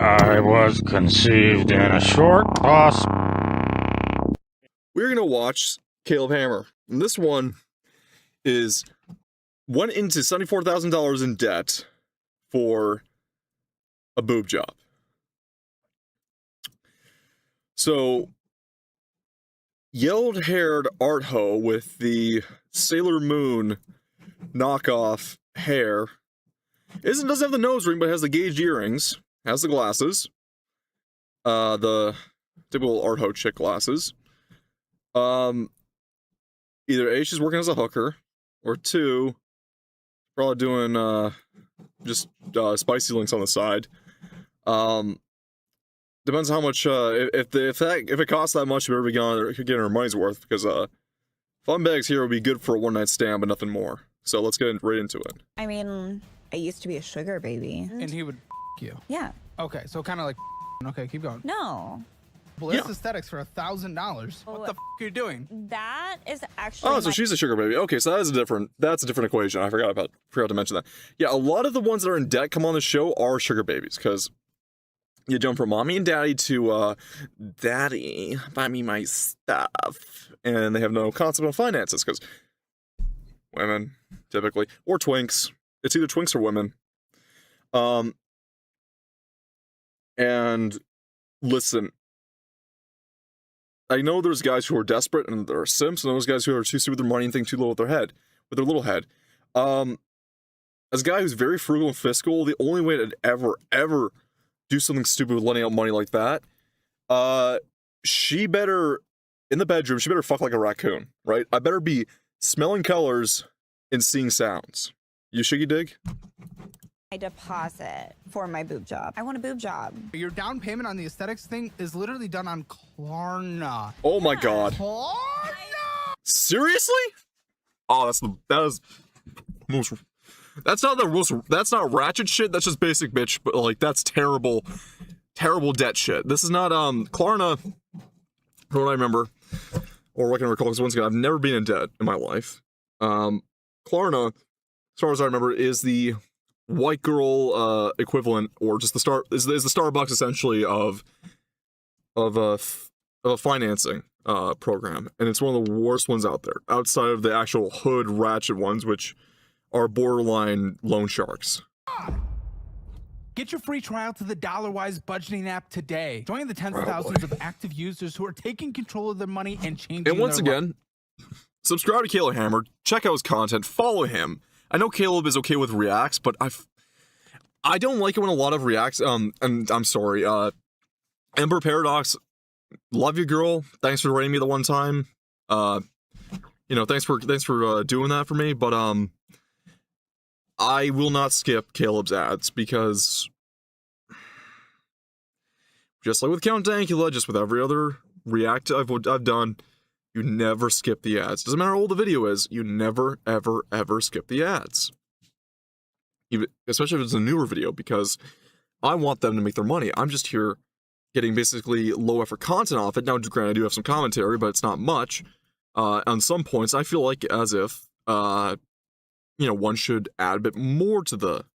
I was conceived in a short pause. We're gonna watch Caleb Hammer, and this one is went into $74,000 in debt for a boob job. So, yellowed-haired art hoe with the Sailor Moon knockoff hair doesn't have the nose ring, but has the gauged earrings, has the glasses, the typical art hoe chick glasses. Either A, she's working as a hooker, or 2, probably doing just spicy links on the side. Depends how much. If it costs that much, you better be getting her money's worth, because Funbags here would be good for a one-night stand, but nothing more. So let's get right into it. I mean, I used to be a sugar baby. And he would you. Yeah. Okay, so kind of like okay, keep going. No. Bliss Aesthetics for $1,000. What the are you doing? That is actually. Oh, so she's a sugar baby. Okay, so that's a different equation. I forgot to mention that. Yeah, a lot of the ones that are in debt come on the show are sugar babies, because you jump from mommy and daddy to daddy, buy me my stuff, and they have no concept of finances, because women typically, or twinks. It's either twinks or women. And listen, I know there's guys who are desperate and there are simps, and those guys who are too stupid with their money and think too low with their little head. As a guy who's very frugal and fiscal, the only way to ever do something stupid with lending out money like that, she better, in the bedroom, she better fuck like a raccoon, right? I better be smelling colors and seeing sounds. You shiggy dig? I deposit for my boob job. I want a boob job. Your down payment on the aesthetics thing is literally done on Klarna. Oh my god. Klarna? Seriously? Oh, that's not ratchet shit, that's just basic bitch, but like, that's terrible debt shit. This is not, Klarna, from what I remember, or what I can recall, because once again, I've never been in debt in my life. Klarna, as far as I remember, is the white girl equivalent, or just the Starbucks essentially of a financing program, and it's one of the worst ones out there, outside of the actual hood ratchet ones, which are borderline loan sharks. Get your free trial to the DollarWise budgeting app today. Join the tens of thousands of active users who are taking control of their money and changing And once again, subscribe to Caleb Hammer, check out his content, follow him. I know Caleb is okay with reacts, but I don't like it when a lot of reacts, and I'm sorry, Ember Paradox, love you, girl. Thanks for writing me the one time. Thanks for doing that for me, but I will not skip Caleb's ads, because just like with Count Dankula, just with every other react I've done, you never skip the ads. Doesn't matter how old the video is, you never, ever skip the ads. Especially if it's a newer video, because I want them to make their money. I'm just here getting basically low effort content off it. Now, granted, I do have some commentary, but it's not much. On some points, I feel like as if, one should add a bit more to the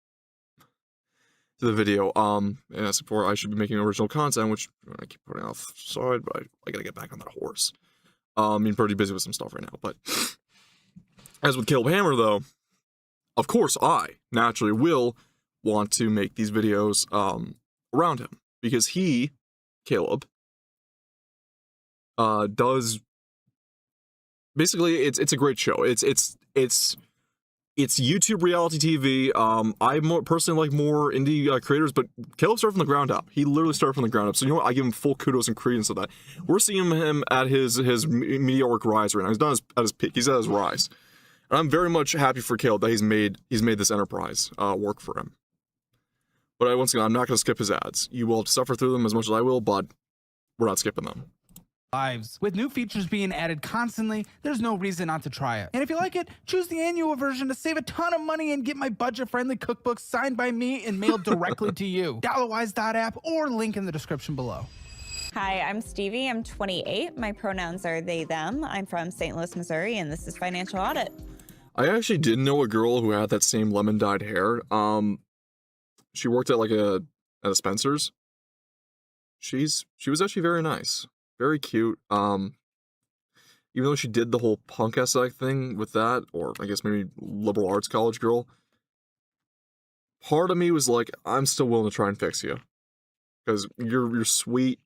video. And as before, I should be making original content, which I keep putting off side, but I gotta get back on that horse. I'm pretty busy with some stuff right now, but as with Caleb Hammer, though, of course, I naturally will want to make these videos around him, because Caleb, does basically it's a great show. It's YouTube reality TV. I personally like more indie creators, but Caleb started from the ground up. He literally started from the ground up. So you know what? I give him full kudos and credence to that. We're seeing him at his meteoric rise right now. He's not at his peak. He's at his rise. And I'm very much happy for Caleb that he's made this enterprise work for him. But once again, I'm not going to skip his ads. You will suffer through them as much as I will, but we're not skipping them. Lives. With new features being added constantly, there's no reason not to try it. And if you like it, choose the annual version to save a ton of money and get my budget-friendly cookbooks signed by me and mailed directly to you. DollarWise.app or link in the description below. Hi, I'm Stevie. I'm 28. My pronouns are they, them. I'm from St. Louis, Missouri, and this is Financial Audit. I actually did know a girl who had that same lemon dyed hair. She worked at a Spencer's, she was actually very nice, very cute. Even though she did the whole punk aesthetic thing with that, or I guess maybe liberal arts college girl, part of me was like, I'm still willing to try and fix you, because you're sweet,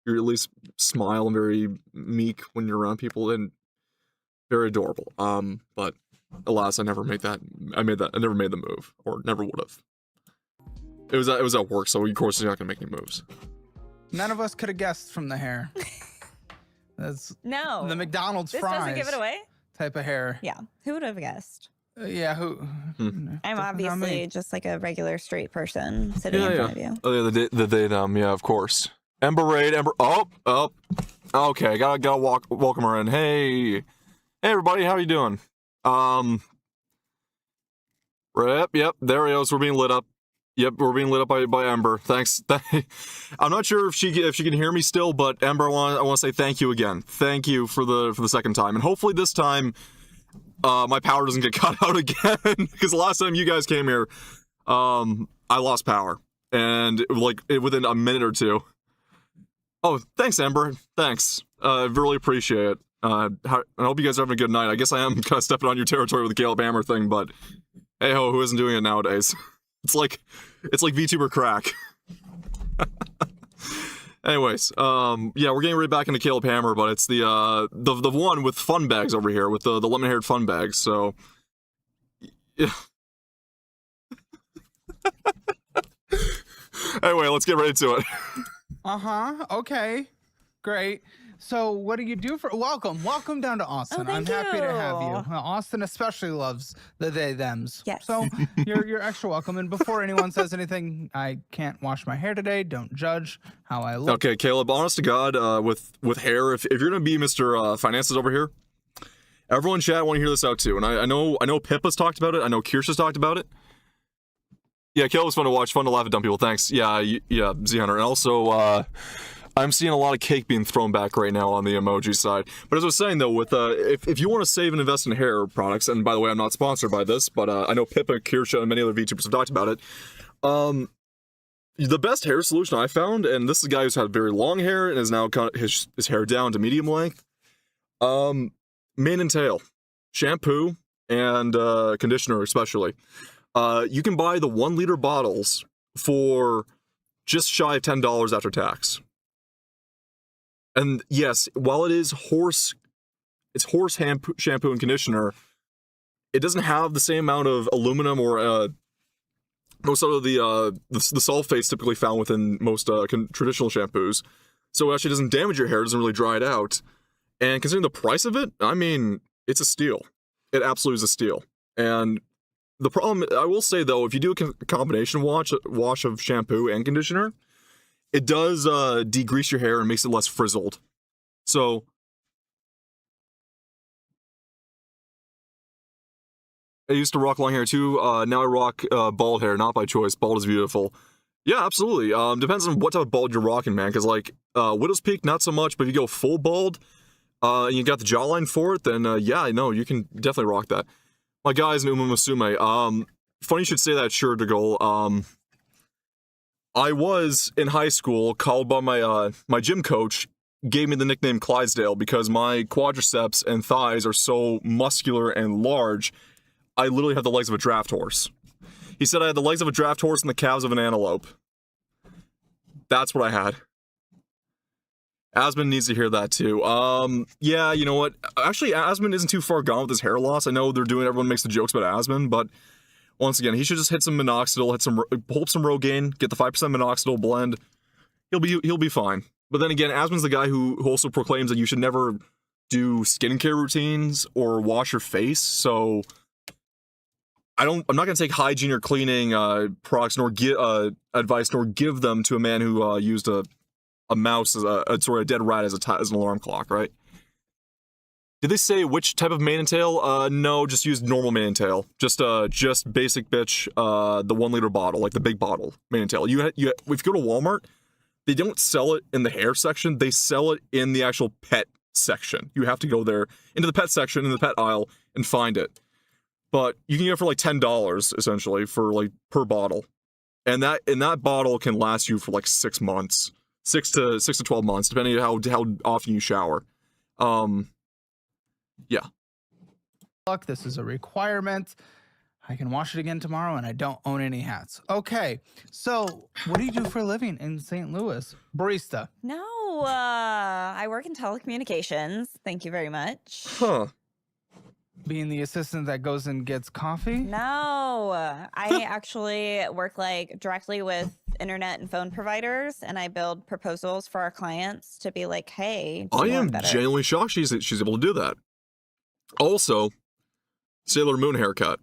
you're at least smile and very meek when you're around people, and very adorable. But alas, I never made that. I never made the move, or never would have. It was at work, so of course you're not gonna make any moves. None of us could have guessed from the hair. That's No. the McDonald's This fries doesn't give it away? type of hair. Yeah. Who would have guessed? Yeah, who? I'm Definitely not me. obviously just like a regular straight person sitting in front of you. Oh yeah, the they them, yeah, of course. Ember Raid, Ember. Oh. Okay, gotta welcome her in. Hey, everybody, how you doing? Yep. There he is. We're being lit up. Yep, we're being lit up by Ember. Thanks. I'm not sure if she can hear me still, but Ember, I want to say thank you again. Thank you for the second time, and hopefully this time, my power doesn't get cut out again. Because the last time you guys came here, I lost power, and within a minute or two. Oh, thanks, Ember. Thanks. Really appreciate it. I hope you guys are having a good night. I guess I am kind of stepping on your territory with the Caleb Hammer thing, but hey ho, who isn't doing it nowadays? It's like VTuber crack. Anyways, yeah, we're getting right back into Caleb Hammer, but it's the one with Funbags over here, with the lemon-haired Funbags. So, yeah. Anyway, let's get right into it. Okay. Great. So what do you do for welcome down to Austin? Oh, thank I'm happy to have you. you. Austin especially loves the they thems. Yes. So you're extra welcome. And before anyone says anything, I can't wash my hair today. Don't judge how I look. Okay, Caleb, honest to God, with hair, if you're gonna be Mr. Finances over here, everyone in chat want to hear this out too. And I know Pippa's talked about it. I know Kirsha's talked about it. Yeah, Caleb's fun to watch, fun to laugh at dumb people. Thanks. Yeah, Z Hunter, and also I'm seeing a lot of cake being thrown back right now on the emoji side. But as I was saying though, with if you want to save and invest in hair products, and by the way, I'm not sponsored by this, but I know Pippa, Kirsha, and many other VTubers have talked about it. The best hair solution I found, and this is a guy who's had very long hair and is now cut his hair down to medium length. Mane and tail, shampoo and conditioner especially. You can buy the 1 liter bottles for just shy of $10 after tax. And yes, while it is horse shampoo and conditioner, it doesn't have the same amount of aluminum or most of the sulfates typically found within most traditional shampoos. So it actually doesn't damage your hair, it doesn't really dry it out. And considering the price of it, I mean, it's a steal. It absolutely is a steal. And the problem, I will say though, if you do a combination wash of shampoo and conditioner, it does degrease your hair and makes it less frizzled. So I used to rock long hair too. Now I rock bald hair, not by choice. Bald is beautiful. Yeah, absolutely. Depends on what type of bald you're rocking, man. Because like Widow's Peak, not so much. But if you go full bald, and you got the jawline for it, then yeah, no, you can definitely rock that. My guy's an Uma Musume. Funny you should say that, sure, de Gaulle. I was in high school called by my gym coach, gave me the nickname Clydesdale because my quadriceps and thighs are so muscular and large, I literally have the legs of a draft horse. He said I had the legs of a draft horse and the calves of an antelope. That's what I had. Asmund needs to hear that too. Yeah, you know what? Actually, Asmund isn't too far gone with his hair loss. I know everyone makes the jokes about Asmund, but once again, he should just hit some minoxidil, pull up some Rogaine, get the 5% minoxidil blend. He'll be fine. But then again, Asmund's the guy who also proclaims that you should never do skincare routines or wash your face. So I'm not gonna take hygiene or cleaning products nor give advice nor give them to a man who used a mouse as a dead rat as an alarm clock, right? Did they say which type of mane and tail? No, just use normal mane and tail. Just basic bitch, the 1 liter bottle, like the big bottle mane and tail. If you go to Walmart, they don't sell it in the hair section. They sell it in the actual pet section. You have to go there into the pet section in the pet aisle and find it. But you can get it for like $10 essentially for like per bottle, and that bottle can last you for like 6 months. 6 to 12 months, depending on how often you shower. Yeah. Look, this is a requirement. I can wash it again tomorrow, and I don't own any hats. Okay, so what do you do for a living in St. Louis? Barista. No, I work in telecommunications. Thank you very much. Huh. Being the assistant that goes and gets coffee? No, I actually work like directly with internet and phone providers, and I build proposals for our clients to be like, hey, do I you want am better? genuinely shocked she's able to do that. Also, Sailor Moon haircut.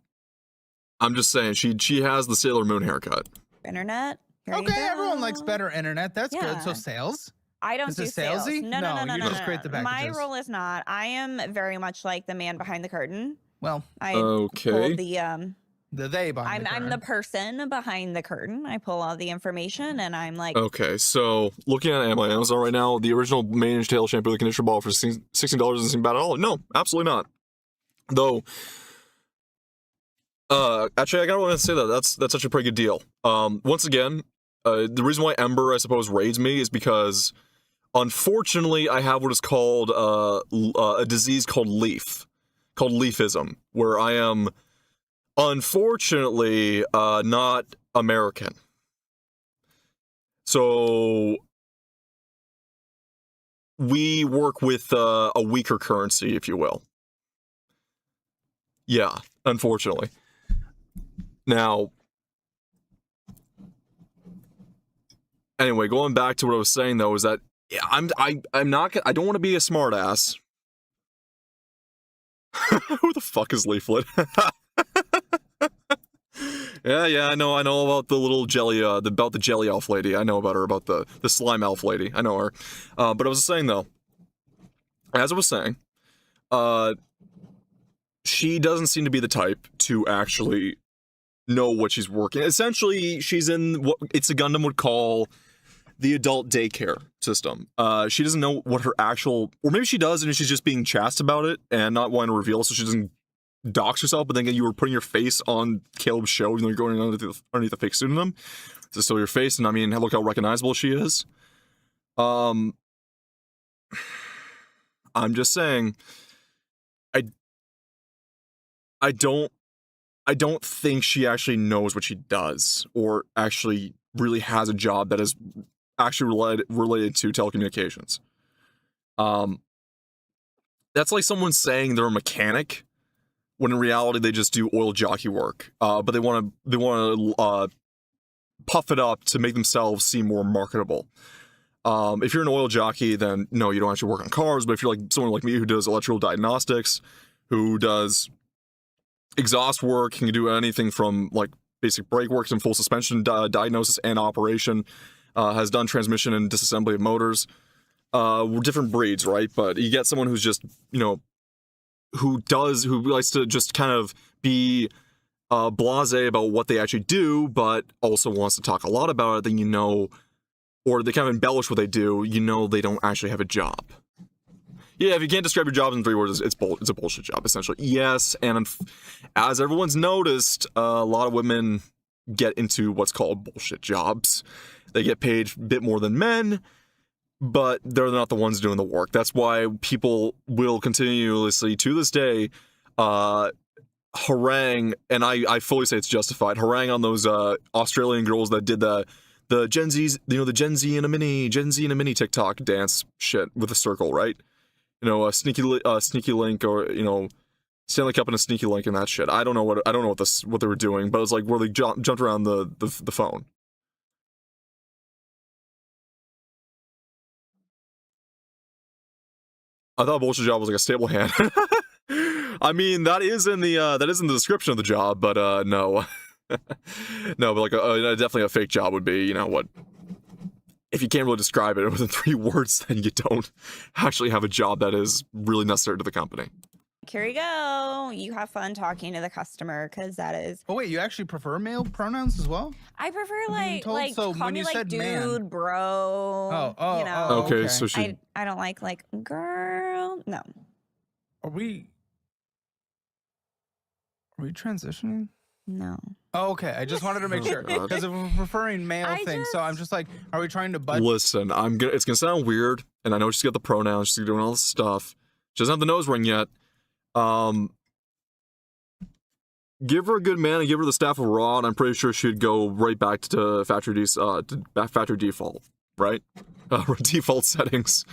I'm just saying, she has the Sailor Moon haircut. Internet. Here you Okay, everyone go. likes better internet. That's good. So Yeah. sales? I don't Is do this sales. salesy? No, No, you just no. create the My packages. role is not. I am very much like the man behind the curtain. Well, I Okay. pull the the they behind I'm the person behind the curtain. I pull all the information, and I'm like, Okay, so looking at my Amazon right now, the original Mange Tail shampoo and conditioner ball for $16 doesn't seem bad at all. No, absolutely not. Though, actually, I gotta want to say that's such a pretty good deal. Once again, the reason why Ember, I suppose, raids me is because, unfortunately, I have what is called a disease called leafism, where I am, unfortunately, not American. So we work with a weaker currency, if you will. Yeah, unfortunately. Now, anyway, going back to what I was saying though, is that I'm not. I don't want to be a smartass. Who the fuck is Leaflet? Yeah, I know about the little jelly, about the jelly elf lady. I know about her, about the slime elf lady. I know her. But I was saying though, as I was saying, she doesn't seem to be the type to actually know what she's working. Essentially, she's in what It's a Gundam would call the adult daycare system. She doesn't know what her actual, or maybe she does, and she's just being chaste about it and not wanting to reveal, so she doesn't dox herself. But then you were putting your face on Caleb's show, even though you're going underneath a fake pseudonym. It's still your face, and I mean, look how recognizable she is. I'm just saying, I don't think she actually knows what she does, or actually really has a job that is actually related to telecommunications. That's like someone saying they're a mechanic when in reality they just do oil jockey work. But they want to puff it up to make themselves seem more marketable. If you're an oil jockey, then no, you don't actually work on cars. But if you're like someone like me who does electrical diagnostics, who does exhaust work, can do anything from like basic brake works and full suspension diagnosis and operation, has done transmission and disassembly of motors. We're different breeds, right? But you get someone who's just, who likes to just kind of be blasé about what they actually do, but also wants to talk a lot about it, then or they kind of embellish what they do, they don't actually have a job. Yeah, if you can't describe your job in 3 words, it's a bullshit job, essentially. Yes, and as everyone's noticed, a lot of women get into what's called bullshit jobs. They get paid a bit more than men, but they're not the ones doing the work. That's why people will continuously, to this day, harangue, and I fully say it's justified, harangue on those Australian girls that did the Gen Z's, the Gen Z in a mini TikTok dance shit with a circle, right? A sneaky link, or Stanley Cup and a sneaky link and that shit. I don't know what they were doing, but it was like where they jumped around the phone. I thought bullshit job was like a stable hand. I mean, that is in the description of the job, but no. No, but like definitely a fake job would be, what, if you can't really describe it within 3 words, then you don't actually have a job that is really necessary to the company. here you go. You have fun talking to the customer, because that is. Oh wait, you actually prefer male pronouns as well? I prefer told? So call when me you like said dude, man. bro. Oh, Okay, so she. I don't like girl. No. Are we transitioning? No. Oh, okay. I just wanted to make sure God. because if we're preferring male things, so I'm just like, are we trying to budget? Listen, it's gonna sound weird, and I know she's got the pronouns, she's doing all this stuff. She doesn't have the nose ring yet. Give her a good man and give her the staff of Raw, and I'm pretty sure she'd go right back to factory default, right? Default settings.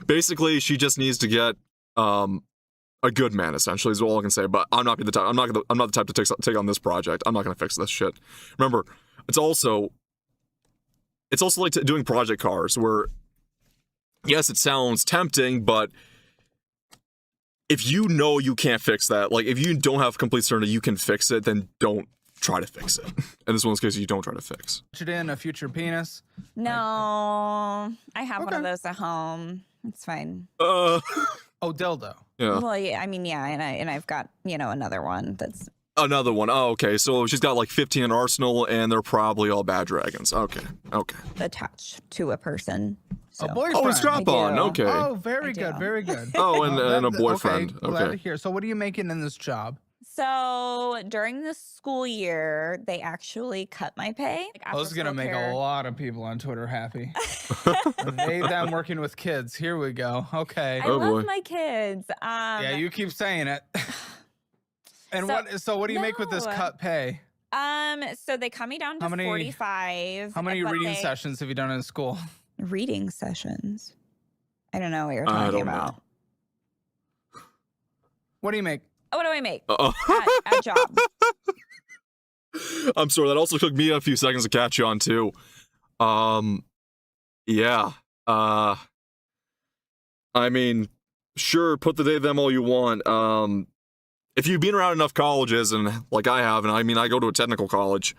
Basically, she just needs to get a good man. Essentially, is all I can say. But I'm not the type. I'm not the type to take on this project. I'm not gonna fix this shit. Remember, it's also like doing project cars, where yes, it sounds tempting, but if you know you can't fix that, like if you don't have complete certainty you can fix it, then don't try to fix it. And this one's case you don't try to fix. It in a future penis. No, I have one of those at home. It's fine. Oh, dildo. Yeah. Well, yeah, I mean, yeah, and I've got another one that's. Another one. Oh, okay. So she's got like 15 in arsenal, and they're probably all bad dragons. Okay. Attached to a person. So. A boyfriend. Oh, a strap on. do. Okay. Oh, very good, very good. Oh, and a boyfriend. Okay, glad to hear. So what are you making in this job? So during the school year, they actually cut my pay. This is gonna make a lot of people on Twitter happy. They them working with kids. Here we go. Okay. I Oh, love boy. my kids. Yeah, you keep saying it. And what do you make with this cut pay? So they cut me down to 45. How many but reading sessions have you done in school? Reading sessions? I don't know what you're talking about. Know. What do you make? What do I make? Uh-oh. At job. I'm sorry, that also took me a few seconds to catch on too. Yeah. I mean, sure, put the day them all you want. If you've been around enough colleges, and like I have, and I mean I go to a technical college,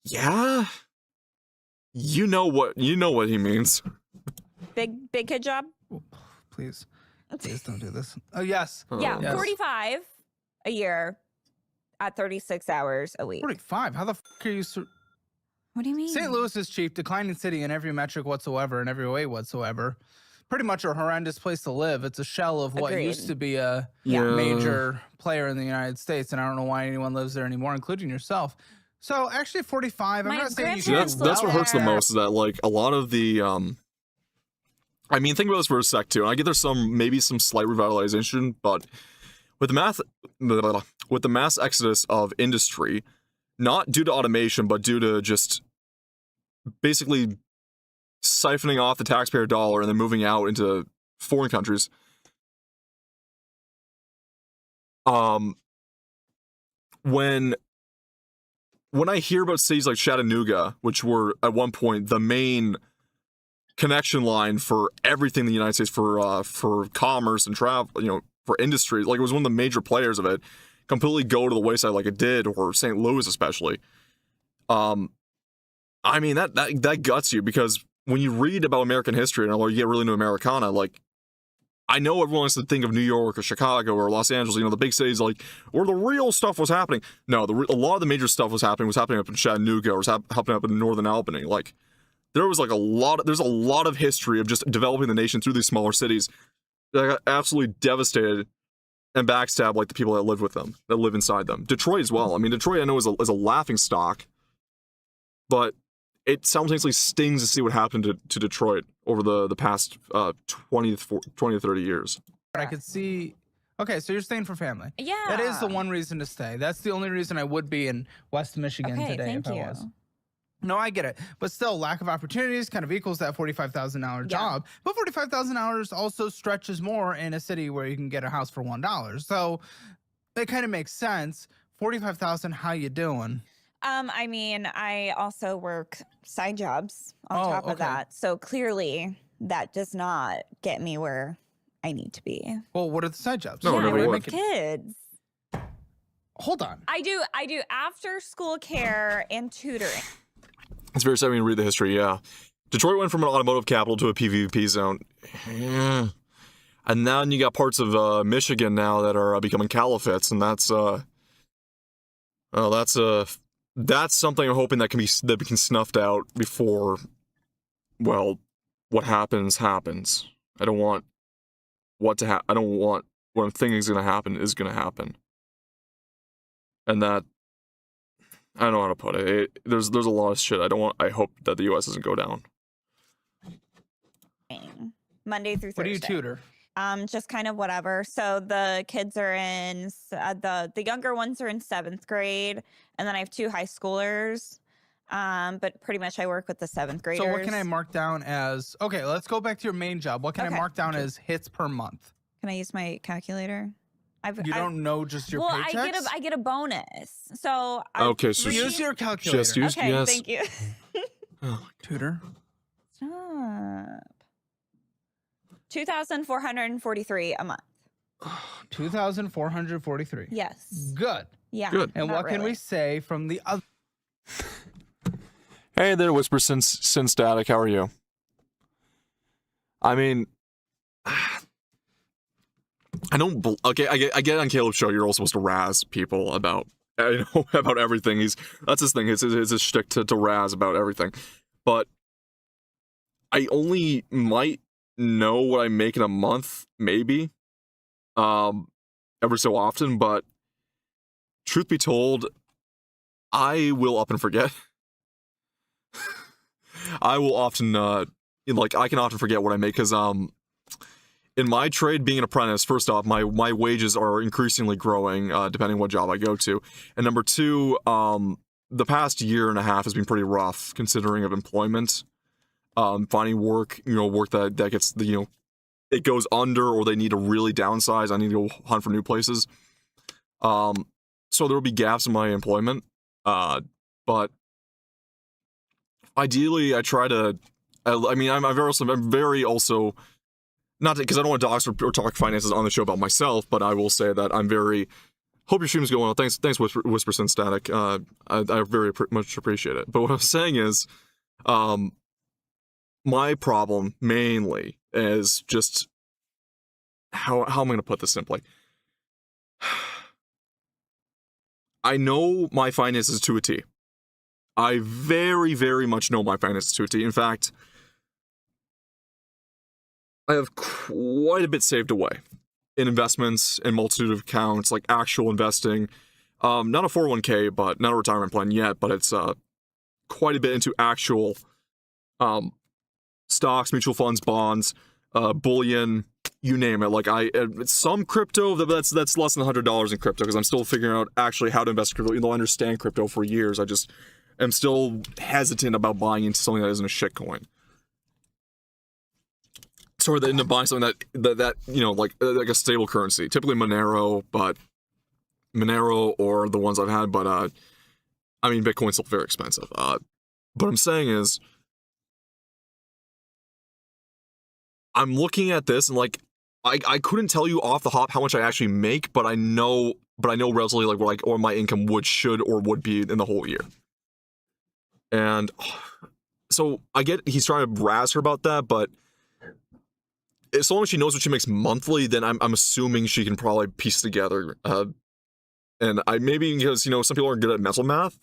yeah. You know what he means. Big kid job? Please don't do this. Oh yes. Yeah, Yes. 45 a year at 36 hours a week. 45. How the fuck are you? What do you mean? St. Louis is cheap, declining city in every metric whatsoever, in every way whatsoever. Pretty much a horrendous place to live. It's a shell of what Agreed. used to be a Yeah. major player in the United States, and I don't know why anyone lives there anymore, including yourself. So actually 45, I'm My not saying you See, should grandparents do that's what well. hurts the most, is that like a lot of the I mean, think about this for a sec too. And I get there's maybe some slight revitalization, but with the mass exodus of industry, not due to automation, but due to just basically siphoning off the taxpayer dollar and then moving out into foreign countries. When I hear about cities like Chattanooga, which were at one point the main connection line for everything in the United States for commerce and travel, for industry, like it was one of the major players of it, completely go to the wayside like it did, or St. Louis especially. I mean that guts you, because when you read about American history and you get really into Americana, like I know everyone wants to think of New York or Chicago or Los Angeles, the big cities, like where the real stuff was happening. No, a lot of the major stuff was happening up in Chattanooga, or was happening up in Northern Albany. Like there's a lot of history of just developing the nation through these smaller cities that got absolutely devastated and backstabbed like the people that live with them, that live inside them. Detroit as well. I mean, Detroit I know is a laughing stock, but it simultaneously stings to see what happened to Detroit over the past 20 to 30 years. I could see. Okay, so you're staying for family. Yeah. That is the one reason to stay. That's the only reason I would be in West Michigan Okay, today thank if I you. was. No, I get it. But still, lack of opportunities kind of equals that $45,000 job. But $45,000 also stretches more in a city where you can get a house for $1. So it kind of makes sense. $45,000, how you doing? I mean, I also work side jobs on top of okay. that. So clearly that does not get me where I need to be. Well, what are the side jobs? No, yeah, never I work would. with kids. Hold on. I do after school care and tutoring. It's very sad when you read the history, yeah. Detroit went from an automotive capital to a PvP zone. Yeah. And now you got parts of Michigan now that are becoming caliphates, and that's something I'm hoping that can be snuffed out before, well, what happens. I don't want what I'm thinking is going to happen. and that I don't know how to put it. There's a lot of shit. I hope that the U.S. doesn't go down. Monday through Thursday. What do you tutor? Just kind of whatever. So the kids are in the younger ones are in 7th grade, and then I have 2 high schoolers. But pretty much I work with the 7th graders. So what can I mark down as? Okay, let's go back to your main job. What can I mark down as hits per month? Can I use my calculator? You don't know just your paychecks? Well, I get a bonus. So Okay, so use your calculator. Just use, okay, yes. thank you. Tutor. Stop. 2,443 a month. 2,443. Yes. Good. Yeah. Good. And what can we say from the other? Hey there, Whisper Sin Static. How are you? I mean, I don't. Okay, I get on Caleb's show. You're all supposed to razz people about, about everything. That's his thing. It's his shtick to razz about everything. But I only might know what I make in a month, maybe, every so often. But truth be told, I will up and forget. I will often, I can often forget what I make because, in my trade, being an apprentice, first off, my wages are increasingly growing, depending on what job I go to. And number 2, the past year and a half has been pretty rough, considering of employment, finding work, work that gets, it goes under, or they need to really downsize. I need to go hunt for new places. So there will be gaps in my employment, but ideally, I try to. I'm very also not because I don't want to dox or talk finances on the show about myself, but I will say that I'm very. Hope your stream's going well. Thanks, Whisper Sin Static. I very much appreciate it. But what I'm saying is, my problem mainly is just how am I going to put this simply? I know my finances to a T. I very, very much know my finances to a T. In fact, I have quite a bit saved away in investments and multitude of accounts, like actual investing. Not a 401k, but not a retirement plan yet, but it's quite a bit into actual stocks, mutual funds, bonds, bullion, you name it. Like some crypto, that's less than $100 in crypto because I'm still figuring out actually how to invest in crypto. Even though I understand crypto for years, I'm still hesitant about buying into something that isn't a shitcoin. So I end up buying something that like a stable currency, typically Monero or the ones I've had, but Bitcoin's still very expensive. What I'm saying is, I'm looking at this and I couldn't tell you off the hop how much I actually make, but I know relatively what my income would be in the whole year. And so I get he's trying to razz her about that, but as long as she knows what she makes monthly, then I'm assuming she can probably piece together. And I maybe because some people aren't good at mental math,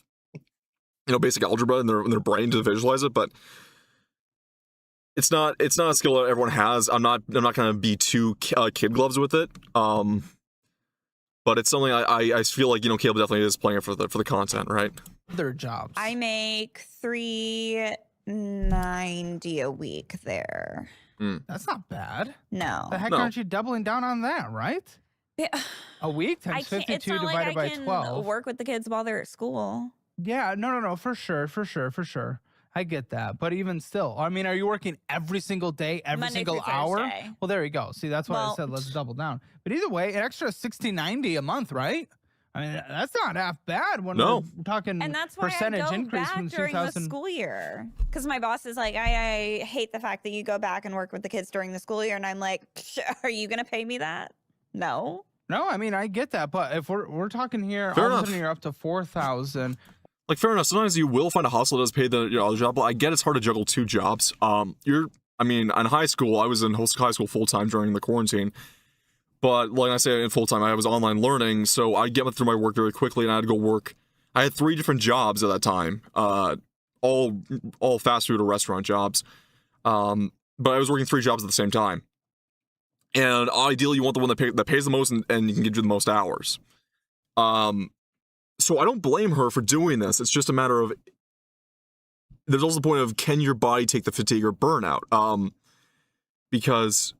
basic algebra in their brain to visualize it, but it's not a skill that everyone has. I'm not gonna be too kid gloves with it. But it's something I feel like Caleb definitely is playing it for the content, right? Their jobs. I make $390 a week there. That's not bad. No. The heck aren't you doubling down on that, right? Yeah. A week times 52 divided by 12. Work with the kids while they're at school. Yeah, no, for sure. I get that, but even still, are you working every single day, every Monday single through hour? Thursday. Well, there you go. See, that's why I said let's double down. But either way, an extra $16.90 a month, right? That's not half bad when we're talking and that's why percentage I go increase back from during 2000. the school year. Because my boss is like, I hate the fact that you go back and work with the kids during the school year, and I'm like, are you gonna pay me that? No. No, I get that, but if we're talking here, Fair all enough. of a sudden you're up to 4,000. Fair enough. Sometimes you will find a hustle that does pay your other job. But I get it's hard to juggle 2 jobs. In high school, I was in high school full time during the quarantine. But like I say, in full time, I was online learning, so I get through my work very quickly, and I had to go work. I had 3 different jobs at that time, all fast food or restaurant jobs. But I was working 3 jobs at the same time. And ideally, you want the one that pays the most and you can give you the most hours. So so I don't blame her for doing this. It's just a matter of, there's also the point of, can your body take the fatigue or burnout? Because,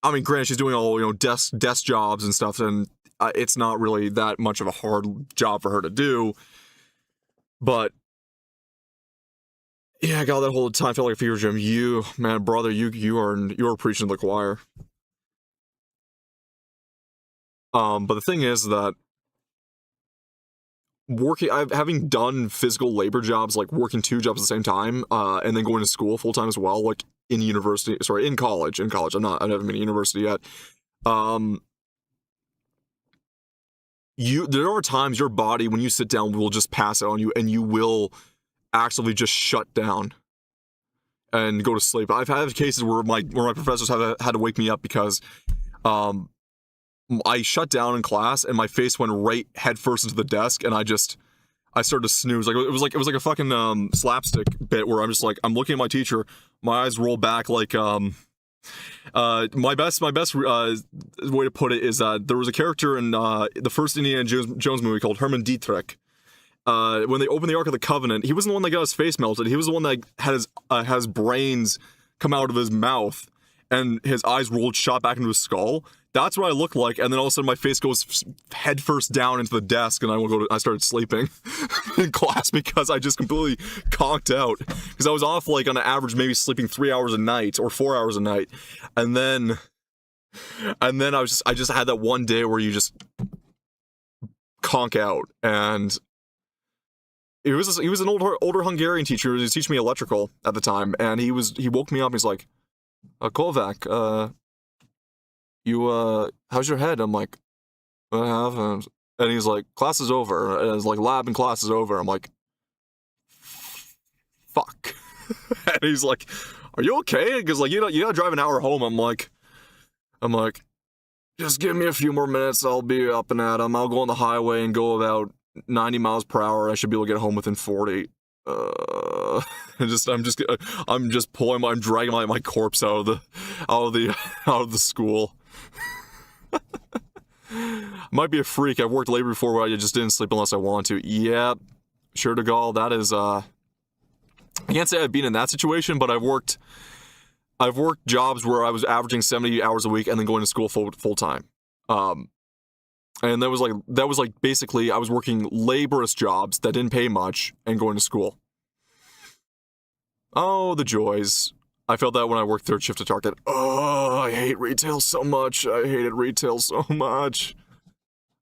I mean, granted, she's doing all, you know, desk jobs and stuff, and it's not really that much of a hard job for her to do. But yeah, I got that whole time. Felt like a fever dream. You, man, brother, you are preaching to the choir. But the thing is that having done physical labor jobs, like working 2 jobs at the same time, and then going to school full time as well, like in college. I haven't been to university yet. There are times your body, when you sit down, will just pass out on you, and you will actively just shut down and go to sleep. I've had cases where my professors had to wake me up because I shut down in class and my face went right head first into the desk, and I started to snooze. Like it was like a fucking slapstick bit where I'm just like, I'm looking at my teacher, my eyes roll back like my best way to put it is that there was a character in the first Indiana Jones movie called Herman Dietrich. When they opened the Ark of the Covenant, he wasn't the one that got his face melted. He was the one that had his brains come out of his mouth and his eyes rolled shot back into his skull. That's what I look like, and then all of a sudden my face goes head first down into the desk, and I started sleeping in class because I just completely conked out. Because I was off, like, on an average, maybe sleeping 3 hours a night or 4 hours a night, and then I just had that one day where you just conk out. And he was an older Hungarian teacher. He was teaching me electrical at the time, and he woke me up. He's like, Kovac, how's your head? I'm like, what happened? And he's like, class is over. And it's like, lab and class is over. I'm like, fuck. And he's like, are you okay? Because, like, you gotta drive an hour home. I'm like, just give me a few more minutes. I'll be up and at 'em. I'll go on the highway and go about 90 miles per hour. I should be able to get home within 40. I'm dragging my corpse out of the school. Might be a freak. I've worked labor before where I just didn't sleep unless I wanted to. Yeah, sure to God. That is I can't say I've been in that situation, but I've worked jobs where I was averaging 70 hours a week and then going to school full time. And that was like basically I was working laborious jobs that didn't pay much and going to school. Oh, the joys. I felt that when I worked third shift at Target. Oh, I hate retail so much. I hated retail so much.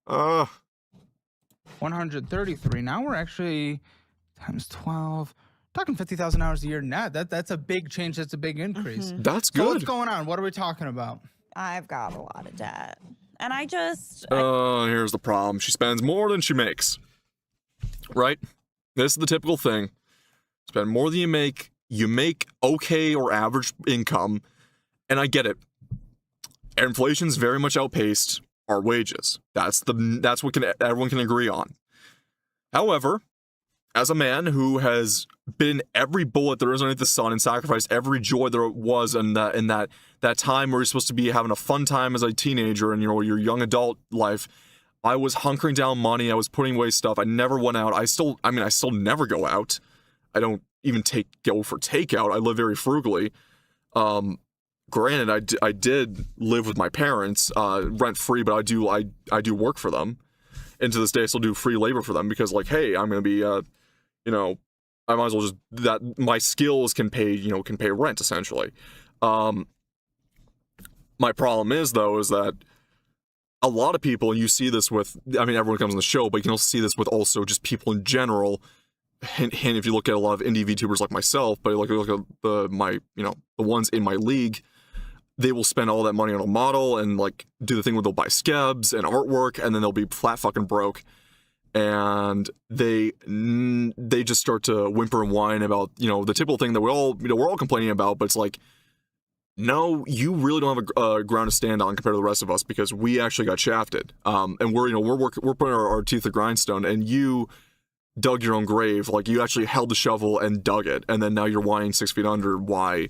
133. Now we're actually times 12. Talking 50,000 hours a year net. That's a big change. That's a big increase. Mm-hmm. That's good. So what's going on? What are we talking about? I've got a lot of debt. And here's the problem. She spends more than she makes. Right? This is the typical thing. Spend more than you make okay or average income, and I get it. Inflation's very much outpaced our wages. That's what everyone can agree on. However, as a man who has been every bullet there is underneath the sun and sacrificed every joy there was in that time where you're supposed to be having a fun time as a teenager and your young adult life, I was hunkering down money. I was putting away stuff. I never went out. I still never go out. I don't even go for takeout. I live very frugally. Granted, I did live with my parents, rent free, but I do work for them, and to this day I still do free labor for them because, like, hey, I'm gonna be, I might as well just that my skills can pay rent essentially. My problem is that a lot of people, and you see this with, everyone comes on the show, but you can also see this with also just people in general. Hint, if you look at a lot of indie VTubers like myself, but look at the ones in my league, they will spend all that money on a model and like do the thing where they'll buy skebs and artwork, and then they'll be flat fucking broke, and they just start to whimper and whine about the typical thing that we're all complaining about, but it's like, no, you really don't have a ground to stand on compared to the rest of us because we actually got shafted, and we're putting our teeth to the grindstone, and you dug your own grave. Like, you actually held the shovel and dug it, and then now you're whining 6 feet under why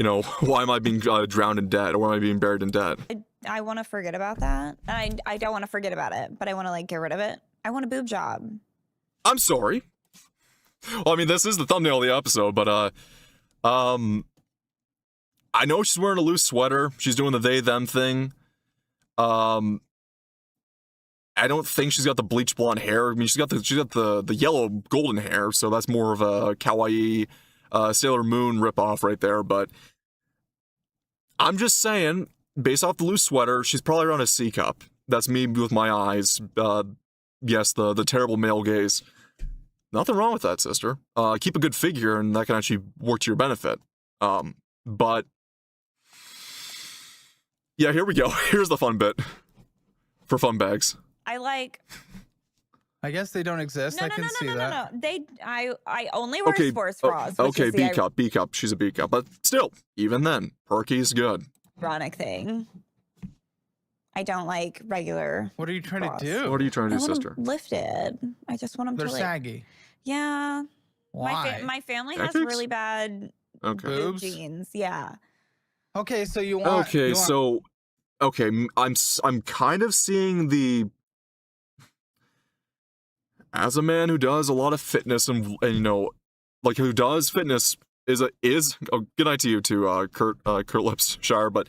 am I being drowned in debt, or why am I being buried in debt? I want to forget about that. I don't want to forget about it, but I want to, like, get rid of it. I want a boob job. I'm sorry. Well, I mean, this is the thumbnail of the episode, but I know she's wearing a loose sweater. She's doing the they/them thing. I don't think she's got the bleach blonde hair. I mean, she's got the yellow golden hair, so that's more of a kawaii Sailor Moon ripoff right there. But I'm just saying, based off the loose sweater, she's probably around a C cup. That's me with my eyes. Yes, the terrible male gaze. Nothing wrong with that, sister. Keep a good figure, and that can actually work to your benefit. But yeah, here we go. Here's the fun bit for Funbags. I guess they don't exist. I can see that. No. I only wear sports bras. Okay, B cup. She's a B cup, but still, even then, perky's good. Ironic thing. I don't like regular. What are you trying bras. to do? What are you trying to do, I want sister? them lifted. I just want them They're to saggy. Yeah. Why? My family Ethics? has really bad Okay. Boobs? genes. Yeah. Okay, so you want. Okay, you want- so okay, I'm kind of seeing the. As a man who does a lot of fitness and you know, like who does fitness is oh, good night to you too, Kurt Lipsshire, but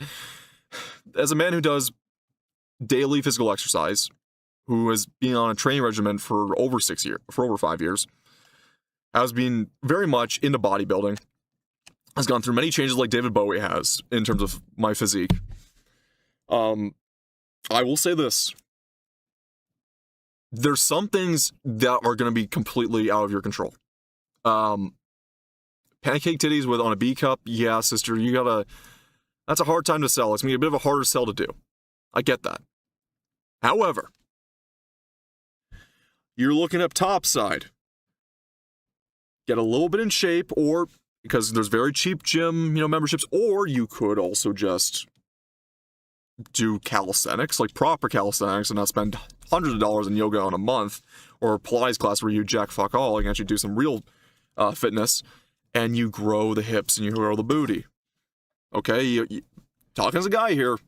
as a man who does daily physical exercise, who has been on a training regimen for over 5 years, has been very much into bodybuilding, has gone through many changes like David Bowie has in terms of my physique. I will say this. There's some things that are going to be completely out of your control. Pancake titties on a B cup, yeah, sister, that's a hard time to sell. It's going to be a bit of a harder sell to do. I get that. However, you're looking up top side. Get a little bit in shape, or because there's very cheap gym, memberships, or you could also just do calisthenics, like proper calisthenics, and not spend hundreds of dollars in yoga in a month, or a Pilates class where you jack fuck all. You can actually do some real fitness, and you grow the hips and you grow the booty. Okay, you talking as a guy here.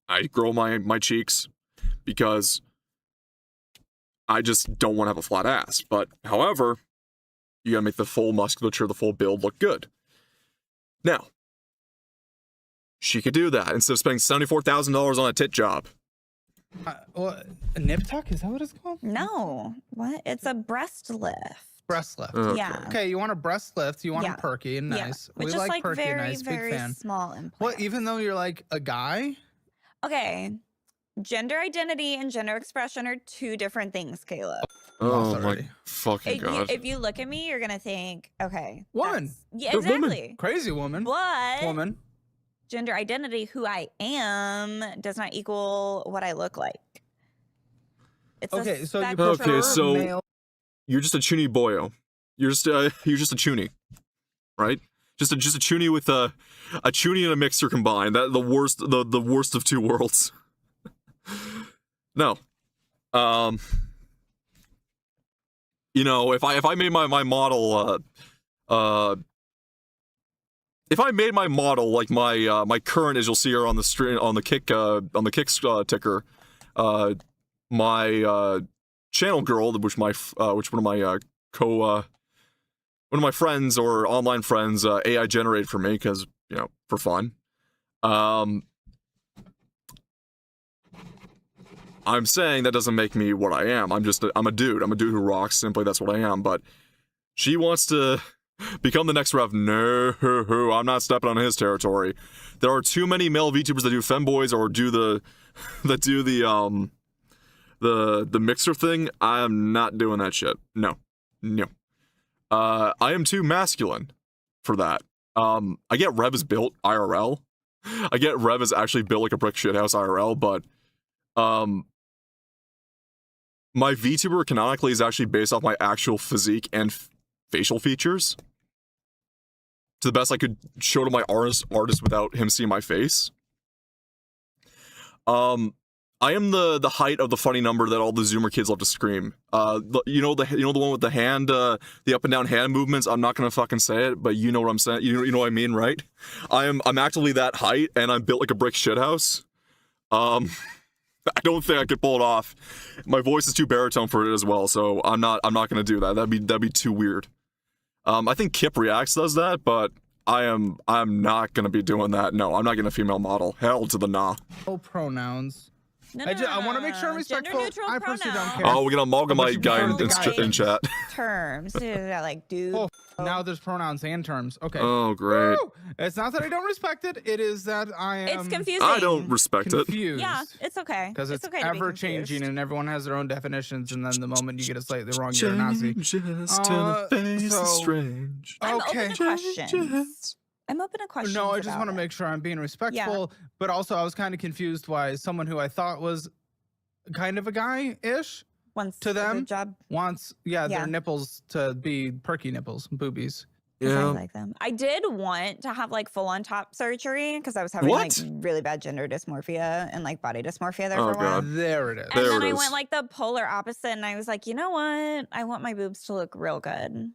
I grow my cheeks because I just don't want to have a flat ass. But however, you gotta make the full musculature, the full build look good. Now, she could do that instead of spending $74,000 on a tit job. A nip tuck? Is that what it's called? No. What? It's a breast lift. Breast lift. Okay. Yeah. Okay, you want a breast lift. You want them perky and Yeah. nice. Which We is like perky very, and nice. Big very fan. small implant. What? Even though you're like a guy? Okay. Gender identity and gender expression are two different things, Caleb. Oh my already. fucking god. If you look at me, you're gonna think, okay, Woman. yeah, They're women. exactly. Crazy woman. But Woman. gender identity, who I am, does not equal what I look like. It's Okay, a so you spectrum. prefer Okay, so- male. You're just a chuny boyo. You're just a chuny, right? Just a chuny with a chuny and a mixer combined. That the worst of two worlds. No, if I made my model, if I made my model like my current, as you'll see her on the stream on the kick ticker, my channel girl, which one of my one of my friends or online friends AI generated for me because for fun. I'm saying that doesn't make me what I am. I'm a dude. I'm a dude who rocks. Simply, that's what I am. But she wants to become the next Rev. No, I'm not stepping on his territory. There are too many male VTubers that do femboys or do the mixer thing. I am not doing that shit. No. I am too masculine for that. I get Rev is built IRL. I get Rev is actually built like a brick shithouse IRL, but my VTuber canonically is actually based off my actual physique and facial features. To the best I could show to my artist without him seeing my face. I am the height of the funny number that all the Zoomer kids love to scream. The one with the hand, the up and down hand movements. I'm not gonna fucking say it, but you know what I'm saying. You know what I mean, right? I'm actively that height, and I'm built like a brick shithouse. I don't think I could pull it off. My voice is too baritone for it as well, so I'm not gonna do that. That'd be too weird. I think Kip Reacts does that, but I'm not gonna be doing that. No, I'm not getting a female model. Hell to the nah. Oh, pronouns. No, I want to make sure I'm respectful. Gender-neutral I personally don't pronouns. care. Oh, we got an amalgamate guy prefer the guy. in chat. Terms. Like, dude. Oh, now there's pronouns and terms. Okay. Oh, great. Woo! It's not that I don't respect it. It is that I am It's confusing. I don't respect it. confused. Yeah, it's okay. Because it's okay to be ever changing confused. and everyone has their own definitions, and then the moment you get it slightly wrong, you're a Nazi. Changes to the face so- is strange. I'm Okay. open to questions. I'm open to questions. No, I just about want to it. make sure I'm being respectful, but also I was kind of confused why someone who I thought was kind of a guy-ish Once to a good them job. wants, Yeah. their nipples to be perky nipples, boobies. 'Cause I Yeah. like them. I did want to have like full-on top surgery because I was having What? like really bad gender dysmorphia and like body dysmorphia there Oh, for a while. God. There it is. And There then it I is. went like the polar opposite, and I was like, you know what? I want my boobs to look real good.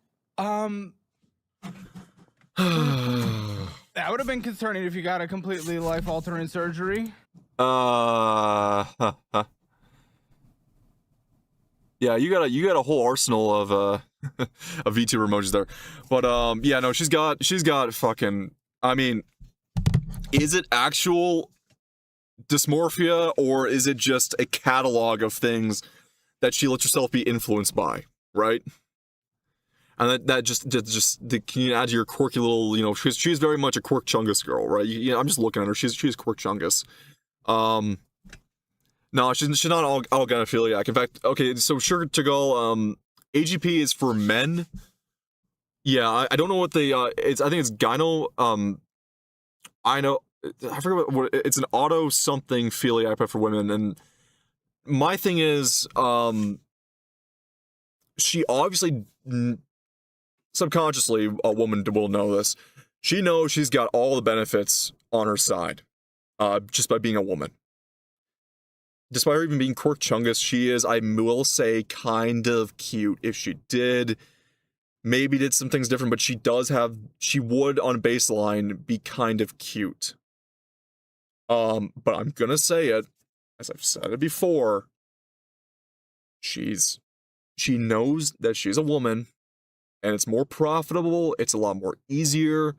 That would have been concerning if you got a completely life-altering surgery. Yeah, you got a whole arsenal of of VTuber emojis there. But yeah, no, she's got fucking, I mean, is it actual dysmorphia or is it just a catalog of things that she lets herself be influenced by, right? And that just can you add to your quirky little, you know, she's very much a Quirk Chungus girl, right? I'm just looking at her. She's Quirk Chungus. No, she's not all gynophiliac. In fact, okay, so sure to go. AGP is for men. Yeah, I don't know what the it's. I think it's gyno. I know. I forget what it's an auto something philiac, but for women. And my thing is, she obviously subconsciously, a woman will know this. She knows she's got all the benefits on her side, just by being a woman. Despite her even being Quirk Chungus, she is, I will say, kind of cute. If she maybe did some things different, but she would on baseline be kind of cute. But I'm gonna say it, as I've said it before, she knows that she's a woman, and it's more profitable, it's a lot more easier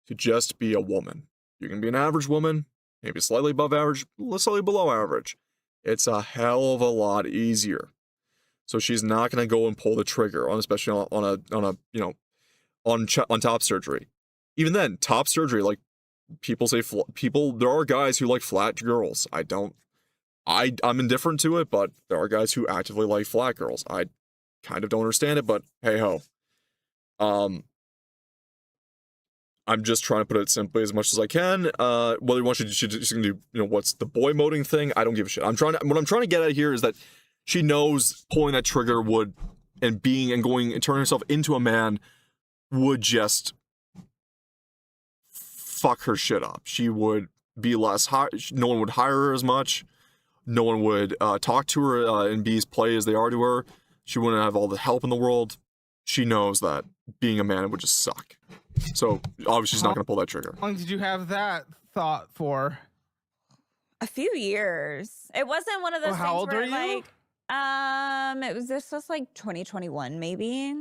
to just be a woman. You can be an average woman, maybe slightly above average, slightly below average. It's a hell of a lot easier. So she's not going to go and pull the trigger on, especially on top surgery. Even then, top surgery, like there are guys who like flat girls. I'm indifferent to it, but there are guys who actively like flat girls. I kind of don't understand it, but hey ho. I'm just trying to put it simply as much as I can. Whether you want she's gonna do, what's the boy moding thing? I don't give a shit. What I'm trying to get at here is that she knows pulling that trigger would, and going and turning herself into a man would just fuck her shit up. She would be less no one would hire her as much. No one would talk to her and be as play as they are to her. She wouldn't have all the help in the world. She knows that being a man would just suck. So obviously she's not going to pull that trigger. How long did you have that thought for? A few years. It wasn't one of those Well, how things old where are you? like, this was like 2021 maybe.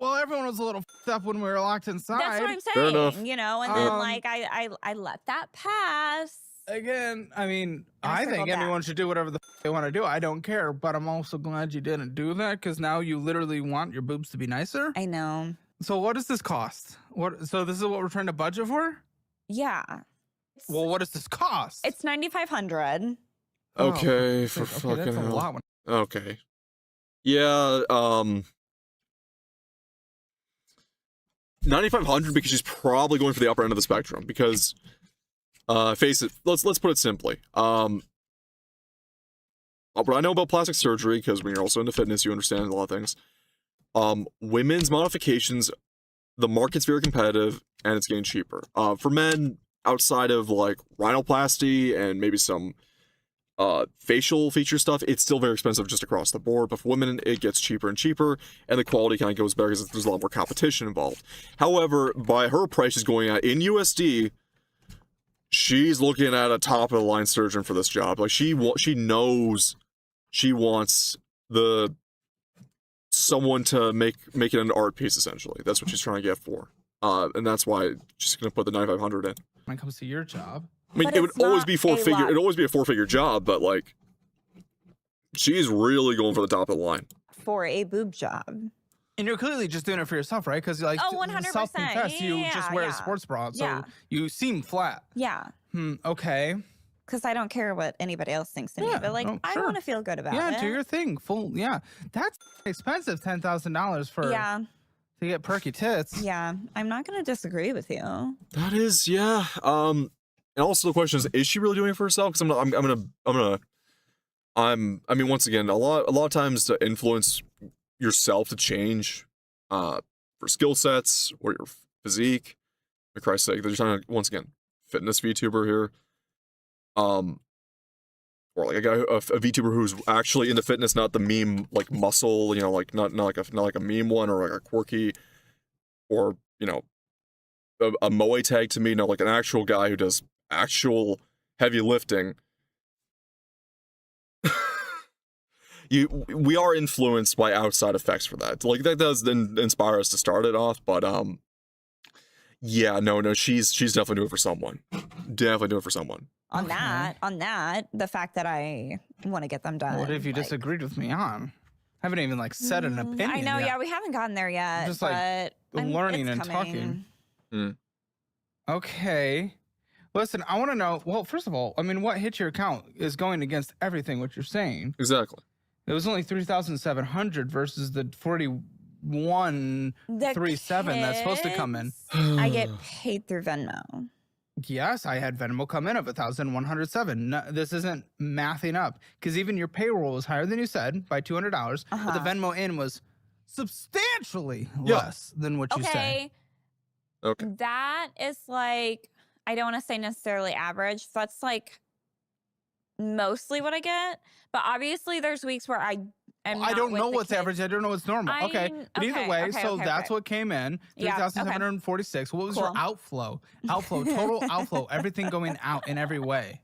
Well, everyone was a little up when we were locked inside. That's what I'm Fair enough. saying, and then like I let that pass. Again, I mean, I I think circled back. anyone should do whatever the they want to do. I don't care, but I'm also glad you didn't do that because now you literally want your boobs to be nicer. I know. So what does this cost? So this is what we're trying to budget for? Yeah. Well, what does this cost? It's $9,500. Oh, Okay, for okay, fucking that's a hell. lot. Okay. Yeah, 9,500 because she's probably going for the upper end of the spectrum because face it, let's put it simply. What I know about plastic surgery, because when you're also into fitness, you understand a lot of things. Women's modifications, the market's very competitive and it's getting cheaper. For men, outside of like rhinoplasty and maybe some facial feature stuff, it's still very expensive just across the board. But for women, it gets cheaper and cheaper, and the quality kind of goes better because there's a lot more competition involved. However, by her price is going at in USD, she's looking at a top of the line surgeon for this job. Like she knows she wants someone to make it an art piece essentially. That's what she's trying to get for. And that's why she's gonna put the 9,500 in. When it comes to your job, I mean, But it would it's always not be a 4-figure. lot. It'd always be a 4-figure job, but like, she's really going for the top of the line. For a boob job. and you're clearly just doing it for yourself, right? Because like Oh, 100%. self-confess, you just wear a Yeah. sports bra, so Yeah. you seem flat. Yeah. Okay. Because I don't care what anybody else thinks of me. Yeah, But like, oh, I sure. want to feel good about Yeah, it. do your thing. Full. Yeah, that's expensive. $10,000 for Yeah. to get perky tits. Yeah. I'm not going to disagree with you. That is, yeah. And also the question is she really doing it for herself? Because I mean, once again, a lot of times to influence yourself to change, for skill sets or your physique. For Christ's sake, they're trying to, once again, fitness VTuber here. Or like a guy, a VTuber who's actually into fitness, not the meme like muscle, you know, like not like a meme one or like a quirky, or you know, a Muay tag to me, no, like an actual guy who does actual heavy lifting. We are influenced by outside effects for that. Like that does then inspire us to start it off, but yeah, no, she's definitely doing it for someone. Definitely doing it for someone. On that, the fact that I want to get them done. What if you like- disagreed with me on? Haven't even like said an opinion. I know, yet. yeah, we haven't gotten there yet. Just, like, but learning it's and coming. talking. Okay. Listen, I want to know. Well, first of all, I mean, what hit your account is going against everything what you're saying. Exactly. It was only 3,700 versus the 41,37 that's supposed to come in. kids, I get paid through Venmo. Yes, I had Venmo come in of 1,107. No, this isn't mathing up because even your payroll was higher than you said by $200, but the Venmo in was substantially less than what you said. Okay. That is like, I don't want to say necessarily average. That's like mostly what I get. But obviously, there's weeks where I am. I not don't with know the what's kids. average. I don't know what's normal. Okay. But either way, so that's what came in. Yeah, okay. 3,746. What was your Cool. outflow? Total outflow. Everything going out in every way.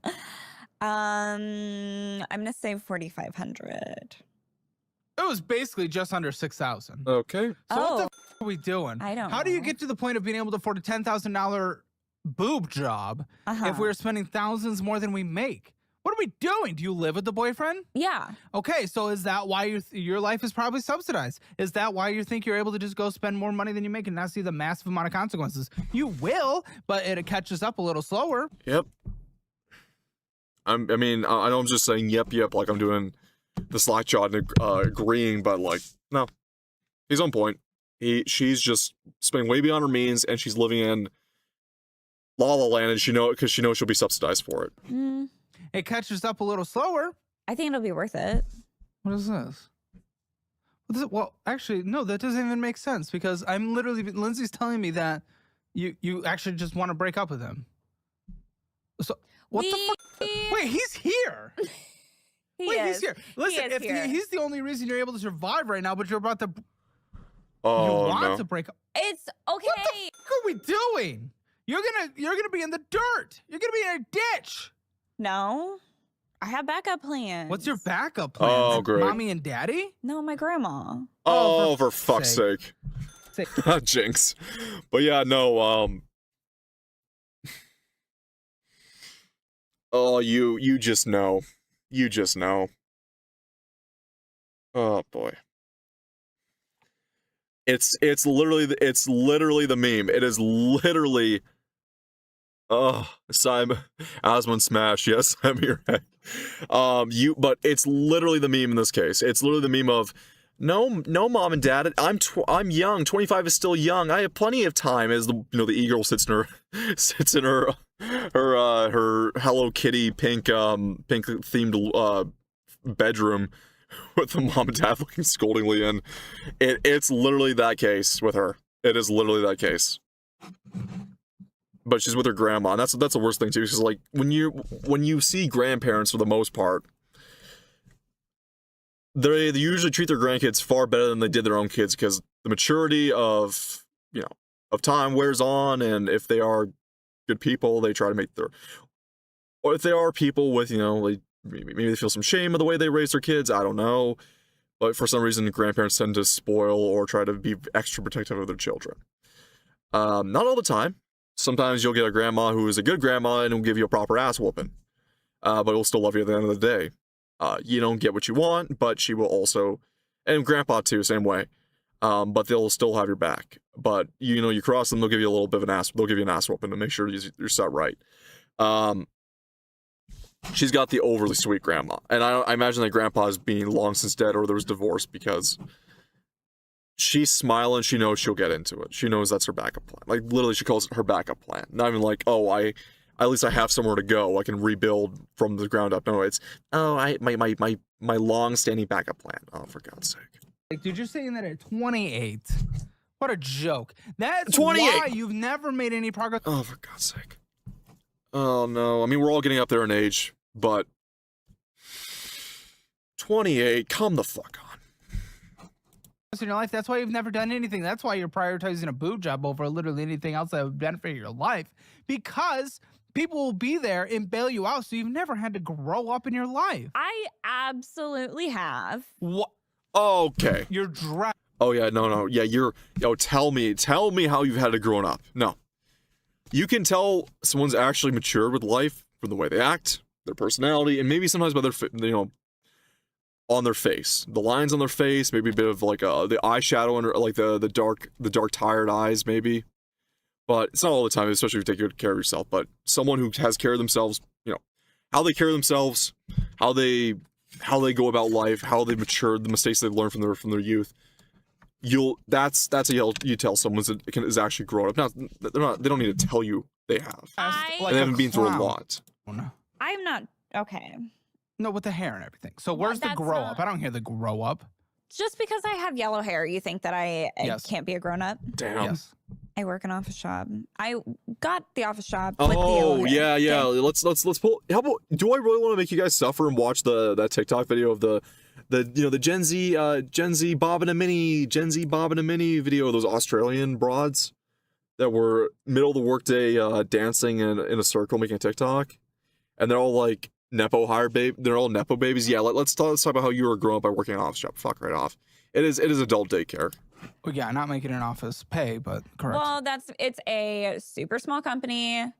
I'm gonna say 4,500. It was basically just under 6,000. Okay. So what the are we doing? I don't How do you know. get to the point of being able to afford a $10,000 boob job Uh-huh. if we're spending thousands more than we make? What are we doing? Do you live with the boyfriend? Yeah. Okay, so is that why your life is probably subsidized? Is that why you think you're able to just go spend more money than you make and not see the massive amount of consequences? You will, but it catches up a little slower. Yep. I mean, I know I'm just saying yep, like I'm doing the slack jawed and agreeing, but like, no. He's on point. She's just spending way beyond her means, and she's living in La La Land, and because she knows she'll be subsidized for it. It catches up a little slower. I think it'll be worth it. What is this? Well, actually, no, that doesn't even make sense because I'm literally, Lindsay's telling me that you actually just want to break up with him. So, what the fuck? Wait, he's here. He's here. Listen, is if here. he's the only reason you're able to survive right now, but you're about to, Oh, you want no. to break up. It's okay. What the fuck are we doing? You're gonna be in the dirt. You're gonna be in a ditch. No, I have backup plans. What's your backup plan? Oh, great. Mommy and daddy? No, my grandma. Oh, Oh, for for fuck's sake. Say- Jinx. But yeah, no, oh, you just know. You just know. Oh boy. It's literally the meme. It is literally Simon Asmund Smash, yes, I'm your head. But it's literally the meme in this case. It's literally the meme of no, mom and dad, I'm young. 25 is still young. I have plenty of time. As the e-girl sits in her Hello Kitty pink themed bedroom with the mom and dad looking scoldingly in. It's literally that case with her. It is literally that case. But she's with her grandma, and that's the worst thing too. Because like when you see grandparents for the most part, they usually treat their grandkids far better than they did their own kids because the maturity of time wears on, and if they are good people. They try to make their, or if they are people with, you know, like maybe they feel some shame of the way they raise their kids. I don't know. But for some reason, grandparents tend to spoil or try to be extra protective of their children. Not all the time. Sometimes you'll get a grandma who is a good grandma and will give you a proper ass whooping. But will still love you at the end of the day. You don't get what you want, but she will also, and grandpa too, same way. But they'll still have your back. But you know, you cross them, they'll give you a little bit of an ass. They'll give you an ass whooping to make sure you're set right. She's got the overly sweet grandma, and I imagine that grandpa is being long since dead, or there was divorce, because she's smiling. She knows she'll get into it. She knows that's her backup plan. Like literally, she calls it her backup plan. Not even like, oh, at least I have somewhere to go. I can rebuild from the ground up. No, it's, oh, my long-standing backup plan. Oh, for God's sake. Like, dude, you're saying that at 28. What a joke. That's 28. why you've never made any progress. Oh, for God's sake. Oh, no. I mean, we're all getting up there in age, but 28, come the fuck on. In your life, that's why you've never done anything. That's why you're prioritizing a boob job over literally anything else that would benefit your life, because people will be there and bail you out, so you've never had to grow up in your life. I absolutely have. What? Okay. You're dry. Oh, yeah, no. Yeah, tell me how you've had to grow up. No. You can tell someone's actually matured with life from the way they act, their personality, and maybe sometimes by their, on their face. The lines on their face, maybe a bit of like the eyeshadow under, like the dark tired eyes, maybe. But it's not all the time, especially if you take good care of yourself. But someone who has care of themselves, how they care of themselves, how they go about life, how they matured, the mistakes they've learned from their youth. That's you tell someone is actually grown up. They don't need to tell you they have. Like they haven't been through a lot. Oh, no. I'm not okay. No, with the hair and everything. So where's the grow up? I don't hear the grow up. Just because I have yellow hair, you think that I Yes. can't be a grown up? Damn. Yes. I work an office job. I got the office job. With the Oh yellow hair. yeah. Let's pull. How about? Do I really want to make you guys suffer and watch that TikTok video of the Gen Z Bob and a Mini video of those Australian broads that were middle of the workday dancing in a circle making a TikTok, and they're all like Nepo they're all Nepo babies. Yeah, let's talk about how you were growing up by working in an office job. Fuck right off. It is adult daycare. Well, yeah, not making an office pay, but correct. Well, it's a super small company, and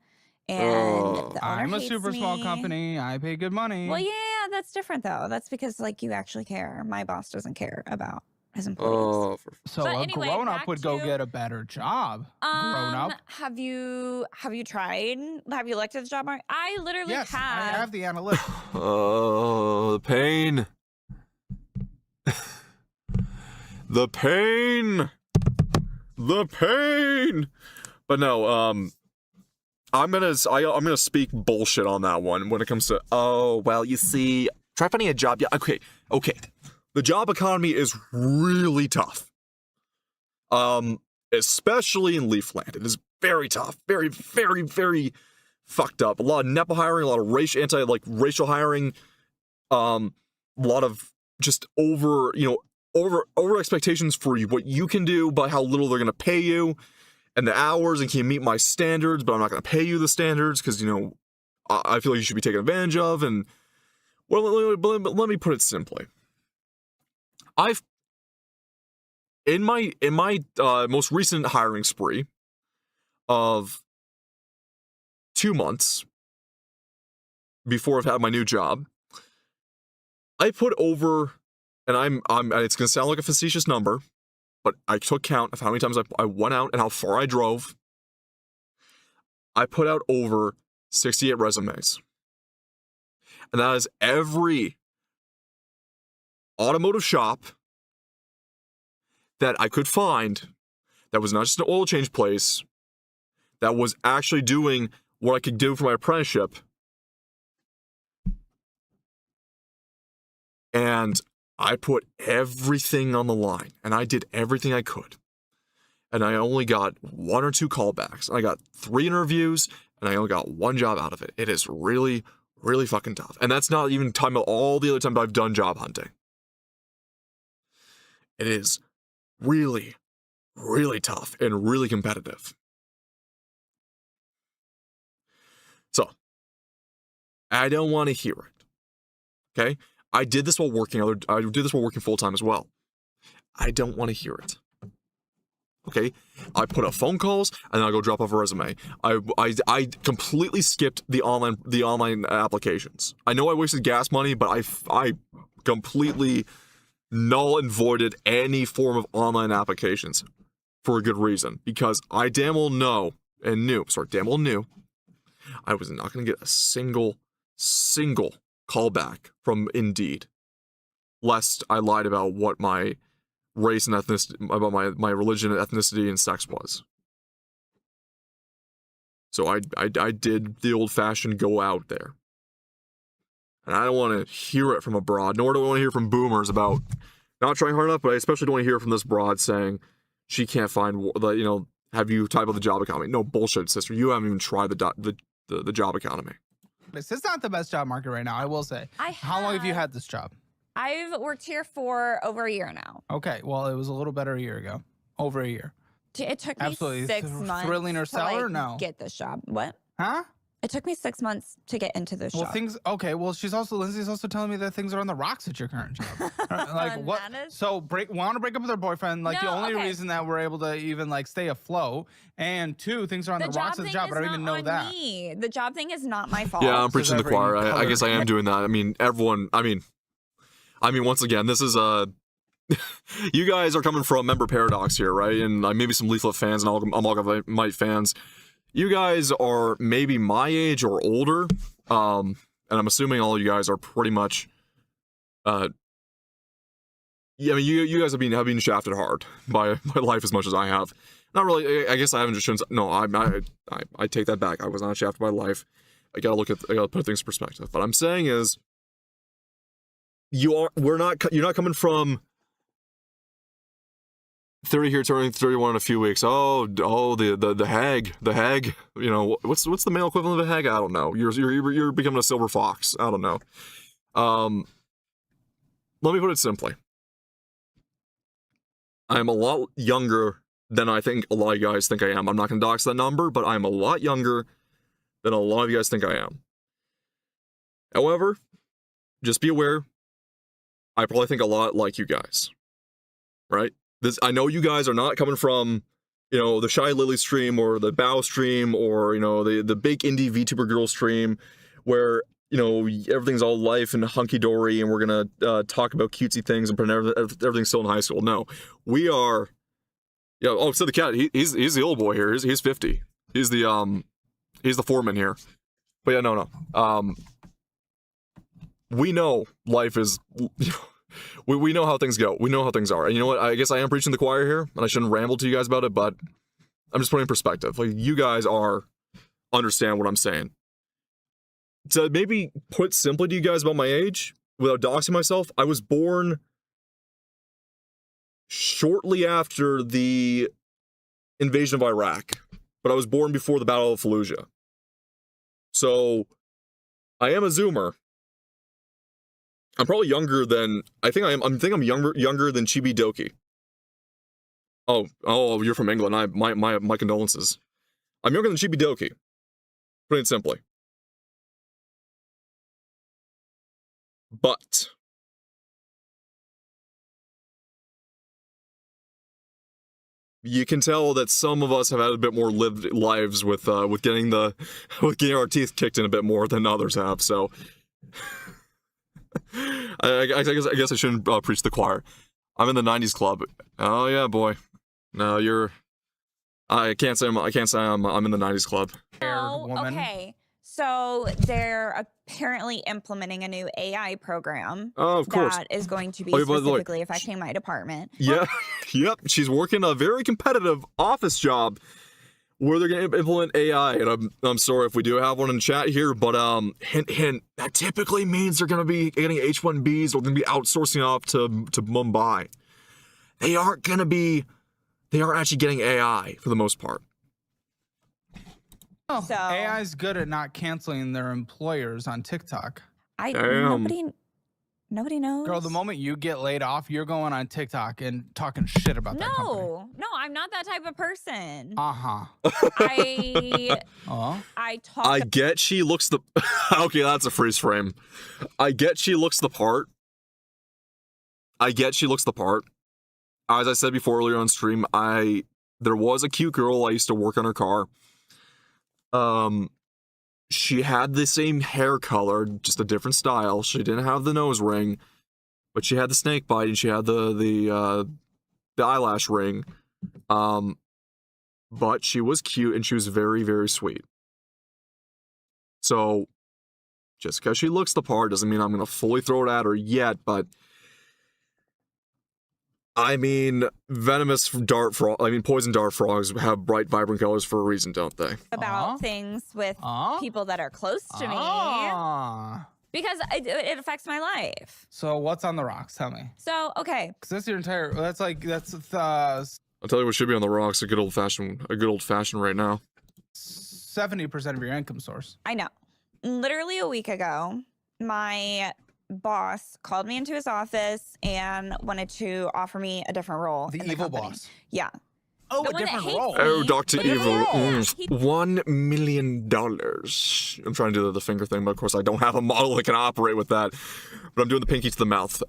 the owner I'm a hates super small me. company. I pay good money. Well, yeah, that's different though. That's because like you actually care. My boss doesn't care about his employees. Oh, So But a anyway, grown up back would go to- get a better job. Grown up. Have you tried? Have you looked at the job market? I literally Yes, I have. have the analytics. oh, the pain. The pain. The pain. But no, I'm gonna speak bullshit on that one when it comes to, oh, well, you see, try finding a job. Yeah, okay. The job economy is really tough. Especially in Leafland. It is very tough. Very, very, very fucked up. A lot of Nepo hiring, a lot of racial hiring, a lot of just over expectations for you, what you can do, but how little they're gonna pay you, and the hours, and can you meet my standards, but I'm not gonna pay you the standards because I feel like you should be taken advantage of. And well, let me put it simply. In my most recent hiring spree of 2 months before I've had my new job, I put over, and it's gonna sound like a facetious number, but I took count of how many times I went out and how far I drove. I put out over 68 resumes. And that is every automotive shop that I could find that was not just an oil change place, that was actually doing what I could do for my apprenticeship. And I put everything on the line, and I did everything I could. And I only got 1 or 2 callbacks. And I got 3 interviews, and I only got 1 job out of it. It is really, really fucking tough. And that's not even talking about all the other times I've done job hunting. It is really, really tough and really competitive. I don't want to hear it. Okay? I did this while working full-time as well. I don't want to hear it. Okay? I put up phone calls and then I go drop off a resume. I completely skipped the online applications. I know I wasted gas money, but I completely null and voided any form of online applications for a good reason, because I damn well knew I was not going to get a single callback from Indeed, lest I lied about what my race and ethnicity, about my religion and ethnicity and sex was. So I did the old-fashioned go out there. And I don't want to hear it from a broad, nor do I want to hear from boomers about not trying hard enough, but I especially don't want to hear from this broad saying she can't find, have you typed out the job economy? No, bullshit, sister. You haven't even tried the job economy. It's not the best job market right now, I will say. How long have you had this job? I've worked here for over a year now. Okay, well, it was a little better a year ago. Over a year. It took me 6 months thrilling or sour, to or no? get this job. What? Huh? It took me 6 months to get into this job. Okay, well, Lindsay's also telling me that things are on the rocks at your current job. Like, what? So, want to break up with her boyfriend, like, the only reason that we're able to even, like, stay afloat, and 2, things are on the rocks at the job, but I don't even know that. Me. The job thing is not my fault. Yeah, I'm preaching to the choir. I guess I am doing that. I mean, once again, this is you guys are coming from member paradox here, right? And maybe some Leaflet fans and Amalgamite fans. You guys are maybe my age or older, and I'm assuming all of you guys are pretty much, you guys have been shafted hard by my life as much as I have. Not really. I guess I haven't just. No, I take that back. I was not shafted by life. I gotta put things in perspective. What I'm saying is, you're not coming from 30 here, turning 31 in a few weeks. Oh, the hag. What's the male equivalent of a hag? I don't know. You're becoming a silver fox. I don't know. Let me put it simply. I'm a lot younger than I think a lot of you guys think I am. I'm not going to dox that number, but I'm a lot younger than a lot of you guys think I am. However, just be aware, I probably think a lot like you guys, right? I know you guys are not coming from, the Shy Lily stream or the Bow stream or, the big indie VTuber girl stream where, everything's all life and hunky-dory and we're going to talk about cutesy things and pretend everything's still in high school. No, we are, so the cat, he's the old boy here. He's 50. He's the foreman here. But yeah, no. We know life is, we know how things go. We know how things are. And you know what? I guess I am preaching the choir here, and I shouldn't ramble to you guys about it, but I'm just putting in perspective. Like, you guys understand what I'm saying. To maybe put simply to you guys about my age, without doxing myself, I was born shortly after the invasion of Iraq, but I was born before the Battle of Fallujah. So, I am a Zoomer. I'm probably younger than I think I am. I'm younger than Chibi Doki. Oh, you're from England. My condolences. I'm younger than Chibi Doki. Put it simply. But you can tell that some of us have had a bit more lived lives with getting our teeth kicked in a bit more than others have. So. I guess I shouldn't preach the choir. I'm in the 90s club. Oh yeah, boy. No, I can't say I'm in the 90s club. Oh, okay. So they're apparently implementing a new AI program. Oh, of course. That is going to be specifically affecting my department. Yeah, yep. She's working a very competitive office job where they're going to implement AI, and I'm sorry if we do have one in chat here, but hint, that typically means they're going to be getting H-1Bs or going to be outsourcing off to Mumbai. They aren't actually getting AI for the most part. Oh, so, AI is good at not canceling their employers on TikTok. Nobody knows. Girl, the moment you get laid off, you're going on TikTok and talking shit about that company. No, I'm not that type of person. Uh-huh. I talk. I get she looks the... Okay, that's a freeze frame. I get she looks the part. As I said before earlier on stream, there was a cute girl I used to work on her car. She had the same hair color, just a different style. She didn't have the nose ring, but she had the snake bite and she had the eyelash ring. But she was cute and she was very, very sweet. So just because she looks the part doesn't mean I'm gonna fully throw it at her yet, but I mean, poison dart frogs have bright, vibrant colors for a reason, don't they? About things with people that are close to me because it affects my life. So what's on the rocks? Tell me. So, okay. Because that's your entire, that's I'll tell you what should be on the rocks, a good old fashioned right now. 70% of your income source. I know. Literally a week ago, my boss called me into his office and wanted to offer me a different role. The in evil company. boss. Yeah. Oh, The a one that different hates role. me. Oh, Dr. But Evil. he- $1 million. I'm trying to do the finger thing, but of course I don't have a model that can operate with that. But I'm doing the pinky to the mouth.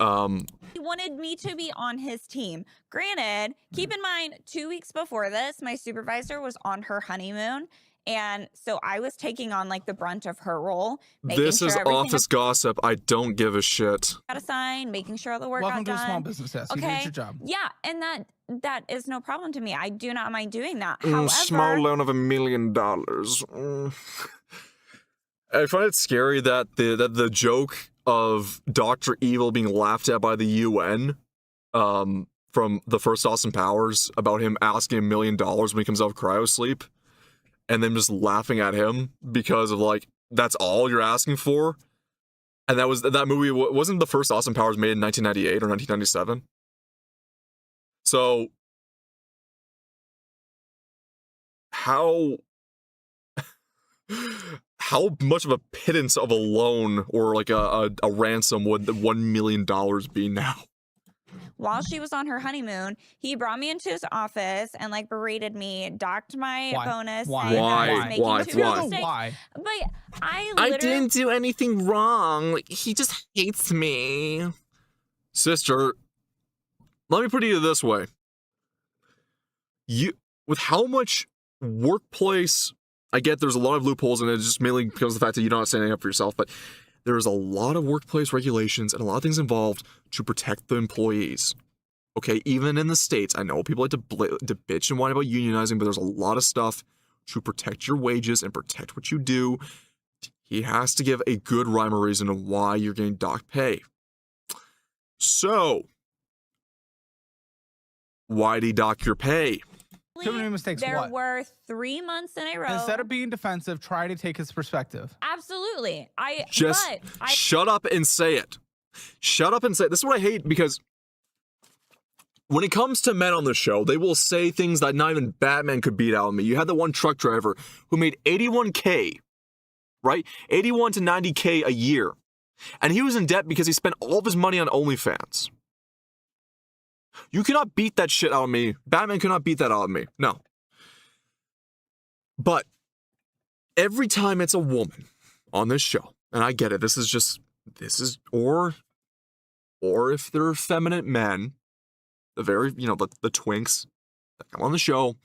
He wanted me to be on his team. Granted, keep in mind, 2 weeks before this, my supervisor was on her honeymoon. And so I was taking on like the brunt of her role. This is office gossip. I don't give a shit. Got a sign, making sure all the work Welcome got to a done. small business desk. Okay. You did your job. Yeah, and that is no problem to me. I do not mind doing that. However, Small loan of $1 million. I find it scary that the joke of Dr. Evil being laughed at by the UN from the first Austin Powers about him asking $1 million when he comes out of cryosleep and then just laughing at him because of like, that's all you're asking for? And that movie wasn't the first Austin Powers made in 1998 or 1997? So how much of a pittance of a loan or like a ransom would the $1 million be now? while she was on her honeymoon, he brought me into his office and like berated me, docked my bonus. Why? saying that I was Why? making Why? too Why? many mistakes. Why? But I I literally didn't do anything wrong. Like, he just hates me. Sister, let me put it this way. With how much workplace, I get there's a lot of loopholes and it's just mainly because of the fact that you're not standing up for yourself, but there's a lot of workplace regulations and a lot of things involved to protect the employees. Okay, even in the States, I know people like to bitch and whine about unionizing, but there's a lot of stuff to protect your wages and protect what you do. He has to give a good rhyme or reason of why you're getting docked pay. So, why did he dock your pay? Too many mistakes. there What? were 3 months in a row. Instead of being defensive, try to take his perspective. Absolutely. Just shut up and say it. Shut up and say it. This is what I hate, because when it comes to men on the show, they will say things that not even Batman could beat out of me. You had the one truck driver who made $81K, right? 81 to 90K a year. And he was in debt because he spent all of his money on OnlyFans. You cannot beat that shit out of me. Batman cannot beat that out of me. No. But every time it's a woman on this show, and I get it, or if they're effeminate men, the twinks that come on the show,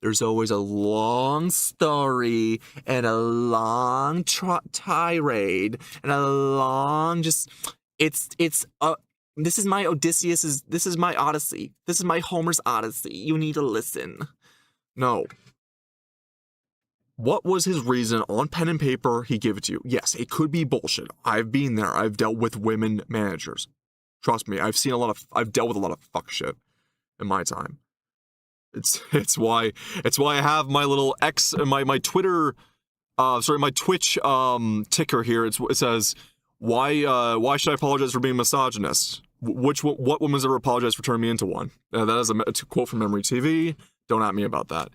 there's always a long story and a long tirade and a long this is my Odysseus, this is my Odyssey. This is my Homer's Odyssey. You need to listen. No. What was his reason on pen and paper? He gave it to you. Yes, it could be bullshit. I've been there. I've dealt with women managers. Trust me, I've dealt with a lot of fuck shit in my time. It's why I have my little my Twitter, my Twitch ticker here. It says, why should I apologize for being misogynist? What woman's ever apologized for turning me into one? That is a quote from Memory TV. Don't at me about that.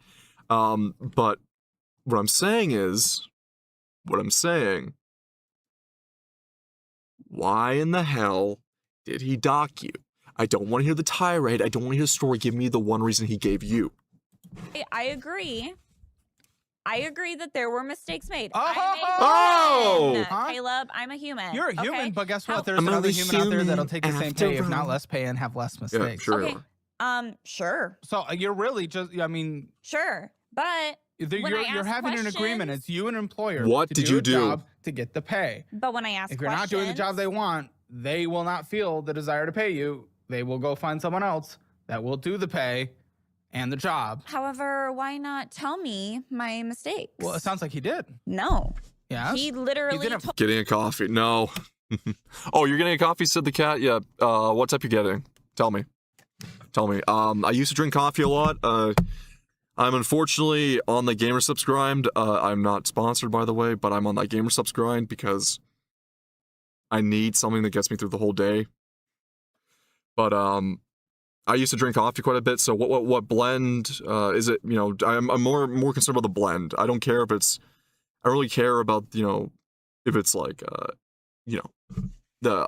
But what I'm saying, Why in the hell did he dock you? I don't want to hear the tirade. I don't want to hear the story. Give me the one reason he gave you. I agree. I agree that there were mistakes made. Oh! I'm a human, Huh? Caleb, I'm a human. You're a human, okay? but guess what? How- There's I'm another only human out there that'll take the same after pay, if not all. less pay, and have less Yeah, mistakes. sure. Okay. Sure. So you're really just, I mean, Sure. But when I you're ask having an agreement. questions- It's you and employer. What to did do you a do? job to get the pay. But when I ask If you're not doing the job they want, they will not feel the desire to pay you. They will go find someone else that will do the pay and the job. However, why not tell me my mistakes? Well, it sounds like he did. No. Yes. He literally didn't- told Getting a coffee. No. Oh, you're getting a coffee, said the cat? Yeah. What type you getting? Tell me. Tell me. I used to drink coffee a lot. I'm unfortunately on the Gamer Subs grind. I'm not sponsored, by the way, but I'm on that Gamer Subs grind because I need something that gets me through the whole day. But I used to drink coffee quite a bit. So what blend is it? You know, I'm more concerned about the blend. I don't care if it's. I don't really care about, you know, if it's like you know,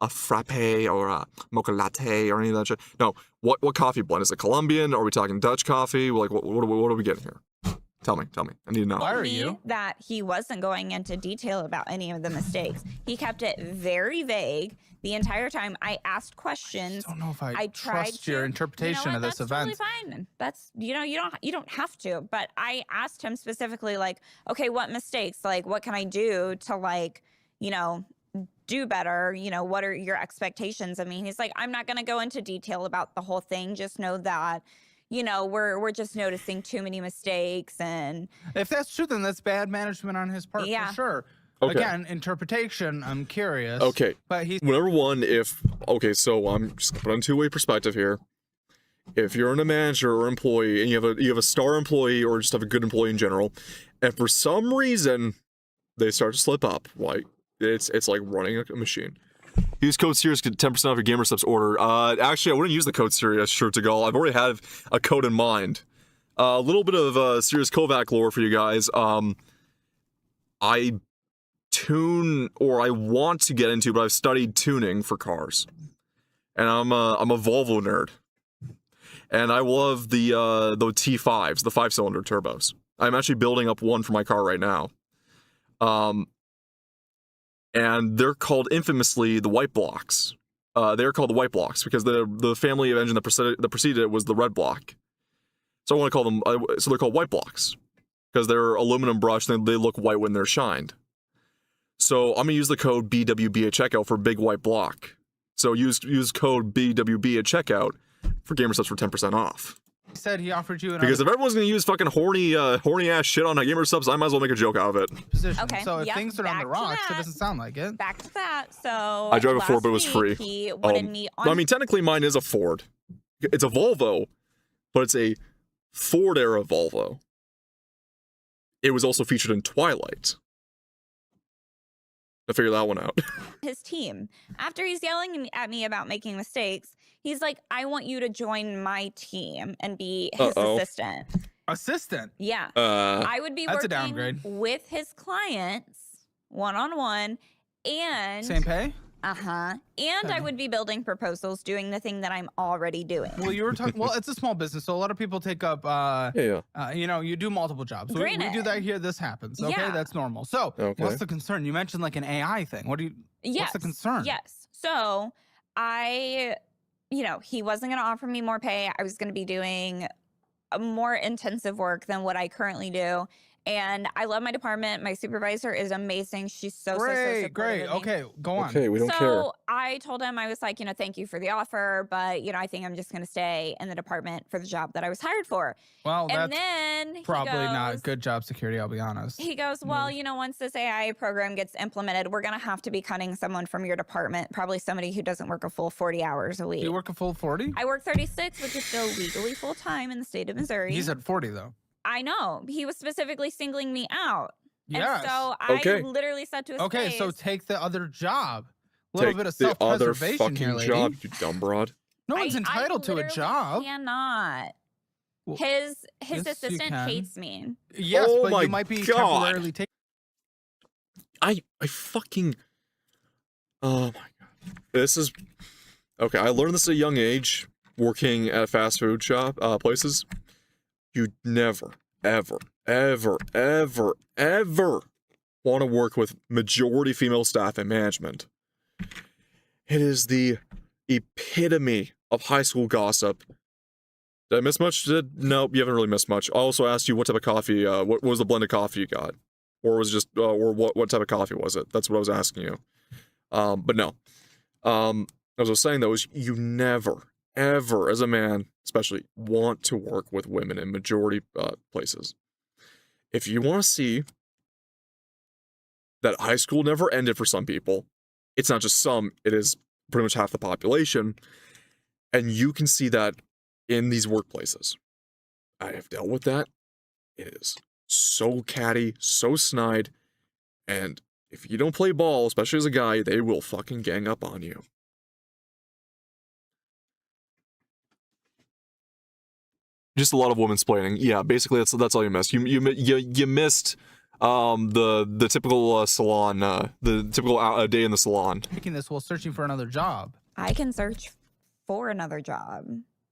a frappe or a mocha latte or any of that shit. No, what coffee blend? Is it Colombian? Are we talking Dutch coffee? Like what are we getting here? Tell me. I need to know. Why are me you? that he wasn't going into detail about any of the mistakes. He kept it very vague the entire time. I asked questions. I don't know if I tried trust your to- interpretation you know of what? this That's event. Totally fine. That's you don't have to. But I asked him specifically, like, okay, what mistakes? Like, what can I do to, like, you know, do better? You know, what are your expectations of me? He's like, I'm not gonna go into detail about the whole thing. Just know that, you know, we're just noticing too many mistakes and If that's true, then that's bad management on his part Yeah. for sure. Okay. Again, interpretation, I'm curious. Okay. But he's Number one, so I'm just gonna put on two-way perspective here. If you're a manager or employee and you have a star employee or just have a good employee in general, and for some reason they start to slip up, like it's like running a machine. Use code SERIOUS, get 10% off your Gamer Subs order. Actually, I wouldn't use the code SERIOUS shirt to go. I've already had a code in mind. A little bit of Serious Kovac lore for you guys. I tune, or I want to get into, but I've studied tuning for cars, and I'm a Volvo nerd, and I love the T5s, the 5-cylinder turbos. I'm actually building up one for my car right now, and they're called infamously the white blocks. They're called the white blocks because the family of engine that preceded it was the red block. So I want to call them. So they're called white blocks because they're aluminum brushed and they look white when they're shined. So I'm gonna use the code BWB at checkout for big white block. So use code BWB at checkout for GamerSubs for 10% off. said he offered you an Because if everyone's gonna use fucking horny ass shit on GamerSubs, I might as well make a joke out of it. position. Okay, So if yep, things are on the back to rocks, it that. doesn't sound like it. back to that. So I drove a Ford, but it was last free. week, He wanted me on. I mean, technically mine is a Ford. It's a Volvo, but it's a Ford era Volvo. It was also featured in Twilight. I figured that one out. his team. After he's yelling at me about making mistakes, he's like, I want you to join my team and be his Uh-oh. assistant. Assistant. Yeah. Uh, I would be That's a working downgrade. with his clients one-on-one and Same pay? and I Okay. would be building proposals, doing the thing that I'm already doing. Well, you were talking. Well, it's a small business, so a lot of people take up. yeah. You know, you do multiple jobs. We do Granted. that here. This happens. Okay, Yeah. that's normal. So, Okay. what's the concern? You mentioned like an AI thing. What do you? Yes. What's the concern? Yes. So he wasn't going to offer me more pay. I was going to be doing a more intensive work than what I currently do. And I love my department. My supervisor is amazing. She's so Great, supportive great. of me. Okay, go on. Okay, we don't care. So I told him, I was like, thank you for the offer, but I think I'm just going to stay in the department for the job that I was hired for. Well, And that's then he probably goes, not good job security. I'll be honest. He goes, well, once this AI program gets implemented, we're going to have to be cutting someone from your department, probably somebody who doesn't work a full 40 hours a week. You work a full 40? I work 36, which is still legally full time in the state of Missouri. He said 40 though. I know. He was specifically singling me out. Yes. And so I Okay. literally said to his Okay, face, so take the other job. A little Take bit of the other self-preservation fucking here, lady. job, you dumb broad. No one's I entitled to a literally job. cannot. Well, His yes, you assistant can. hates me. Yes, Oh but my you might be God. temporarily taking. I fucking. Oh my god. This is okay. I learned this at a young age, working at fast food shop places. You never, ever, ever, ever, ever want to work with majority female staff and management. It is the epitome of high school gossip. Did I miss much? Nope, you haven't really missed much. I also asked you what type of coffee, what was the blend of coffee you got? Or was it just, or what type of coffee was it? That's what I was asking you. But no. As I was saying though, is you never, ever, as a man, especially, want to work with women in majority places. If you want to see that high school never ended for some people, it's not just some, it is pretty much half the population, and you can see that in these workplaces. I have dealt with that. It is so catty, so snide, and if you don't play ball, especially as a guy, they will fucking gang up on you. Just a lot of womansplaining. Yeah, basically that's all you missed. You missed the typical salon, the typical day in the salon. Making this while searching for another job. I can search for another job.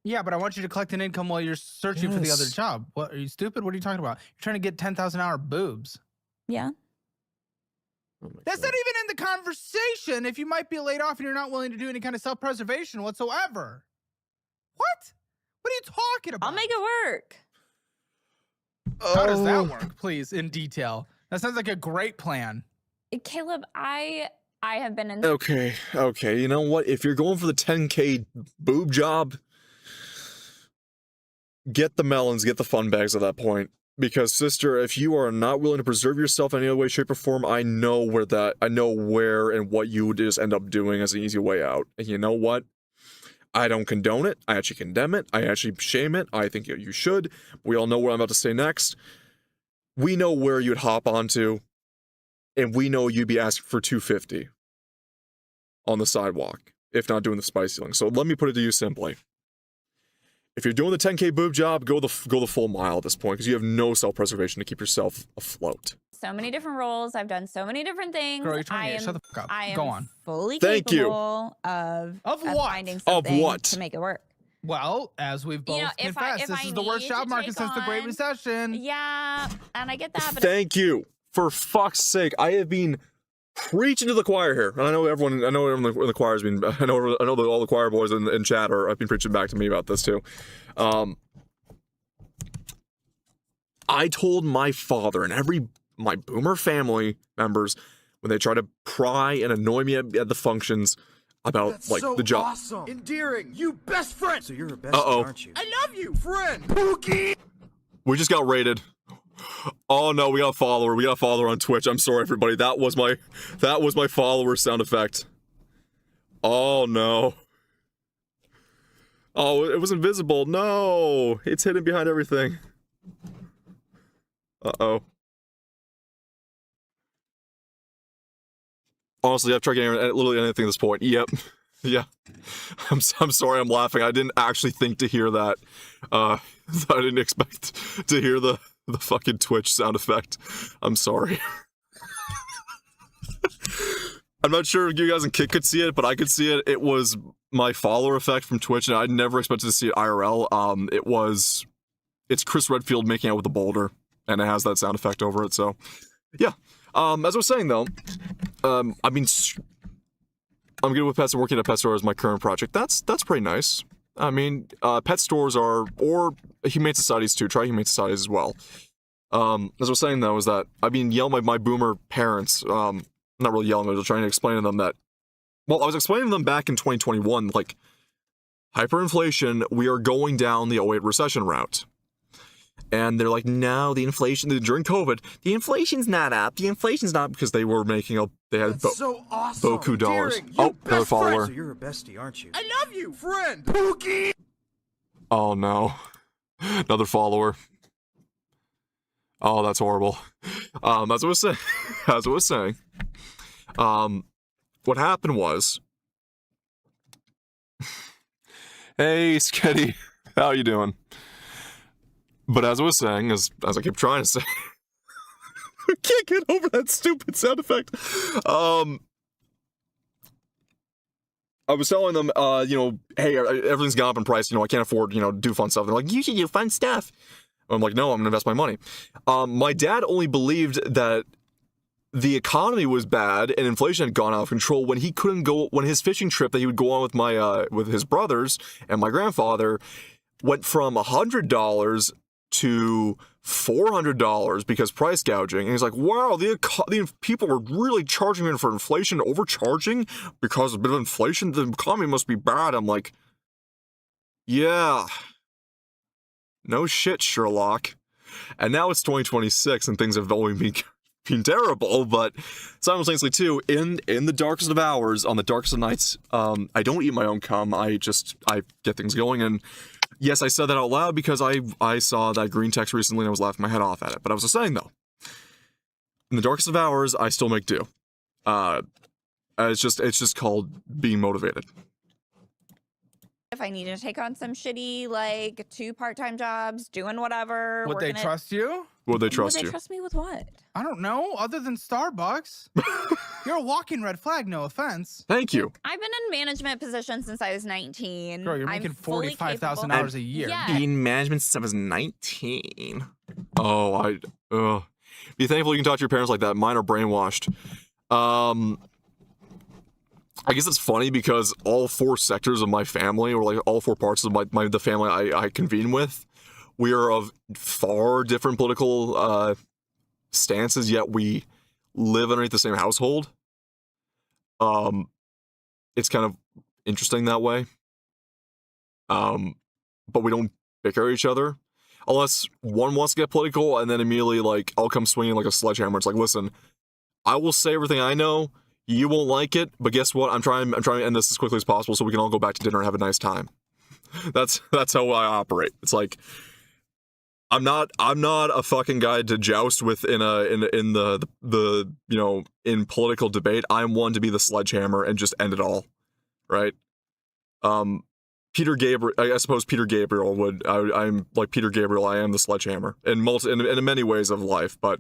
Yeah, but I want you to collect an income while you're searching for the other job. What, are you stupid? What are you talking about? You're trying to get 10,000 hour boobs. Yeah. Oh That's not even in the conversation if you might be laid off and you're not willing to do any kind of self-preservation whatsoever. What? What are you talking about? I'll make it work. How does that work, please, in detail? That sounds like a great plan. Caleb, I have been in... Okay, you know what? If you're going for the 10K boob job, get the melons, get the fun bags at that point. Because, sister, if you are not willing to preserve yourself in any way, shape, or form, I know where and what you would just end up doing as an easy way out. And you know what? I don't condone it. I actually condemn it. I actually shame it. I think you should. We all know what I'm about to say next. We know where you'd hop onto, and we know you'd be asking for $250 on the sidewalk, if not doing the spice ceiling. So let me put it to you simply. If you're doing the 10K boob job, go the full mile at this point, because you have no self-preservation to keep yourself afloat. So many different roles. I've done so many different things. Girl, you're 28. Shut the fuck up. I Go am on. fully Thank capable of what? finding something what? to make it work. Well, as we've both confessed, this is the worst job market since the Great Recession. Yeah, and I get that. But Thank you. For fuck's sake, I have been preaching to the choir here. And I know everyone in the choir has been, I know that all the choir boys in chat have been preaching back to me about this too. I told my father and my boomer family members when they try to pry and annoy me at the functions about the job. Awesome. Endearing. You best friend. So you're a bestie, aren't you? I love you, friend. Pookie. We just got raided. Oh no, we got a follower. We got a follower on Twitch. I'm sorry, everybody. That was my follower sound effect. Oh no. Oh, it was invisible. No, it's hidden behind everything. Uh-oh. Honestly, I've tried getting literally anything at this point. Yep. Yeah. I'm sorry I'm laughing. I didn't actually think to hear that. I didn't expect to hear the fucking Twitch sound effect. I'm sorry. I'm not sure if you guys in Kit could see it, but I could see it. It was my follower effect from Twitch, and I never expected to see it IRL. It's Chris Redfield making out with a boulder, and it has that sound effect over it, so yeah. As I was saying though, I'm good with pets and working at a pet store as my current project. That's pretty nice. I mean, pet stores or humane societies too. Try humane societies as well. As I was saying though, is that I've been yelling at my boomer parents, not really yelling, I was trying to explain to them that, well, I was explaining to them back in 2021, like, hyperinflation, we are going down the 08 recession route. And they're like, no, the inflation, during COVID, the inflation's not up. The inflation's not, because they were making they had so awesome. Boku dollars. Endearing. Oh, another follower. Friend. So you're a bestie, aren't you? I love you, friend. Pookie. Oh no. Another follower. Oh, that's horrible. As I was saying, what happened was, hey, Sketty, how you doing? But as I was saying, as I kept trying to say, I can't get over that stupid sound effect. I was telling them, you know, hey, everything's gone up in price. You know, I can't afford, you know, to do fun stuff. They're like, you should do fun stuff. I'm like, no, I'm gonna invest my money. My dad only believed that the economy was bad and inflation had gone out of control when he couldn't go, when his fishing trip that he would go on with with his brothers and my grandfather went from $100 to $400 because price gouging. And he's like, wow, the people were really charging me for inflation, overcharging because of a bit of inflation. The economy must be bad. I'm like, yeah, no shit, Sherlock. And now it's 2026 and things have only been terrible, but simultaneously too, in the darkest of hours, on the darkest of nights, I don't eat my own cum. I get things going. And yes, I said that out loud because I saw that green text recently and I was laughing my head off at it. But I was just saying though, in the darkest of hours, I still make do. It's just called being motivated. If I need to take on some shitty, like 2 part-time jobs, doing whatever. Would they trust you? Would they trust Would you? they trust me with what? I don't know, other than Starbucks. You're a walking red flag, no offense. Thank you. I've been in management positions since I was 19. Girl, you're making $45,000 a year. Yeah. In management since I was 19. Oh, be thankful you can talk to your parents like that. Mine are brainwashed. I guess it's funny because all 4 sectors of my family, or like all 4 parts of the family I convene with, we are of far different political stances, yet we live underneath the same household. It's kind of interesting that way. But we don't bicker at each other. Unless one wants to get political, and then immediately, like, I'll come swinging like a sledgehammer. It's like, listen, I will say everything I know. You won't like it, but guess what? I'm trying to end this as quickly as possible so we can all go back to dinner and have a nice time. That's how I operate. It's like I'm not a fucking guy to joust with in the you know, in political debate. I'm one to be the sledgehammer and just end it all, right? Peter Gabriel, I suppose Peter Gabriel would. I'm like Peter Gabriel. I am the sledgehammer in many ways of life, but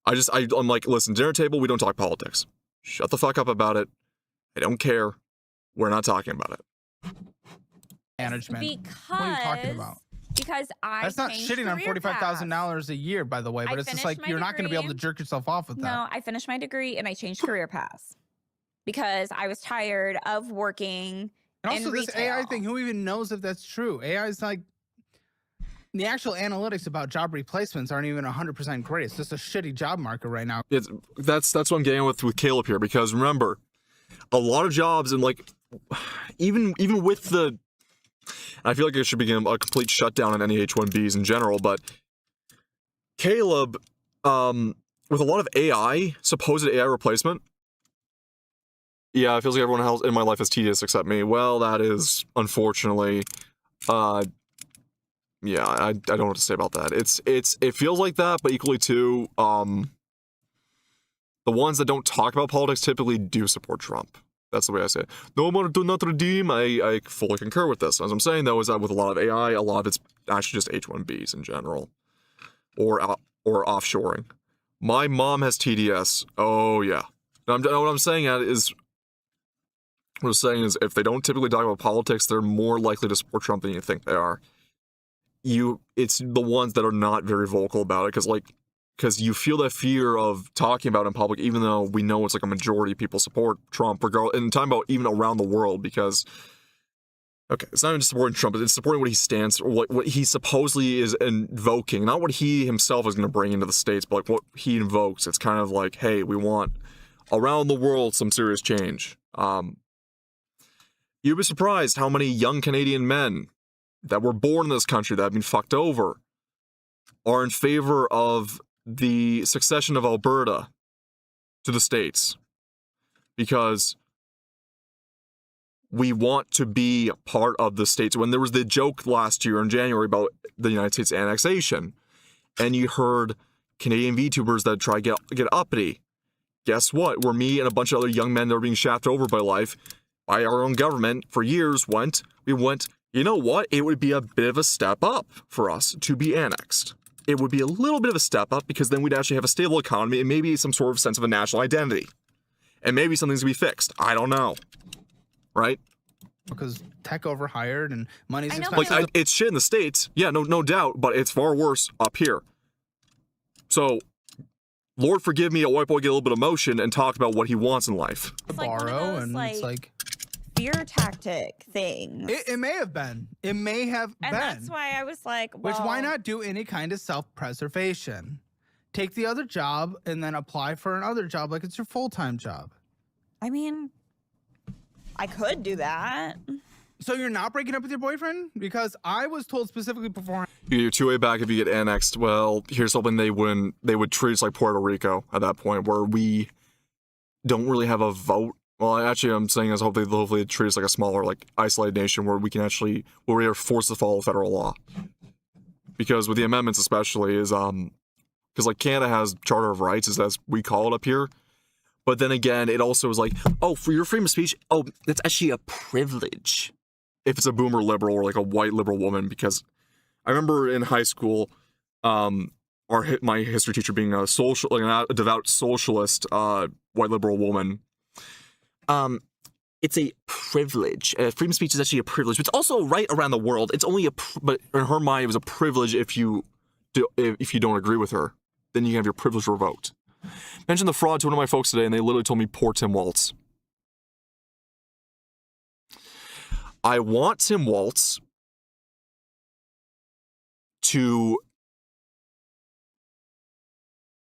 I'm like, listen, dinner table, we don't talk politics. Shut the fuck up about it. I don't care. We're not talking about it. Management. Because, what are you talking about? Because That's not shitting on $45,000 a year, by the way, but it's just like you're not going to be able to jerk yourself off with that. No, I finished my degree and I changed career paths because I was tired of working. And also in this retail. AI thing, who even knows if that's true? AI is like, the actual analytics about job replacements aren't even 100% great. It's just a shitty job market right now. That's what I'm getting with Caleb here, because remember, a lot of jobs, and like even with the, I feel like it should begin a complete shutdown on any H-1Bs in general, but Caleb, with a lot of AI, supposed AI replacement, yeah, it feels like everyone else in my life is tedious except me. Well, that is unfortunately, yeah, I don't know what to say about that. It feels like that, but equally too, the ones that don't talk about politics typically do support Trump. That's the way I say it. No more do not redeem. I fully concur with this. As I'm saying though, is that with a lot of AI, a lot of it's actually just H-1Bs in general, or offshoring. My mom has TDS. Oh yeah. What I'm saying is if they don't typically talk about politics, they're more likely to support Trump than you think they are. It's the ones that are not very vocal about it, because you feel that fear of talking about it in public, even though we know it's like a majority of people support Trump, regardless, and talking about even around the world, because, okay, it's not even just supporting Trump, it's supporting what he stands for, what he supposedly is invoking, not what he himself is going to bring into the States, but like what he invokes. It's kind of like, hey, we want around the world some serious change. You'd be surprised how many young Canadian men that were born in this country that have been fucked over are in favor of the succession of Alberta to the States, because we want to be part of the States. When there was the joke last year in January about the United States annexation, and you heard Canadian VTubers that try to get uppity, guess what? Where me and a bunch of other young men that are being shafted over by life, by our own government for years, we went, you know what? It would be a bit of a step up for us to be annexed. It would be a little bit of a step up, because then we'd actually have a stable economy and maybe some sort of sense of a national identity. And maybe something's gonna be fixed. I don't know. Right? because tech overhired and money's I know, expensive. Like, it's shit in the States. Yeah, no doubt, but it's far worse up here. So, Lord forgive me, a white boy get a little bit of emotion and talk about what he wants in life. It's like one of borrow, those, and it's like fear tactic things. it may have been. It may have and been. that's why I was like, well, Which why not do any kind of self-preservation? Take the other job and then apply for another job like it's your full-time job. I mean, I could do that. So you're not breaking up with your boyfriend? Because I was told specifically beforehand. You get your 2A back if you get annexed. Well, here's hoping they would treat us like Puerto Rico at that point, where we don't really have a vote. Well, actually, I'm saying is hopefully treat us like a smaller, like isolated nation where we are forced to follow federal law. Because with the amendments, especially, is because like Canada has Charter of Rights, as we call it up here. But then again, it also is like, oh, for your freedom of speech, oh, that's actually a privilege. If it's a boomer liberal or like a white liberal woman, because I remember in high school, my history teacher being a devout socialist, white liberal woman. It's a privilege. Freedom of speech is actually a privilege, but it's also a right around the world. It's only but in her mind, it was a privilege if you don't agree with her, then you have your privilege revoked. Mentioned the fraud to one of my folks today, and they literally told me poor Tim Waltz. I want Tim Waltz to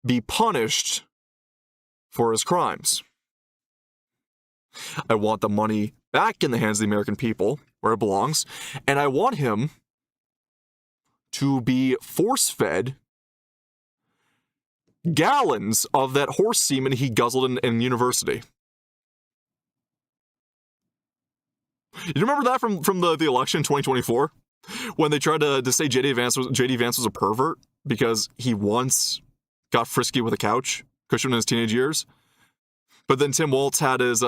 be punished for his crimes. I want the money back in the hands of the American people, where it belongs, and I want him to be force-fed gallons of that horse semen he guzzled in university. You remember that from the election 2024? When they tried to say JD Vance was a pervert because he once got frisky with a couch cushion in his teenage years? But then Tim Waltz had his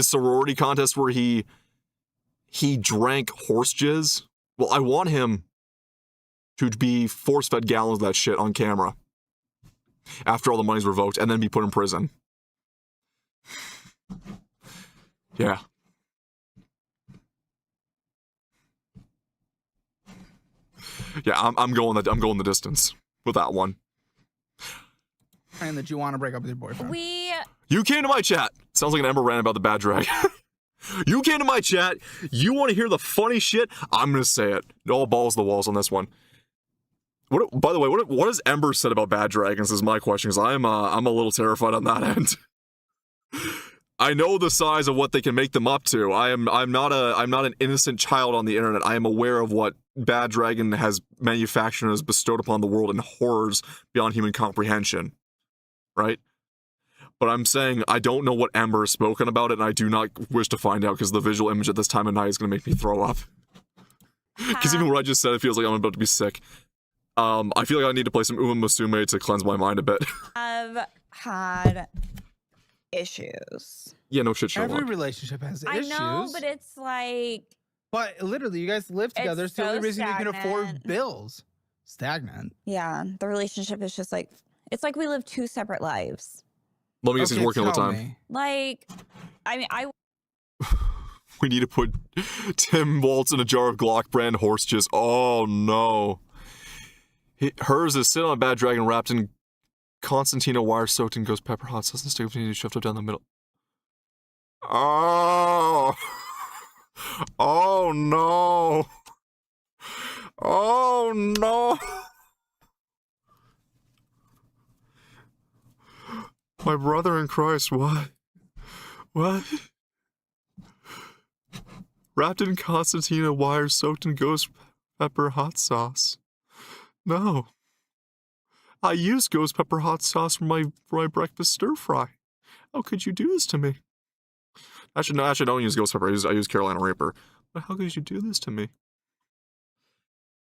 sorority contest where he drank horse jizz. Well, I want him to be force-fed gallons of that shit on camera after all the money's revoked and then be put in prison. Yeah. Yeah, I'm going the distance with that one. And that you want to break up with your boyfriend. You came to my chat. Sounds like an Ember rant about the bad drag. You came to my chat. You want to hear the funny shit? I'm gonna say it. All balls to the walls on this one. By the way, what has Ember said about bad dragons is my question, because I'm a little terrified on that end. I know the size of what they can make them up to. I'm not an innocent child on the internet. I am aware of what Bad Dragon has manufactured and has bestowed upon the world in horrors beyond human comprehension. Right? But I'm saying I don't know what Ember has spoken about it, and I do not wish to find out, because the visual image at this time of night is going to make me throw up. Because even what I just said, it feels like I'm about to be sick. I feel like I need to play some Uma Musume to cleanse my mind a bit. I've had issues. Yeah, no shit, Sherlock. Every relationship has issues. I know, but it's like... But literally, you guys live together. It's the only reason you can afford bills. Stagnant. Yeah, the relationship is just like... It's like we live two separate lives. Let me guess, he's working all the time. Me. Like, I mean, We need to put Tim Waltz in a jar of Glock brand horse jizz. Oh, no. Hers is sit on a bad dragon wrapped in Constantina wire soaked in ghost pepper hot sauce and stick of shoved up down the middle. Oh. Oh, no. Oh, no. My brother in Christ, what? What? Wrapped in Constantina wire soaked in ghost pepper hot sauce. No. I use ghost pepper hot sauce for my breakfast stir fry. How could you do this to me? Actually, I don't use ghost pepper. I use Carolina Reaper. But how could you do this to me?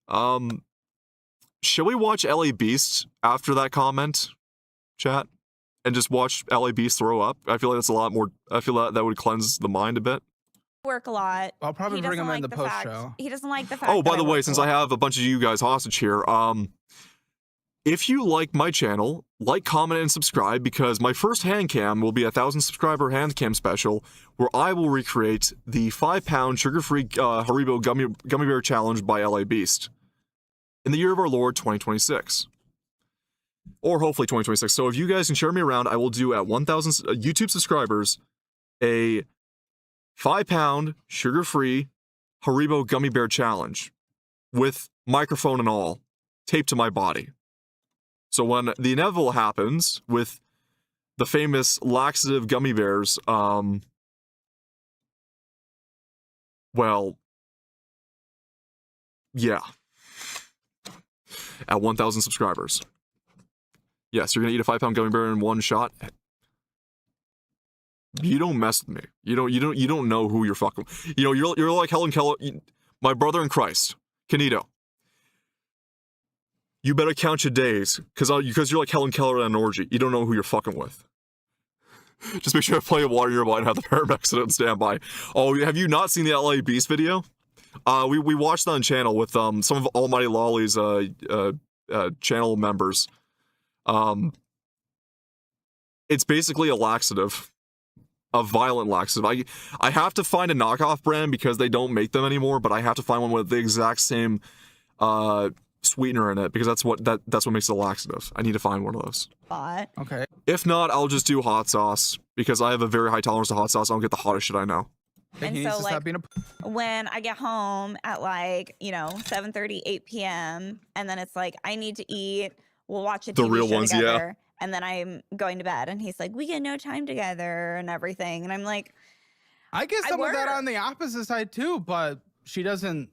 Shall we watch LA Beast after that comment, chat? And just watch LA Beast throw up? I feel like that's a lot more... I feel like that would cleanse the mind a bit. work a lot. I'll probably bring him in the post show. He doesn't like the fact. Oh, by the way, since I have a bunch of you guys hostage here, if you like my channel, like, comment, and subscribe, because my first hand cam will be a 1,000 subscriber hand cam special where I will recreate the 5-pound sugar-free Haribo gummy bear challenge by LA Beast in the year of our Lord 2026. Or hopefully 2026. So if you guys can share me around, I will do at 1,000 YouTube subscribers a 5-pound sugar-free Haribo gummy bear challenge with microphone and all taped to my body. So when the inevitable happens with the famous laxative gummy bears, well, yeah. At 1,000 subscribers. Yes, you're gonna eat a 5-pound gummy bear in one shot. You don't mess with me. You don't know who you're fucking. You know, you're like Helen Keller, my brother in Christ, Canito. You better count your days, because you're like Helen Keller at an orgy. You don't know who you're fucking with. Just make sure you have plenty of water nearby and have the paramedics on standby. Oh, have you not seen the LA Beast video? We watched that on channel with some of Almighty Lolly's channel members. It's basically a laxative. A violent laxative. I have to find a knockoff brand because they don't make them anymore, but I have to find one with the exact same sweetener in it, because that's what makes it a laxative. I need to find one of those. Okay. If not, I'll just do hot sauce, because I have a very high tolerance to hot sauce. I'll get the hottest shit I know. And He so, needs to like, stop being when I get home at, like, 7:30, 8 p.m., and then it's like, I need to eat, we'll watch a TV real show ones, together, and then I'm going to bed, and he's like, we get no time together and everything. And I'm like, I get some of that work. on the opposite side too, but she doesn't.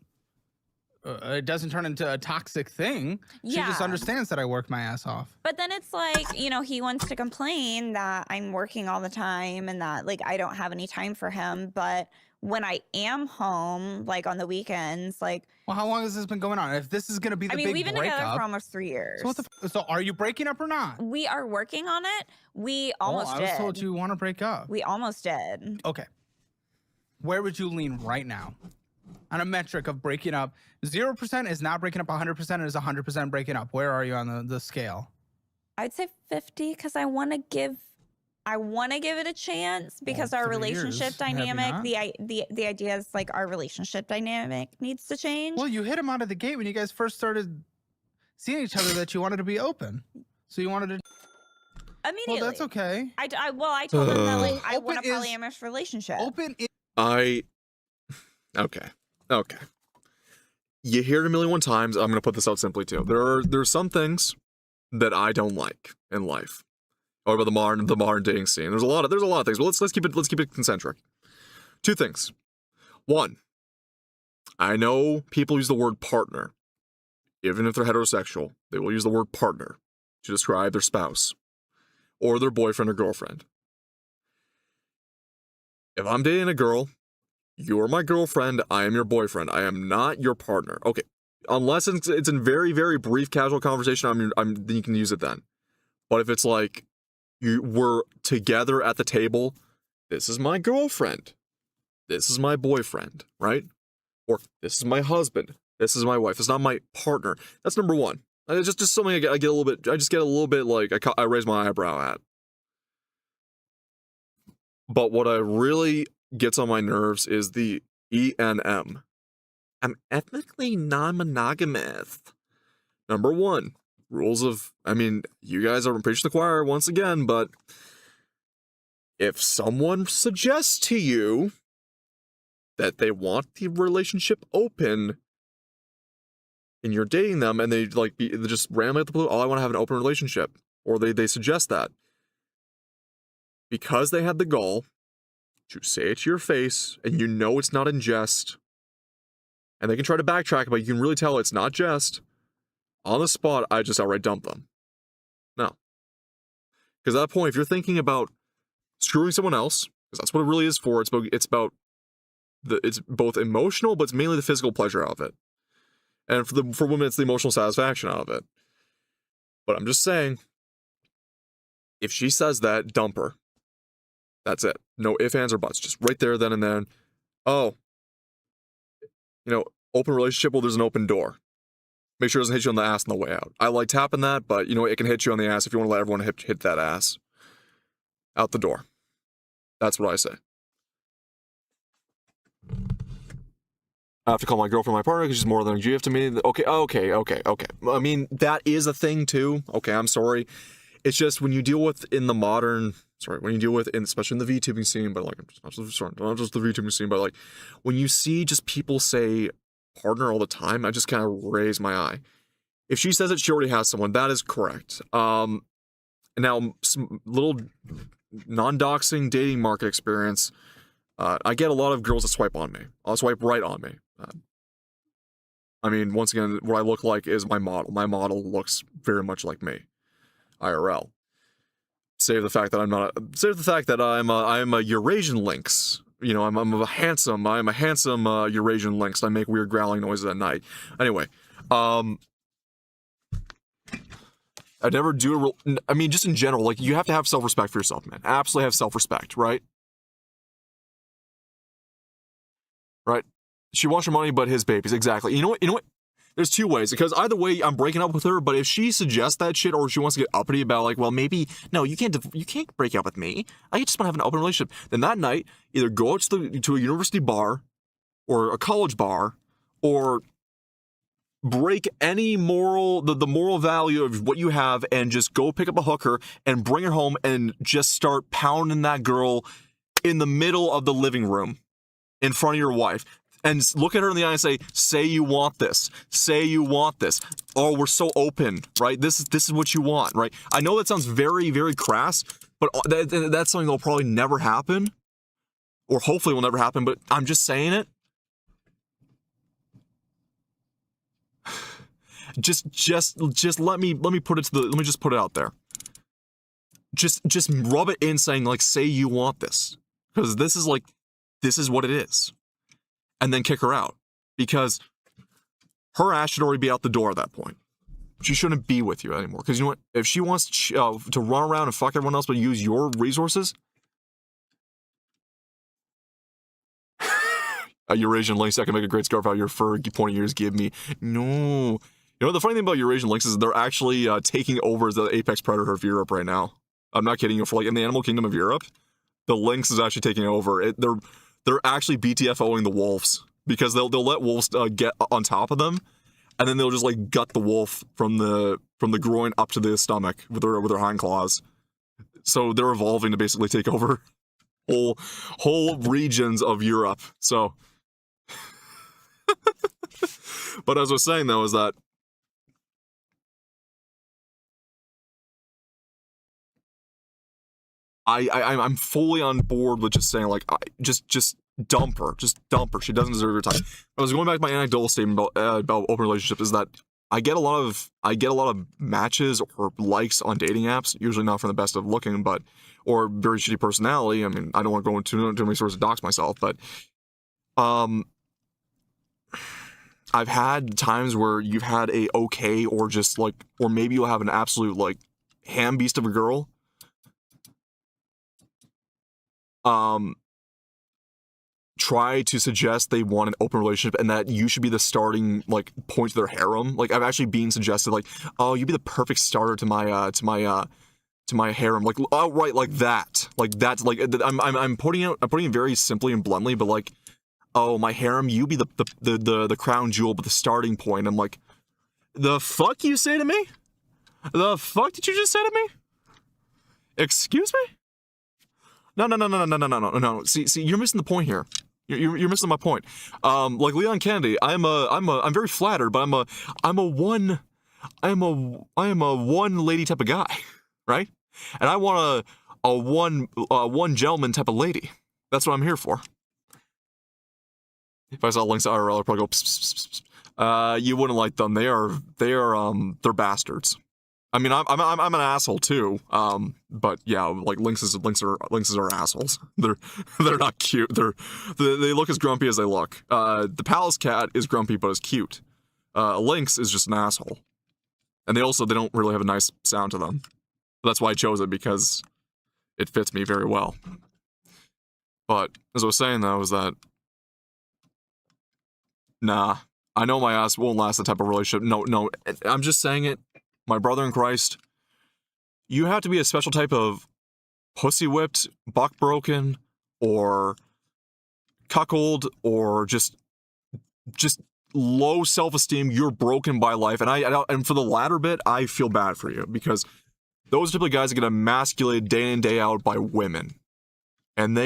It doesn't turn into a toxic thing. She just Yeah. understands that I work my ass off. But then it's like, he wants to complain that I'm working all the time and that, like, I don't have any time for him. But when I am home, like, on the weekends, like, Well, how long has this been going on? If this is going to be the big we've been together breakup, for almost 3 years. so so are you breaking up or not? We are working on it. We almost I did. was told you want to break up. We almost did. Okay. Where would you lean right now on a metric of breaking up? 0% is not breaking up, 100% is 100% breaking up. Where are you on the scale? I'd say 50 because I want to give it a chance, because Well, our 3 relationship years, have you dynamic, not? the idea is, like, our relationship dynamic needs to change. Well, you hit him out of the gate when you guys first started seeing each other that you wanted to be open. So you wanted to. Immediately. Well, that's okay. I told him that, like, I want a Open is- polyamorous relationship. Open is. Okay. You hear it a million one times. I'm gonna put this out simply too. There's some things that I don't like in life, or about the modern dating scene. There's a lot of things. But let's keep it concentric. 2 things. 1, I know people use the word partner, even if they're heterosexual. They will use the word partner to describe their spouse or their boyfriend or girlfriend. If I'm dating a girl, you're my girlfriend, I am your boyfriend. I am not your partner. Okay, unless it's in very, very brief casual conversation, then you can use it then. But if it's like we're together at the table, this is my girlfriend, this is my boyfriend, right? Or this is my husband, this is my wife. It's not my partner. That's number 1. It's just something I get a little bit. I just get a little bit like I raise my eyebrow at. But what I really gets on my nerves is the ENM. I'm ethnically non-monogamous. Number 1, rules of, you guys are preaching to the choir once again, but if someone suggests to you that they want the relationship open and you're dating them and they just randomly at the blue, I want to have an open relationship, or they suggest that, because they had the gall to say it to your face, and you know it's not in jest, and they can try to backtrack, but you can really tell it's not jest, on the spot, I just outright dump them. No. Because at that point, if you're thinking about screwing someone else, because that's what it really is for, it's both emotional, but it's mainly the physical pleasure out of it. And for women, it's the emotional satisfaction out of it. But I'm just saying, if she says that, dump her. That's it. No ifs, ands, or buts. Just right there, then and then. Oh, open relationship, well, there's an open door. Make sure it doesn't hit you on the ass on the way out. I like tapping that, but you know what? It can hit you on the ass if you want to let everyone hit that ass. Out the door. That's what I say. I have to call my girlfriend my partner because she's more than a GF to me. Okay. I mean, that is a thing too. Okay, I'm sorry. It's just when you deal with in the modern, when you deal with, especially in the VTubing scene, but like, not just the VTubing scene, but like, when you see just people say partner all the time, I just kind of raise my eye. If she says it, she already has someone. That is correct. Now, some little non-doxing dating market experience. I get a lot of girls that swipe on me. I'll swipe right on me. I mean, once again, what I look like is my model. My model looks very much like me, IRL. Save the fact that I'm not. Save the fact that I'm a Eurasian lynx. You know, I'm a handsome Eurasian lynx. I make weird growling noises at night. Anyway, I never do. I mean, just in general, like you have to have self-respect for yourself, man. Absolutely have self-respect, right? Right. She wants your money, but his babies. Exactly. You know what? There's two ways, because either way, I'm breaking up with her. But if she suggests that shit, or she wants to get uppity about like, well, maybe no, you can't break up with me. I just want to have an open relationship. Then that night, either go out to a university bar, or a college bar, or break any moral the moral value of what you have, and just go pick up a hooker and bring her home and just start pounding that girl in the middle of the living room, in front of your wife. And look at her in the eye and say you want this. Say you want this. Oh, we're so open, right? This is what you want, right? I know that sounds very, very crass, but that's something that'll probably never happen. Or hopefully will never happen, but I'm just saying it. Just let me put it let me just put it out there. Just rub it in saying like, say you want this. Because this is what it is. And then kick her out, because her ass should already be out the door at that point. She shouldn't be with you anymore. Because you know what? If she wants to run around and fuck everyone else but use your resources, a Eurasian lynx that can make a great scarf out of your fur, pointy ears, give me. No. You know, the funny thing about Eurasian lynxes is they're actually taking over as the apex predator of Europe right now. I'm not kidding you. For like in the animal kingdom of Europe, the lynx is actually taking over. They're actually BTFOing the wolves, because they'll let wolves get on top of them, and then they'll just like gut the wolf from the groin up to the stomach with their hind claws. So they're evolving to basically take over whole regions of Europe. So, but as I was saying though, is that I'm fully on board with just saying like, just dump her. She doesn't deserve your time. I was going back to my anecdotal statement about open relationships, is that I get a lot of matches or likes on dating apps, usually not from the best of looking, but or very shitty personality. I mean, I don't want to go into too many sources to dox myself, but I've had times where you've had a okay, or just like, or maybe you'll have an absolute like ham beast of a girl. Try to suggest they want an open relationship and that you should be the starting like point to their harem. Like I've actually been suggested like, oh, you'd be the perfect starter to my harem. Like, oh right, like that. Like that's like I'm putting it very simply and bluntly, but like, oh, my harem, you be the crown jewel, but the starting point. I'm like, the fuck you say to me? The fuck did you just say to me? Excuse me? No. See, you're missing the point here. You're missing my point. Like Leon Kennedy, I'm very flattered, but I am a one lady type of guy, right? And I want a one gentleman type of lady. That's what I'm here for. If I saw Lynx IRL, I'd probably go, pss, pss, pss, pss. You wouldn't like them. They're bastards. I mean, I'm an asshole too. But yeah, like lynxes are assholes. They're not cute. They look as grumpy as they look. The palace cat is grumpy but is cute. A lynx is just an asshole. And they don't really have a nice sound to them. That's why I chose it, because it fits me very well. But as I was saying though, is that nah, I know my ass won't last that type of relationship. No, I'm just saying it. My brother in Christ, you have to be a special type of pussy whipped, buck broken, or cuckold, or just low self-esteem. You're broken by life, and for the latter bit, I feel bad for you, because those are typically guys that get emasculated day in, day out by women, and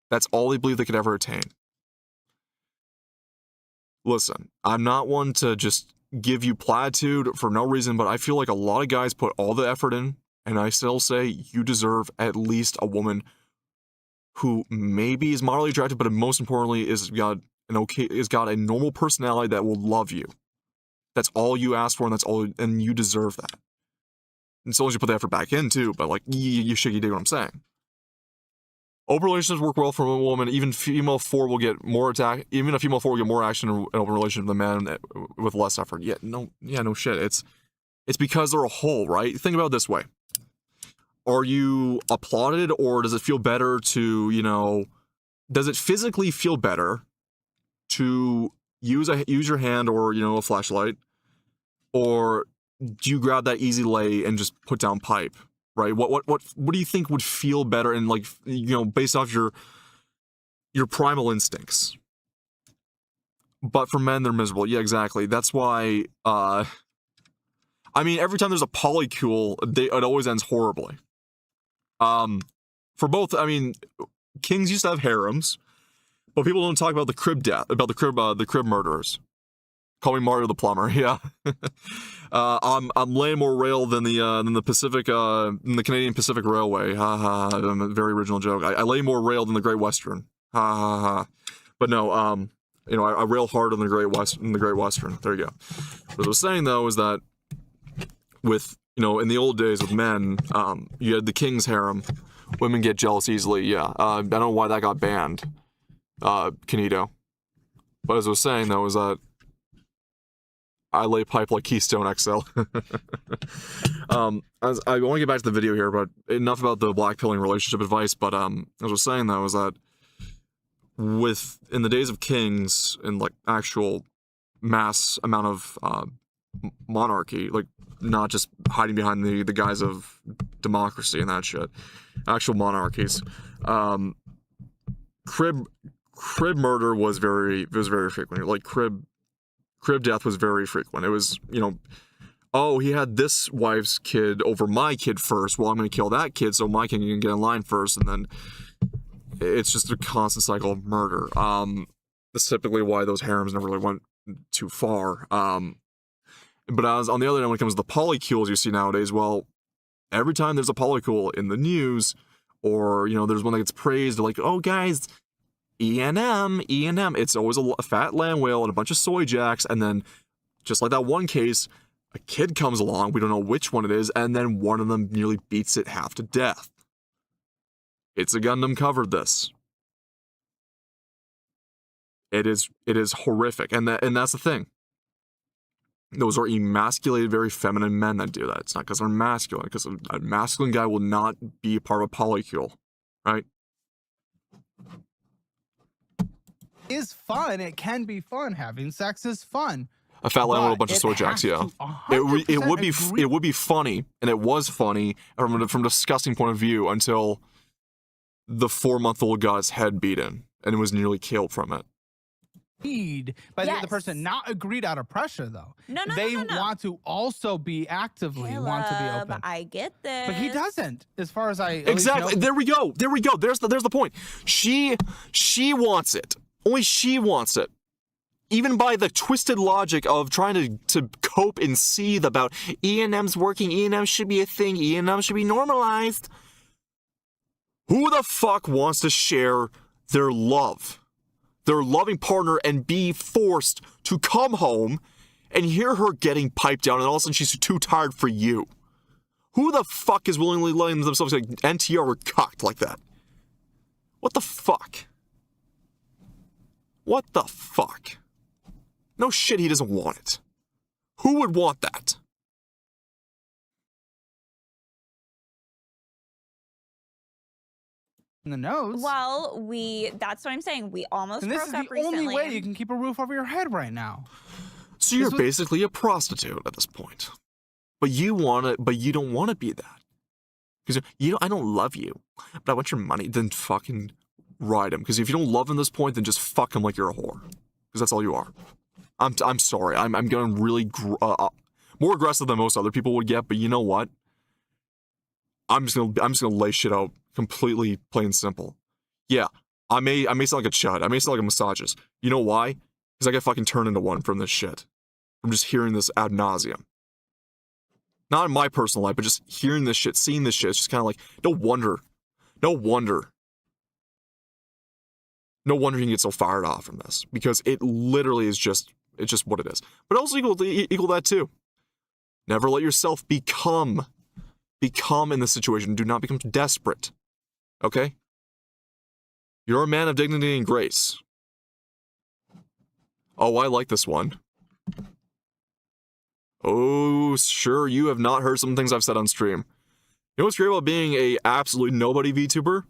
that's all they believe they could ever attain. Listen, I'm not one to just give you platitude for no reason, but I feel like a lot of guys put all the effort in, and I still say you deserve at least a woman who maybe is moderately attractive, but most importantly has got a normal personality that will love you. That's all you ask for, and you deserve that. And so long as you put the effort back in too, but like you dig what I'm saying. Open relationships work well for a woman. Even a female 4 will get more action in an open relationship than men with less effort. No shit. It's because they're a whole, right? Think about it this way. Are you applauded, or does it feel better to, does it physically feel better to use your hand or, a flashlight, or do you grab that easy lay and just put down pipe, right? What do you think would feel better, and based off your primal instincts? But for men, they're miserable. Yeah, exactly. That's why, every time there's a polycule, it always ends horribly. For both, kings used to have harems, but people don't talk about the crib death, about the crib murderers. Call me Mario the Plumber. Yeah, I'm laying more rail than the Pacific, than the Canadian Pacific Railway. Ha ha ha! A very original joke. I lay more rail than the Great Western. Ha ha ha! But no, I rail harder than the Great Western. There you go. What I was saying though is that with in the old days with men, you had the king's harem. Women get jealous easily. Yeah, I don't know why that got banned. Canito. But as I was saying though, is that I lay pipe like Keystone XL. I want to get back to the video here, but enough about the blackpilling relationship advice. But as I was saying though, is that in the days of kings and like actual mass amount of monarchy, like not just hiding behind the guise of democracy and that shit, actual monarchies, crib murder was very frequent. Like crib death was very frequent. It was, oh, he had this wife's kid over my kid first. Well, I'm going to kill that kid so my kid can get in line first. And then it's just a constant cycle of murder. That's typically why those harems never really went too far. But as on the other end, when it comes to the polycules you see nowadays, well, every time there's a polycule in the news, or, there's one that gets praised, like, oh, guys, E&M, it's always a fat land whale and a bunch of soy jacks, and then, just like that one case, a kid comes along, we don't know which one it is, and then one of them nearly beats it half to death. It's a Gundam covered this. It is horrific, and that's the thing. Those are emasculated, very feminine men that do that. It's not because they're masculine, because a masculine guy will not be a part of a polycule, right? Is fun. It can be fun. Having sex is fun. A fat lamb with a bunch of soy jacks, yeah. It would be funny, and it was funny from a disgusting point of view until the 4-month-old got his head beaten and was nearly killed from it. By the other person, not agreed out of pressure though. No. They want to also be actively want to be open. I get this, but he doesn't. As far as I exactly. There we go. There's the point. She wants it. Only she wants it. Even by the twisted logic of trying to cope and seethe about E&M's working, E&M should be a thing, E&M should be normalized. Who the fuck wants to share their loving partner, and be forced to come home and hear her getting piped down, and all of a sudden she's too tired for you? Who the fuck is willingly letting themselves get NTR or cocked like that? What the fuck? What the fuck? No shit, he doesn't want it. Who would want that? In the nose. Well, that's what I'm saying. We almost broke up recently. This is the only way you can keep a roof over your head right now. So you're basically a prostitute at this point. But you don't want to be that. Because I don't love you, but I want your money. Then fucking ride him. Because if you don't love him at this point, then just fuck him like you're a whore. Because that's all you are. I'm sorry. I'm getting really more aggressive than most other people would get. But you know what? I'm just gonna lay shit out completely plain and simple. Yeah, I may sound like a chud. I may sound like a misogynist. You know why? Because I get fucking turned into one from this shit. I'm just hearing this ad nauseum. Not in my personal life, but just hearing this shit, seeing this shit. It's just kind of like, no wonder you can get so fired off from this, because it literally is just what it is. But also equal that too. Never let yourself become in this situation. Do not become desperate. Okay? You're a man of dignity and grace. Oh, I like this one. Oh, sure, you have not heard some things I've said on stream. You know what's great about being a absolute nobody VTuber?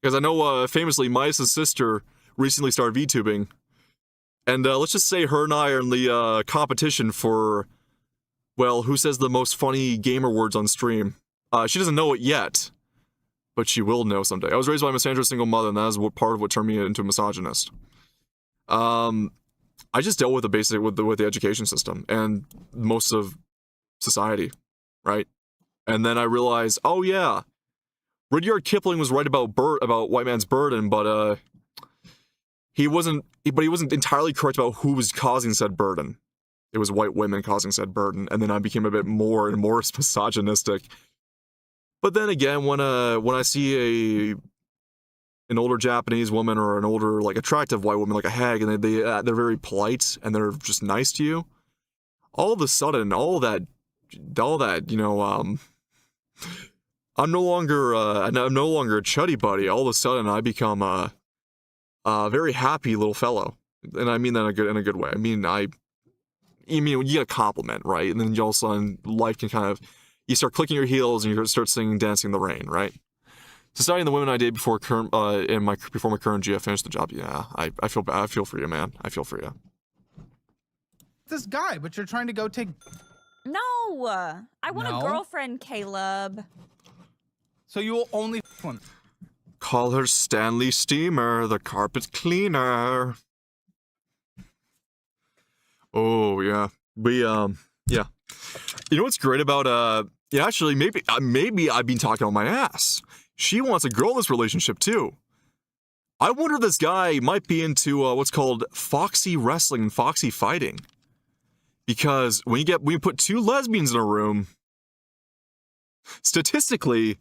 Because I know, famously, Midas' sister recently started VTubing. And let's just say her and I are in the competition for, well, who says the most funny gamer words on stream. She doesn't know it yet, but she will know someday. I was raised by a misandrous single mother, and that is part of what turned me into a misogynist. I just dealt with the education system and most of society, right? And then I realized, oh yeah, Rudyard Kipling was right about white man's burden, but he wasn't entirely correct about who was causing said burden. It was white women causing said burden, and then I became a bit more and more misogynistic. But then again, when I see an older Japanese woman or an older, like, attractive white woman, like a hag, and they're very polite and they're just nice to you, all of a sudden, all that, you know, I'm no longer a chuddy buddy. All of a sudden, I become a very happy little fellow, and I mean that in a good way. I mean, you get a compliment, right? And then all of a sudden, life can you start clicking your heels and you start singing "Dancing in the Rain," right? Society and the women I dated before my current G, I finished the job. Yeah, I feel bad. I feel for you, man. I feel for you. This guy, but you're trying to go take. No, I want a girlfriend, Caleb. So you will only one. Call her Stanley Steamer, the carpet cleaner. Oh yeah, yeah. You know what's great about yeah, actually maybe I've been talking on my ass. She wants a girl in this relationship too. I wonder if this guy might be into what's called foxy wrestling and foxy fighting. Because when you put two lesbians in a room, statistically,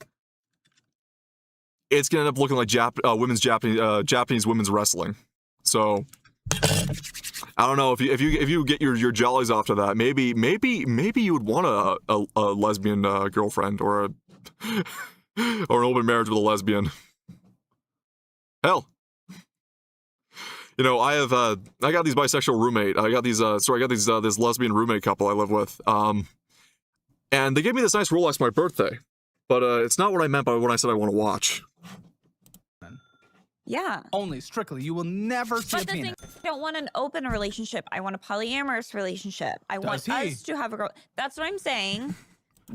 it's gonna end up looking like Japanese women's wrestling. So I don't know if you get your jollies off to that. Maybe you would want a lesbian girlfriend or an open marriage with a lesbian. Hell, you know, I got these bisexual roommate. I got this lesbian roommate couple I live with. And they gave me this nice Rolex for my birthday, but it's not what I meant by when I said I want to watch. Yeah. Only strictly. You will never see a penis. I don't want an open relationship. I want a polyamorous relationship. I want us to have a girl. That's what I'm saying.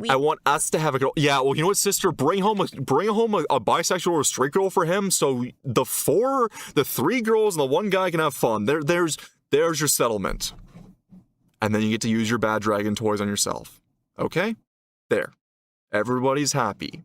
I want us to have a girl. Yeah, well, you know what, sister? Bring home a bisexual or a straight girl for him, so the three girls and the one guy can have fun. There's your settlement. And then you get to use your bad dragon toys on yourself. Okay? There. Everybody's happy.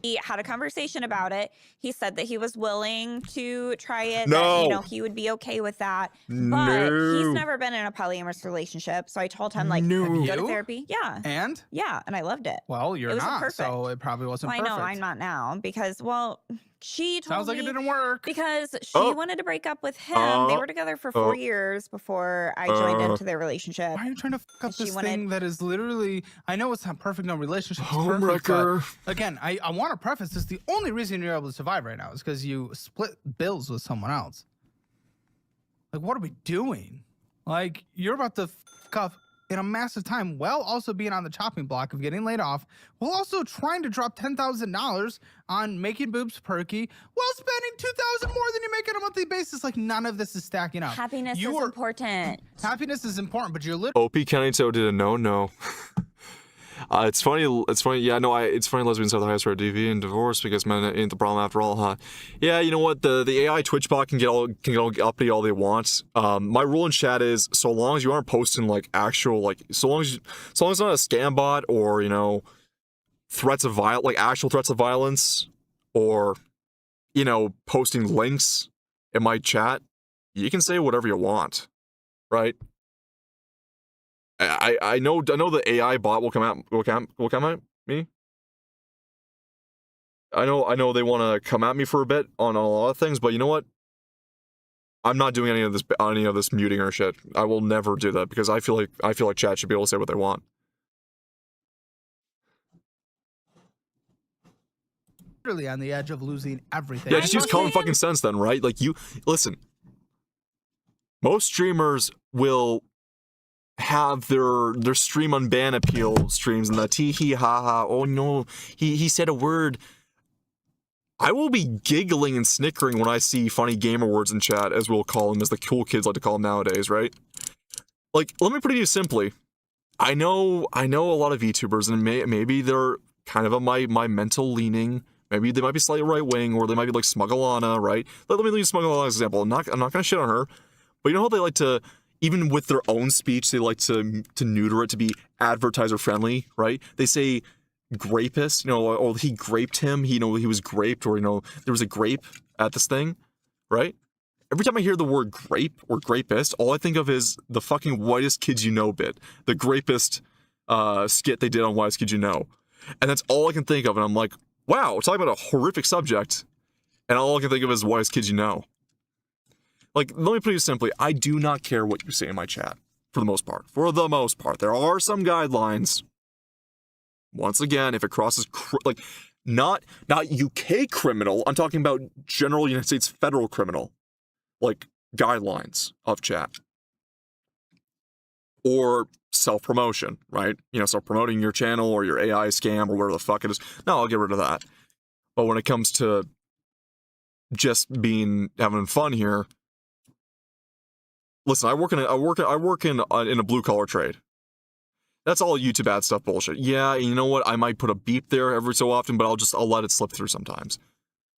He had a conversation about it. He said that he was willing to try it. No. That, he would be okay with that. But he's never been in a polyamorous relationship. So I told him, like, go to therapy. Yeah. And? Yeah. And I loved it. Well, you're not. So it probably wasn't perfect. I know I'm not now because, well, she told Sounds like me it didn't work. because she wanted to break up with him. They were together for 4 years before I joined into their relationship. Why are you trying to fuck up this thing that is literally, I know it's not perfect, no relationship. Homewrecker. Again, I want to preface this. The only reason you're able to survive right now is because you split bills with someone else. Like, what are we doing? Like, you're about to fuck up in a massive time while also being on the chopping block of getting laid off, while also trying to drop $10,000 on making boobs perky, while spending $2,000 more than you make on a monthly basis. Like, none of this is stacking up. Happiness is important. Happiness is important, but you're literally... OP Kenito did a no. It's funny. Yeah, no, it's funny lesbians have the highest rate of DV and divorce because men ain't the problem after all, huh? Yeah, you know what? The AI Twitch bot can get uppity all they want. My rule in chat is so long as you aren't posting like actual so long as it's not a scam bot or, you know, actual threats of violence, or, you know, posting links in my chat, you can say whatever you want, right? I know the AI bot will come at me. I know they want to come at me for a bit on a lot of things, but you know what? I'm not doing any of this muting or shit. I will never do that because I feel like chat should be able to say what they want. literally on the edge of losing everything. Yeah, just use common fucking sense then, right? Like, listen. Most streamers will have their stream on ban appeal streams and the tee hee ha ha, oh no, he said a word. I will be giggling and snickering when I see funny gamer words in chat, as we'll call them, as the cool kids like to call them nowadays, right? Like, let me put it to you simply. I know a lot of VTubers, and maybe they're kind of my mental leaning. Maybe they might be slightly right-wing, or they might be like Smuggalana, right? Let me use Smuggalana as an example. I'm not gonna shit on her, but you know how they like to, even with their own speech, they like to neuter it to be advertiser friendly, right? They say grapist, you know, or he graped him, he was graped, or, you know, there was a grape at this thing, right? Every time I hear the word grape or grapist, all I think of is the fucking Whitest Kids You Know bit, the grapist skit they did on Whitest Kids You Know. And that's all I can think of, and I'm like, wow, we're talking about a horrific subject, and all I can think of is Whitest Kids You Know. Like, let me put it simply, I do not care what you say in my chat, for the most part. For the most part. There are some guidelines. Once again, if it crosses, like, not UK criminal, I'm talking about general United States federal criminal, like, guidelines of chat. Or self-promotion, right? You know, self-promoting your channel or your AI scam or whatever the fuck it is. No, I'll get rid of that. But when it comes to just having fun here, listen, I work in a blue-collar trade. That's all YouTube ad stuff bullshit. Yeah, you know what? I might put a beep there every so often, but I'll let it slip through sometimes.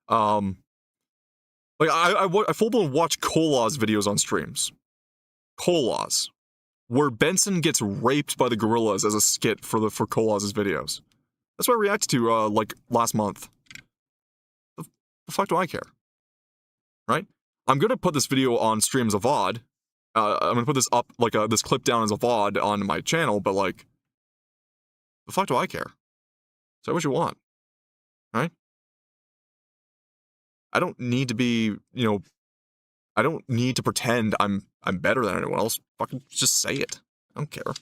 Like I full-blown watch Kolaw's videos on streams. Kolaw's, where Benson gets raped by the gorillas as a skit for Kolaw's videos. That's what I reacted to like last month. The fuck do I care? Right? I'm gonna put this video on stream as a VOD. I'm gonna put this up, like, this clip down as a VOD on my channel, but, like, the fuck do I care? Say what you want, right? I don't need to be, you know, I don't need to pretend I'm better than anyone else. Fucking just say it. I don't care.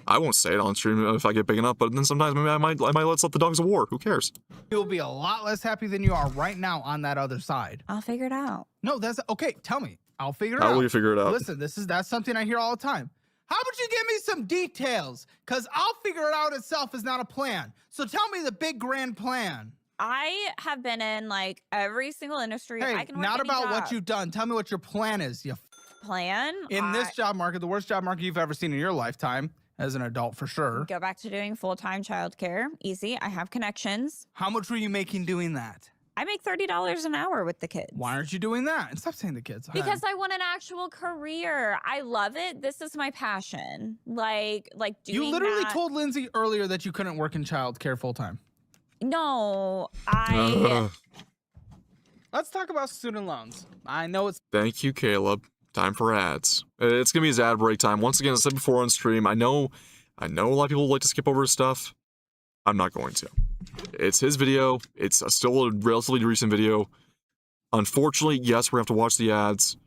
I won't say it on stream if I get big enough, but then sometimes maybe I might let slip the dogs of war. Who cares? You'll be a lot less happy than you are right now on that other side. I'll figure it out. No, that's okay. Tell me. I'll figure it out. How will you figure it out? Listen, that's something I hear all the time. How about you give me some details? Because I'll figure it out itself is not a plan. So tell me the big grand plan. I have been in like every single industry. Hey, I can work not any about job. what you've done. Tell me what your plan is. You plan in this job market, the worst job market you've ever seen in your lifetime as an adult, for sure. Go back to doing full-time childcare. Easy. I have connections. How much were you making doing that? I make $30 an hour with the kids. Why aren't you doing that? And stop saying the kids. Because I want an actual career. I love it. This is my passion. Like doing You literally that. told Lindsay earlier that you couldn't work in childcare full time. No, Let's talk about student loans. I know it's... Thank you, Caleb. Time for ads. It's gonna be his ad break time. Once again, as I said before on stream, I know a lot of people like to skip over his stuff. I'm not going to. It's his video. It's still a relatively recent video. Unfortunately, yes, we're gonna have to watch the ads.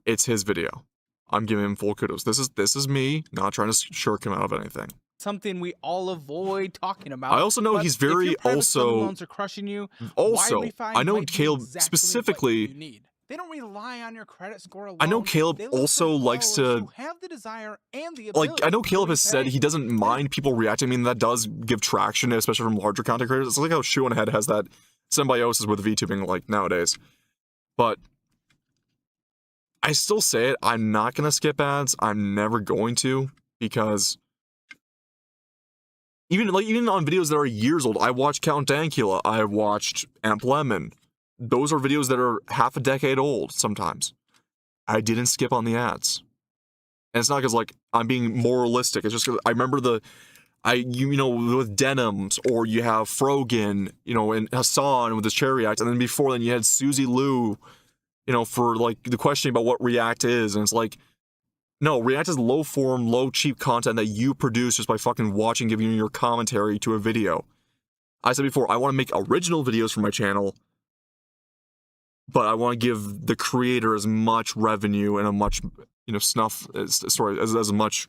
It's his video. I'm giving him full kudos. This is me not trying to shirk him out of anything. Something we all avoid talking about. I also know he's very loans are crushing you. Also, I know Caleb specifically. They don't rely on your credit score alone. I know Caleb They look also for likes borrowers to, who have the desire and the like, ability I know to Caleb has said repay. he doesn't mind people reacting. I mean, that does give traction, especially from larger content creators. It's like how Shoe on Head has that symbiosis with VTubing, like, nowadays. But I still say it, I'm not going to skip ads. I'm never going to, because even on videos that are years old, I watched Count Dankula, I watched Amp Lemon. Those are videos that are half a decade old sometimes. I didn't skip on the ads. And it's not because, like, I'm being moralistic. It's just because I remember you know, with Denims, or you have Frogan, you know, and Hassan with his chair react, and then before then you had Susie Lou, you know, for, like, the question about what React is, and it's like, no, React is low form, low cheap content that you produce just by fucking watching, giving you your commentary to a video. I said before, I want to make original videos for my channel, but I want to give the creator as much revenue and a much, you know, as much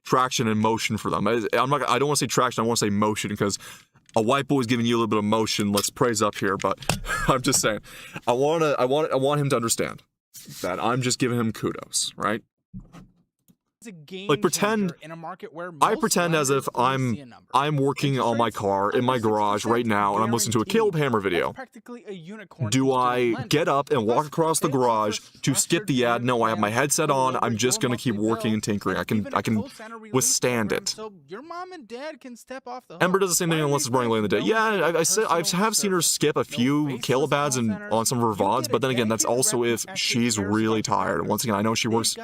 traction and motion for them. I don't want to say traction, I want to say motion, because a white boy's giving you a little bit of motion. Let's praise up here, but I'm just saying, I want him to understand that I'm just giving him kudos, right? Like, pretend in a market where I pretend as if I'm working on my car in my garage right now, and I'm listening to a Caleb Hammer video. Do I get up and walk across the garage to skip the ad? No, I have my headset on. I'm just gonna keep working and tinkering. I can withstand it. So your mom and dad can step off the hook. Ember does the same thing unless it's running late in the day. Yeah, I have seen her skip a few Caleb ads on some of her VODs, but then again, that's also if she's really tired. And once again, I know she works,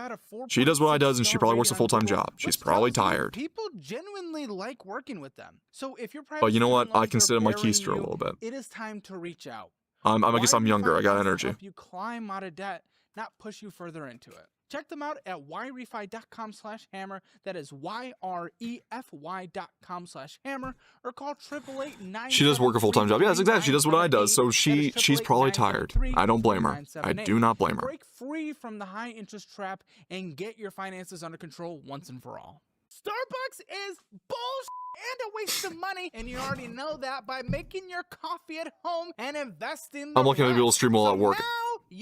she does what I does, and she probably works a full-time job. She's probably tired. People genuinely like working with them. So if you're But you know what? I can sit on my keister a little bit. It is time to reach out. I guess I'm younger. I got energy. Help you climb out of debt, not push you further into it. Check them out at yrefy.com/hammer. That is YREFY.com/hammer, or call 888-973. She does work a full-time job. Yeah, that's exactly. She does what I does. So she's probably tired. I don't blame her. I do not blame her. Break free from the high interest trap and get your finances under control once and for all. Starbucks is bullshit and a waste of money, and you already know that by making your coffee at home and investing. I'm looking at people stream while at work.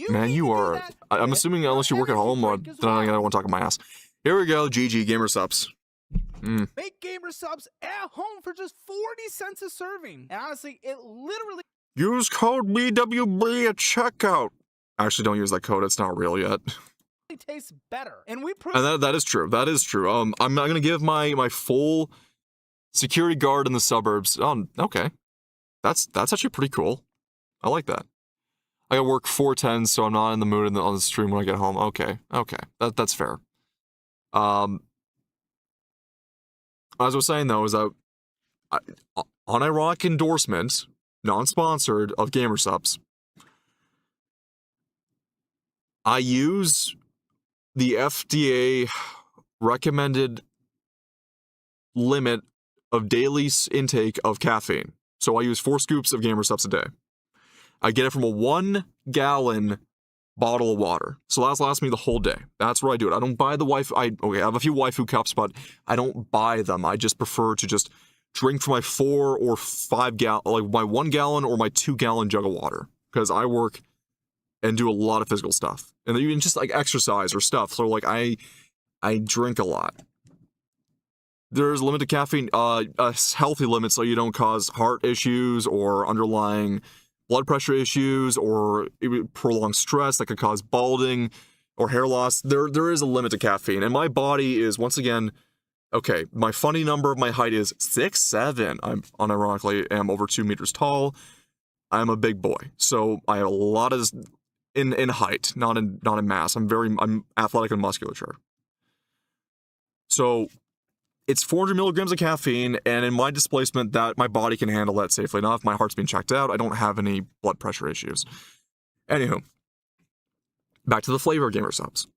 Man, you are. I'm assuming unless you work at home, then I don't want to talk about my ass. Here we go. GG Gamer Subs. Make Gamer Subs at home for just 40 cents a serving, and honestly, it literally. Use code BWB at checkout. Actually, don't use that code. It's not real yet. Tastes better, and we prove. And that is true. That is true. I'm not gonna give my full security guard in the suburbs. Okay, that's actually pretty cool. I like that. I gotta work 4/10, so I'm not in the mood on the stream when I get home. Okay, that's fair. As I was saying though, is that unironic endorsement, non-sponsored, of Gamer Subs. I use the FDA recommended limit of daily intake of caffeine. So I use 4 scoops of Gamer Subs a day. I get it from a 1-gallon bottle of water. So that'll last me the whole day. That's where I do it. I don't buy the I have a few waifu cups, but I don't buy them. I just prefer to just drink from my 4 or 5 gallon, like my 1 gallon or my 2-gallon jug of water. Because I work and do a lot of physical stuff. And even just like exercise or stuff. So like I drink a lot. There's a limit to caffeine, a healthy limit so you don't cause heart issues or underlying blood pressure issues or prolonged stress that could cause balding or hair loss. There is a limit to caffeine. And my body is, once again, okay, my funny number of my height is 6'7". I'm unironically am over 2 meters tall. I'm a big boy. So I have a lot of in height, not in mass. I'm athletic and musculature. So it's 400 milligrams of caffeine, and in my displacement, that my body can handle that safely enough. My heart's been checked out. I don't have any blood pressure issues. Anywho, back to the flavor of Gamer Subs.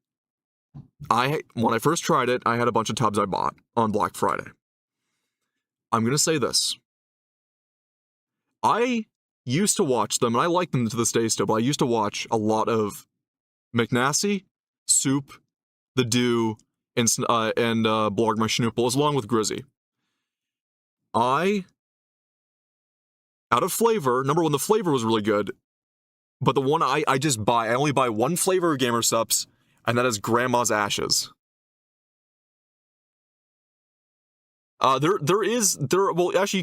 When I first tried it, I had a bunch of tubs I bought on Black Friday. I'm gonna say this. I used to watch them, and I like them to this day still, but I used to watch a lot of McNasty, Soup, The Dew, and Blog My Schnooples, along with Grizzy. Out of flavor, number one, the flavor was really good. But the one I just buy, I only buy one flavor of Gamer Supps, and that is Grandma's Ashes. Well, actually,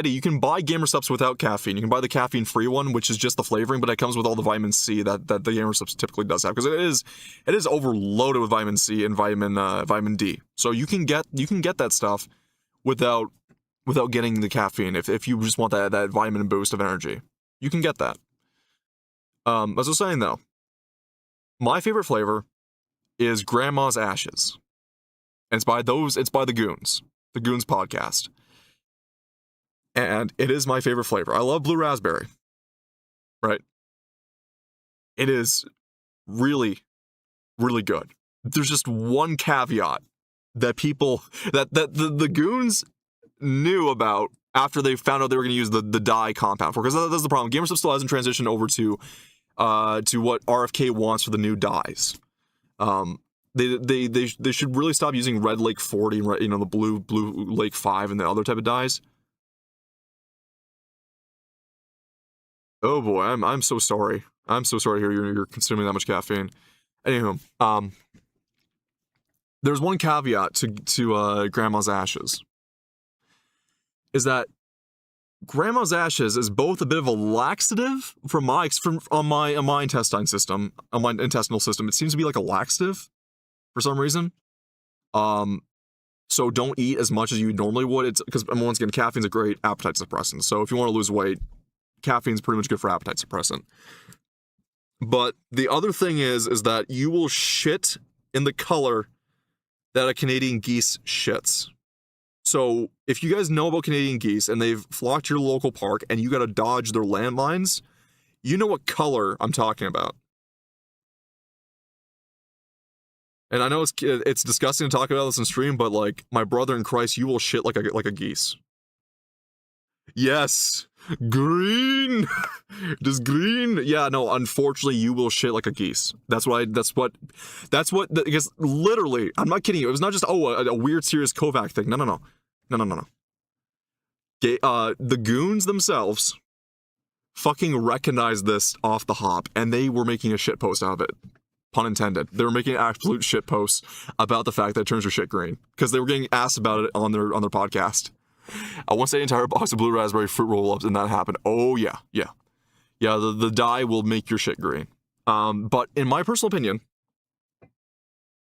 you can buy Gamer Supps without caffeine. You can buy the caffeine-free one, which is just the flavoring, but it comes with all the vitamin C that the Gamer Supps typically does have, because it is overloaded with vitamin C and vitamin D. So you can get that stuff without getting the caffeine. If you just want that vitamin boost of energy, you can get that. As I was saying though, my favorite flavor is Grandma's Ashes, and it's by the Goons. The Goons podcast. And it is my favorite flavor. I love blue raspberry. Right? It is really, really good. There's just one caveat that the Goons knew about after they found out they were going to use the dye compound for, because that's the problem. Gamersub still hasn't transitioned over to what RFK wants for the new dyes. They should really stop using Red Lake 40, the blue Lake 5 and the other type of dyes. Oh boy, I'm so sorry. I'm so sorry to hear you're consuming that much caffeine. Anywho, there's one caveat to Grandma's Ashes. Is that Grandma's Ashes is both a bit of a laxative on my intestinal system. It seems to be like a laxative for some reason. So don't eat as much as you normally would. It's because, once again, caffeine's a great appetite suppressant. So if you want to lose weight, caffeine's pretty much good for appetite suppressant. But the other thing is that you will shit in the color that a Canadian geese shits. So if you guys know about Canadian geese and they've flocked to your local park and you got to dodge their landmines, you know what color I'm talking about. And I know it's disgusting to talk about this on stream, but like, my brother in Christ, you will shit like a geese. Yes, green. Just green. Yeah, no. Unfortunately, you will shit like a geese. Because literally, I'm not kidding you. It was not just a weird serious Kovac thing. No. The Goons themselves fucking recognized this off the hop, and they were making a shit post out of it. Pun intended. They were making absolute shit posts about the fact that it turns your shit green, because they were getting asked about it on their podcast. I once ate an entire box of blue raspberry fruit roll-ups, and that happened. Oh yeah. The dye will make your shit green. But in my personal opinion,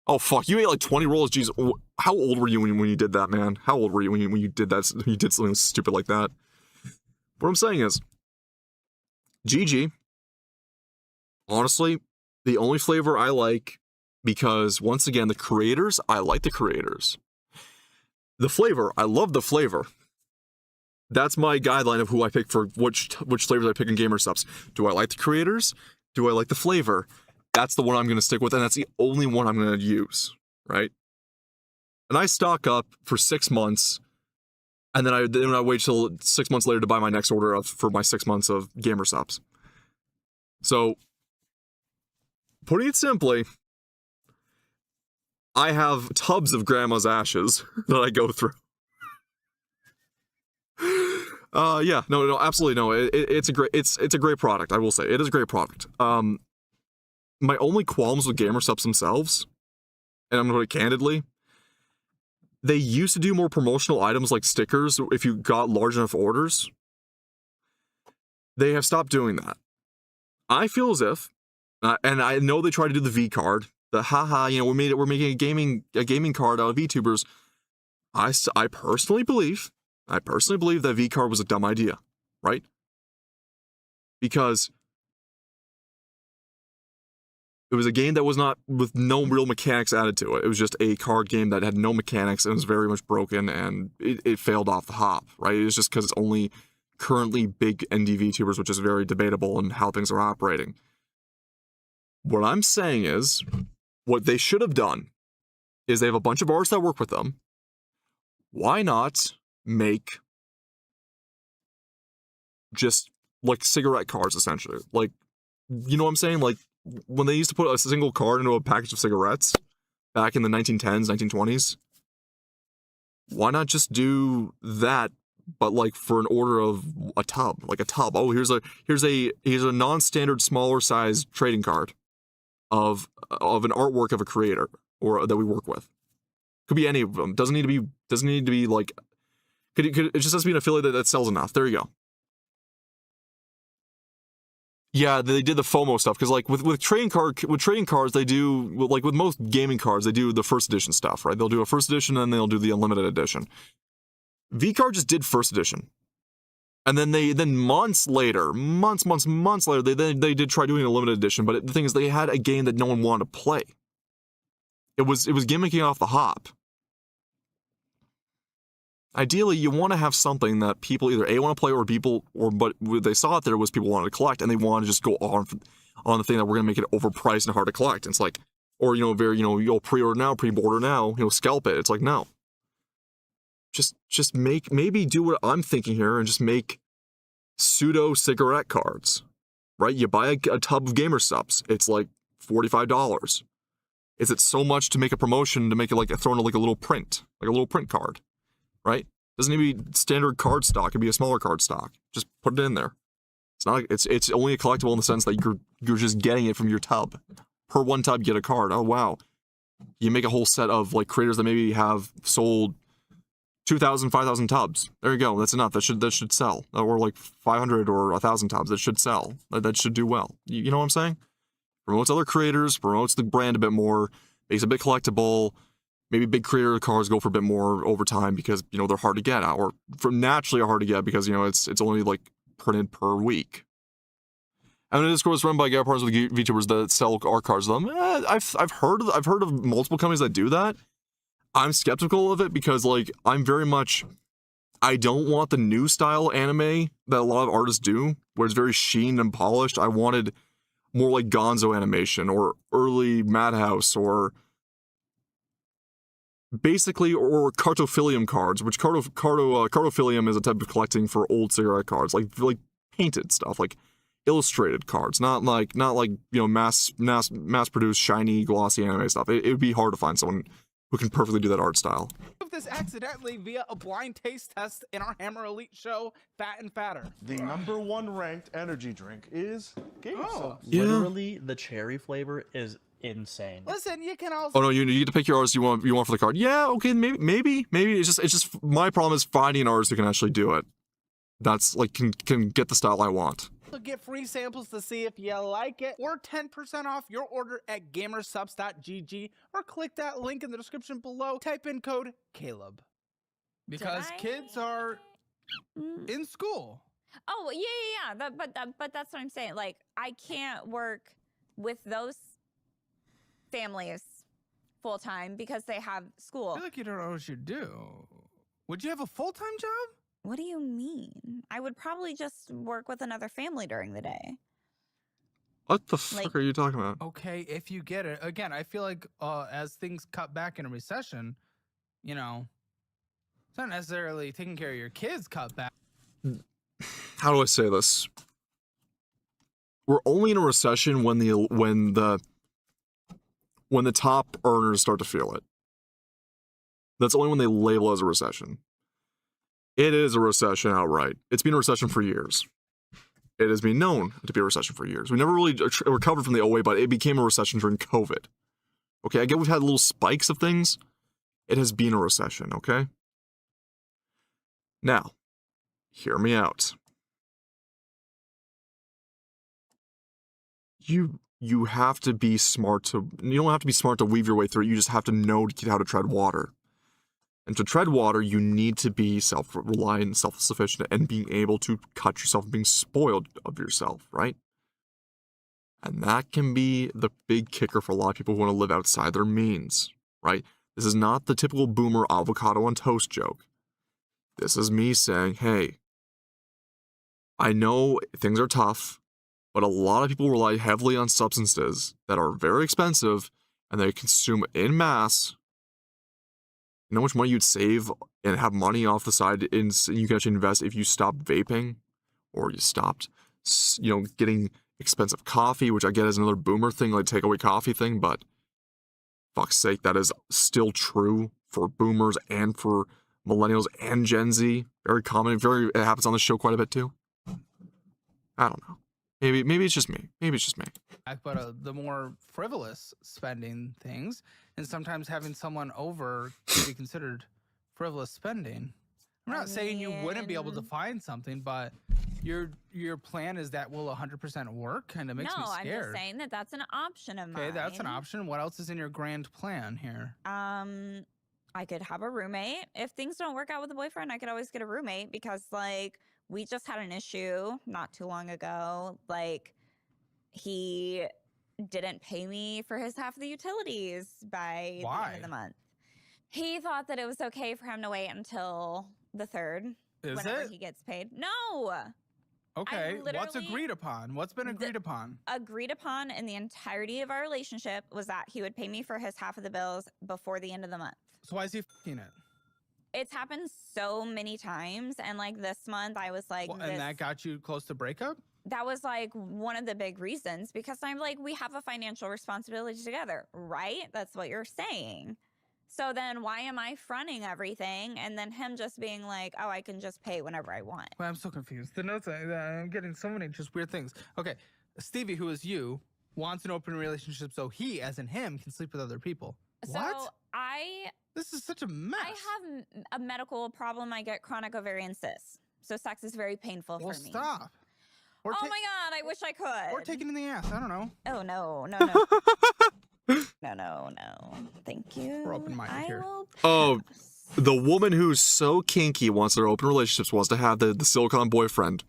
oh fuck, you ate like 20 rolls. Jeez, how old were you when you did that, man? How old were you when you did that? You did something stupid like that. What I'm saying is, GG. Honestly, the only flavor I like, because once again, I like the creators. The flavor, I love the flavor. That's my guideline of who I pick for which flavors I pick in Gamer Supps. Do I like the creators? Do I like the flavor? That's the one I'm going to stick with, and that's the only one I'm going to use, right? And I stock up for 6 months, and then I wait till 6 months later to buy my next order for my 6 months of Gamer Supps. So, putting it simply, I have tubs of Grandma's Ashes that I go through. Yeah, no, absolutely no. It's a great product. I will say it is a great product. My only qualms with Gamer Supps themselves, and I'm going to put it candidly, they used to do more promotional items like stickers if you got large enough orders. They have stopped doing that. I feel as if, and I know they tried to do the V card. The haha, we're making a gaming card out of VTubers. I personally believe that V card was a dumb idea, right? Because it was a game that was not with no real mechanics added to it. It was just a card game that had no mechanics and was very much broken, and it failed off the hop, right? It's just because it's only currently big indie VTubers, which is very debatable in how things are operating. What I'm saying is, what they should have done is they have a bunch of artists that work with them. Why not make just like cigarette cards, essentially? Like, you know what I'm saying? Like, when they used to put a single card into a package of cigarettes back in the 1910s, 1920s, why not just do that, but like for an order of a tub, like a tub. Oh, here's a non-standard smaller size trading card of an artwork of a creator or that we work with. Could be any of them. Doesn't need to be like. It just has to be an affiliate that sells enough. There you go. Yeah, they did the FOMO stuff because like with trading cards they do like with most gaming cards they do the first edition stuff, right? They'll do a first edition and then they'll do the unlimited edition. VCard just did first edition, and then months later they did try doing a limited edition, but the thing is they had a game that no one wanted to play. It was gimmicking off the hop. Ideally, you want to have something that people either A, want to play, but they saw it there was people wanted to collect, and they want to just go on the thing that we're going to make it overpriced and hard to collect. And it's like, or, you'll pre-order now, pre-order now, scalp it. It's like, no. Just maybe do what I'm thinking here and just make pseudo cigarette cards, right? You buy a tub of gamer subs. It's like $45. Is it so much to make a promotion to make it like throw in like a little print card? Right? Doesn't need to be standard card stock. It could be a smaller card stock. Just put it in there. It's not. It's only a collectible in the sense that you're just getting it from your tub. Per one tub, get a card. Oh wow! You make a whole set of like creators that maybe have sold 2,000, 5,000 tubs. There you go. That's enough. That should sell. Or like 500 or 1,000 tubs. That should sell. That should do well. You know what I'm saying? Promotes other creators. Promotes the brand a bit more. Makes it a bit collectible. Maybe big creator cards go for a bit more over time because, they're hard to get, or naturally are hard to get because, it's only like printed per week. And the Discord is run by guy partners with VTubers that sell art cards. I've heard of multiple companies that do that. I'm skeptical of it because like I don't want the new style anime that a lot of artists do, where it's very sheen and polished. I wanted more like Gonzo animation or early Madhouse or basically, or cartophilium cards, which cartophilium is a type of collecting for old cigarette cards, like painted stuff, like illustrated cards, not like mass produced shiny glossy anime stuff. It would be hard to find someone who can perfectly do that art style. This accidentally via a blind taste test in our Hammer Elite show, Fat and Fatter. The #1 ranked energy drink is Gamer Subs. Yeah. Literally, the cherry flavor is insane. Listen, you can also. Oh no, you get to pick your artist you want for the card. Yeah, okay, maybe. It's just my problem is finding an artist who can actually do it. That's like can get the style I want. Get free samples to see if you like it, or 10% off your order at gamersubs.gg, or click that link in the description below. Type in code Caleb because kids are in school. Oh yeah. But that's what I'm saying. Like, I can't work with those families full time because they have school. I feel like you don't know what you do. Would you have a full-time job? What do you mean? I would probably just work with another family during the day. What the fuck are you talking about? Okay, if you get it. Again, I feel like as things cut back in a recession, it's not necessarily taking care of your kids cut back. How do I say this? We're only in a recession when the top earners start to feel it. That's only when they label it as a recession. It is a recession outright. It's been a recession for years. It has been known to be a recession for years. We never really recovered from the 08, but it became a recession during COVID. Okay, I get we've had little spikes of things. It has been a recession, okay? Now, hear me out. You have to be smart you don't have to be smart to weave your way through it. You just have to know how to tread water. And to tread water, you need to be self-reliant and self-sufficient and being able to cut yourself and being spoiled of yourself, right? And that can be the big kicker for a lot of people who want to live outside their means, right? This is not the typical boomer avocado on toast joke. This is me saying, hey, I know things are tough, but a lot of people rely heavily on substances that are very expensive and they consume in masse. You know how much money you'd save and have money off the side you can actually invest if you stopped vaping or you stopped, getting expensive coffee, which I get is another boomer thing, like takeaway coffee thing, but fuck's sake, that is still true for boomers and for millennials and Gen Z. Very common. It happens on the show quite a bit too. I don't know. Maybe it's just me. Maybe it's just me. But the more frivolous spending things, and sometimes having someone over can be considered frivolous spending. I'm not saying you wouldn't be able to find something, but your plan is that will 100% work? Kind of makes me scared. No, I'm just saying that that's an option of mine. Okay, that's an option. What else is in your grand plan here? I could have a roommate. If things don't work out with a boyfriend, I could always get a roommate because, like, we just had an issue not too long ago. Like, he didn't pay me for his half of the utilities by the end of the month. He thought that it was okay for him to wait until the 3rd. Whenever he gets paid. No. Okay, what's agreed upon? What's been agreed upon? Agreed upon in the entirety of our relationship was that he would pay me for his half of the bills before the end of the month. So why is he f***ing it? It's happened so many times, and like this month I was like, and that got you close to breakup? That was like one of the big reasons, because I'm like, we have a financial responsibility together, right? That's what you're saying. So then why am I fronting everything and then him just being like, oh, I can just pay whenever I want? Well, I'm so confused. The notes, I'm getting so many just weird things. Okay, Stevie, who is you, wants an open relationship so he, as in him, can sleep with other people. So what? This is such a mess. I have a medical problem. I get chronic ovarian cysts. So sex is very painful for me. Well, stop. Oh my God, I wish I could. Or taking in the ass, I don't know. Oh, no. No. Thank you. We're open-minded here. Oh, the woman who's so kinky wants their open relationships wants to have the silicone boyfriend.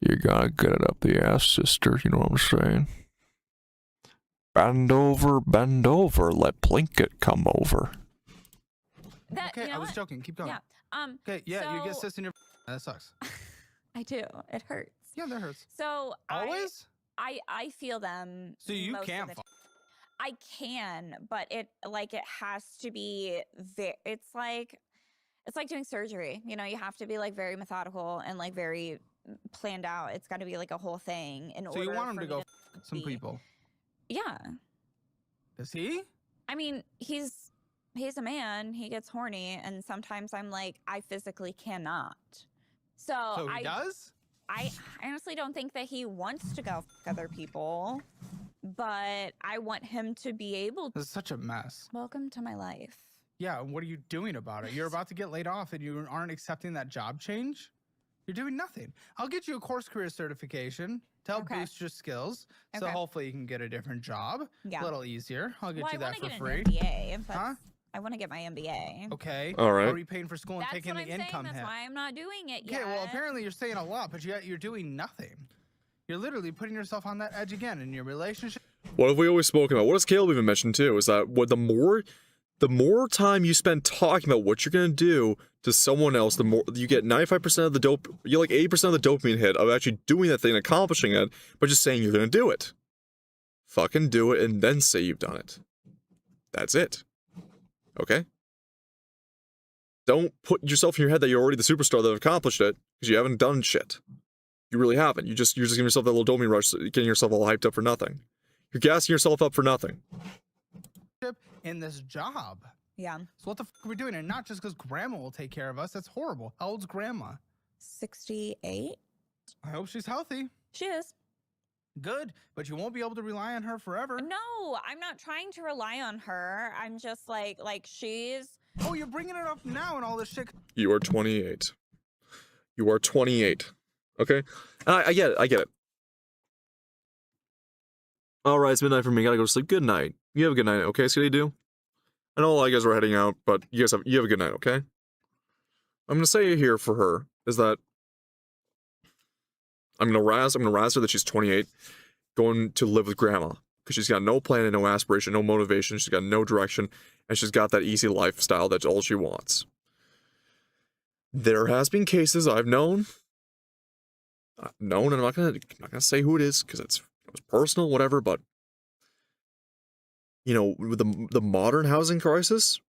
You gotta get it up the ass, sister. You know what I'm saying? Bend over, let Plinkett come over. Okay, I was joking. Keep going. Yeah. Okay, yeah, you get cysts in your... That sucks. I do. It hurts. Yeah, that hurts. So always? I feel them. So you can. I can, but it has to be. It's like doing surgery. You know, you have to be like very methodical and like very planned out. It's got to be like a whole thing in order. So you want him for to go some be, people? Yeah. Is he? I mean, he's a man. He gets horny, and sometimes I'm like, I physically cannot. So he does? I honestly don't think that he wants to go fuck other people, but I want him to be able to. This is such a mess. Welcome to my life. Yeah, what are you doing about it? You're about to get laid off and you aren't accepting that job change? You're doing nothing. I'll get you a course career certification to help boost your skills. So hopefully you can get a different job. Yeah. A little easier. I'll get you that for free. An MBA, huh? I want to get my MBA. Okay. All right. Are you paying for school and taking the income hit? That's why I'm not doing it yet. Okay, well, apparently you're saying a lot, but yet you're doing nothing. You're literally putting yourself on that edge again in your relationship. What have we always spoken about? What has Caleb even mentioned too? Is that the more time you spend talking about what you're gonna do to someone else, the more you get 95% of the you like 80% of the dopamine hit of actually doing that thing, accomplishing it, but just saying you're gonna do it. Fucking do it and then say you've done it. That's it. Okay? Don't put yourself in your head that you're already the superstar that accomplished it, because you haven't done shit. You really haven't. You're just giving yourself that little dopamine rush, getting yourself all hyped up for nothing. You're gassing yourself up for nothing. In this job. Yeah. So what the fuck are we doing? And not just because grandma will take care of us. That's horrible. How old's grandma? 68. I hope she's healthy. She is. Good, but you won't be able to rely on her forever. No, I'm not trying to rely on her. I'm just like she's... Oh, you're bringing it up now and all this shit. You are 28. You are 28. Okay? And I get it. Alright, it's midnight for me. Gotta go to sleep. Good night. You have a good night, okay, Skitty Do? I know a lot of you guys are heading out, but you have a good night, okay? I'm gonna say here for her is that I'm gonna razz her that she's 28, going to live with grandma. Because she's got no plan and no aspiration, no motivation, she's got no direction, and she's got that easy lifestyle that's all she wants. There has been cases I've known, and I'm not gonna say who it is, because it was personal, whatever, but you know, with the modern housing crisis,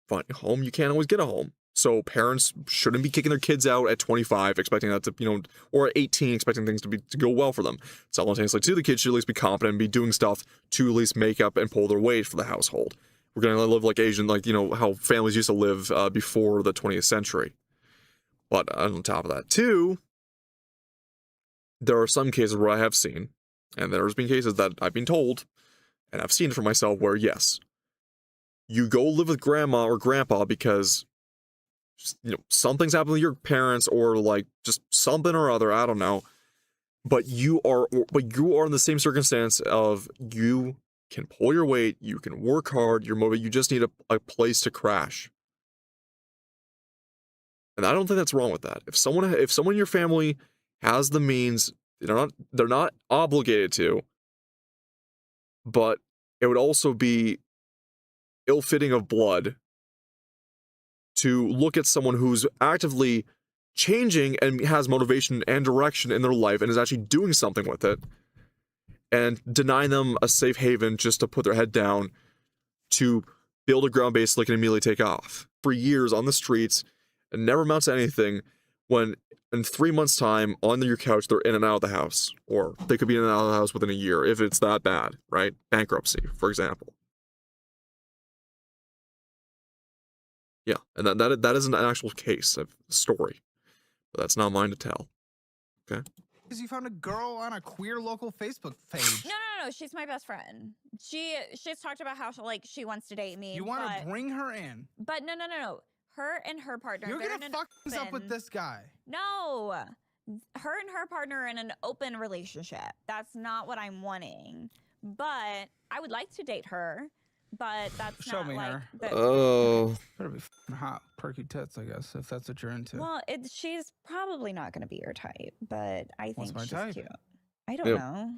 finding a home, you can't always get a home. So parents shouldn't be kicking their kids out at 25, expecting that to, you know, or at 18, expecting things to go well for them. Simultaneously, too, the kids should at least be competent and be doing stuff to at least make up and pull their weight for the household. We're gonna live like Asian, like, you know, how families used to live before the 20th century. But on top of that, too, there are some cases where I have seen, and there's been cases that I've been told, and I've seen it for myself, where yes, you go live with grandma or grandpa because, you know, something's happened with your parents, or like just something or other, I don't know. But you are in the same circumstance of you can pull your weight, you can work hard, you're motivated, you just need a place to crash. And I don't think that's wrong with that. If someone in your family has the means, they're not obligated to, but it would also be ill-fitting of blood to look at someone who's actively changing and has motivation and direction in their life and is actually doing something with it, and deny them a safe haven just to put their head down to build a ground base so they can immediately take off for years on the streets and never amounts to anything, when in 3 months' time on your couch they're in and out of the house, or they could be in and out of the house within a year if it's that bad, right? Bankruptcy, for example. Yeah, and that is an actual case of story, but that's not mine to tell. Okay. Because you found a girl on a queer local Facebook page. No. She's my best friend. She's talked about how she wants to date me. You want to bring her in. But no. Her and her partner. You're going to fuck things up with this guy. No. Her and her partner are in an open relationship. That's not what I'm wanting. But I would like to date her. But that's Show not me like... her. Oh. Better be hot, perky tits, I guess, if that's what you're into. Well, she's probably not going to be your type, but I think my she's type? cute. I don't know.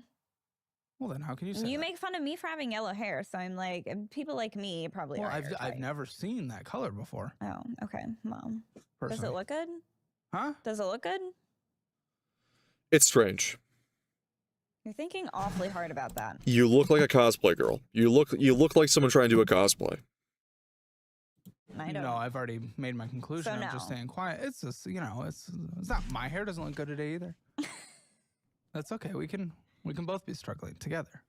Well, then how can you say You that? make fun of me for having yellow hair, so I'm like, people like me probably Well, are your I've type. never seen that color before. Oh, okay. Well, does Personally. it look good? Huh? Does it look good? It's strange. You're thinking awfully hard about that. You look like a cosplay girl. You look like someone trying to do a cosplay. I don't No, know. I've already made my conclusion. So I'm no. just staying quiet. It's just, you know, it's not my hair doesn't look good today either. That's okay. We can both be struggling together.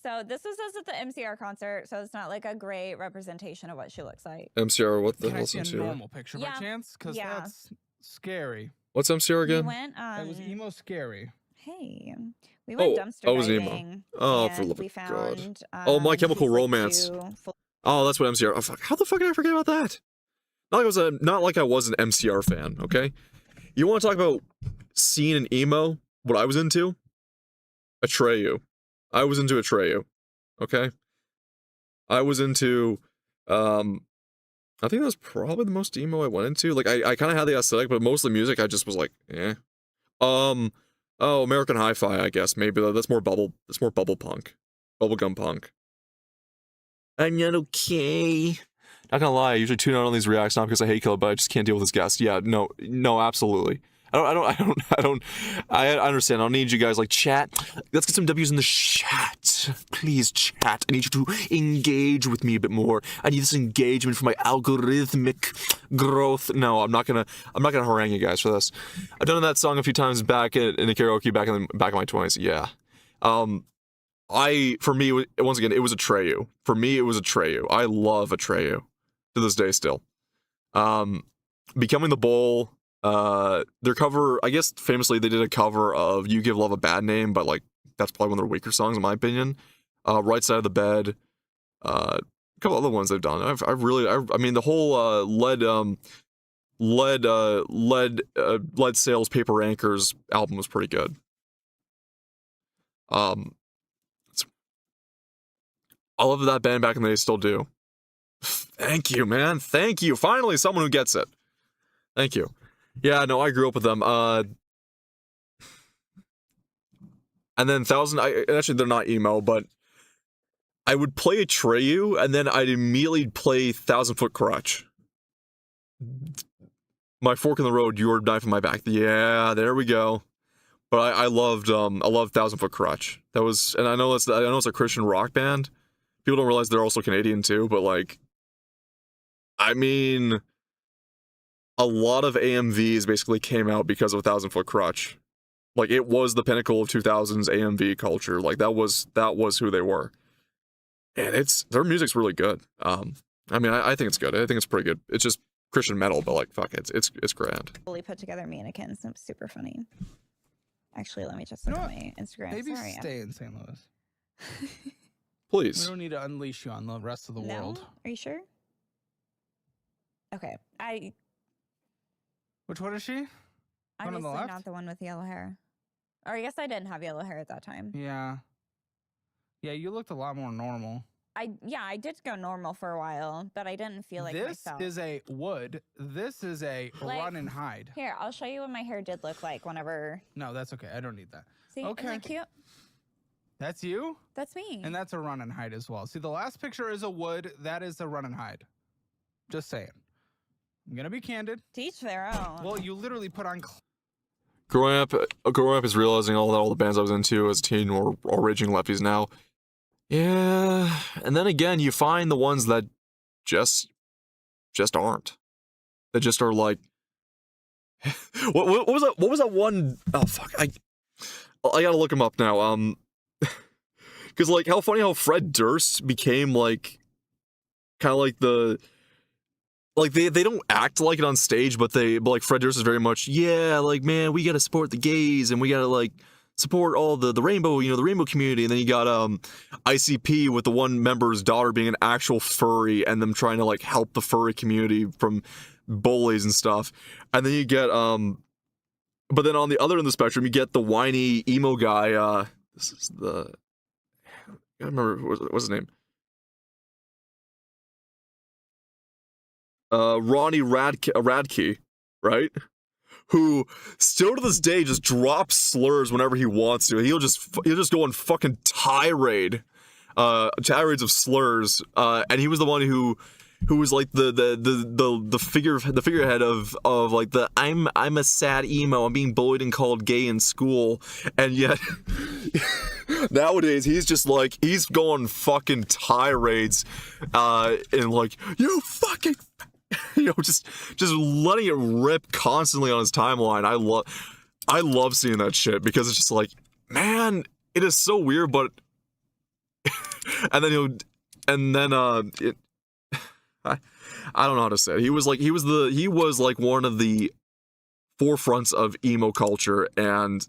So this was us at the MCR concert, so it's not like a great representation of what she looks like. MCR, what the Can I hell's see a MCR? normal picture by Yeah. chance? Because Yeah. that's scary. What's MCR We again? went, It was emo scary. hey, we went dumpster was emo. diving. Oh, for and love we of God. found, Oh, My Chemical Romance. Oh, that's what MCR. Oh, fuck. How the fuck did I forget about that? Not like I was an MCR fan. Okay, you want to talk about scene and emo? What I was into? Atreyu. I was into Atreyu. Okay, I was into. I think that was probably the most emo I went into. Like I kind of had the aesthetic, but mostly music. I just was like, eh. Oh, American Hi-Fi. I guess maybe that's more bubble. That's more bubble punk, bubblegum punk. I'm not okay. Not gonna lie, I usually tune out on these reacts not because I hate Caleb, but I just can't deal with his guests. Yeah, no, absolutely. I understand. I'll need you guys like chat. Let's get some W's in the chat, please. Chat. I need you to engage with me a bit more. I need this engagement for my algorithmic growth. No, I'm not gonna harangue you guys for this. I've done that song a few times back in the karaoke back in my 20s. Yeah. For me, once again, it was Atreyu. For me, it was Atreyu. I love Atreyu to this day still. Becoming the Bull, their cover, I guess famously they did a cover of You Give Love a Bad Name, but like that's probably one of their weaker songs in my opinion. Right Side of the Bed, a couple other ones they've done. I mean the whole Lead Sails Paper Anchors album was pretty good. I love that band back in the day, still do. Thank you, man. Thank you. Finally, someone who gets it. Thank you. Yeah, no, I grew up with them. And then actually, they're not emo, but I would play Atreyu, and then I'd immediately play 1,000 Foot Crutch. My fork in the road, your knife in my back. Yeah, there we go. But I loved 1,000 Foot Crutch. That was, and I know it's a Christian rock band. People don't realize they're also Canadian too, but like, I mean, a lot of AMVs basically came out because of 1,000 Foot Crutch. Like, it was the pinnacle of 2000s AMV culture. Like, that was who they were. and their music's really good. I mean, I think it's good. I think it's pretty good. It's just Christian metal, but like, fuck it, it's grand. Fully put together mannequins. It's super funny. Actually, let me just look at my Instagram. Maybe Sorry. stay in St. Louis. Please. We don't need to unleash you on the rest of the world. Are you sure? Okay. Which one is she? Obviously on the left? not the one with yellow hair. Or I guess I didn't have yellow hair at that time. Yeah. Yeah, you looked a lot more normal. I did go normal for a while, but I didn't feel like myself. This is a wood. This is a run and hide. Here, I'll show you what my hair did look like whenever. No, that's okay. I don't need that. See, okay. Isn't that cute? That's you? That's me. And that's a run and hide as well. See, the last picture is a wood. That is a run and hide. Just saying. I'm going to be candid. Teach their own. Well, you literally put on... Growing up is realizing all the bands I was into as a teen were all raging lefties now. Yeah, and then again, you find the ones that just aren't. That just are like, what was that one? Oh fuck, I gotta look him up now. Because like how funny how Fred Durst became like, kind of like the. Like they don't act like it on stage, but like Fred Durst is very much, yeah, like man, we gotta support the gays and we gotta like support all the rainbow, the rainbow community. And then you got ICP with the one member's daughter being an actual furry and them trying to like help the furry community from bullies and stuff. And then you get but then on the other end of the spectrum, you get the whiny emo guy. This is I remember what's his name. Ronnie Radke, right? Who still to this day just drops slurs whenever he wants to. He'll just go on fucking tirades of slurs. And he was the one who was like the figurehead of like the I'm a sad emo. I'm being bullied and called gay in school, and yet nowadays he's just like he's going fucking and like you fucking. Just letting it rip constantly on his timeline. I love seeing that shit because it's just like, man, it is so weird, but and then I don't know how to say it. He was like one of the forefronts of emo culture, and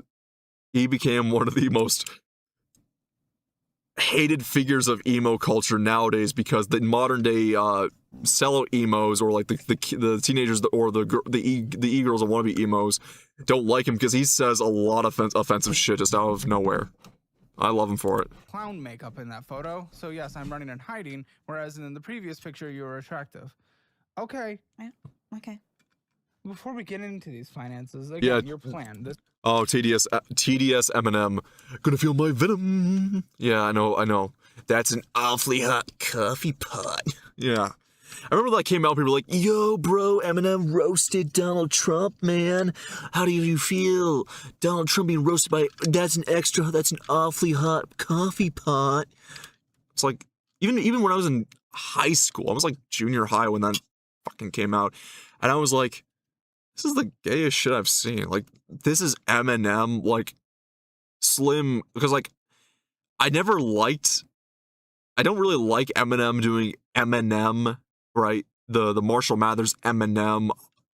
he became one of the most hated figures of emo culture nowadays because the modern day sellout emos or like the teenagers or the e-girls that want to be emos don't like him because he says a lot of offensive shit just out of nowhere. I love him for it. Clown makeup in that photo. So yes, I'm running and hiding, whereas in the previous picture you were attractive. Okay. Yeah. Okay. Before we get into these finances, again, your plan. Oh, TDS Eminem. Gonna feel my venom. Yeah, I know. That's an awfully hot coffee pot. Yeah. I remember that came out, people were like, yo, bro, Eminem roasted Donald Trump, man. How do you feel? Donald Trump being roasted by, that's an awfully hot coffee pot. It's like, even when I was in high school, I was like junior high when that fucking came out. And I was like, this is the gayest shit I've seen. Like, this is Eminem, like, Slim, because, like, I don't really like Eminem doing Eminem, right? The Marshall Mathers Eminem,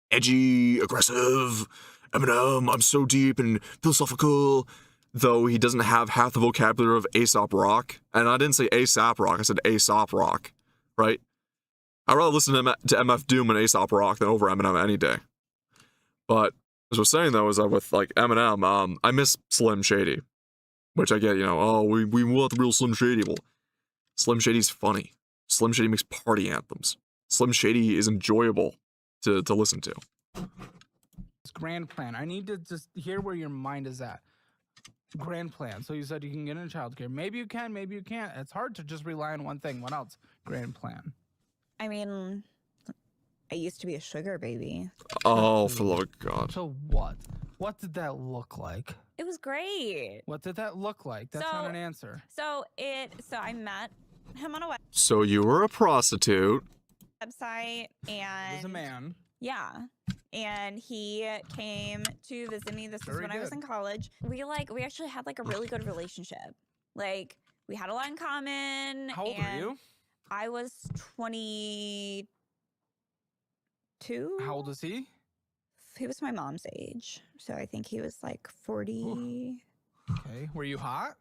edgy, aggressive, Eminem, I'm so deep and philosophical, though he doesn't have half the vocabulary of Aesop Rock. And I didn't say Aesop Rock, I said Aesop Rock, right? I'd rather listen to MF Doom and Aesop Rock than over Eminem any day. But as I was saying though, is that with like Eminem, I miss Slim Shady, which I get, we want the real Slim Shady. Well, Slim Shady's funny. Slim Shady makes party anthems. Slim Shady is enjoyable to listen to. It's grand plan. I need to just hear where your mind is at. Grand plan. So you said you can get into childcare. Maybe you can, maybe you can't. It's hard to just rely on one thing. What else? Grand plan. I mean, I used to be a sugar baby. Oh, for the love of God. So what? What did that look like? It was great. What did that look like? That's not an answer. So I met him on a So you were a prostitute. website, and He was a man. Yeah. And he came to visit me. This was when I was in college. We actually had like a really good relationship. Like, we had a lot in common. How old were and you? I was 22. How old is he? He was my mom's age, so I think he was like 40. Ooh. Okay. Were you hot?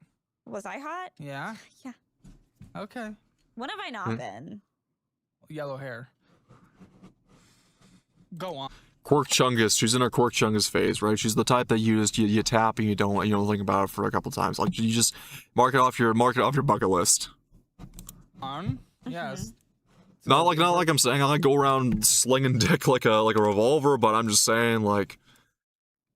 Was I hot? Yeah. Yeah. Okay. When have I not been? Yellow hair. Go on. Quirk Chungus. She's in her Quirk Chungus phase, right? She's the type that you just you tap and you don't think about it for a couple times. Like you just mark it off your bucket list. On. Yes. Not like I'm saying I like go around slinging dick like a revolver, but I'm just saying like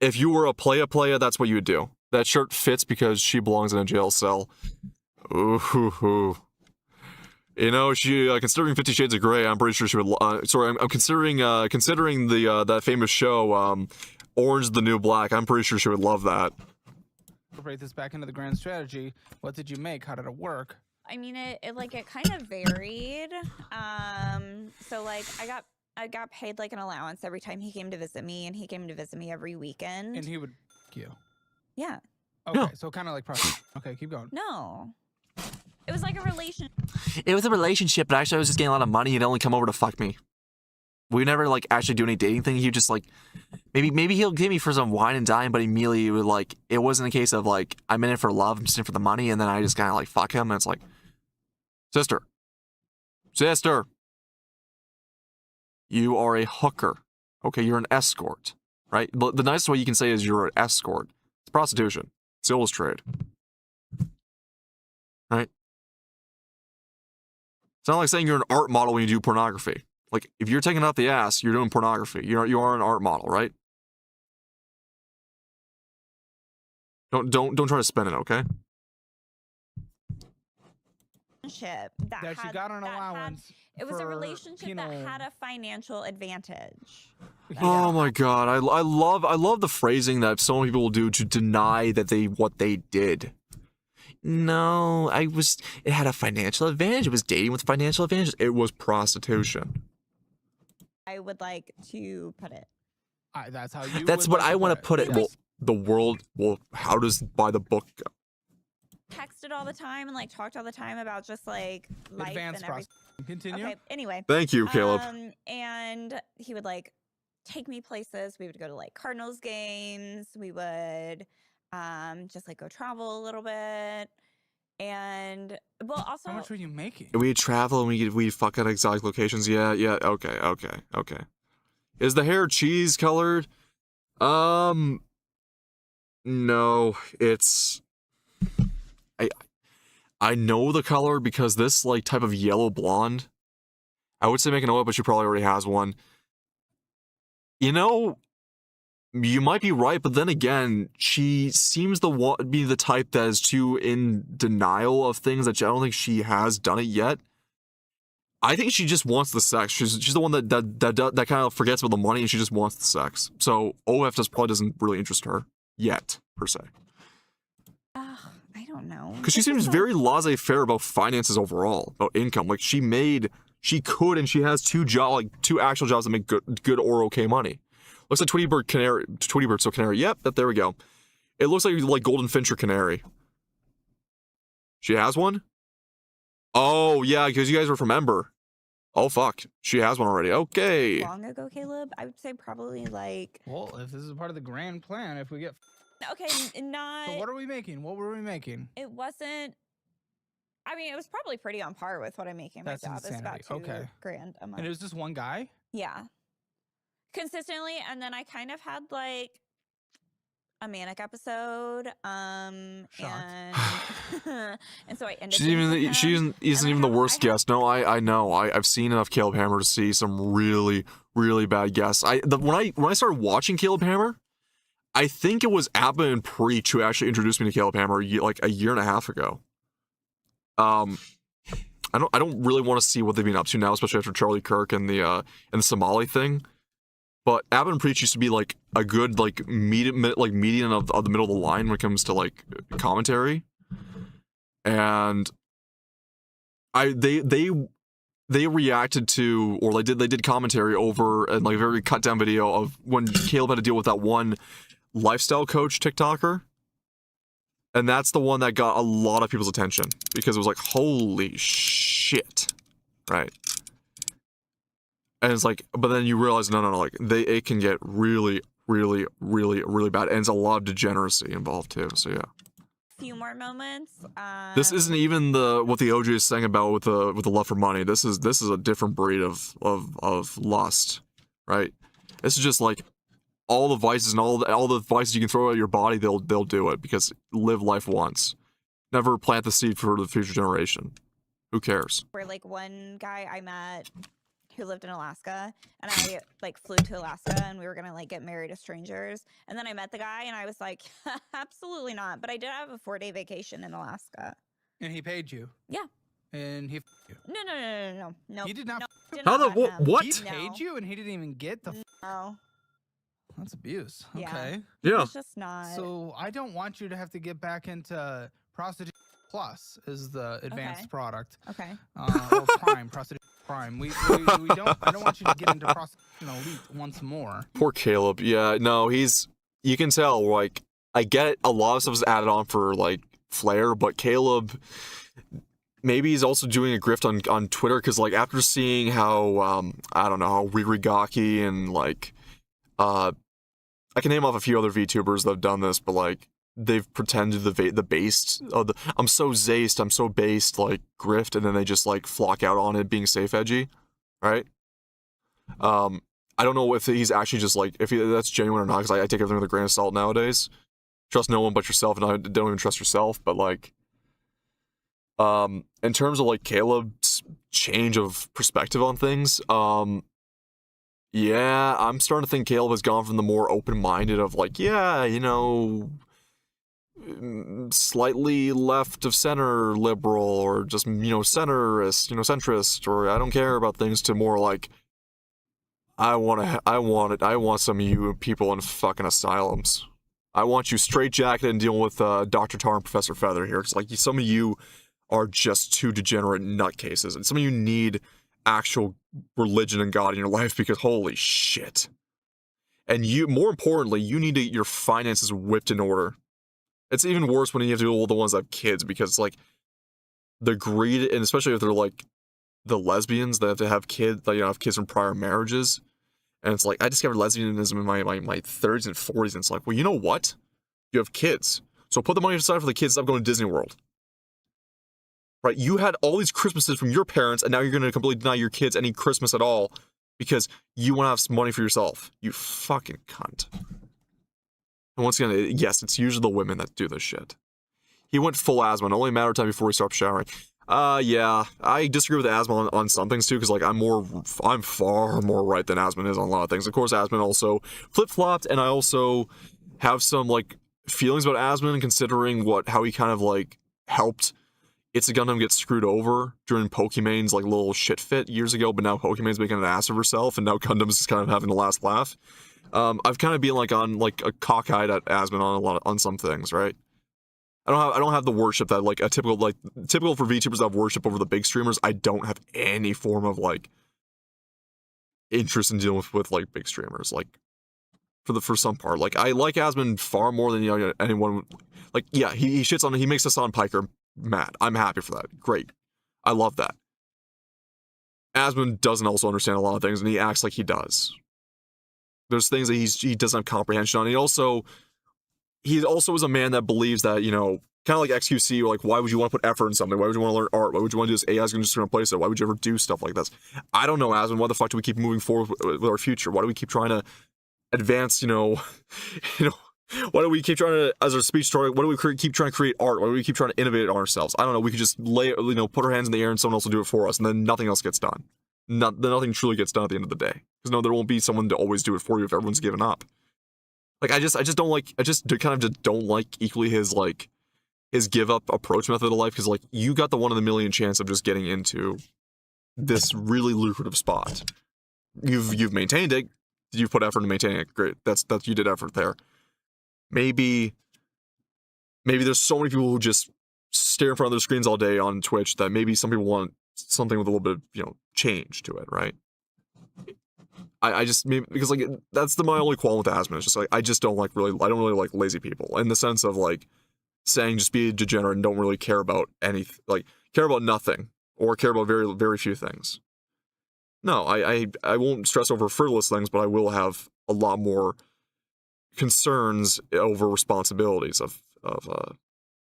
if you were a playa, that's what you would do. That shirt fits because she belongs in a jail cell. Ooh. You know, she considering 50 Shades of Grey, I'm pretty sure she would. I'm considering the that famous show, Orange is the New Black. I'm pretty sure she would love that. Incorporate this back into the grand strategy. What did you make? How did it work? I mean, it kind of varied. So like I got paid like an allowance every time he came to visit me, and he came to visit me every weekend. And he would you. Yeah. Okay, so kind of like prostitute. Okay, keep going. No. It was like a relationship. It was a relationship, but actually I was just getting a lot of money and he'd only come over to fuck me. We never like actually do any dating thing. He would just like maybe he'll give me for some wine and dine, but immediately would like it wasn't a case of like I'm in it for love, I'm just in it for the money, and then I just kind of like fuck him, and it's like, sister, you are a hooker. Okay, you're an escort, right? But the nicest way you can say is you're an escort. It's prostitution. It's illicit trade. Right? It's not like saying you're an art model when you do pornography. Like, if you're taking out the ass, you're doing pornography. You are an art model, right? Don't try to spin it, okay? That you got an allowance. It was a for relationship that penal- had a financial advantage. Oh my god, I love the phrasing that some people will do to deny that what they did. No, it had a financial advantage. It was dating with financial advantages. It was prostitution. I would like to put it. That's how you. That's would what like I want to put it. Yes. Well, how does by the book go? Texted all the time and like talked all the time about just like life Advanced and everything. Continue. Okay, anyway. Thank you, Caleb. And he would like take me places. We would go to like Cardinals games. We would just like go travel a little bit. And well, also How much were you making? We travel and we fuck at exotic locations. Yeah. Okay. Is the hair cheese colored? No, it's. I know the color because this like type of yellow blonde. I would say make an oil, but she probably already has one. You know, you might be right, but then again, she seems to be the type that is too in denial of things that I don't think she has done it yet. I think she just wants the sex. She's the one that kind of forgets about the money and she just wants the sex. So OF probably doesn't really interest her yet, per se. I don't know. Because she seems very laissez-faire about finances overall, about income. Like she could, and she has two actual jobs that make good or okay money. Looks like Tweety Bird, so canary. Yep, there we go. It looks like Golden Fincher canary. She has one? Oh, yeah, because you guys were from Ember. Oh, fuck. She has one already. Okay. Long ago, Caleb? I would say probably like. Well, if this is part of the grand plan, if we get. Okay, not. So what are we making? What were we making? It wasn't. I mean, it was probably pretty on par with what I'm making. That's my job is about insanity. $2,000 a month. And it was just one guy? Yeah. Consistently, and then I kind of had like a manic episode. And and so I ended She isn't even the worst guest. No, I know. I've seen enough Caleb Hammer to see some really, really bad guests. When I started watching Caleb Hammer, I think it was Abba and Preach who actually introduced me to Caleb Hammer like a year and a half ago. I don't really want to see what they've been up to now, especially after Charlie Kirk and the Somali thing. But Abbott and Preach used to be like a good like median of the middle of the line when it comes to like commentary, and they reacted to, or they did commentary over and like a very cut down video of when Caleb had to deal with that one lifestyle coach TikToker. And that's the one that got a lot of people's attention because it was like, holy shit, right? And it's like, but then you realize, no, like it can get really, really, really, really bad, and it's a lot of degeneracy involved too. So yeah. Few more moments. This isn't even what the OJ is saying about with the love for money. This is a different breed of lust, right? This is just like all the vices and all the vices you can throw at your body. They'll do it because live life once. Never plant the seed for the future generation. Who cares? Where like one guy I met who lived in Alaska, and I like flew to Alaska, and we were gonna like get married as strangers. And then I met the guy, and I was like, absolutely not. But I did have a 4-day vacation in Alaska. And he paid you. Yeah. And he you. No. He did not. How the what? He paid you, and he didn't even get the. No. That's abuse. Yeah. Okay. Yeah. It's just not. So I don't want you to have to get back into Prostitute Plus is the advanced product. Okay. Or Prime, Prostitute Prime. We don't. I don't want you to get into Prostitution Elite once more. Poor Caleb. Yeah. No, you can tell. Like, I get it. A lot of stuff is added on for like flair, but Caleb. Maybe he's also doing a grift on Twitter because like after seeing how I don't know how Rigaki and like I can name off a few other VTubers that have done this, but like they've pretended the based I'm so zaced, I'm so based like grift, and then they just like flock out on it being safe edgy, right? I don't know if he's actually just like if that's genuine or not because I take everything with a grain of salt nowadays. Trust no one but yourself, and I don't even trust yourself. But like, in terms of like Caleb's change of perspective on things, yeah, I'm starting to think Caleb has gone from the more open-minded of like, yeah, you know, slightly left of center liberal or just, you know, centrist, or I don't care about things to more like, I want some of you people in fucking asylums. I want you straitjacketed and dealing with Dr. Tar and Professor Feather here. Because like some of you are just too degenerate nutcases, and some of you need actual religion and God in your life because holy shit. And you, more importantly, you need to get your finances whipped in order. It's even worse when you have to deal with the ones that have kids because like the greed, and especially if they're like the lesbians that have to have kids, that have kids from prior marriages. And it's like I discovered lesbianism in my 30s and 40s, and it's like, well, you know what? You have kids, so put the money aside for the kids. Stop going to Disney World. Right, you had all these Christmases from your parents, and now you're going to completely deny your kids any Christmas at all because you want to have some money for yourself. You fucking cunt. And once again, yes, it's usually the women that do this shit. He went full asthma, and only a matter of time before he stopped showering. Yeah, I disagree with asthma on some things too, because like I'm far more right than Asman is on a lot of things. Of course, Asman also flip-flopped, and I also have some like feelings about Asman considering how he kind of like helped It's a Gundam get screwed over during Pokemon's like little shit fit years ago, but now Pokemon's making an ass of herself, and now Gundam's just kind of having the last laugh. I've kind of been like on like a cockeyed at Asman on some things, right? I don't have the worship that like typical for VTubers that have worship over the big streamers. I don't have any form of like interest in dealing with like big streamers. Like for some part, like I like Asman far more than anyone. Like yeah, he shits on, he makes us on Piker mad. I'm happy for that. Great, I love that. Asman doesn't also understand a lot of things, and he acts like he does. There's things that he doesn't have comprehension on. He also is a man that believes that, kind of like XQC, like, why would you want to put effort in something? Why would you want to learn art? Why would you want to do this? AI is going to just replace it. Why would you ever do stuff like this? I don't know, Asman. Why the fuck do we keep moving forward with our future? Why do we keep trying to advance, why do we keep trying to, as our speech started, why do we keep trying to create art? Why do we keep trying to innovate on ourselves? I don't know. We could just put our hands in the air and someone else will do it for us, and then nothing else gets done. Nothing truly gets done at the end of the day. Because no, there won't be someone to always do it for you if everyone's given up. Like, I just don't like equally his give up approach method of life, because like you got the 1 in a million chance of just getting into this really lucrative spot. You've maintained it. You've put effort into maintaining it. Great. That's you did effort there. Maybe there's so many people who just stare in front of their screens all day on Twitch that maybe some people want something with a little bit of change to it, right? I just, because like that's my only qualm with Asman. It's just like I don't really like lazy people, in the sense of like saying just be a degenerate and don't really care about anything, like care about nothing or care about very, very few things. No, I won't stress over frivolous things, but I will have a lot more concerns over responsibilities of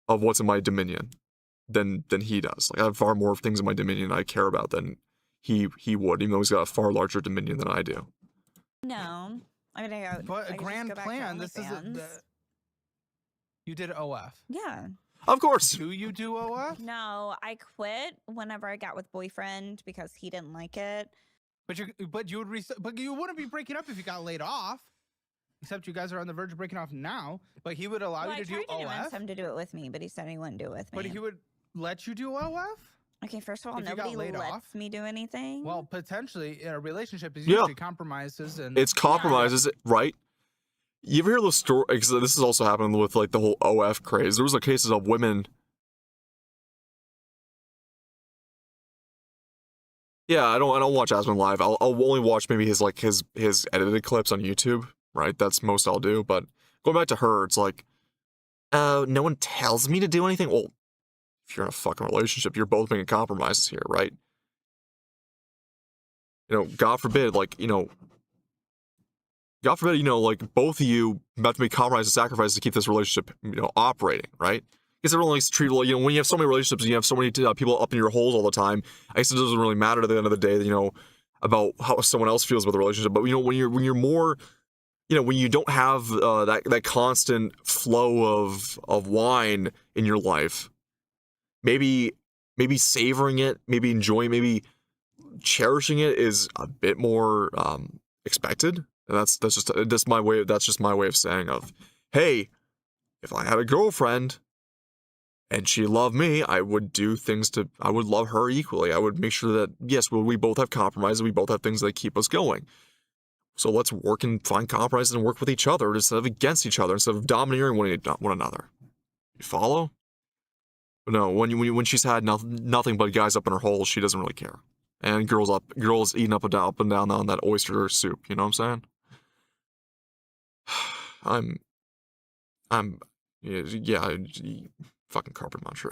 what's in my dominion than he does. Like I have far more things in my dominion I care about than he would, even though he's got a far larger dominion than I do. No, I'm gonna go. But a I could just grand go back to plan. This is OnlyFans. You did OF. Yeah. Of course. Do you do OF? No, I quit whenever I got with boyfriend because he didn't like it. But you wouldn't be breaking up if you got laid off. Except you guys are on the verge of breaking off now. But he would allow you to do I tried to OF. convince him to do it with me, but he said he wouldn't do it with me. But he would let you do OF? Okay, first of all, if you got nobody laid lets off? me do anything. Well, potentially in a relationship is Yeah. usually compromises and It's compromises, right? You ever hear those stories? Because this is also happening with like the whole OF craze. There was cases of women. Yeah, I don't watch Aspen live. I'll only watch maybe his edited clips on YouTube. Right, that's most I'll do. But going back to her, it's like, no one tells me to do anything. Well, if you're in a fucking relationship, you're both making compromises here, right? You know, God forbid, like both of you have to make compromises and sacrifices to keep this relationship, operating, right? Because everyone likes to treat, when you have so many relationships and you have so many people up in your holes all the time, I guess it doesn't really matter at the end of the day, about how someone else feels about the relationship. But, when you're more, when you don't have that constant flow of wine in your life, maybe savoring it, maybe enjoying, maybe cherishing it is a bit more expected. And that's just my way of saying of, hey, if I had a girlfriend and she loved me, I would love her equally. I would make sure that, yes, we both have compromises, we both have things that keep us going. So let's work and find compromises and work with each other instead of against each other, instead of domineering one another. You follow? But no, when she's had nothing but guys up in her hole, she doesn't really care. And girls eating up and down on that oyster soup. You know what I'm saying? Fucking carpet muncher.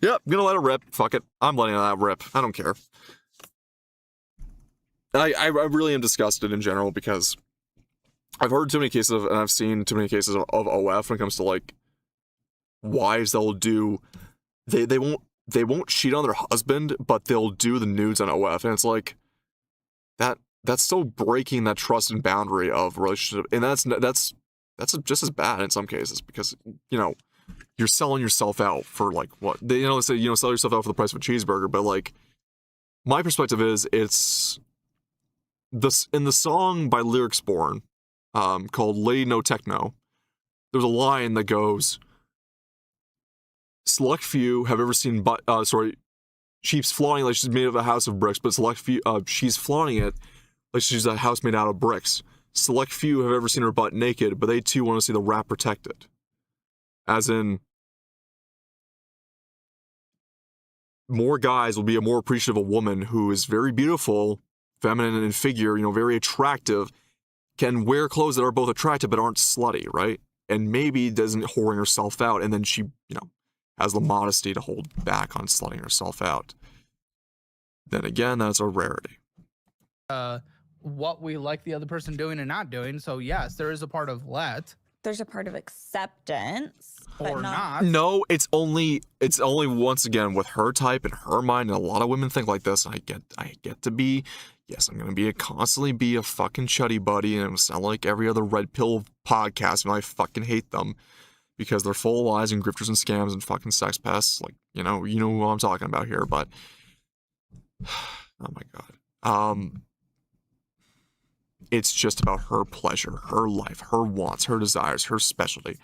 Yep, gonna let it rip. Fuck it. I'm letting that rip. I don't care. I really am disgusted in general because I've heard too many cases and I've seen too many cases of OF when it comes to like wives that'll do they won't cheat on their husband, but they'll do the nudes on OF, and it's like that's still breaking that trust and boundary of relationship, and that's just as bad in some cases because you're selling yourself out for like what they say sell yourself out for the price of a cheeseburger, but like my perspective is it's this in the song by Lyricsborn called Lady No Techno, there's a line that goes, select few have ever seen she's flaunting like she's made of a house of bricks, but select few she's flaunting it like she's a house made out of bricks. Select few have ever seen her butt naked, but they too want to see the wrap protected. As in, more guys will be more appreciative of a woman who is very beautiful, feminine in figure, very attractive, can wear clothes that are both attractive but aren't slutty, right? And maybe doesn't whoring herself out, and then she, has the modesty to hold back on slutting herself out. Then again, that's a rarity. What we like the other person doing and not doing. So yes, there is a part of let. There's a part of acceptance, but Or not. No, it's only once again with her type and her mind, and a lot of women think like this. I get to be, yes, I'm gonna constantly be a fucking chuddy buddy, and it'll sound like every other red pill podcast, and I fucking hate them because they're full of lies and grifters and scams and fucking sex pests. Like, you know who I'm talking about here, but oh my god. It's just about her pleasure, her life, her wants, her desires, her specialty.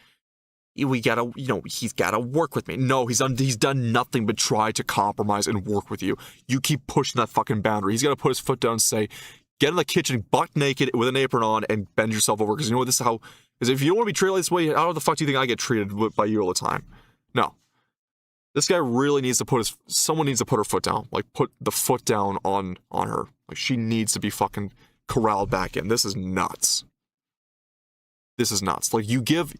He's gotta work with me. No, he's done nothing but try to compromise and work with you. You keep pushing that fucking boundary. He's gotta put his foot down and say, get in the kitchen, butt naked with an apron on, and bend yourself over. Because this is how. Because if you don't want to be treated this way, how the fuck do you think I get treated by you all the time? No. This guy really needs to someone needs to put her foot down. Like, put the foot down on her. Like, she needs to be fucking corralled back in. This is nuts. This is nuts. Like, you give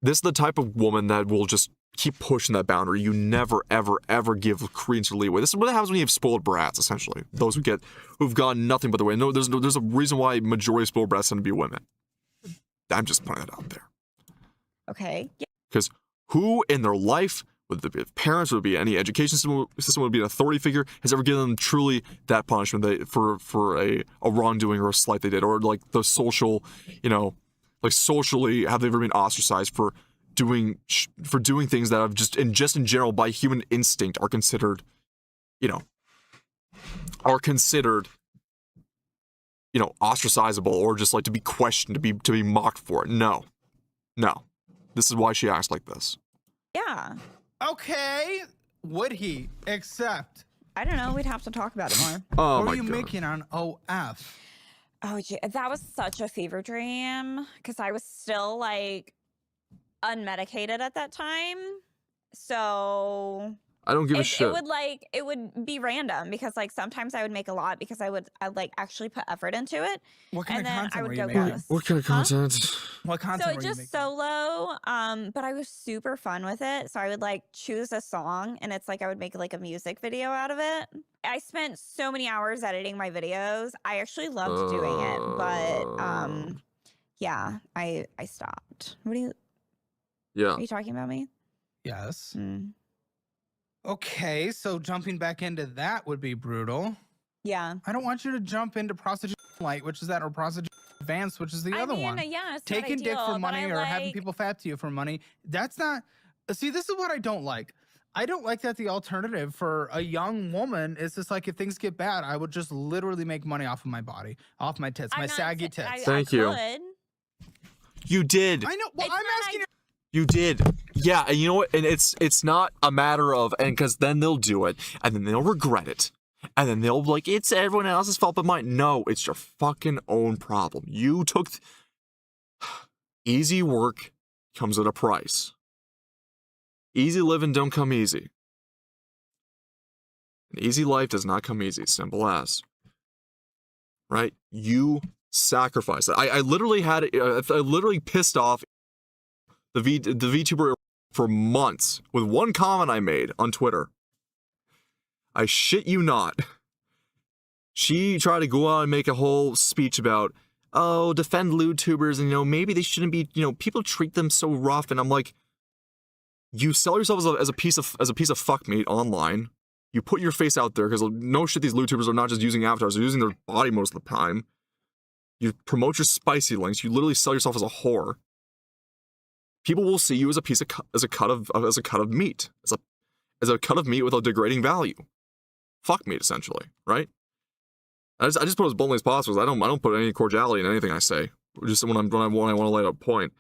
This is the type of woman that will just keep pushing that boundary. You never, ever, ever give credence or leeway. This is what happens when you have spoiled brats, essentially. Those who've gotten nothing but the way. No, there's a reason why majority of spoiled brats tend to be women. I'm just putting it out there. Okay. Yeah. Because who in their life, whether it be parents, would be any education system, would be an authority figure, has ever given them truly that punishment for a wrongdoing or a slight they did, or like the social, like socially, have they ever been ostracized for doing things that have just in general by human instinct are considered ostracizable, or just like to be questioned, to be mocked for it. No. This is why she acts like this. Yeah. Okay. Would he accept? I don't know. We'd have to talk about it more. Oh What my were you God. making on OF? Oh, gee, that was such a fever dream because I was still like unmedicated at that time. So I don't give a shit. it would be random because like sometimes I would make a lot because I'd like actually put effort into it. What kind And of then content I were would you go making? ghost. What kind of Huh? content? What content So were it you just making? solo, but I was super fun with it. So I would like choose a song and it's like I would make like a music video out of it. I spent so many hours editing my videos. I actually loved doing it, but yeah, I stopped. Yeah. Are you talking about me? Yes. Hmm. Okay, so jumping back into that would be brutal. Yeah. I don't want you to jump into prostitution light, which is that, or prostitution advanced, which is the other one. Yeah, it's Taking not dick ideal, for but money I or having like- people fat to you for money. That's not. See, this is what I don't like. I don't like that the alternative for a young woman is just like, if things get bad, I would just literally make money off of my body, off my tits, my I'm not saggy sa- tits. Thank you. could. You did. I know. Well, It's I'm not asking you. You did. Yeah, and you know what? And it's not a matter of, and because then they'll do it, and then they'll regret it, and then they'll be like, it's everyone else's fault but mine. No, it's your fucking own problem. You took... Easy work comes at a price. Easy living don't come easy. An easy life does not come easy. Simple as. Right? You sacrifice it. I literally had... I literally pissed off the VTuber for months with one comment I made on Twitter. I shit you not. She tried to go out and make a whole speech about, oh, defend lewd tubers, and maybe they shouldn't be, people treat them so rough, and I'm like, you sell yourself as a piece of fuck meat online. You put your face out there because no shit, these lewd tubers are not just using avatars; they're using their body most of the time. You promote your spicy links. You literally sell yourself as a whore. People will see you as a cut of meat, as a cut of meat with a degrading value. Fuck meat, essentially, right? I just put it as bluntly as possible. I don't put any cordiality in anything I say. Just when I want to lay out a point.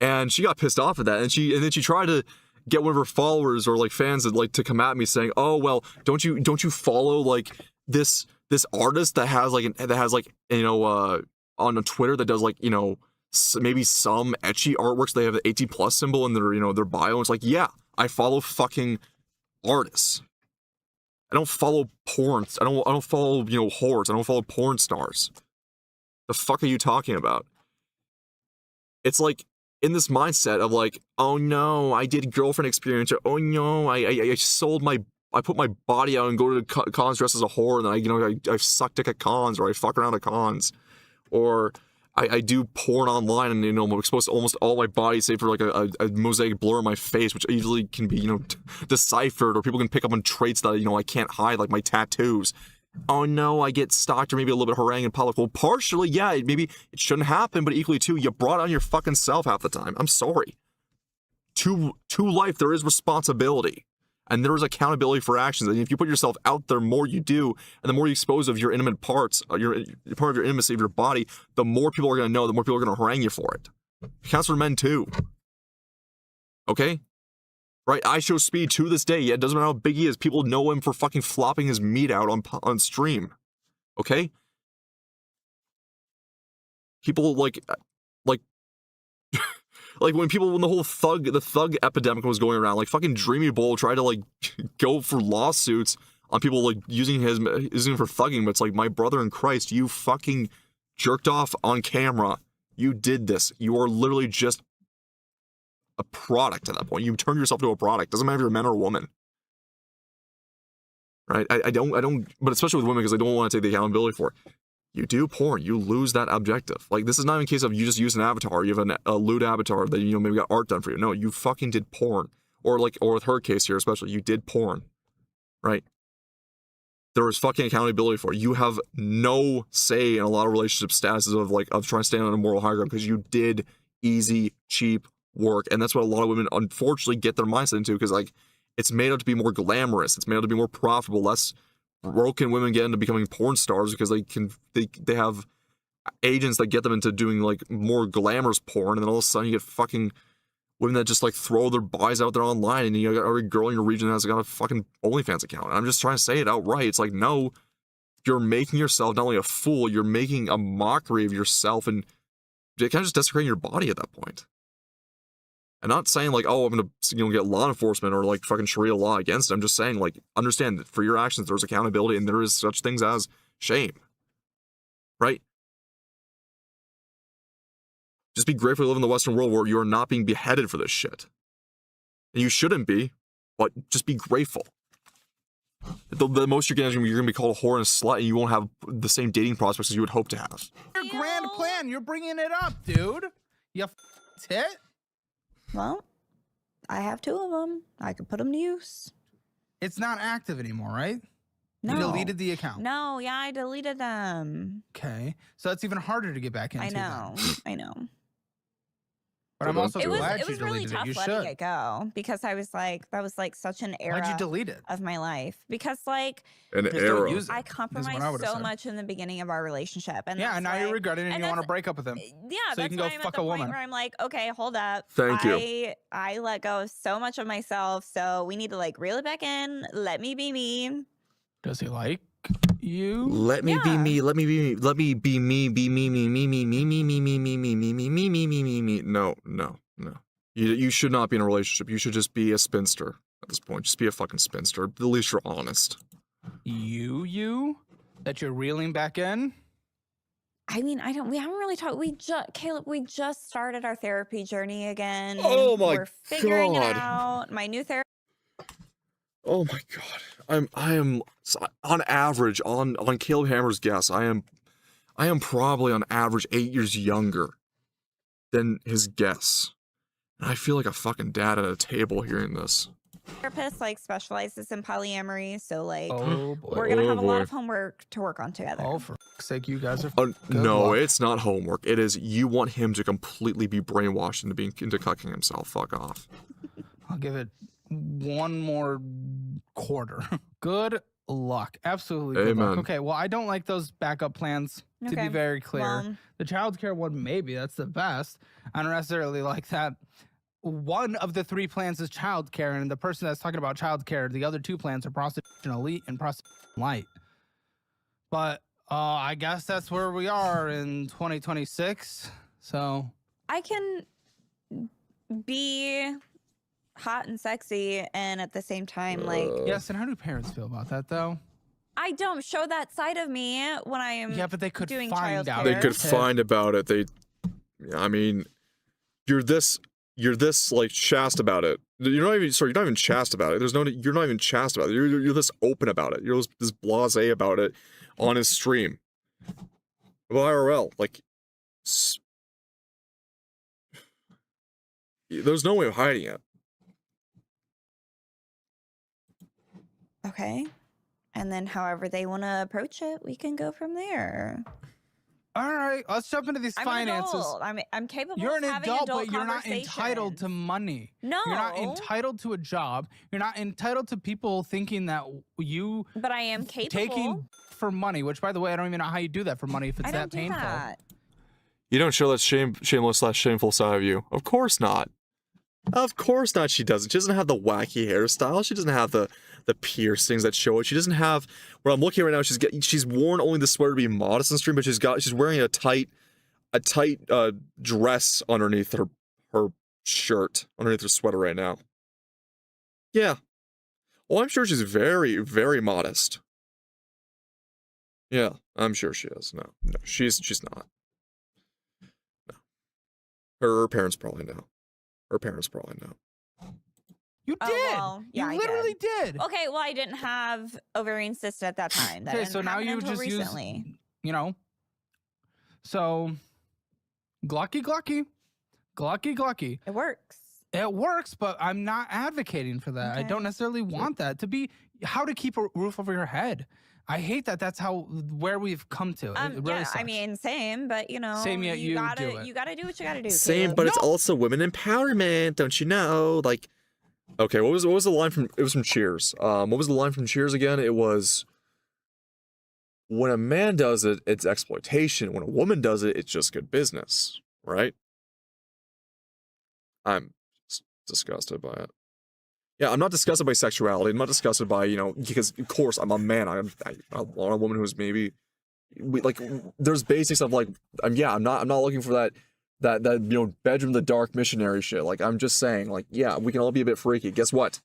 And she got pissed off at that, and then she tried to get one of her followers or like fans to come at me saying, "Oh well, don't you follow like this artist that has on Twitter that does maybe some etchy artworks. They have the 18+ symbol in their bio. It's like, yeah, I follow fucking artists. I don't follow porn. I don't follow whores. I don't follow porn stars. The fuck are you talking about? It's like in this mindset of like, oh no, I did girlfriend experience, or oh no, I put my body out and go to cons dressed as a whore, and I suck dick at cons, or I fuck around at cons, or I do porn online, and I'm exposed to almost all my body save for like a mosaic blur on my face, which easily can be deciphered, or people can pick up on traits that I can't hide, like my tattoos. Oh no, I get stalked or maybe a little bit harangued in public. Well, partially, yeah, maybe it shouldn't happen, but equally too, you brought on your fucking self half the time. I'm sorry. To life, there is responsibility. And there is accountability for actions. And if you put yourself out there, more you do, and the more you expose of your intimate parts, your part of your intimacy of your body, the more people are going to know, the more people are going to harangue you for it. It counts for men too. Okay? Right? I show speed to this day. Yeah, it doesn't matter how big he is. People know him for fucking flopping his meat out on stream. Okay? People like when the whole thug epidemic was going around, like fucking Dreamy Bull tried to go for lawsuits on people using him for thugging, but it's like, my brother in Christ, you fucking jerked off on camera. You did this. You are literally just a product at that point. You turn yourself to a product. Doesn't matter if you're a man or a woman. Right? I don't, but especially with women, because I don't want to take the accountability for it. You do porn, you lose that objective. Like, this is not even a case of you just use an avatar, you have a lewd avatar that, you know, maybe got art done for you. No, you fucking did porn. Or with her case here especially, you did porn. Right? There is fucking accountability for it. You have no say in a lot of relationship statuses of trying to stand on a moral high ground, because you did easy, cheap work. And that's what a lot of women unfortunately get their mindset into, because like, it's made out to be more glamorous. It's made out to be more profitable. Less broken women get into becoming porn stars because they have agents that get them into doing like more glamorous porn, and then all of a sudden you get fucking women that just like throw their buys out there online, and you got every girl in your region has got a fucking OnlyFans account. And I'm just trying to say it outright. It's like, no, you're making yourself not only a fool, you're making a mockery of yourself, and you're kind of just desecrating your body at that point. I'm not saying like, oh, I'm gonna, you know, get law enforcement or like fucking Sharia law against it. I'm just saying, like, understand that for your actions there's accountability, and there is such things as shame. Right? Just be grateful to live in the Western world where you are not being beheaded for this shit. And you shouldn't be, but just be grateful. The most you're gonna be called a whore and a slut, and you won't have the same dating prospects as you would hope to have. Your grand plan, you're bringing it up, dude. You tit. Well, I have 2 of them. I could put them to use. It's not active anymore, right? No. You deleted the account. No, yeah, I deleted them. Okay, so it's even harder to get back into. I know, then. I know. But I'm also glad It you was really deleted tough it. You letting should. it go, because I was like, that was like such an era Why'd you delete it? of my life. Because like, An Just don't era. use it. I Is what compromised I would've so said. much in the beginning of our relationship, and Yeah, that's and now why, you're regretting it and you want to that's- break up with him. Yeah, So you that's can go why I'm fuck at the a point woman. where I'm like, okay, hold up. Thank you. I let go of so much of myself, so we need to like reel it back in. Let me be me. Does he like you? Let me be Yeah. me. Let me be me. Let me be me. Be me. Me. Me. Me. Me. Me. Me. Me. Me. Me. Me. Me. Me. Me. Me. Me. Me. No. No. No. You should not be in a relationship. You should just be a spinster at this point. Just be a fucking spinster. At least you're honest. You? That you're reeling back in? I mean, we haven't really talked. Caleb, we just started our therapy journey again. Oh my We're figuring God. it out. My new therapist. Oh my God. I am on average on Caleb Hammer's guess. I am probably on average 8 years younger than his guess. And I feel like a fuck's dad at a table hearing this. Therapist like specializes in polyamory, so like Oh boy. we're gonna Oh, have a lot boy. of homework to work on together. Oh, for fuck's sake, you guys are. No, luck. it's not homework. It is you want him to completely be brainwashed into cucking himself. Fuck off. I'll give it one more quarter. Good luck. Absolutely good luck. Amen. Okay, well, I don't like those backup plans, to be Okay, very clear. well- The childcare one, maybe. That's the best. I don't necessarily like that. One of the 3 plans is childcare, and the person that's talking about childcare, the other 2 plans are prostitution elite and prostitution light. But I guess that's where we are in 2026. So I can be hot and sexy, and at the same time, like yes, and how do parents feel about that, though? I don't show that side of me when I am. Yeah, but they could doing find out. They childcare. could find about it. I mean, you're this like chaste about it. You're not even chaste about it. You're not even chaste about it. You're this open about it. You're this blasé about it on his stream. Well, IRL, like, there's no way of hiding it. Okay. And then however they want to approach it, we can go from there. All right, let's jump into these I'm finances. an adult. I'm capable You're of an having adult, adult but you're not entitled to conversations. money. No. You're not entitled to a job. You're not entitled to people thinking that you But I am capable. taking for money, which, by the way, I don't even know how you do that for money if it's I that don't do painful. that. You don't show that shameless/shameful side of you. Of course not. Of course not. She doesn't. She doesn't have the wacky hairstyle. She doesn't have the piercings that show it. She doesn't have. What I'm looking at right now, she's worn only the sweater to be modest in stream, but she's wearing a tight dress underneath her shirt, underneath her sweater right now. Yeah. Oh, I'm sure she's very, very modest. Yeah, I'm sure she is. No, she's not. No. Her parents probably know. Her parents probably know. You did. Well, yeah, you literally did. Okay, well, I didn't have ovarian cyst at that time. That Okay, didn't so now happen you until just recently. use, you know. So, glucky, glucky, glucky, glucky. It works. It works, but I'm not advocating for that. I don't necessarily want that to be how to keep a roof over your head. I hate that. That's where we've come to. It really yeah, sucks. I mean, same, but you know, Same, yet you gotta do it. you gotta do what you gotta do. Same, Caleb. but it's also women empowerment, don't you know? Like, okay, what was the line from? It was from Cheers. What was the line from Cheers again? It was, when a man does it, it's exploitation. When a woman does it, it's just good business, right? I'm just disgusted by it. Yeah, I'm not disgusted by sexuality. I'm not disgusted by, because of course I'm a man. I want a woman who's maybe, like, there's basics of like, I'm not looking for that bedroom the dark missionary shit. Like, I'm just saying, like, yeah, we can all be a bit freaky. Guess what?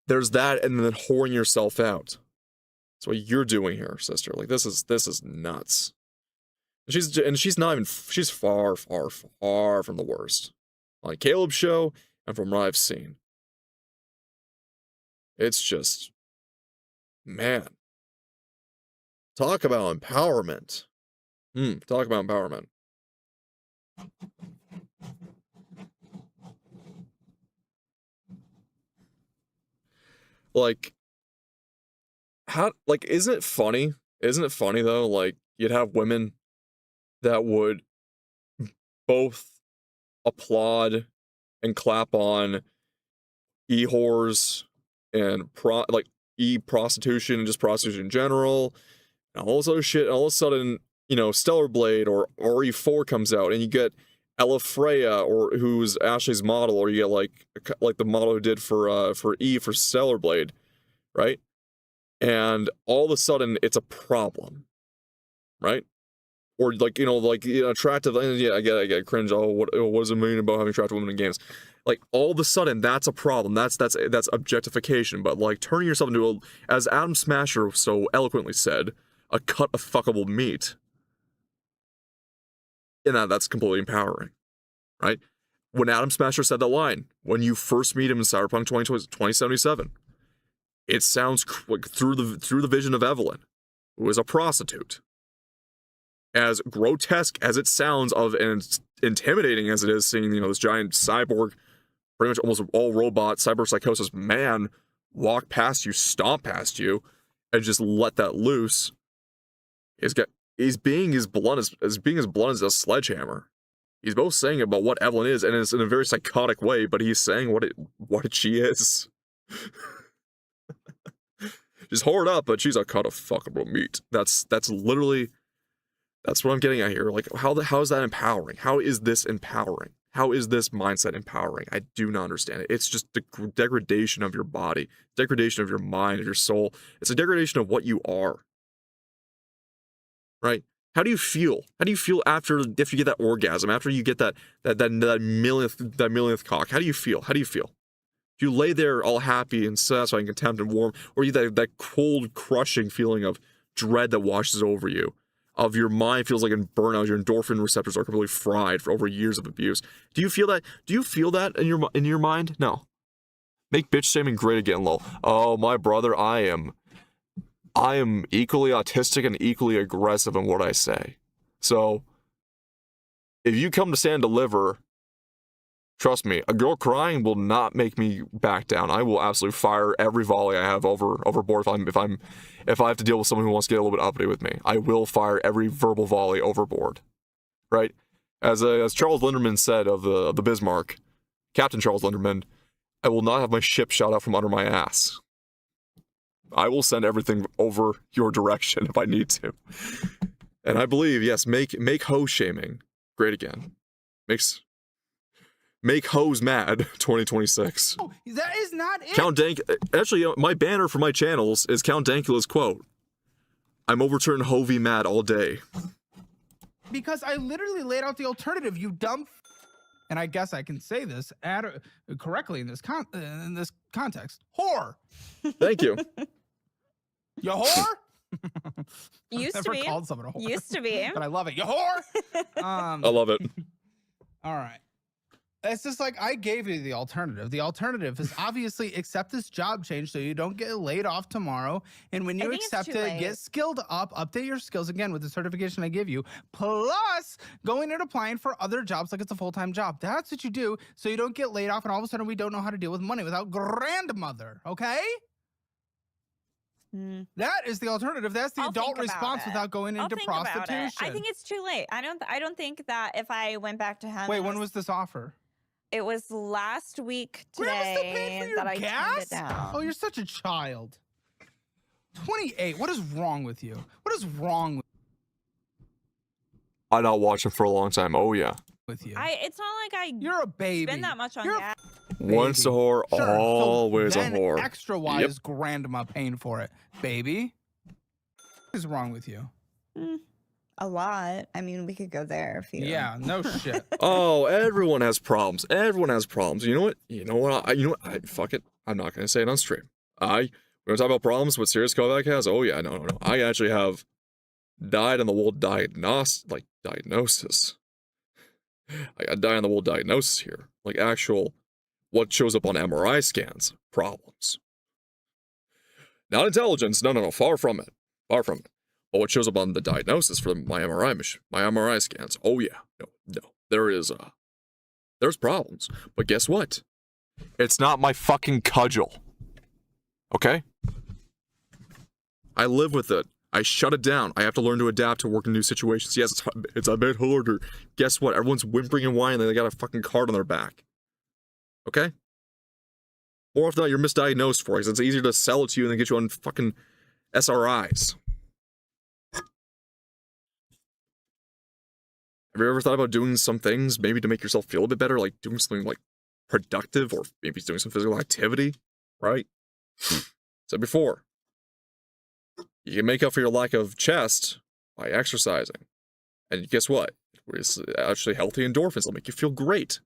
There's that, and then whoring yourself out. That's what you're doing here, sister. Like, this is nuts. And she's far, far, far from the worst. On Caleb's show, and from what I've seen. It's just, man. Talk about empowerment. Talk about empowerment. Like, isn't it funny? Isn't it funny though? Like, you'd have women that would both applaud and clap on e-whores and e-prostitution and just prostitution in general, and all this other shit. And all of a sudden, Stellar Blade or RE4 comes out, and you get Ella Freya, or who's Ashley's model, or you get like the model who did for Stellar Blade, right? And all of a sudden, it's a problem, right? Or attractive. Yeah, I get cringe. Oh, what does it mean about having attractive women in games? Like, all of a sudden, that's a problem. That's objectification. But like, turning yourself into as Adam Smasher so eloquently said, a cut of fuckable meat. And that's completely empowering, right? When Adam Smasher said that line, when you first meet him in Cyberpunk 2077, it sounds like through the vision of Evelyn, who is a prostitute. As grotesque as it sounds and intimidating as it is, seeing this giant cyborg, pretty much almost all robot cyber psychosis man walk past you, stomp past you, and just let that loose. He's being as blunt as a sledgehammer. He's both saying about what Evelyn is, and it's in a very psychotic way, but he's saying what she is. She's horrid up, but she's a cut of fuckable meat. That's literally. That's what I'm getting at here. Like, how is that empowering? How is this empowering? How is this mindset empowering? I do not understand it. It's just the degradation of your body, degradation of your mind, of your soul. It's a degradation of what you are. Right? How do you feel? How do you feel after you get that orgasm? After you get that millionth cock? How do you feel? How do you feel? Do you lay there all happy and satisfied and content and warm, or you that cold, crushing feeling of dread that washes over you? Of your mind feels like in burnout, your endorphin receptors are completely fried for over years of abuse. Do you feel that? Do you feel that in your mind? No. Make bitch shaming great again, lol. Oh, my brother, I am equally autistic and equally aggressive in what I say. So, if you come to stand and deliver, trust me, a girl crying will not make me back down. I will absolutely fire every volley I have overboard if I have to deal with someone who wants to get a little bit uppity with me. I will fire every verbal volley overboard. Right? As Charles Linderman said of the Bismarck, Captain Charles Linderman, I will not have my ship shot out from under my ass. I will send everything over your direction if I need to. And I believe, yes, make hoe shaming great again. Make hoes mad 2026. Oh, that is not it. Count Dank. Actually, my banner for my channels is Count Dankula's quote. I'm overturned Hovey mad all day. Because I literally laid out the alternative, you dumb. And I guess I can say this correctly in this context. Whore. Thank you. You whore. Used I've to never be. called someone a whore. Used to be. But I love it. You whore. I love it. All right. It's just like I gave you the alternative. The alternative is obviously accept this job change so you don't get laid off tomorrow. And when you think it's accept too it, late. get skilled up, update your skills again with the certification I give you, plus going and applying for other jobs like it's a full-time job. That's what you do so you don't get laid off and all of a sudden we don't know how to deal with money without grandmother, okay? That is the alternative. That's the I'll adult think about response it. without going I'll into think about prostitution. it. I think it's too late. I don't think that if I went back to him. Wait, when was this offer? It was last week Grandma still paying today for your that I gas? turned it down. Oh, you're such a child. 28. What is wrong with you? What is wrong I not watched him for a long time. Oh yeah. with you? It's not like I You're a baby. spend that much on You're a gas. Once a whore, Sure, so always a then whore. Extra wise, grandma paying for it, baby. What is wrong with you? A lot. I mean, we could go there if you. Yeah, no shit. Oh, everyone has problems. Everyone has problems. You know what? Fuck it. I'm not gonna say it on stream. We're gonna talk about problems with serious Kovac has. Oh yeah, no. I actually have died on the wool diagnosis. I got die on the wool diagnosis here. Like actual, what shows up on MRI scans problems. Not intelligence. No. Far from it. Far from it. But what shows up on the diagnosis for my MRI machine, my MRI scans. Oh yeah, no. There's problems. But guess what? It's not my fucking cudgel. Okay? I live with it. I shut it down. I have to learn to adapt to work in new situations. Yes, it's a bit harder. Guess what? Everyone's whimpering and whining. They got a fucking card on their back. Okay? More often than not, you're misdiagnosed for it. It's easier to sell it to you and then get you on fucking SRIs. Have you ever thought about doing some things, maybe to make yourself feel a bit better, like doing something like productive, or maybe doing some physical activity, right? Said before, you can make up for your lack of chest by exercising. And guess what? It's actually healthy endorphins. It'll make you feel great,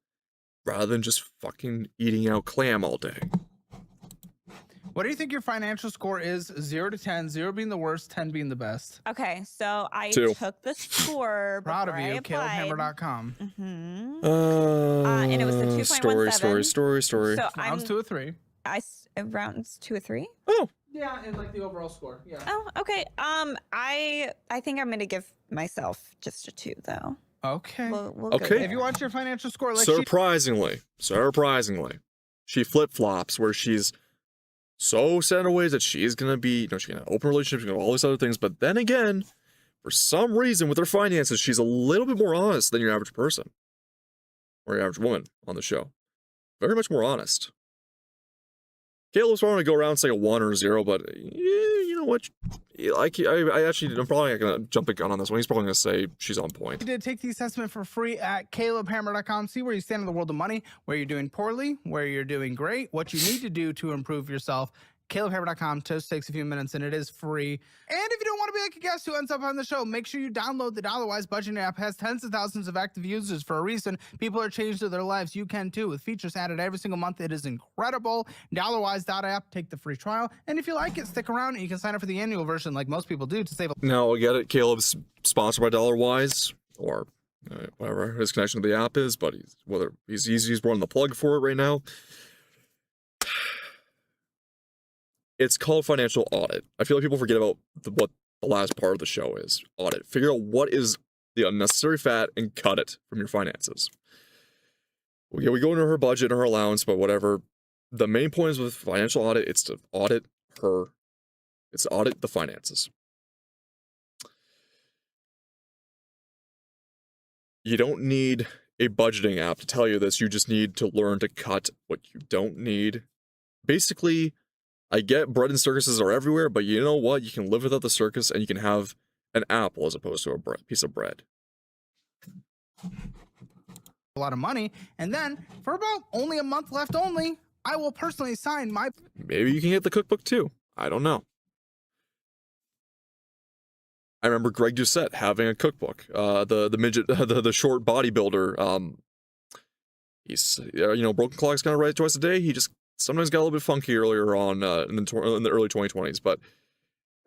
rather than just fucking eating out clam all day. What do you think your financial score is? 0 to 10, 0 being the worst, 10 being the best. Okay, so I 2. took the score. Proud of before I you, applied. CalebHammer.com. And it was a 2.17. Story. So Rounds 2 or 3. Rounds 2 or 3. Oh, Yeah, and like the overall score. Yeah. Oh, okay. I think I'm gonna give myself just a 2 though. Okay. We'll Okay. Go If there. you watch your financial score, like surprisingly, she flip-flops where she's so set in her ways that she's gonna be, she's gonna open relationships, she's gonna do all these other things, but then again, for some reason with her finances, she's a little bit more honest than your average person. Or your average woman on the show. Very much more honest. Caleb's probably gonna go around and say a 1 or a 0, but you know what? I'm probably not gonna jump the gun on this one. He's probably gonna say she's on point. you did take the assessment for free at CalebHammer.com. See where you stand in the world of money, where you're doing poorly, where you're doing great, what you need to do to improve yourself. CalebHammer.com just takes a few minutes and it is free. And if you don't want to be like a guest who ends up on the show, make sure you download the Dollarwise budgeting app. It has tens of thousands of active users for a reason. People are changed to their lives. You can too, with features added every single month. It is incredible. Dollarwise.app, take the free trial. And if you like it, stick around and you can sign up for the annual version like most people do to save a Now, I get it. Caleb's sponsored by Dollarwise, or whatever his connection to the app is, but he's running the plug for it right now. It's called financial audit. I feel like people forget about what the last part of the show is. Audit. Figure out what is the unnecessary fat and cut it from your finances. We go into her budget and her allowance, but whatever. The main point is with financial audit, it's to audit the finances. You don't need a budgeting app to tell you this. You just need to learn to cut what you don't need. Basically, I get bread and circuses are everywhere, but you know what? You can live without the circus and you can have an apple as opposed to a piece of bread. a lot of money. And then for about only a month left only, I will personally sign my... Maybe you can get the cookbook too. I don't know. I remember Greg Doucette having a cookbook. The midget, the short bodybuilder. He's broken clock's kind of right twice a day. He just sometimes got a little bit funky earlier on in the early 2020s. But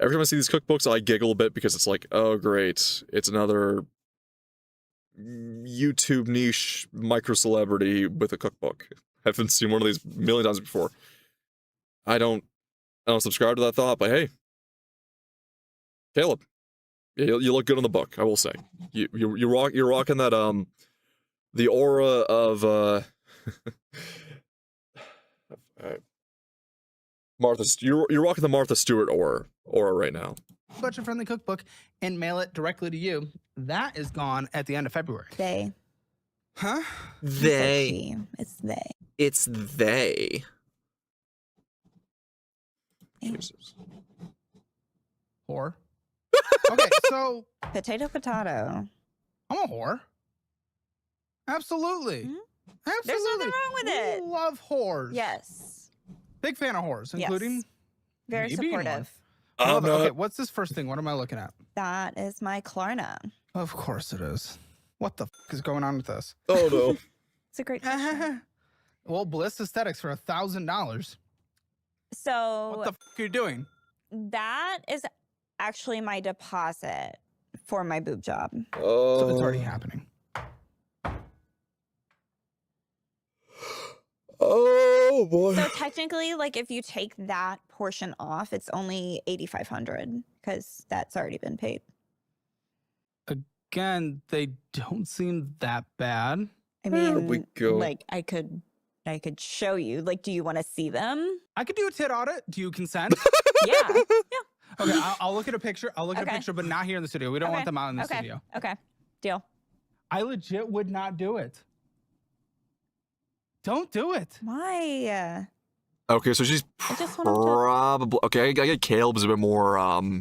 every time I see these cookbooks, I giggle a bit because it's like, oh great, it's another YouTube niche micro celebrity with a cookbook. I haven't seen one of these a million times before. I don't subscribe to that thought, but hey, Caleb, you look good on the book. I will say, you're rocking that the aura of Martha. You're rocking the Martha Stewart aura right now. Budget-friendly cookbook and mail it directly to you. That is gone at the end of February. They. Huh? They. It's they. It's they. Jesus. Whore. Okay, so Potato. I'm a whore. Absolutely. Mhm. Absolutely. There's nothing wrong with it. We love whores. Yes. Big fan of whores, including Yes. Very me being one. supportive. Okay, what's this first thing? What am I looking at? That is my Klarna. Of course it is. What the is going on with this? Oh no. It's a great question. Well, Bliss Aesthetics for $1,000. So What the are you doing? that is actually my deposit for my boob job. Oh. So it's already happening. Oh boy. So technically, like if you take that portion off, it's only $8,500 because that's already been paid. Again, they don't seem that bad. I There we mean, go. like I could show you. Like, do you want to see them? I could do a tit audit. Do you consent? Yeah. Okay, I'll look at a picture. I'll look at a Okay. picture, but not here in the studio. We don't want them out in the okay. studio. Okay. Deal. I legit would not do it. Don't do it. Why? Okay, so she's I just wanted to- probably okay. I get Caleb's a bit more.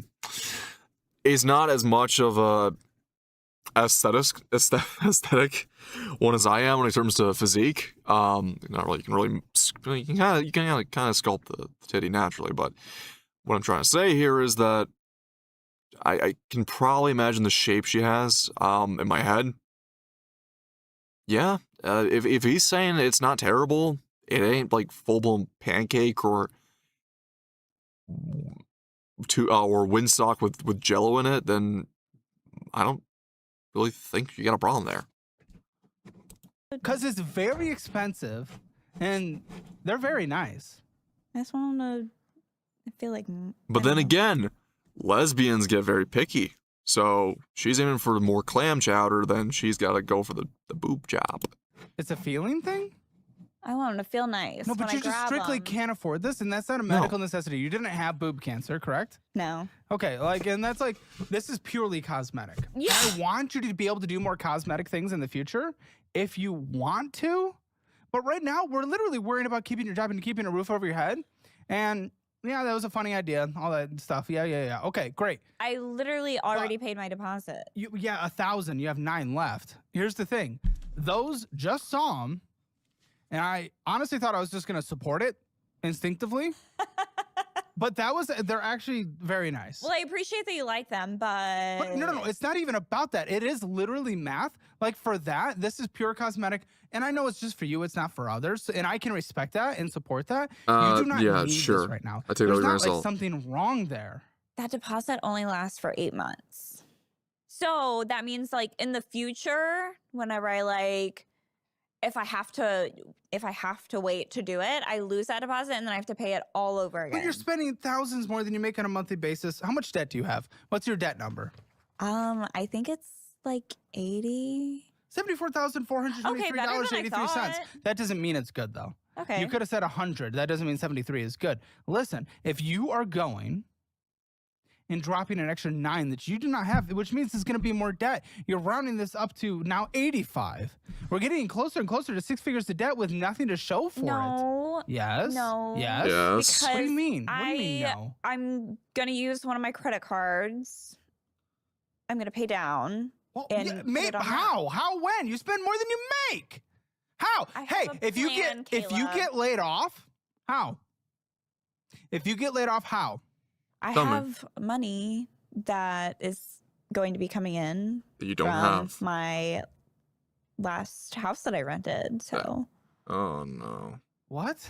Is not as much of a aesthetic one as I am when it comes to physique. Not really. You can kind of sculpt the titty naturally, but what I'm trying to say here is that I can probably imagine the shape she has in my head. Yeah, if he's saying it's not terrible, it ain't like full blown pancake or windsock with Jello in it, then I don't really think you got a problem there. Because it's very expensive and they're very nice. I just want to. I feel like. But then again, lesbians get very picky. So she's aiming for more clam chowder, then she's got to go for the boob job. It's a feeling thing? I want them to feel nice. No, but when you I just grab strictly 'em. can't afford this, and that's not a medical necessity. You didn't have boob cancer, correct? No. Okay, and that's this is purely cosmetic. Yeah. I want you to be able to do more cosmetic things in the future if you want to. But right now, we're literally worrying about keeping your job and keeping a roof over your head. And yeah, that was a funny idea. All that stuff. Yeah. Okay, great. I literally already paid my deposit. Yeah, 1,000. You have 9 left. Here's the thing. Those just saw them, and I honestly thought I was just going to support it instinctively. But they're actually very nice. Well, I appreciate that you like them, but No. It's not even about that. It is literally math. Like for that, this is pure cosmetic. And I know it's just for you. It's not for others. And I can respect that and support that. You do not need this right now. I take that There's with a grain not of salt. something wrong there. that deposit only lasts for 8 months. So that means like in the future, whenever I if I have to wait to do it, I lose that deposit and then I have to pay it all over again. But you're spending thousands more than you make on a monthly basis. How much debt do you have? What's your debt number? I think it's like 80. $74,423.83. thought. That doesn't mean it's good though. Okay. You could have said 100. That doesn't mean 73 is good. Listen, if you are going and dropping an extra 9 that you do not have, which means it's going to be more debt. You're rounding this up to now 85. We're getting closer and closer to 6 figures of debt with nothing to show for No. it. Yes. No. Yes. Yes. What do you Because mean? What do you mean no? I'm gonna use one of my credit cards. I'm gonna pay down. Well, and yeah, put it on how? How when? You spend more than you make. How? I have Hey, a if you plan, get Caleb. laid off, how? If you get laid off, how? I Tell me. have money that is going to be coming in That you don't from have. my last house that I rented. So Oh no. What?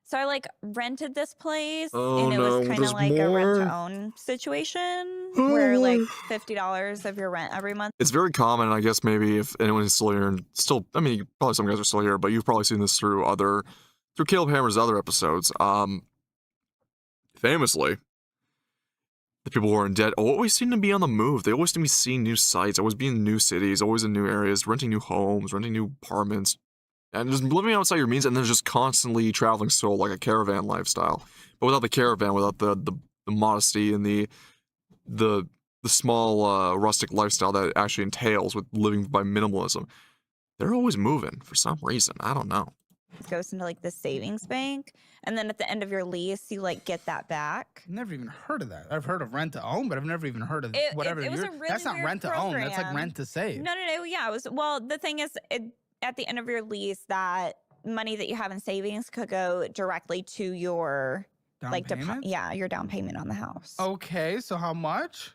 So I like rented this place, Oh, and it no, was kind there's of like a more? rent-to-own situation where like $50 of your rent every month. It's very common, I guess maybe if anyone is still here and still, I mean, probably some guys are still here, but you've probably seen this through Caleb Hammer's other episodes. Famously, the people who are in debt always seem to be on the move. They always seem to be seeing new sites, always being in new cities, always in new areas, renting new homes, renting new apartments, and just living outside your means, and then just constantly traveling solo like a caravan lifestyle. But without the caravan, without the modesty and the small rustic lifestyle that it actually entails with living by minimalism, they're always moving for some reason. I don't know. It goes into like the savings bank, and then at the end of your lease, you like get that back. I've never even heard of that. I've heard of rent to own, but I've never even heard of whatever. It was a really that's not weird rent to own. That's like program. rent to save. No. Yeah, it was. Well, the thing is, at the end of your lease, that money that you have in savings could go directly to your Down payment? your down payment on the house. Okay, so how much?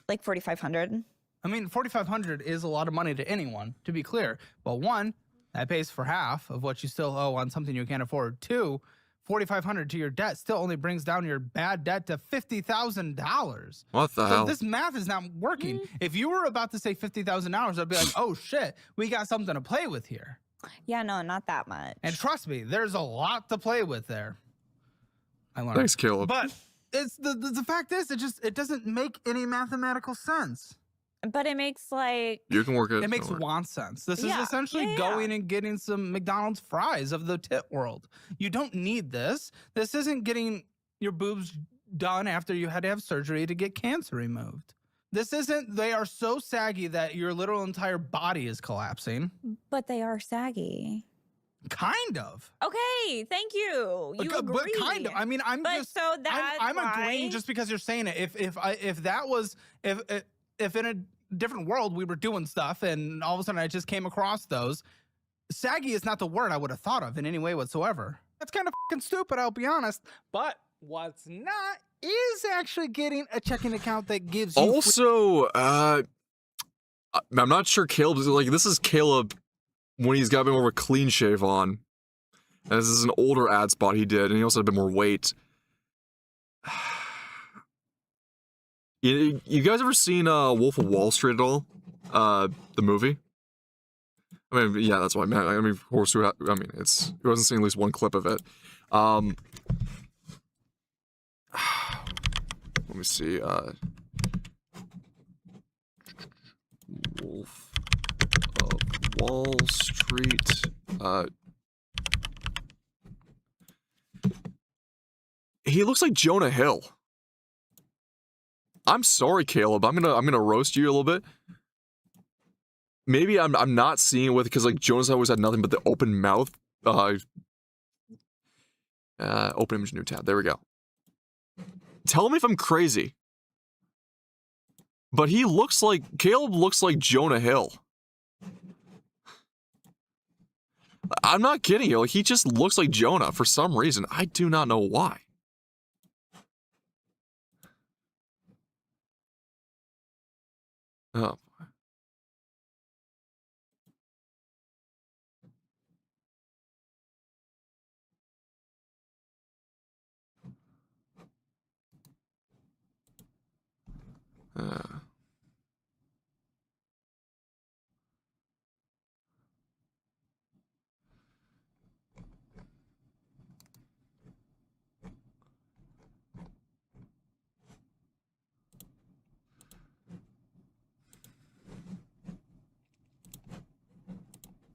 Like $4,500. I mean, $4,500 is a lot of money to anyone, to be clear. But one, that pays for half of what you still owe on something you can't afford. Two, $4,500 to your debt still only brings down your bad debt to $50,000. What the So hell? this math is not working. If you were about to say $50,000, I'd be like, oh shit, we got something to play with here. Yeah, no, not that much. And trust me, there's a lot to play with there. I learned. Thanks, Caleb. But it's the fact is, it doesn't make any mathematical sense. But it makes like You can work it. It makes don't worry. want sense. This is Yeah, essentially yeah. going and getting some McDonald's fries of the tit world. You don't need this. This isn't getting your boobs done after you had to have surgery to get cancer removed. This isn't, they are so saggy that your literal entire body is collapsing. but they are saggy. Kind of. Okay, thank you. You Okay, agree. But kind of. I mean, I'm But just, so that's I'm why... agreeing just because you're saying it. If in a different world we were doing stuff and all of a sudden I just came across those, saggy is not the word I would have thought of in any way whatsoever. That's kind of fucking stupid, I'll be honest. But what's not is actually getting a checking account that gives you Also, I'm not sure Caleb, like, this is Caleb when he's got a bit more of a clean shave on. And this is an older ad spot he did, and he also had a bit more weight. You guys ever seen Wolf of Wall Street at all? The movie? I mean, yeah, that's what I meant. I mean, of course, who hasn't seen at least one clip of it. Let me see. Wolf of Wall Street. He looks like Jonah Hill. I'm sorry, Caleb. I'm gonna roast you a little bit. Maybe I'm not seeing it with because like Jonah's always had nothing but the open mouth. Open image, new tab. There we go. Tell me if I'm crazy. But Caleb looks like Jonah Hill. I'm not kidding you. Like, he just looks like Jonah for some reason. I do not know why. Oh.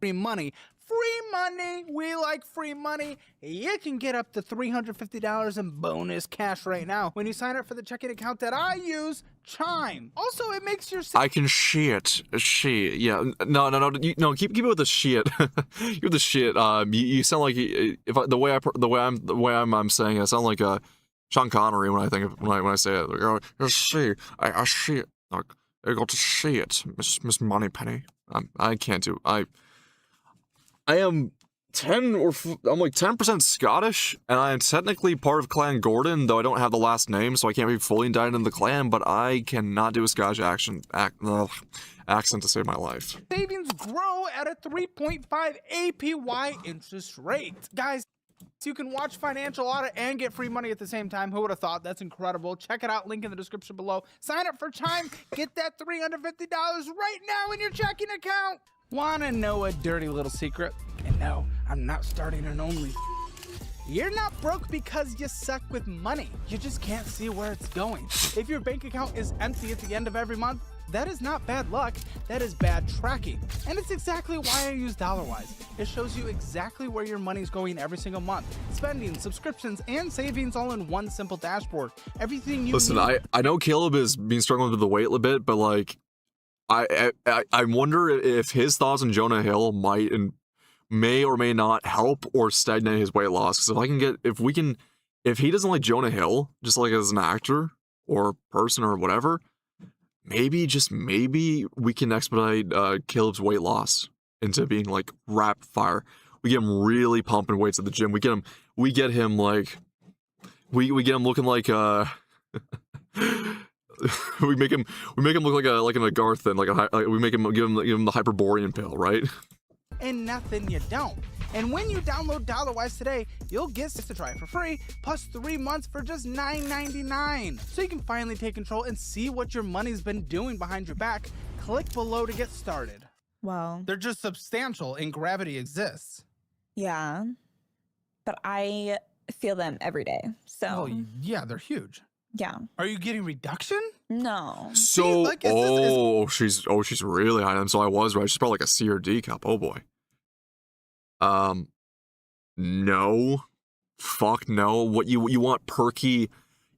free money. Free money. We like free money. You can get up to $350 in bonus cash right now when you sign up for the checking account that I use, Chime. Also, it makes your... I can shit. Yeah. No. Keep it with the shit. You're the shit. You sound like the way I'm saying it, I sound like Sean Connery when I say it. Like, oh, shit. I shit. Like, I got to shit, Miss Moneypenny. I can't do. I am I'm like 10% Scottish, and I am technically part of Clan Gordon, though I don't have the last name, so I can't be fully indicted in the clan, but I cannot do a Scottish accent to save my life. Savings grow at a 3.5 APY interest rate. Guys, You can watch Financial Audit and get free money at the same time. Who would have thought? That's incredible. Check it out. Link in the description below. Sign up for Chime. Get that $350 right now in your checking account. Want to know a dirty little secret? And no, I'm not starting an OnlyFans. You're not broke because you suck with money. You just can't see where it's going. If your bank account is empty at the end of every month, that is not bad luck, that is bad tracking. And it's exactly why I use DollarWise. It shows you exactly where your money's going every single month. Spending, subscriptions, and savings all in one simple dashboard. Everything you Listen, need. I know Caleb is being struggling with the weight a little bit, but like, I wonder if his thoughts on Jonah Hill might and may or may not help or stagnate his weight loss. Because if he doesn't like Jonah Hill, just like as an actor or person or whatever, maybe we can expedite Caleb's weight loss into being like rapid fire. We get him really pumping weights at the gym. We get him like we get him looking like we make him look like an Agarthan, we give him the Hyperborean pill, right? And nothing you don't. And when you download DollarWise today, you'll get 6 to try it for free, plus 3 months for just $9.99. So you can finally take control and see what your money's been doing behind your back. Click below to get started. Well, They're just substantial and gravity exists. yeah. But I feel them every day. So, Oh, yeah, they're huge. yeah. Are you getting reduction? No. So, like, is she's really high. So I was right. She's probably like a C or D cup. Oh boy. No. Fuck no. What you want perky?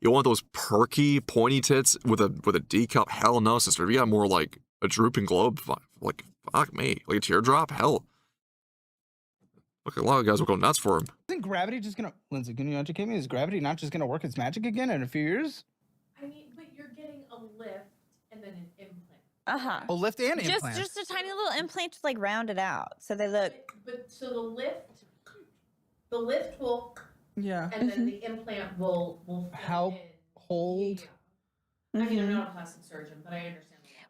You want those perky pointy tits with a D cup? Hell no, sister. If you got more like a drooping globe, like fuck me, like a teardrop. Hell. Look, a lot of guys will go nuts for him. Isn't gravity just gonna, Lindsay, can you educate me? Is gravity not just gonna work its magic again in a few years? I mean, but you're getting a lift and then an implant. Uh-huh. A lift and Just implant. a tiny little implant to like round it out. So they look But so the lift will, Yeah. and then the implant will fit Help in. hold. Yeah. I mean, I'm not a plastic surgeon, but I understand.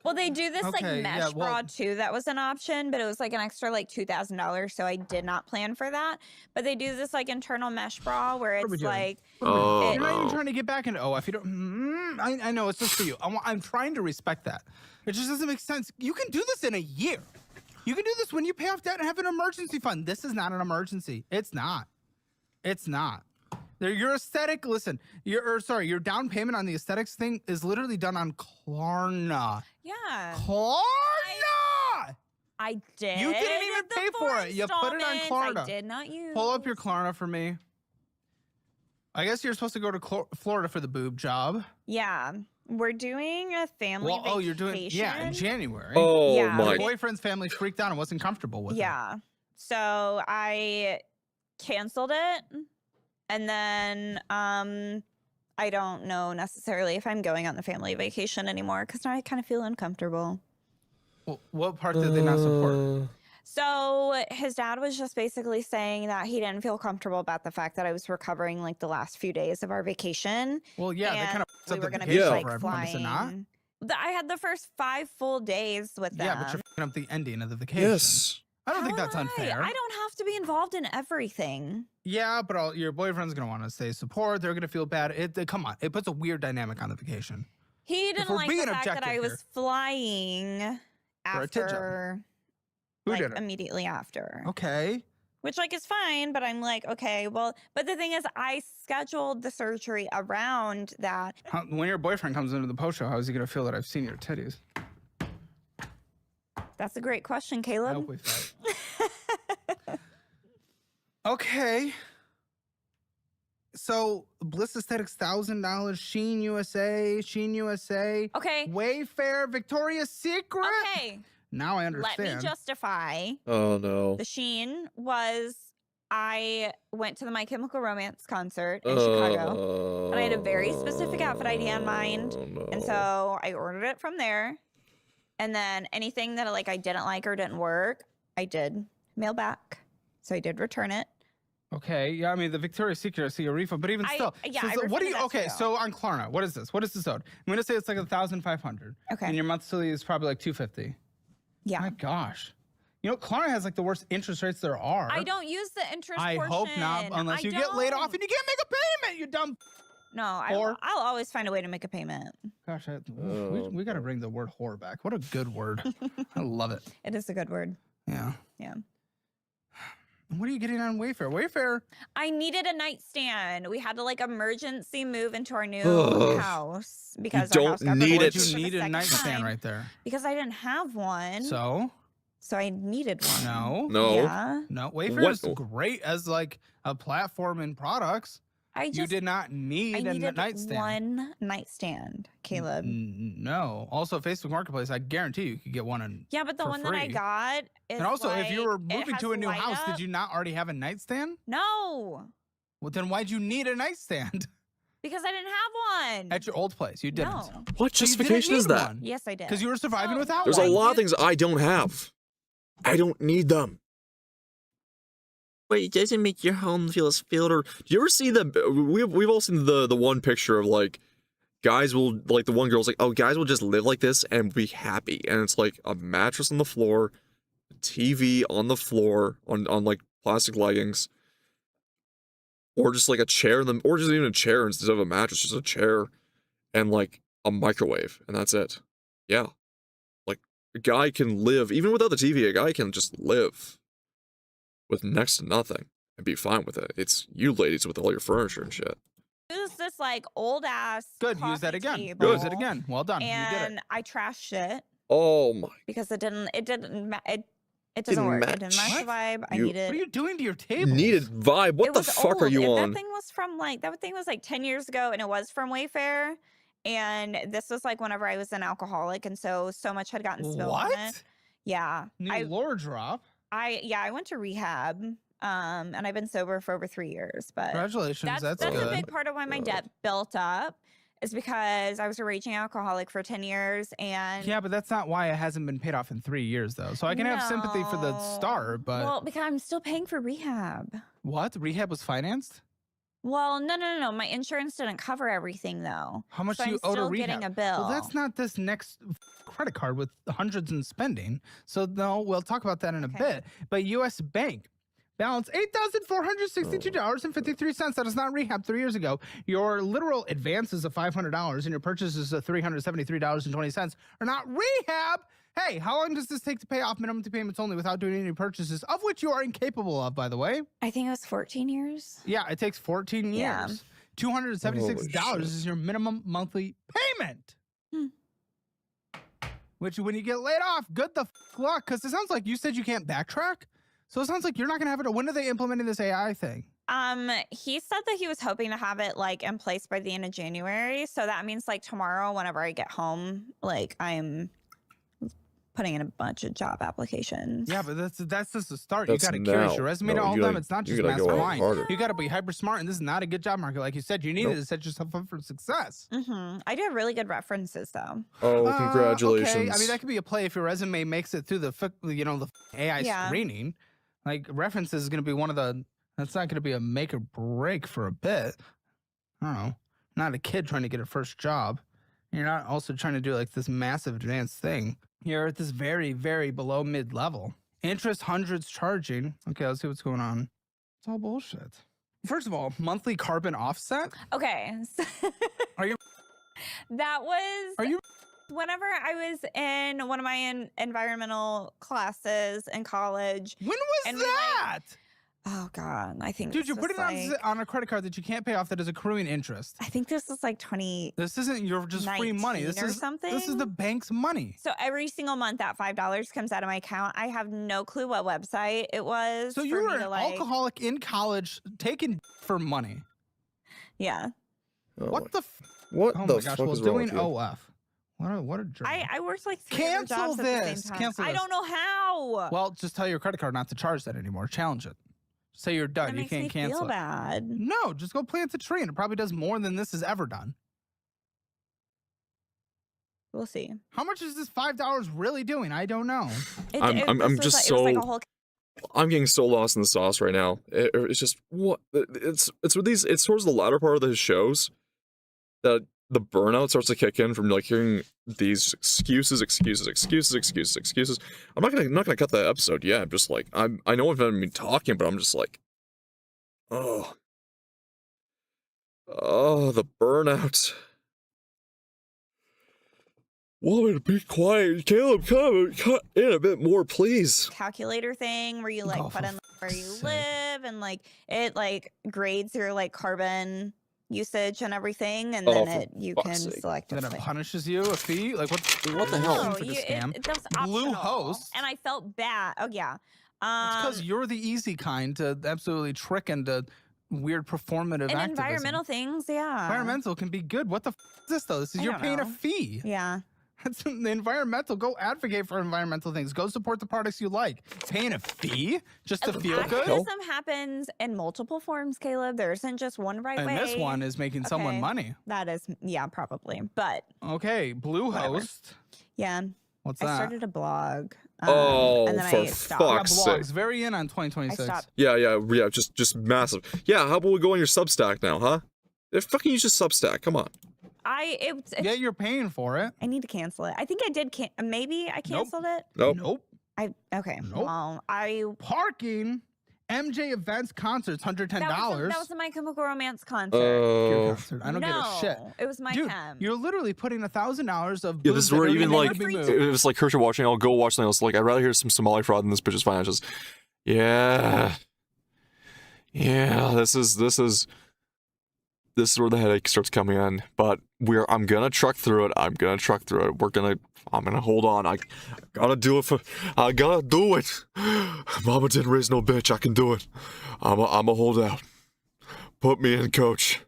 well, they do this Okay, like mesh yeah, well- bra too. That was an option, but it was like an extra like $2,000. So I did not plan for that. But they do this like internal mesh bra where are we it's doing? like, Oh You're not even no. trying to get back into if you don't. I know it's just for you. I'm trying to respect that. It just doesn't make sense. You can do this in a year. You can do this when you pay off debt and have an emergency fund. This is not an emergency. It's not. It's not. Your aesthetic. Listen. Your down payment on the aesthetics thing is literally done on Klarna. yeah, Klarna. I did. You didn't even the pay for 4 it. You put it on installments. Klarna. I did not use. Pull up your Klarna for me. I guess you're supposed to go to Florida for the boob job. Yeah, we're doing a family vacation. You're doing in January. Oh Yeah. my. My boyfriend's family freaked out and wasn't comfortable with it. Yeah. So I canceled it. And then I don't know necessarily if I'm going on the family vacation anymore because now I kind of feel uncomfortable. Well, what part did they not support? So his dad was just basically saying that he didn't feel comfortable about the fact that I was recovering like the last few days of our vacation. Well, yeah, they and kind of we up were the going to vacation be for like everyone, is it not? flying. I had the first 5 full days with them. Yeah, but you're f***ing up the ending of the vacation. Yes. I don't think How that's am unfair. I don't have to be involved in everything. Yeah, but your boyfriend's going to want to stay support. They're going to feel bad. Come on. It puts a weird dynamic on the vacation. He didn't we're like being the fact that objective I was here. flying For a tit job. after, Who like did it? immediately after. Okay. Which like is fine, but I'm like, okay, well, but the thing is I scheduled the surgery around that. When your boyfriend comes into the post show, how is he going to feel that I've seen your titties? That's a great question, I hope Caleb. we fight. Okay. So Bliss Aesthetics $1,000, Sheen USA, Okay. Wayfair, Victoria's Secret. Okay. Now I Let understand. me justify. Oh no. The Sheen was I went to the My Chemical Romance concert in Chicago. And I had a very specific outfit idea in mind. And so I ordered it from there. And then anything that like I didn't like or didn't work, I did mail back. So I did return it. Okay, yeah, I mean the Victoria's Secret, I see a refund, but even still, yeah, so I what do refunded you? that Okay, too. so on Klarna, what is this? What is this owed? I'm gonna say it's like 1,500. Okay. And your monthly is probably like 250. Yeah. My gosh, You know, Klarna has like the worst interest rates there are. I don't use the interest I portion. hope not, unless you get laid off and you can't make a payment, you dumb. No, Whore. I'll always find a way to make a payment. Gosh, we got to bring the word whore back. What a good word. I love it. It is a good word. Yeah. Yeah. What are you getting on Wayfair? Wayfair. I needed a nightstand. We had to like emergency move into our new house because You our house don't got need removed it. for You the need a second nightstand time right there. because I didn't have one. So? So I needed one. No. No. Yeah. No. Wayfair is great as like a platform in products. You did not need I a needed nightstand. one nightstand, Caleb. No. Also, Facebook Marketplace, I guarantee you could get one. Yeah, but the for one that I free. got is And also, if you like, were it moving has to a new light house, up. did you not already have a nightstand? No, Well, then why'd you need a nightstand because I didn't have one. at your old place? You didn't. No. What So you didn't justification is need that? one. Yes, I did. Because you were surviving without There's one. a lot of things I don't have. I don't need them. Wait, it doesn't make your home feel as filtered. Do you ever see we've all seen the one picture of like guys will like the one girl's like, oh, guys will just live like this and be happy, and it's like a mattress on the floor, a TV on the floor on like plastic leggings, or just like a chair or just even a chair instead of a mattress, just a chair and like a microwave, and that's it. Yeah, like a guy can live even without the TV. A guy can just live with next to nothing and be fine with it. It's you ladies with all your furniture and shit. Use this like old ass. Good. Use that coffee again. table, Use it again. Well done. You did it. And I trashed it Oh my! because it doesn't doesn't Didn't work. It didn't match. match the vibe. I You- needed. What are you doing to your table? Needed vibe. What It the was fuck are old. you That on? thing was from that thing was like 10 years ago, and it was from Wayfair. And this was like whenever I was an alcoholic, and so much had gotten spilled on it. What? Yeah, New lore drop. I went to rehab, and I've been sober for over 3 years. But Congratulations. That's a good. big part of why my debt built up, is because I was a raging alcoholic for 10 years, and Yeah, but that's not why it hasn't been paid off in 3 years, though. So I can have sympathy for the start, but well, because I'm still paying for rehab. what? Rehab was financed? Well, no. My insurance didn't cover everything, though. How much So do you I'm owe to still rehab? getting a bill. Well, that's not this next credit card with hundreds in spending. So no, we'll talk about that in a bit. But U.S. Bank balance $8,462.53. That is not rehab 3 years ago. Your literal advances of $500 and your purchases of $373.20 are not rehab. Hey, how long does this take to pay off minimum payments only without doing any purchases, of which you are incapable of, by the way? I think it was 14 years. Yeah, it takes 14 years. Yeah. $276 is your minimum monthly payment. Which, when you get laid off, good the luck, because it sounds like you said you can't backtrack. So it sounds like you're not gonna have it. When are they implementing this AI thing? He said that he was hoping to have it like in place by the end of January. So that means like tomorrow, whenever I get home, like I'm putting in a bunch of job applications. Yeah, but that's just the start. That's You gotta curate now. your resume to No, all you of them. gotta- It's not you just gotta go out mastermind. harder. You gotta be hyper smart, and this is not a good job market. Like you said, you needed Nope. to set yourself up for success. I do have really good references though. Oh, congratulations! Okay. I mean, that could be a play if your resume makes it through the AI Yeah. screening. Like references is gonna be one of the. That's not gonna be a make or break for a bit. I don't know. Not a kid trying to get a first job. You're not also trying to do like this massive advanced thing. You're at this very, very below mid level. Interest hundreds charging. Okay, let's see what's going on. It's all bullshit. First of all, monthly carbon offset. Okay. Are you? That was Are you? whenever I was in one of my environmental classes in college. When was And we, like, that? Oh God, I think Dude, this you're was, putting it like, on a credit card that you can't pay off that is accruing interest. I think this was like 20. This isn't your just free money. 19 This or is something. This is the bank's money. So every single month that $5 comes out of my account. I have no clue what website it was. So for you me were an to, like, alcoholic in college taking for money. Yeah. Oh What the? What Oh the my gosh! fuck Well, is wrong doing with you? OF. What a jerk. I worked like 3 other Cancel jobs at the this. same time. Cancel I this. don't know how. Well, just tell your credit card not to charge that anymore. Challenge it. Say you're done. that You makes can't me cancel feel it. bad. No, just go plant a tree, and it probably does more than this has ever done. We'll see. How much is this $5 really doing? I don't know. I'm this was just it was like so- a whole I'm getting so lost in the sauce right now. It's just what it's with these. It's towards the latter part of the shows that the burnout starts to kick in from like hearing these excuses. I'm not gonna cut that episode yet. I'm just like I know I've been talking, but I'm just like, oh, the burnout. Woman, be quiet. Caleb, cut in a bit more, please. Calculator thing where you like put in where you live and like it like grades your like carbon usage and everything, and then you can select. And then it punishes you a fee. Like what the hell for the scam? That was optional, Bluehost. and I felt bad. Oh yeah. It's because you're the easy kind to absolutely trick into weird performative and activism. environmental things, yeah. Environmental can be good. What the is this though? This is you're paying a fee. Yeah. That's the environmental. Go advocate for environmental things. Go support the products you like. Paying a fee just to feel good. Activism happens in multiple forms, Caleb. There isn't just one right way. And this one is making someone money. That is, yeah, probably. But okay, Bluehost. Yeah. What's that? I started a blog. And then for I stopped. fuck's sake. Blogs very in on 2026. Yeah, just massive. Yeah, how about we go on your Substack now, huh? Fucking use your Substack. Come on. Yeah, you're paying for it. I need to cancel it. I think I did. Maybe I canceled it. Nope. Okay. Nope. Well, parking. MJ events concerts, $110. That was a My Chemical Romance concert. I don't get a shit. It was my chem. You're literally putting $1,000 of Yeah, this is where even like if it's like Kershaw watching, I'll go watch something else. Like I'd rather hear some Somali fraud than this bitch's financials. Yeah. This is where the headache starts coming in. But I'm gonna truck through it. I'm gonna hold on. I gotta do it. Mama didn't raise no bitch. I can do it. I'm a holdout. Put me in, coach.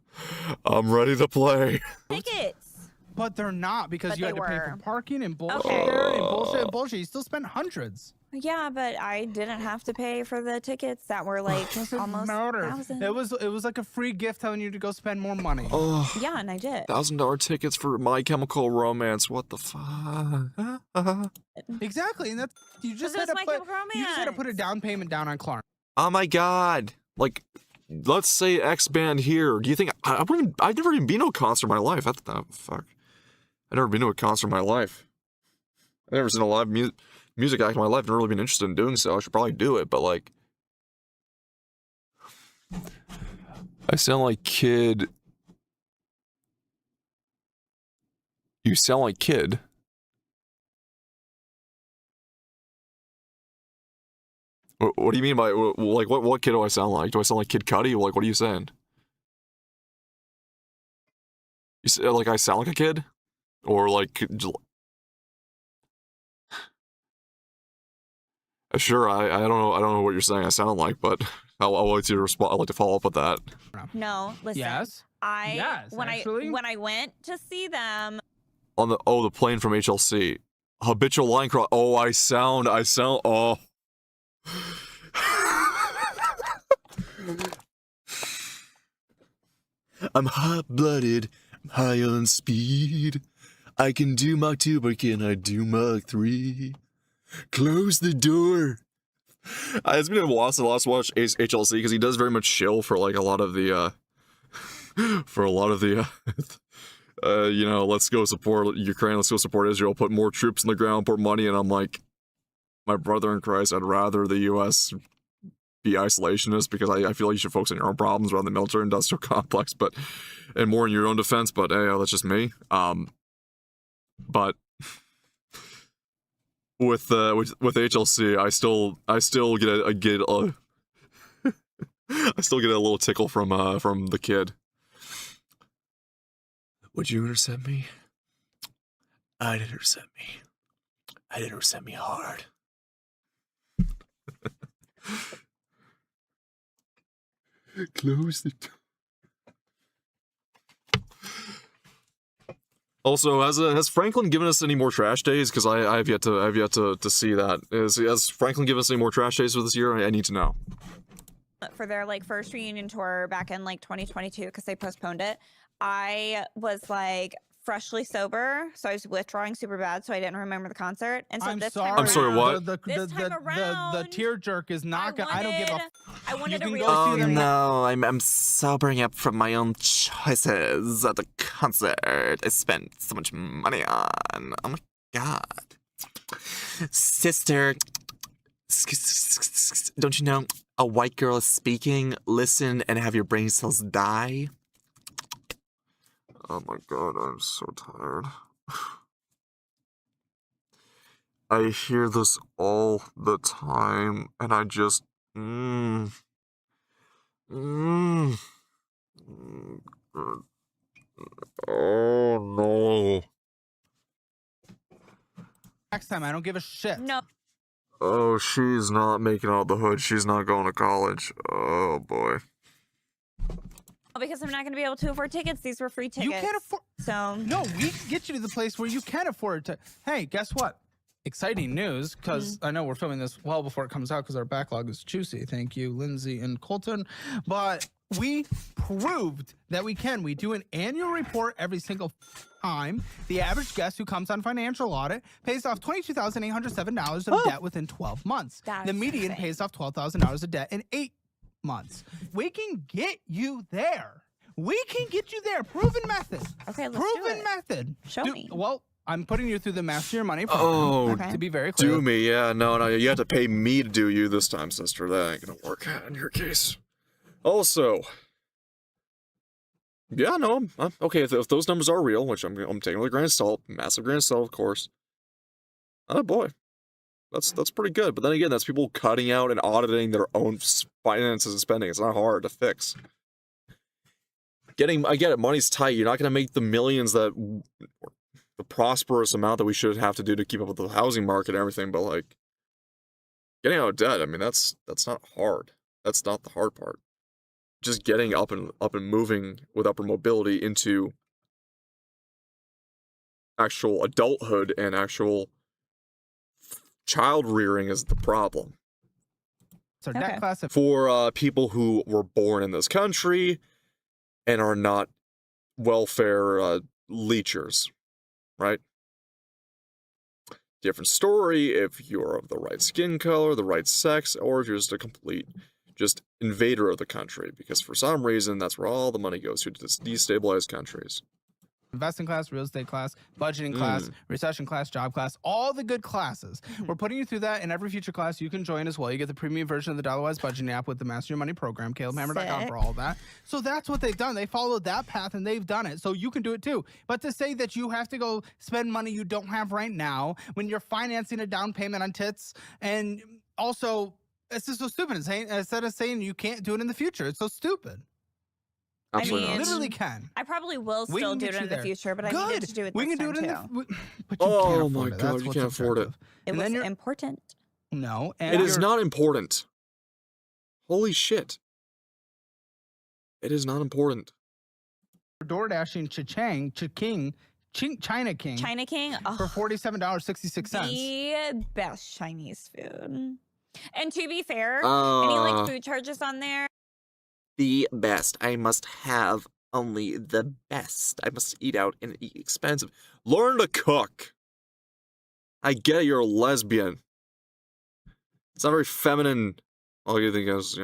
I'm ready to play. Tickets. But they're not because you had to pay for parking and bullshit and bullshit. You still spent hundreds. Yeah, but I didn't have to pay for the tickets that were like almost $1,000. It was like a free gift telling you to go spend more money. Yeah, and I did. $1,000 tickets for My Chemical Romance. What the fuck? Exactly, and that's you just had to put a down payment down on Klarna. Oh my god! Like, let's say X band here. Do you think I've never even been to a concert in my life? Fuck. I've never been to a concert in my live. I've never seen a live music act in my life. I've never really been interested in doing so. I should probably do it, but like, I sound like Kid. You sound like Kid. What do you mean by like what kid do I sound like? Do I sound like Kid Cudi? Like what are you saying? You say, like I sound like a kid, or like? Sure, I don't know what you're saying. I sound like, but I'll like to respond. I'd like to follow up with that. No, listen. Yes. When I went to see them on the plane from HLC, habitual line cross. Oh, I sound. Oh. I'm hot-blooded, I'm high on speed. I can do Mach 2, but can I do Mach 3? Close the door. It's been a while since I last watched HLC because he does very much chill for like a lot of the you know, let's go support Ukraine, let's go support Israel, put more troops in the ground, put money, and I'm like, my brother in Christ, I'd rather the U.S. be isolationist because I feel like you should focus on your own problems rather than the military industrial complex, and more in your own defense. But hey, that's just me. But with HLC, I still get a I still get a little tickle from the kid. Would you intercept me? I'd intercept me. I'd intercept me hard. Close the door. Also, has Franklin given us any more trash days? Because I've yet to see that. Has Franklin given us any more trash days for this year? I need to know. For their like first reunion tour back in like 2022, because they postponed it, I was like, freshly sober, so I was withdrawing super bad, so I didn't remember the concert. And so I'm this sorry. time I'm sorry, what? This time The around, tear jerk is not gonna. I don't give a. I wanted You a can real go see Oh them experience. no, I'm sobering up from my own choices at the concert I spent so much money on. Oh my god. Sister, don't you know a white girl is speaking? Listen and have your brain cells die. Oh my god, I'm so tired. I hear this all the time, and I just, mm, oh no. Next time, I don't give a shit. No, Oh, she's not making out the hood. She's not going to college. Oh boy. because I'm not going to be able to afford tickets. These were free tickets. You can't afford. So No, we can get you to the place where you can afford to. Hey, guess what? Exciting news, because I know we're filming this well before it comes out because our backlog is juicy. Thank you, Lindsay and Colton. But we proved that we can. We do an annual report every single time. The average guest who comes on financial audit pays off $22,807 of debt within 12 months. That's The median insane. pays off $12,000 of debt in 8 months. We can get you there. We can get you there. Proven method. Okay, let's do Proven it. method. Show me. Well, I'm putting you through the Master Your Money program. Oh, Okay. To be very clear. do me. Yeah, no, you have to pay me to do you this time, sister. That ain't gonna work in your case. Also, yeah, no, I'm okay. If those numbers are real, which I'm taking with a grain of salt, massive grain of salt, of course. Oh boy, that's pretty good. But then again, that's people cutting out and auditing their own finances and spending. It's not hard to fix. I get it. Money's tight. You're not gonna make the millions that the prosperous amount that we should have to do to keep up with the housing market and everything. But like, getting out of debt. I mean, that's not hard. That's not the hard part. Just getting up and moving with upper mobility into actual adulthood and actual child rearing is the problem. So debt Okay. class of For people who were born in this country and are not welfare leechers, right? Different story if you're of the right skin color, the right sex, or if you're just a complete invader of the country, because for some reason that's where all the money goes to destabilize countries. investing class, real estate class, budgeting class, recession class, job class, all the good classes. We're putting you through that in every future class you can join as well. You get the premium version of the Dollar-Wise budgeting app with the Master Your Money program, CalebHammer.com for all of that. So that's what they've done. They followed that path and they've done it. So you can do it too. But to say that you have to go spend money you don't have right now when you're financing a down payment on tits, and also it's just so stupid. Instead of saying you can't do it in the future, it's so stupid. Absolutely mean, not. Literally can. I probably will We still can do get it you in the there. future, but I Good. needed to do it We this can do time it in too. but you Oh can't my afford it. God, That's you what's can't afford it. objective. It And was then you're important. no, and It is you're- not important. Holy shit. It is not important. door dashing China King China King, for $47.66. the best Chinese food. And to be fair, any Uh, like food charges on there? the best. I must have only the best. I must eat out and eat expensive. Learn to cook. I get it, you're a lesbian. It's not very feminine. All you think is,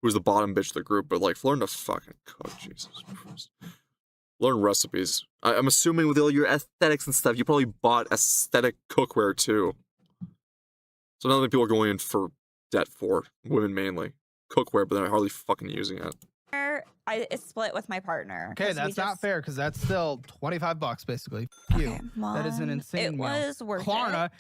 who's the bottom bitch of the group, but like, learn to fucking cook, Jesus Christ. Learn recipes. I'm assuming with all your aesthetics and stuff, you probably bought aesthetic cookware too. So now that people are going in for debt for women mainly. Cookware, but they're hardly fucking using it. It's split with my partner. Okay, 'cause we that's not just- fair because that's still $25 basically. F you. Okay, That is an well, insane It meal. was worth Klarna,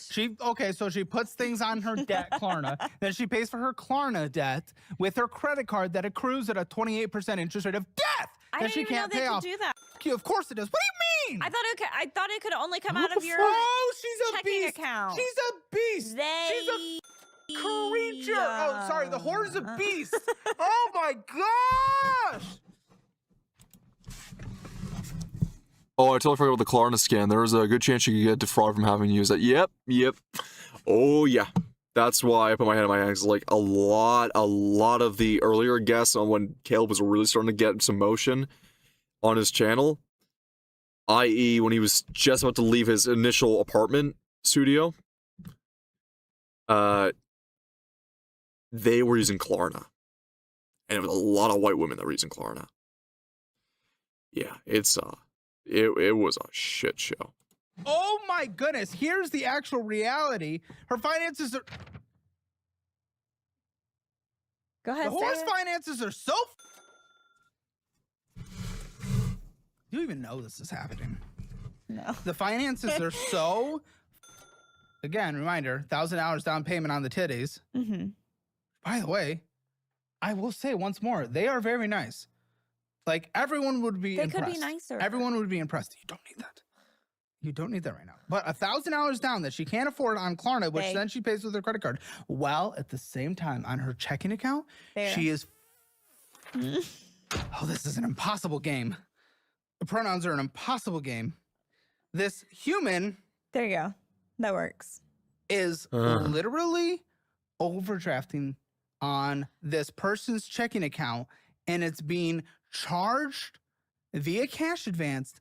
it. so she puts things on her debt, Klarna. Then she pays for her Klarna debt with her credit card that accrues at a 28% interest rate of death I that didn't she even know can't they pay could off. do that. F you, of course it does. What do you mean? I thought it could only come out What of the your Oh, she's a checking beast. account. She's a beast. She's a creature. Oh, sorry, the whore's a beast. Oh my gosh. Oh, I totally forgot about the Klarna scan. There was a good chance you could get defrauded from having used that. Yep. Oh, yeah. That's why I put my head in my hands. Like, a lot of the earlier guests on when Caleb was really starting to get some motion on his channel, i.e. when he was just about to leave his initial apartment studio, they were using Klarna. And it was a lot of white women that were using Klarna. Yeah, it was a shit show. Oh my goodness, here's the actual reality. Her finances are... Go ahead. The horse finances are so... You even know this is happening. No. The finances are so... Again, reminder, $1,000 down payment on the titties. Mm-hmm. By the way, I will say once more, they are very nice. Like, everyone would be impressed. They could be nicer. Everyone would be impressed. You don't need that. You don't need that right now. But $1,000 down that she can't afford on Klarna, which then she pays with her credit card. While at the same time, on her checking account, she is... Oh, this is an impossible game. The pronouns are an impossible game. This human... There you go. That works. Is literally overdrafting on this person's checking account, and it's being charged via cash advance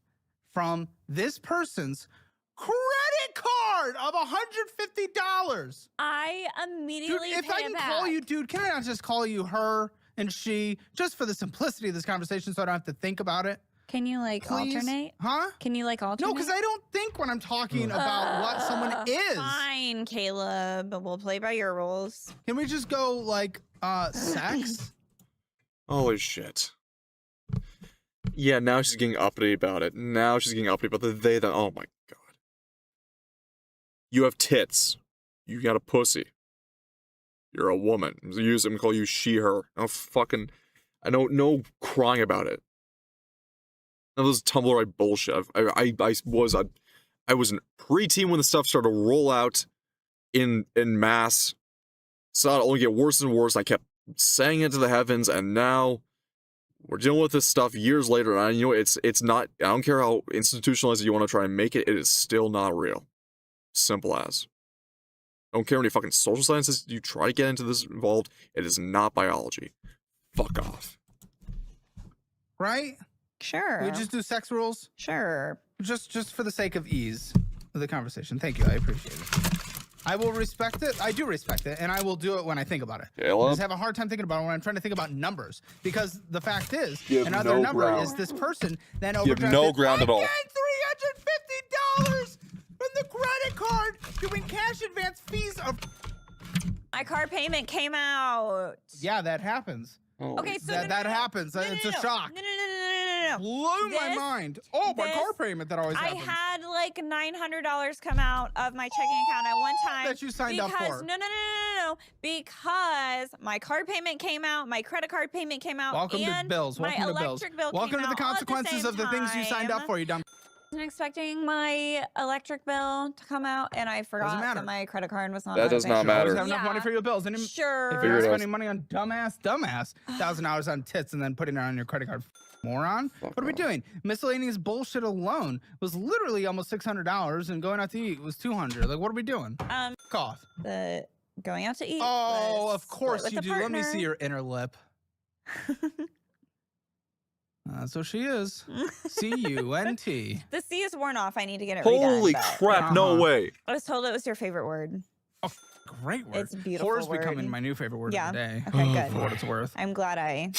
from this person's credit card of $150. I immediately Dude, if I can back. call you, dude, can I not just call you her and she, just for the simplicity of this conversation so I don't have to think about it? Can you like Please? alternate? Huh? Can you like alternate? No, because I don't think when I'm talking about what someone is. Fine, Caleb. We'll play by your rules. Can we just go like sex? Holy shit. Yeah, now she's getting uppity about it. Now she's getting uppity about the they that. Oh my god. You have tits. You got a pussy. You're a woman. I'm gonna call you she, her. I don't know crying about it. None of this Tumblr bullshit. I was a preteen when the stuff started to roll out in mass. Saw it only get worse and worse. I kept saying it to the heavens, and now we're dealing with this stuff years later. And you know, it's not. I don't care how institutionalized you want to try and make it. It is still not real. Simple as. I don't care how many fucking social sciences you try to get into this involved. It is not biology. Fuck off. Right? Sure. We just do sex rules? Sure. Just for the sake of ease of the conversation. Thank you. I appreciate it. I will respect it. I do respect it, and I will do it when I think about it. Caleb? I just have a hard time thinking about it when I'm trying to think about numbers. Because the fact is, You have another no number ground. is this person then You have no ground at all. $350 from the credit card doing cash advance fees of... My car payment came out. Yeah, that happens. Okay, so that happens. It's a shock. No. Blew my mind. Oh, my car payment that always happens. I had like $900 come out of my checking account at one time. That you signed up for. No. Because my car payment came out, my credit card payment came out, Welcome and to bills. Welcome my to bills. electric bill Welcome came to the out all at consequences same of the things you signed up time. for, you dumb. I wasn't expecting my electric bill to come out, and I forgot matter. that my credit card was not. That on does the not bank. matter. Always have enough money for your bills. And Sure. if Figure you're it out. spending money on dumbass, $1,000 on tits and then putting it on your credit card, moron. What are we doing? Miscellaneous bullshit alone was literally almost $600, and going out to eat was $200. Like, what are we doing? Cough. The going out to eat. Oh, was of course split you with do. a Let me see partner. your inner lip. So she is. C-U-N-T. The C is worn off. I need to get it Holy redone, but crap, no way. I was told it was your favorite word. Oh, great word. It's a beautiful Horror's word. becoming my new favorite word Yeah. of the day. Okay, good. For what it's worth. I'm glad I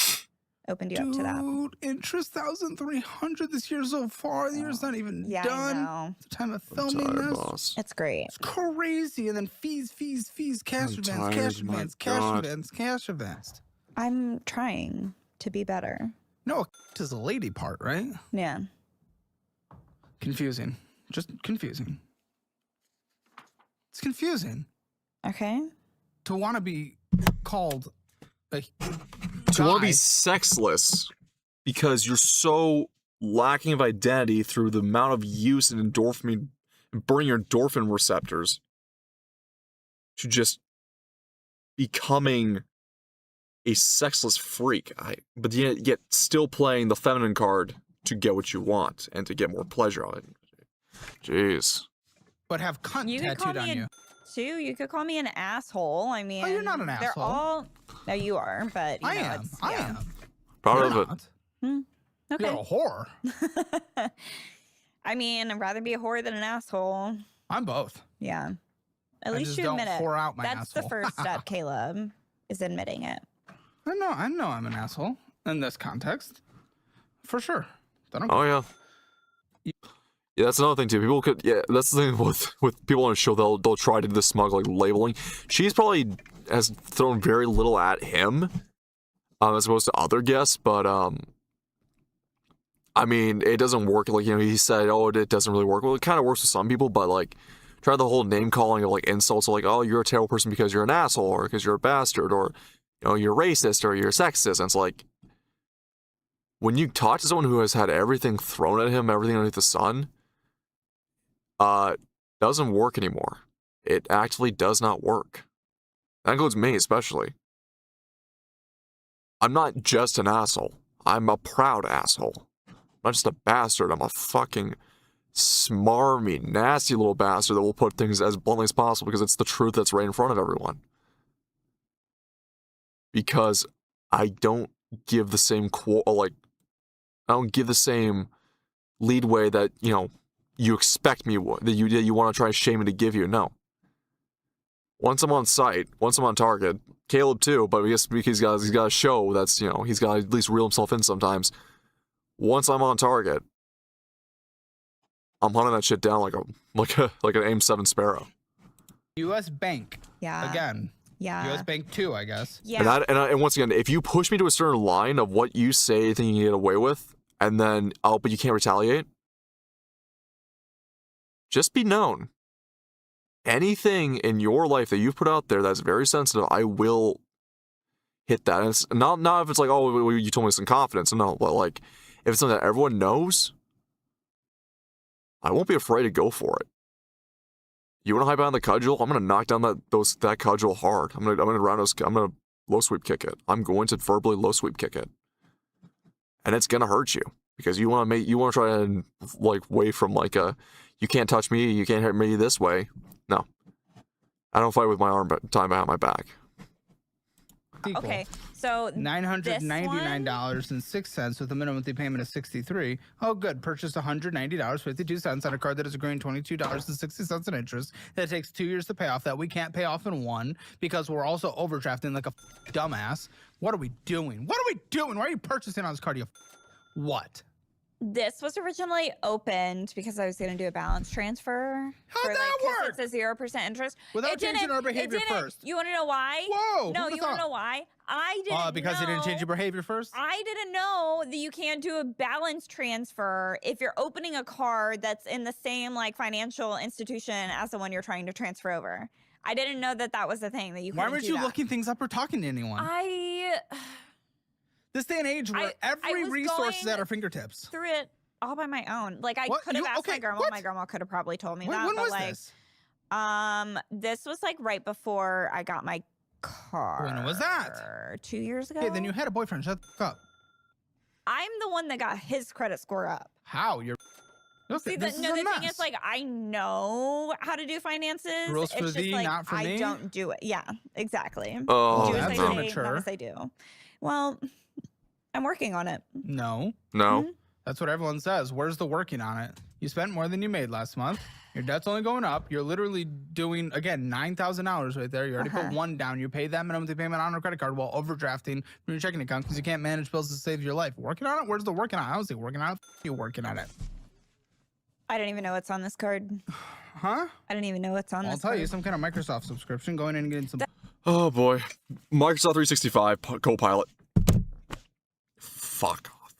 opened you up to that. Dude, interest 1,300 this year so far. The year's not even Yeah, done. I know. At the time of I'm filming tired, this. boss. It's great. It's crazy. And then fees, cash I'm advance, tired, cash my advance, cash God. advance, cash advance. I'm trying to be better. No, is the lady part, right? Yeah. Confusing. Just confusing. It's confusing Okay. to want to be called a To want to be guy. sexless because you're so lacking of identity through the amount of use and endorphin, burning your endorphin receptors to just becoming a sexless freak. But yet still playing the feminine card to get what you want and to get more pleasure out of it. Jeez. but have cunt You could call tattooed on me you. too. You could call me an asshole. I mean, you're not an they're asshole. all. No, you are, but you I know, am. it's- I yeah. am. Proud You're of it. not. Okay. You're a whore. I mean, I'd rather be a whore than an asshole. I'm both. Yeah. At I least just you don't admit it. whore out my That's asshole. the first step, Caleb, is admitting it. I know I'm an asshole in this context. For sure. Oh, yeah. Yeah, that's another thing, too. People could... Yeah, that's the thing with people on a show. They'll try to do the smug, like, labeling. She's probably has thrown very little at him as opposed to other guests, but, I mean, it doesn't work. Like, you know, he said, oh, it doesn't really work. Well, it kind of works with some people, but, like, try the whole name-calling of, like, insults. So, like, oh, you're a terrible person because you're an asshole, or because you're a bastard, or, you know, you're racist, or you're sexist. And it's like, when you talk to someone who has had everything thrown at him, everything underneath the sun, doesn't work anymore. It actually does not work. That includes me, especially. I'm not just an asshole. I'm a proud asshole. I'm not just a bastard. I'm a fucking smarmy, nasty little bastard that will put things as bluntly as possible because it's the truth that's right in front of everyone. Because I don't give the same I don't give the same leadway that, you know, you expect me, that you want to try to shame me to give you. No. Once I'm on site, once I'm on target, Caleb too, but I guess because he's got a show that's, you know, he's got to at least reel himself in sometimes. Once I'm on target, I'm hunting that shit down like an AIM-7 Sparrow. U.S. Bank. Yeah. Again. Yeah. U.S. Bank 2, I guess. Yeah. And once again, if you push me to a certain line of what you say, think you can get away with, and then, oh, but you can't retaliate, just be known. Anything in your life that you've put out there that's very sensitive, I will hit that. And it's not if it's like, oh, you told me this in confidence. No, but like, if it's something that everyone knows, I won't be afraid to go for it. You want to hide behind the cudgel? I'm gonna knock down that cudgel hard. I'm gonna low sweep kick it. I'm going to verbally low sweep kick it, and it's gonna hurt you because you want to try and like wave from like a, you can't touch me, you can't hurt me this way. No, I don't fight with my arm tied behind my back. Okay, so $999.06 with a minimum monthly payment of $63. Oh, good. Purchase $190.52 on a card that is accruing $22.60 in interest. That takes 2 years to pay off. That we can't pay off in one because we're also overdrafting like a dumbass. What are we doing? What are we doing? Why are you purchasing on this card? What? this was originally opened because I was going to do a balance transfer. How'd that work? It's a 0% interest. Without changing our behavior first. You want to know why? Whoa. No, you want to know why? I didn't because you didn't change your behavior first? I didn't know that you can't do a balance transfer if you're opening a card that's in the same like financial institution as the one you're trying to transfer over. I didn't know that that was the thing that you couldn't do. Why weren't you looking things up or talking to anyone? This day and age where every resource is at our fingertips. Through it all by my own. Like I could have asked my grandma. My grandma could have probably told me that. When but was like, this? This was like right before I got my car. When was that? 2 years ago. Okay, then you had a boyfriend. Shut the fuck up. I'm the one that got his credit score up. How? You're See, the thing is, like, I know how to do finances. Rules for thee, like, not for me. I don't do it. Yeah, exactly. Oh, do as that's I say, immature. not as I do. Well, I'm working on it. No. No. That's what everyone says. Where's the working on it? You spent more than you made last month. Your debt's only going up. You're literally doing, again, $9,000 right there. You already put one down. You paid that minimum payment on a credit card while overdrafting from your checking account because you can't manage bills to save your life. Working on it? Where's the working on it? I was like, working on it? You working on it. I don't even know what's on this card. Huh? I don't even know what's on this I'll tell card. you, some kind of Microsoft subscription. Going in and getting some... Oh, boy. Microsoft 365 Copilot. Fuck off.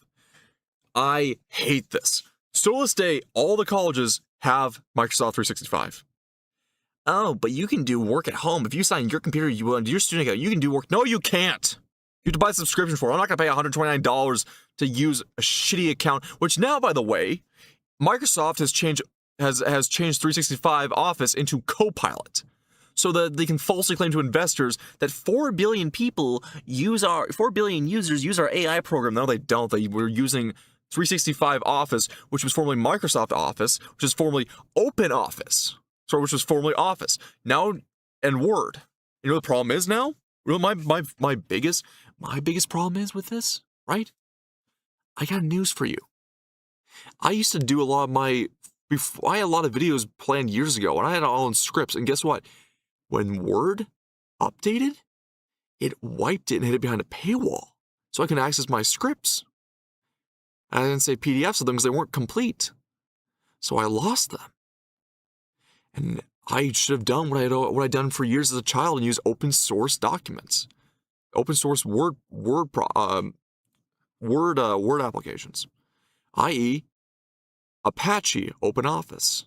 I hate this. Still to this day, all the colleges have Microsoft 365. Oh, but you can do work at home. If you sign your computer, your student account, you can do work. No, you can't. You have to buy a subscription for it. I'm not going to pay $129 to use a shitty account, which now, by the way, Microsoft has changed 365 Office into Copilot, so that they can falsely claim to investors that 4 billion users use our AI program. No, they don't. They were using 365 Office, which was formerly Microsoft Office, which is formerly Open Office, which was formerly Office. Now, and Word. You know what the problem is now? My biggest problem is with this, right? I got news for you. I used to do a lot of my before, I had a lot of videos planned years ago, and I had all in scripts. And guess what? When Word updated, it wiped it and hid it behind a paywall, so I can access my scripts. And I didn't save PDFs of them because they weren't complete, so I lost them. And I should have done what I'd done for years as a child and use open source documents, open source Word applications, i.e., Apache OpenOffice.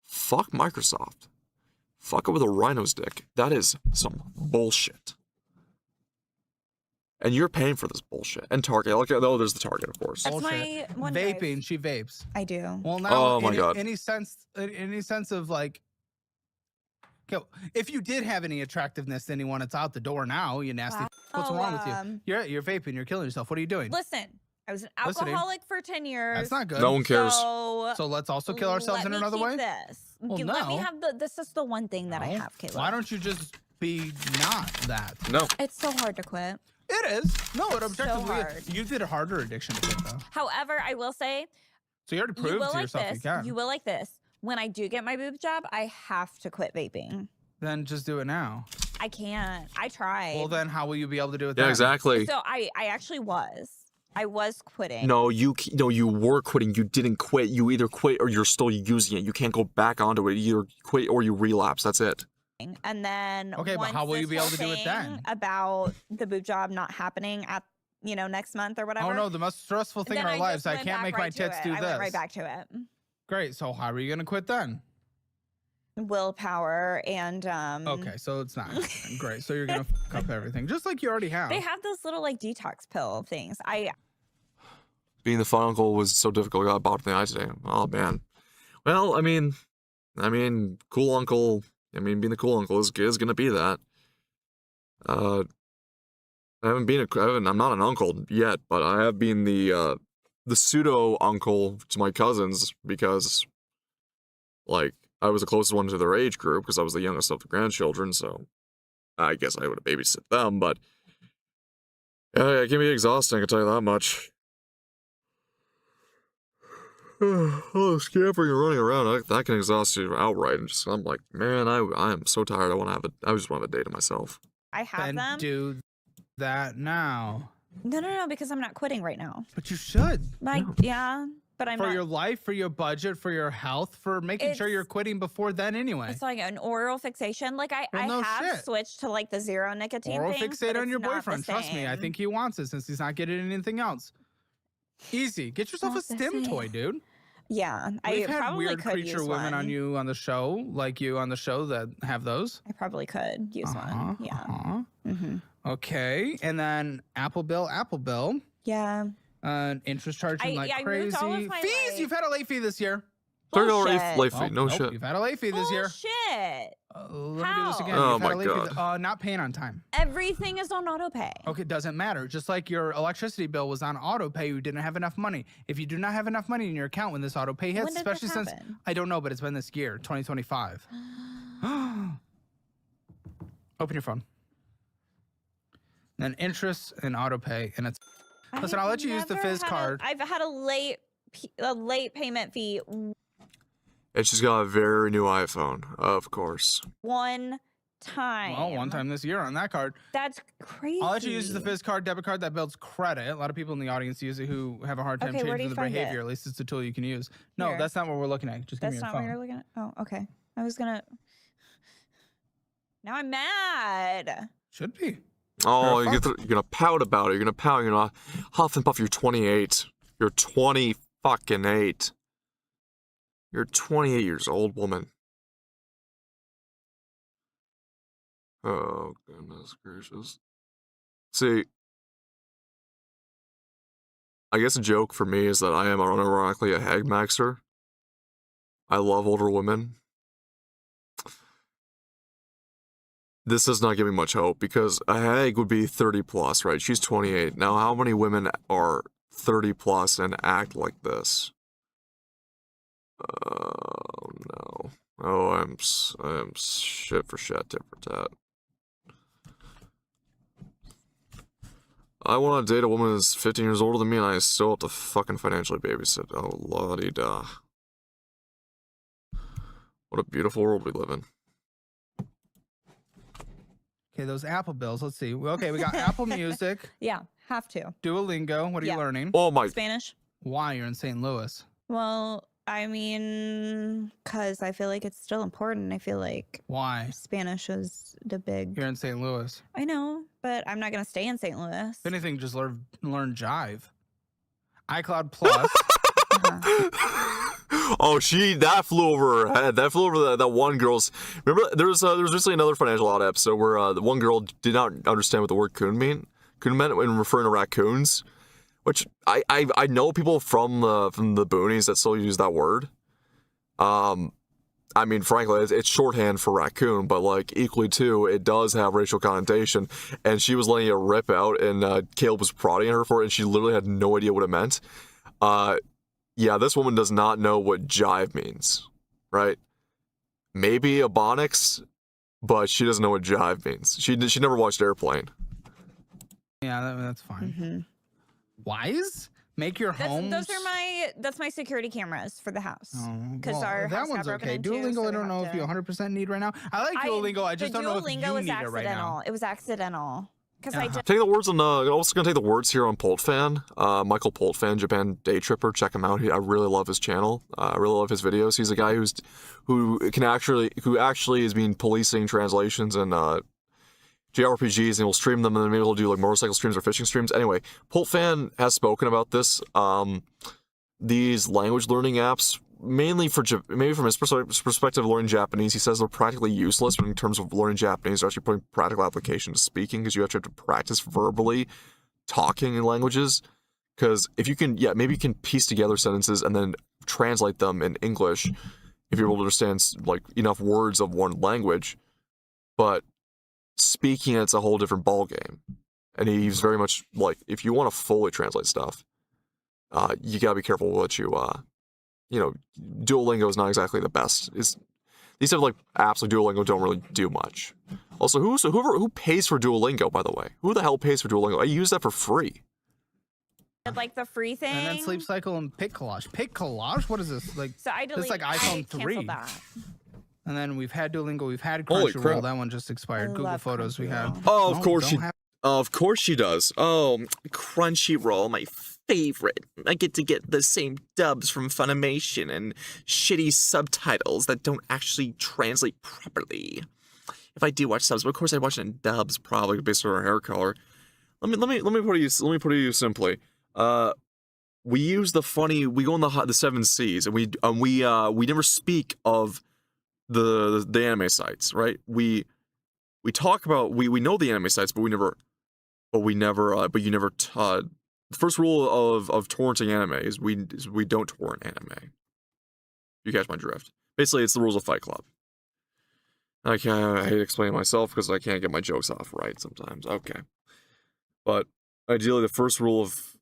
Fuck Microsoft. Fuck it with a rhino's dick. That is some bullshit. And you're paying for this bullshit. And Target. Okay, oh, there's the Target, of course. That's my one drive. Vaping. She vapes. I do. Well, now, Oh my God. Any sense of like, okay, if you did have any attractiveness to anyone, it's out the door now. You nasty. Wow. What's wrong with you? You're vaping. You're killing yourself. What are you doing? Listen, I was an Listening. alcoholic for 10 years. That's not good. No one cares. So let's also kill ourselves in another way. This. Well, Let me no. have this is the one thing that I have, Caleb. Why don't you just be not that? No. It's so hard to quit. It is. No, it So objectively hard. is. You did a harder addiction to quit though. However, I will say, So you already you proved will to like yourself this. you can. You will like this. When I do get my boob job, I have to quit vaping. Then just do it now. I can't. I tried. Well, then how will you be able to do it Yeah, then? exactly. So I actually was. I was quitting. No, you were quitting. You didn't quit. You either quit or you're still using it. You can't go back onto it. You either quit or you relapse. That's it. And then Okay, but once how will you this be able whole to do it thing then? About the boob job not happening at next month or whatever. Oh no, the most stressful thing in then our I lives. just I went can't back make my right to tits it. do I this. went right back to it. Great. So how are you gonna quit then? Willpower and Okay, so it's not happening. Great. So you're gonna fuck up everything, just like you already have. They have those little like detox pill things. Being the fun uncle was so difficult. I got bought in the eye today. Oh man. Well, I mean, cool uncle. Being the cool uncle is gonna be that. I'm not an uncle yet, but I have been the pseudo uncle to my cousins because, like, I was the closest one to their age group because I was the youngest of the grandchildren. So, I guess I would have babysit them. But yeah, it can be exhausting. I can tell you that much. Oh, scampering and running around, that can exhaust you outright. And I'm like, man, I am so tired. I just want to have a day to myself. I have Then them. do that now. No, because I'm not quitting right now. But you should. Like, yeah, but I'm For not. your life, for your budget, for your health, for making sure you're quitting before then anyway. It's like an oral fixation. Like I Well, no have shit. switched to like the zero nicotine Oral thing. fixate but on your it's not the boyfriend. Trust me, I same. think he wants it since he's not getting anything else. Easy. Get yourself a Not the stim same. toy, dude. Yeah, We've I had probably weird could creature use women one. on you on the show, like you on the show that have those. I probably could use one. Yeah. Mm-hmm. Okay, and then Apple Bill. Yeah. Interest charging like I moved crazy. all of my, Fees. like- You've had a late fee this year. Bullshit. Late fee. Oh, No nope, shit. You've had a late fee this year. Bullshit. Let me do this How? again. Oh You've had my a late fee not paying on time. Everything is on auto pay. Okay, doesn't matter. Just like your electricity bill was on auto pay, you didn't have enough money. If you do not have enough money in your account when this auto pay hits, When did especially this since happen? I don't know, but it's been this year, 2025. Open your phone. Then interest and auto pay, and it's listen. I'll let you use the never Fizz had card. I've had a late payment fee And she's got a very new iPhone, of course. one time. Well, one time this year on that card. That's crazy. I'll let you use the Fizz card, debit card that builds credit. A lot of people in the audience use it who have a hard time Okay, where do changing you the find behavior. it? At least it's a tool you can use. No, Here. that's not what we're looking at. Just give That's me your not phone. what you're looking at. Oh, okay. I was gonna. Now I'm mad. Should be. Oh, You're you're gonna pout about it. You're gonna pout. You're gonna huff and puff. You're 28. You're 20 fucking 8. You're 28 years old, woman. Oh, goodness gracious. See, I guess a joke for me is that I am unironically a hag maxer. I love older women. This does not give me much hope because a hag would be 30 plus, right? She's 28. Now, how many women are 30 plus and act like this? Oh, no. Oh, I'm shit for shat, tit for tat. I want to date a woman who's 15 years older than me, and I still have to fucking financially babysit. Oh, la-di-da. What a beautiful world we live in. Okay, those Apple bills. Let's see. Okay, we got Apple Music. Yeah, have to. Duolingo. What are you learning? Oh my. Spanish. Why? You're in St. Louis. Well, I mean, because I feel like it's still important. I feel like Why? Spanish is the big. You're in St. Louis. I know, but I'm not going to stay in St. Louis. If anything, just learn Jive. iCloud Plus. Oh, that flew over her head. That flew over that one girl's. Remember, there was recently another Financial Audit episode where the one girl did not understand what the word coon meant when referring to raccoons, which I know people from the boonies that still use that word. I mean, frankly, it's shorthand for raccoon, but like equally too, it does have racial connotation. And she was letting it rip out, and Caleb was prodding her for it, and she literally had no idea what it meant. Yeah, this woman does not know what jive means, right? Maybe Ebonics, but she doesn't know what jive means. She never watched Airplane. Yeah, that's fine. Wise? Make your home. That's my security cameras for the house. Because Well, our that house got one's broken okay. into, Duolingo, so I we don't know have if you to- 100% need right now. I like Duolingo. I just don't know if you Duolingo need it right now. It was accidental. Because I did. Take the words on. Also gonna take the words here on Poltfan. Michael Poltfan, Japan Day Tripper. Check him out. I really love his channel. I really love his videos. He's a guy who actually has been policing translations and JRPGs, and he'll stream them, and then maybe he'll do like motorcycle streams or fishing streams. Anyway, Poltfan has spoken about this. These language learning apps, mainly maybe from his perspective of learning Japanese, he says they're practically useless in terms of learning Japanese. They're actually putting practical application to speaking, because you have to practice verbally talking in languages. Because if you can, maybe you can piece together sentences and then translate them in English if you're able to understand like enough words of one language. But speaking, it's a whole different ballgame. And he's very much like, if you want to fully translate stuff, you gotta be careful what Duolingo is not exactly the best. These type of like apps like Duolingo don't really do much. Also, who pays for Duolingo, by the way? Who the hell pays for Duolingo? I use that for free. Like the free thing. And then Sleep Cycle and Pick Collage. Pick Collage? What is this? Like, So I this is like iPhone 3. canceled that. And then we've had Duolingo, we've had Holy Crunchyroll. crap. That one just expired. I Google love Photos we have. Crunchyroll. Oh, of course she does. Oh, Crunchyroll, my favorite. I get to get the same dubs from Funimation and shitty subtitles that don't actually translate properly. If I do watch subs, but of course I watch it in dubs, probably based on her hair color. Let me put it to you simply. We use we go on the 7 C's, and we never speak of the anime sites, right? We talk about we know the anime sites, but you never the first rule of torrenting anime is we don't torrent anime. You catch my drift. Basically, it's the rules of Fight Club. I hate to explain it myself because I can't get my jokes off right sometimes. Okay. But ideally, the first rule of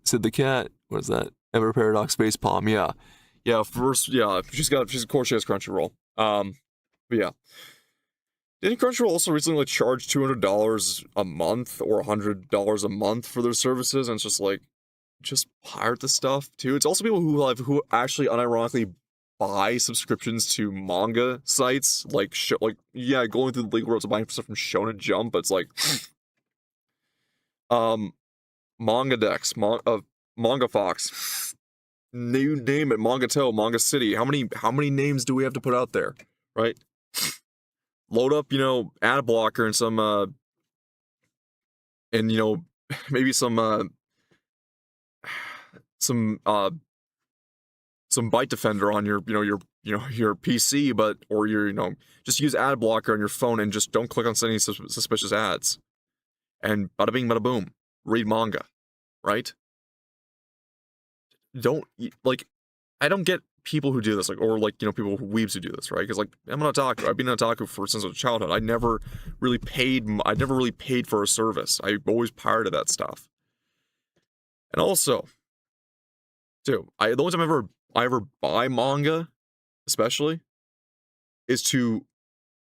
said the cat. What is that? Ever Paradox Space Palm. Yeah. First, of course she has Crunchyroll. But yeah. Didn't Crunchyroll also recently like charge $200 a month or $100 a month for their services? And it's just like, just pirate the stuff too. It's also people who actually unironically buy subscriptions to manga sites, going through the legal routes of buying stuff from Shonen Jump, but it's like Manga Dex, Manga Fox, you name it, Manga Toe, Manga City. How many names do we have to put out there, right? Load up, ad blocker and some maybe some Byte Defender on your PC, or just use ad blocker on your phone and just don't click on any suspicious ads. And bada bing, bada boom, read manga, right? I don't get people who do this, people who weebs who do this, right? Because I'm an otaku. I've been an otaku since childhood. I never really paid for a service. I always pirated that stuff. And also, too, the only time I ever buy manga, especially, is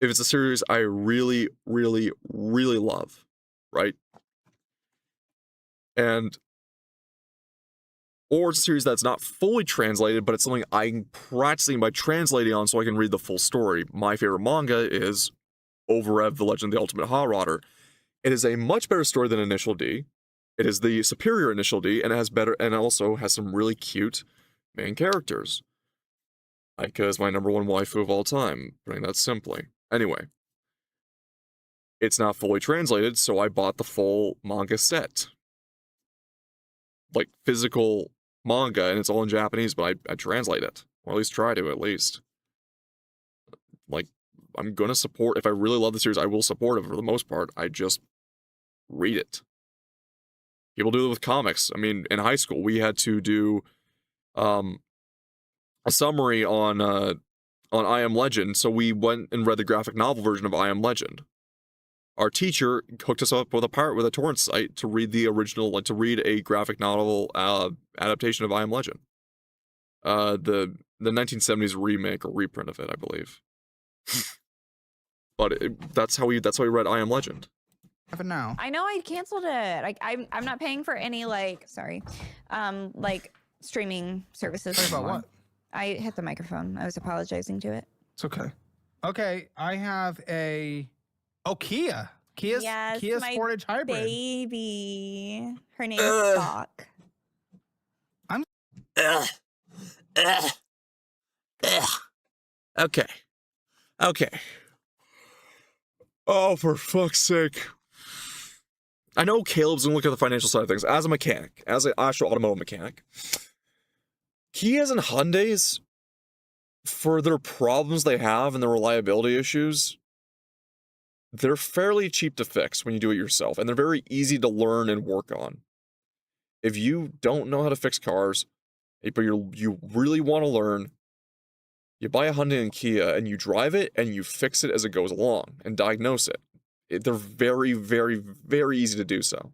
if it's a series I really, really, really love, right? Or it's a series that's not fully translated, but it's something I'm practicing by translating on so I can read the full story. My favorite manga is Overrev, The Legend of the Ultimate Hot Rodder. It is a much better story than Initial D. It is the superior Initial D, and it has better, and also has some really cute main characters. Aika is my #1 waifu of all time, putting that simply. Anyway, it's not fully translated, so I bought the full manga set. Like, physical manga, and it's all in Japanese, but I translate it. Or at least try to, at least. Like, I'm gonna support, if I really love the series, I will support it for the most part. I just read it. People do it with comics. I mean, in high school, we had to do a summary on I Am Legend, so we went and read the graphic novel version of I Am Legend. Our teacher hooked us up with a torrent site to read the original, like to read a graphic novel adaptation of I Am Legend. The 1970s remake or reprint of it, I believe. But that's how we read I Am Legend. Have it now. I know I canceled it. Like I'm not paying for any like streaming services. Sorry about anymore. what? I hit the microphone. I was apologizing to it. It's okay. Okay, I have a Kia. Kia my Sportage Hybrid. Baby. Her name is Spock. Okay. Oh, for fuck's sake. I know Caleb's gonna look at the financial side of things. As a mechanic, as an actual automotive mechanic, Kias and Hyundais, for their problems they have and their reliability issues, they're fairly cheap to fix when you do it yourself, and they're very easy to learn and work on. If you don't know how to fix cars, but you really want to learn, you buy a Hyundai and Kia, and you drive it, and you fix it as it goes along, and diagnose it. They're very, very, very easy to do so.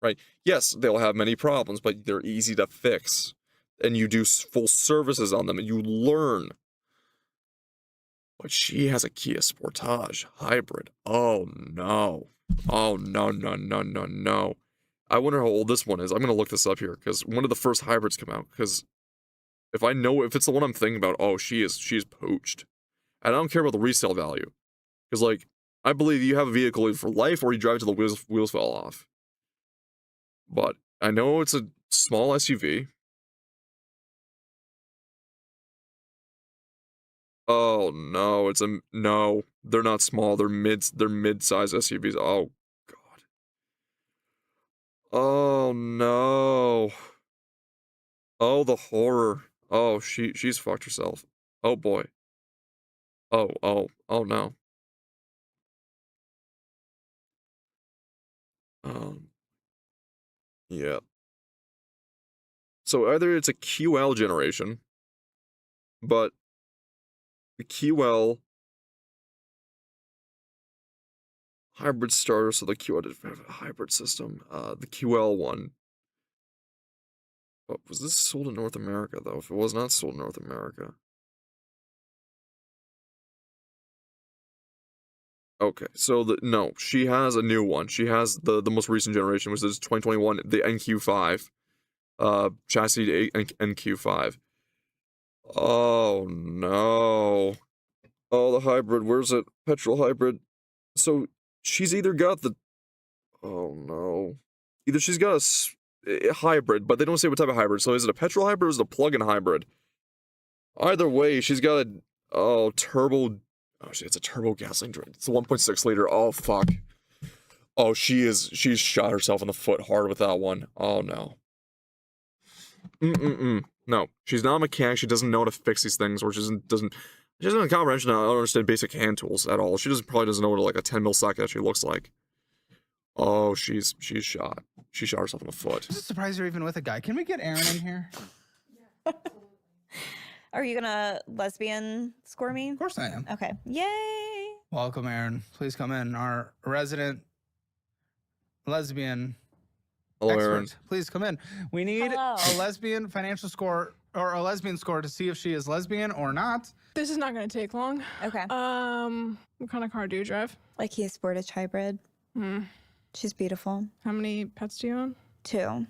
Right? Yes, they'll have many problems, but they're easy to fix. And you do full services on them, and you learn. But she has a Kia Sportage Hybrid. Oh, no. Oh, no, no, no, no, no. I wonder how old this one is. I'm going to look this up here, because when did the first hybrids come out? Because if it's the one I'm thinking about, oh, she's poached. And I don't care about the resale value. Because, like, I believe you have a vehicle either for life or you drive it till the wheels fall off. But I know it's a small SUV. Oh no, no, they're not small, they're mid-size SUVs. Oh god. Oh no. Oh, the horror. Oh, she's fucked herself. Oh boy. Oh no. Yeah. So either it's a QL generation, but the QL hybrid starter, so the QL did have a hybrid system. The QL one. Oh, was this sold in North America, though? If it was not sold in North America. Okay, so no, she has a new one. She has the most recent generation, which is 2021, the NQ5. Chassis NQ5. Oh, no. Oh, the hybrid, where's it? Petrol hybrid. So, she's either got the... Oh, no. Either she's got a hybrid, but they don't say what type of hybrid. So is it a petrol hybrid or is it a plug-in hybrid? Either way, she's got a turbo. Oh shit, it's a turbo gasoline. It's a 1.6 liter. Oh fuck. Oh, she's shot herself in the foot hard with that one. Oh no. No, she's not a mechanic. She doesn't know how to fix these things, or she doesn't have comprehension. I don't understand basic hand tools at all. She probably doesn't know what like a 10 mil socket actually looks like. Oh, she's shot. She shot herself in the foot. I'm just surprised you're even with a guy. Can we get Aaron in here? Are you gonna lesbian score me? Of course I am. Okay. Yay! Welcome, Aaron. Please come in. Our resident lesbian Hello, expert. Aaron. Please come in. We need Hello. a lesbian financial score or a lesbian score to see if she is lesbian or not. This is not going to take long. Okay. What kind of car do you drive? Like Kia Sportage hybrid. She's beautiful. How many pets do you own? 2.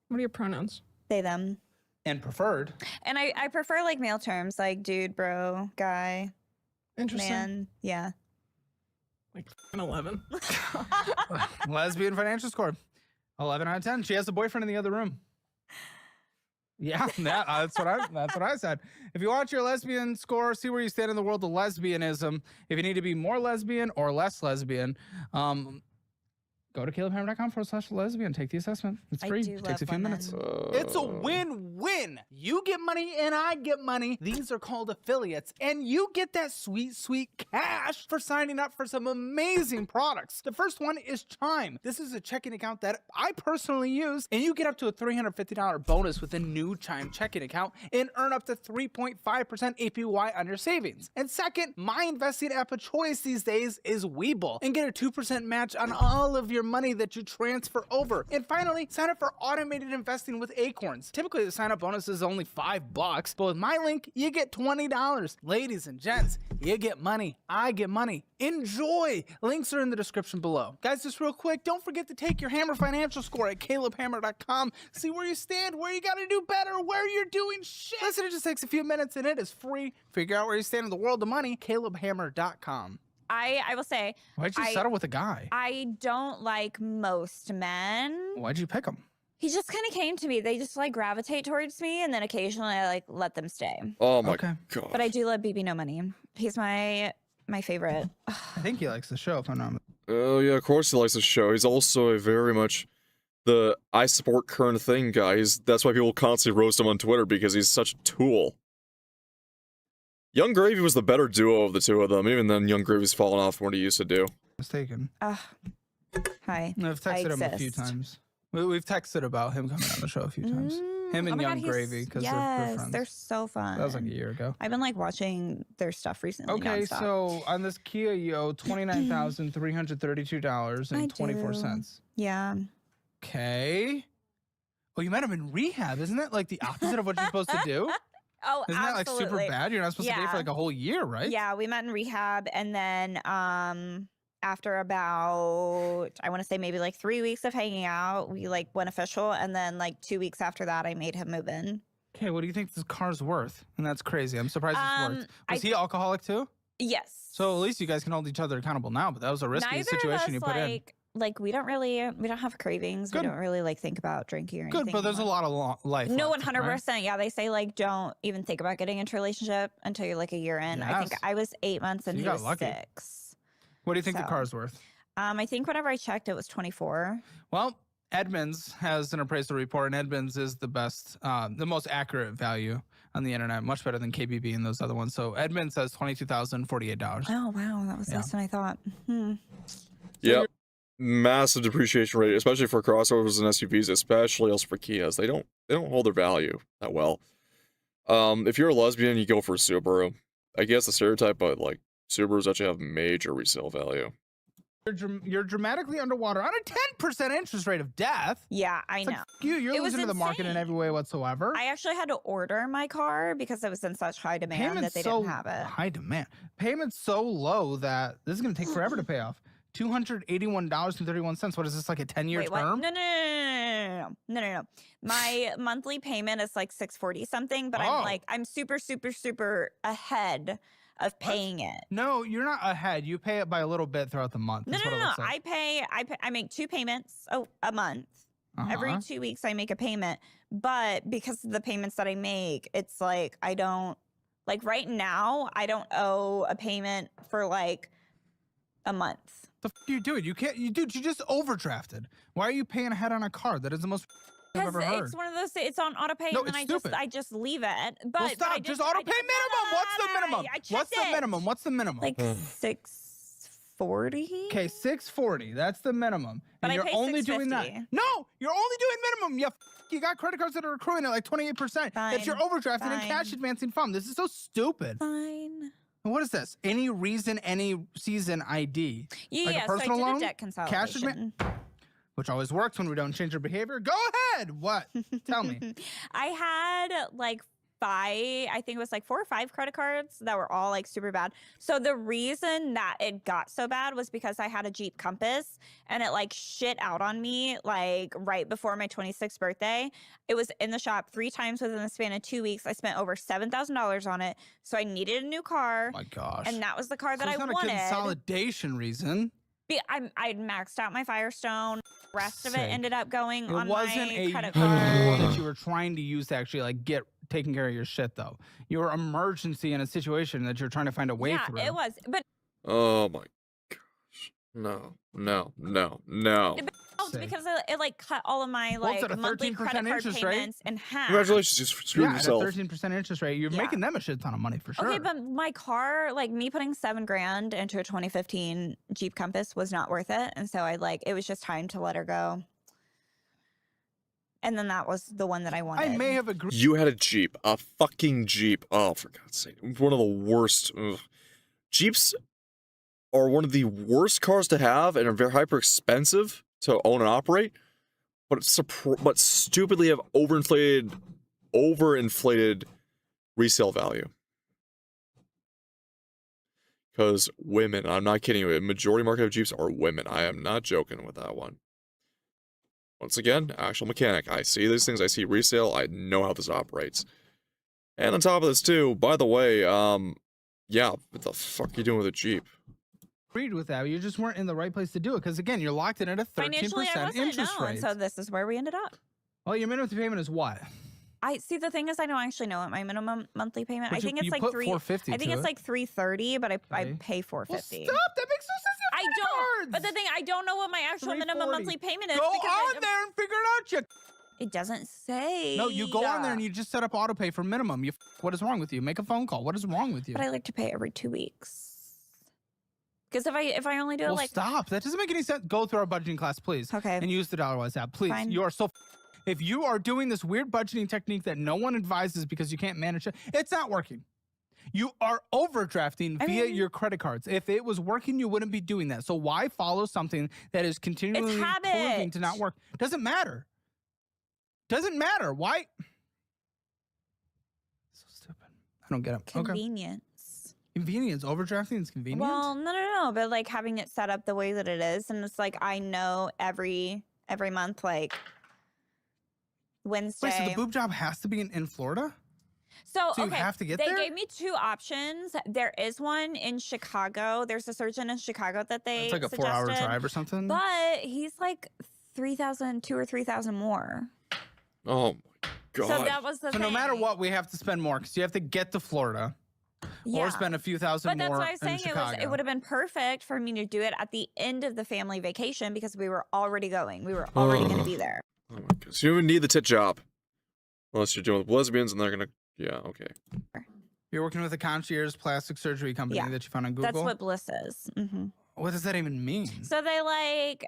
What are your pronouns? They, them. And preferred. And I prefer like male terms like dude, bro, guy, Interesting. man. Yeah. Like 11. Lesbian financial score. 11 out of 10. She has a boyfriend in the other room. Yeah, that's what I said. If you want your lesbian score, see where you stand in the world of lesbianism. If you need to be more lesbian or less lesbian, go to calebhammer.com/lesbian. Take the assessment. It's free. It takes a few minutes. It's a win-win. You get money and I get money. These are called affiliates. And you get that sweet, sweet cash for signing up for some amazing products. The first one is Chime. This is a checking account that I personally use. And you get up to a $350 bonus with a new Chime checking account and earn up to 3.5% APY on your savings. And second, my investing app of choice these days is Webull. And get a 2% match on all of your money that you transfer over. And finally, sign up for automated investing with Acorns. Typically, the sign up bonus is only $5, but with my link, you get $20. Ladies and gents, you get money. I get money. Enjoy. Links are in the description below. Guys, just real quick, don't forget to take your Hammer financial score at calebhammer.com. See where you stand, where you gotta do better, where you're doing shit. Listen, it just takes a few minutes and it is free. Figure out where you stand in the world of money, calebhammer.com. I will say. Why'd you settle with a guy? I don't like most men. Why'd you pick him? He just kind of came to me. They just like gravitate towards me, and then occasionally I like let them stay. Oh my Okay. god. But I do love BB No Money. He's my favorite. I think he likes the show, if I'm not mistaken. Oh yeah, of course he likes the show. He's also a very much the I support current thing guy. That's why people constantly roast him on Twitter, because he's such a tool. Young Gravy was the better duo of the two of them. Even then, Young Gravy's fallen off from what he used to do. Mistaken. Hi. I've texted him a few exist. times. We've texted about him coming on the show a few times. Him and Oh my Young God, he's- Gravy, because they're friends. they're so fun. That was like a year ago. I've been like watching their stuff recently. Okay, nonstop. so on this Kia, you owe $29,332.24. Yeah. Okay. Oh, you met him in rehab, isn't that like the opposite of what you're supposed to do? Oh, Isn't that like super absolutely. bad? You're not supposed to date for Yeah. like a whole year, right? Yeah, we met in rehab, and then after about I want to say maybe like 3 weeks of hanging out, we like went official, and then like 2 weeks after that, I made him move in. Okay, what do you think this car's worth? And that's crazy. I'm surprised it's worth. Was he alcoholic too? Yes. So at least you guys can hold each other accountable now, but that was a risky Neither situation of us, you put in. Like we don't have cravings. Good. We don't really like think about drinking or anything. Good, but there's a lot of life. No, left, 100%. right? Yeah, they say like don't even think about getting into a relationship until you're like a year in. I think Yes. I was 8 months and You he got was lucky. 6. What do you think the So, car's worth? I think whenever I checked, it was 24. Well, Edmunds has an appraisal report, and Edmunds is the best, the most accurate value on the internet, much better than KBB and those other ones. So Edmunds says $22,048. Oh wow, that was less than I thought. Yep. Massive depreciation rate, especially for crossovers and SUVs, especially also for Kias. They don't hold their value that well. If you're a lesbian, you go for a Subaru. I guess the stereotype, but like Subarus actually have major resale value. You're dramatically underwater on a 10% interest rate of death. Yeah, I It's know. like, you're It was losing to the market in insane. every way whatsoever. I actually had to order my car because it was in such high demand that they didn't have it. High demand. Payment's so low that this is going to take forever to pay off. $281.31. What is this, like a 10-year Wait, what? term? No. My monthly payment is like $640 something, but Oh. I'm super ahead of paying it. No, you're not ahead. You pay it by a little bit throughout the month. No. is what it looks like. I make 2 payments a month. Every Uh-huh. 2 weeks I make a payment, but because of the payments that I make, it's like I don't like right now I don't owe a payment for like a month. The f you doing? You can't. Dude, you just overdrafted. Why are you paying ahead on a card? That is the most I've ever heard. It's one of those. It's on auto pay, No, and then it's stupid. I just leave it. But Well, but stop. I Just didn't- auto I pay didn't- minimum. What's the minimum? I checked What's the it. minimum? What's the minimum? Like 640. Okay, $640. That's the minimum. But And I you're pay only doing that. $650. No, you're only doing minimum. You got credit cards that are accruing at like 28%. That's your Fine, overdraft and cash fine. advancing fund. This is so stupid. Fine. What is this? Any reason, any season ID. Yeah, Like a yeah. personal so I did loan? a debt Cash consolidation. Which always works when we don't change our behavior. Go ahead. What? Tell me. I had like I think it was like 4 or 5 credit cards that were all like super bad. So the reason that it got so bad was because I had a Jeep Compass and it like shit out on me like right before my 26th birthday. It was in the shop 3 times within the span of 2 weeks. I spent over $7,000 on it. So I needed a new car. Oh my gosh. And that was the car that So I it's not wanted. a consolidation reason. I'd maxed out my Firestone. The rest of it Sake. ended up going on It wasn't my a credit tool card. that you were trying to use to actually like get taking care of your shit though. Your emergency in a situation that you're trying to find a way Yeah, through. it was. But Oh my gosh. No, no, no, no. it helped Sake. because it like cut all of my Well, it's like at a monthly 13% credit card interest rate. payments in half. Congratulations, you screwed Yeah, at a yourself. 13% interest rate, you're Yeah. making them a shit ton of money for sure. Okay, but my car, like me putting $7,000 into a 2015 Jeep Compass was not worth it. And so it was just time to let her go. And then that was the one that I wanted. I may have agreed. You had a Jeep, a fucking Jeep. Oh, for God's sake. One of the worst. Ugh. Jeeps are one of the worst cars to have and are very hyper expensive to own and operate, but stupidly have overinflated resale value. Because women, I'm not kidding you, a majority market of Jeeps are women. I am not joking with that one. Once again, actual mechanic. I see these things, I see resale, I know how this operates. And on top of this too, by the way, yeah, what the fuck are you doing with a Jeep? Agreed with that. You just weren't in the right place to do it because again, you're locked in at a 13% Financially, I wasn't, interest no. rate. And so this is where we ended up. Well, your minimum payment is what? I see. The thing is, I don't actually know what my minimum monthly payment. But I think it's you like put $350. $450 I think to it's it. like $330, but I Okay. pay $450. Well, stop! That makes no sense. You have I credit don't. But the cards! thing, I don't know what my actual minimum $340. monthly payment is. Go because on there and figure it out. You. It doesn't say. No, you go on there and you just set up auto pay for minimum. What is wrong with you? Make a phone call. What is wrong with you? But I like to pay every 2 weeks. Because if I only do it Well, like stop. That doesn't make any sense. Go through our budgeting class, please. Okay. And use the Dollarwise app, please. Fine. You are so. If you are doing this weird budgeting technique that no one advises because you can't manage it, it's not working. You are overdrafting via your credit cards. If it was working, you wouldn't be doing that. So why follow something that is continually proving to not work? Doesn't matter. Doesn't matter. Why? So stupid. I don't get it. convenience. Okay. Convenience. Overdrafting is convenient? Well, no. But like having it set up the way that it is, and it's like I know every month, like Wednesday. Wait, so the boob job has to be in Florida? So you okay, have to get they there? gave me 2 options. There is one in Chicago. There's a surgeon in Chicago that they It's like a 4-hour suggested, drive or something? But he's like 3,000, 2,000 or 3,000 more. Oh my God. So that was the So thing. no matter what, we have to spend more because you have to get to Florida or spend a few thousand But that's more why I was in saying Chicago. it would have been perfect for me to do it at the end of the family vacation because we were already going. We were already going to be there. Oh my God. So you even need the tit job. Unless you're dealing with lesbians and they're gonna, yeah, okay. You're working with a concierge plastic surgery company Yeah. that you found on Google? That's what Bliss is. What does that even mean? So they like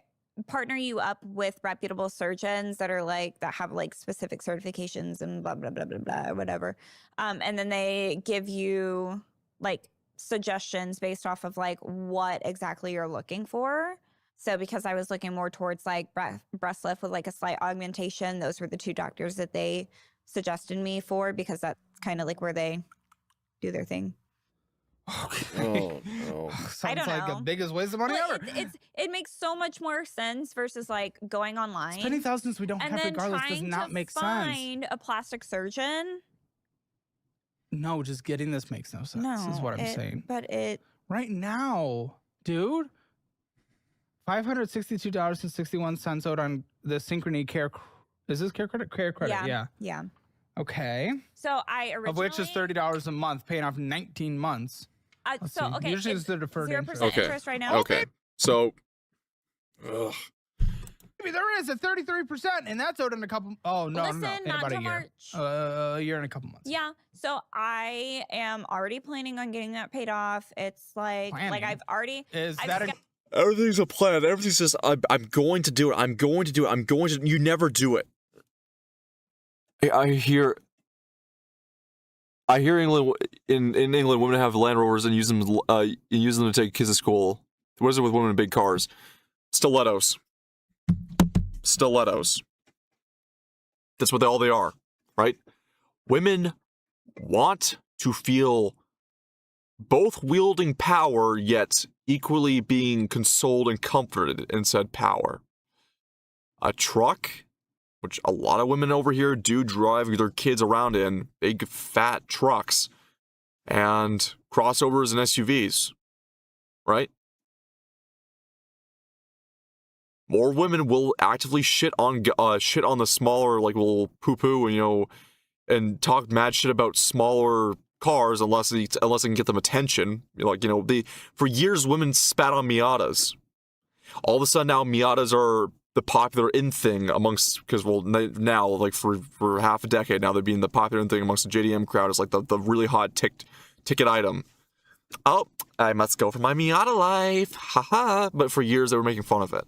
partner you up with reputable surgeons that are like that have like specific certifications and blah blah blah blah blah or whatever, and then they give you like suggestions based off of like what exactly you're looking for. So because I was looking more towards like breast lift with like a slight augmentation, those were the 2 doctors that they suggested me for because that's kind of like where they do their thing. Oh no. Sounds I don't like know. the biggest waste of money Well, ever. it makes so much more sense versus like going online. Spending thousands we don't and have then regardless does trying not to make sense. find a plastic surgeon. No, just getting this makes no sense is what I'm saying. But it Right now, dude, $562.61 owed on the Synchrony Care. Is this Care Credit? Care Credit, yeah. Okay. So I originally Of which is $30 a month, paying off 19 months. Let's see. Usually it's the deferred 0% interest. interest right now. Okay. So, ugh. Maybe there is at 33%, and that's owed in a couple. Oh no, Listen, in not about a till year. March. A year and a couple months. Yeah. So I am already planning on getting that paid off. It's like Planning? I've already Is I've that a, got- Everything's a plan. Everything's just, I'm going to do it. I'm going to do it. I'm going to, you never do it. I hear England, in England, women have Land Rovers and use them to take kids to school. What is it with women in big cars? Stilettos. Stilettos. That's what all they are, right? Women want to feel both wielding power, yet equally being consoled and comforted in said power. A truck, which a lot of women over here do drive their kids around in, big fat trucks, and crossovers and SUVs, right? More women will actively shit on the smaller, like, little poo-poo and talk mad shit about smaller cars unless they can get them attention. For years women spat on Miatas. All of a sudden now Miatas are the popular in thing amongst, because now, like, for half a decade now, they're being the popular in thing amongst the JDM crowd. It's like the really hot ticket item. Oh, I must go for my Miata life, haha. But for years they were making fun of it.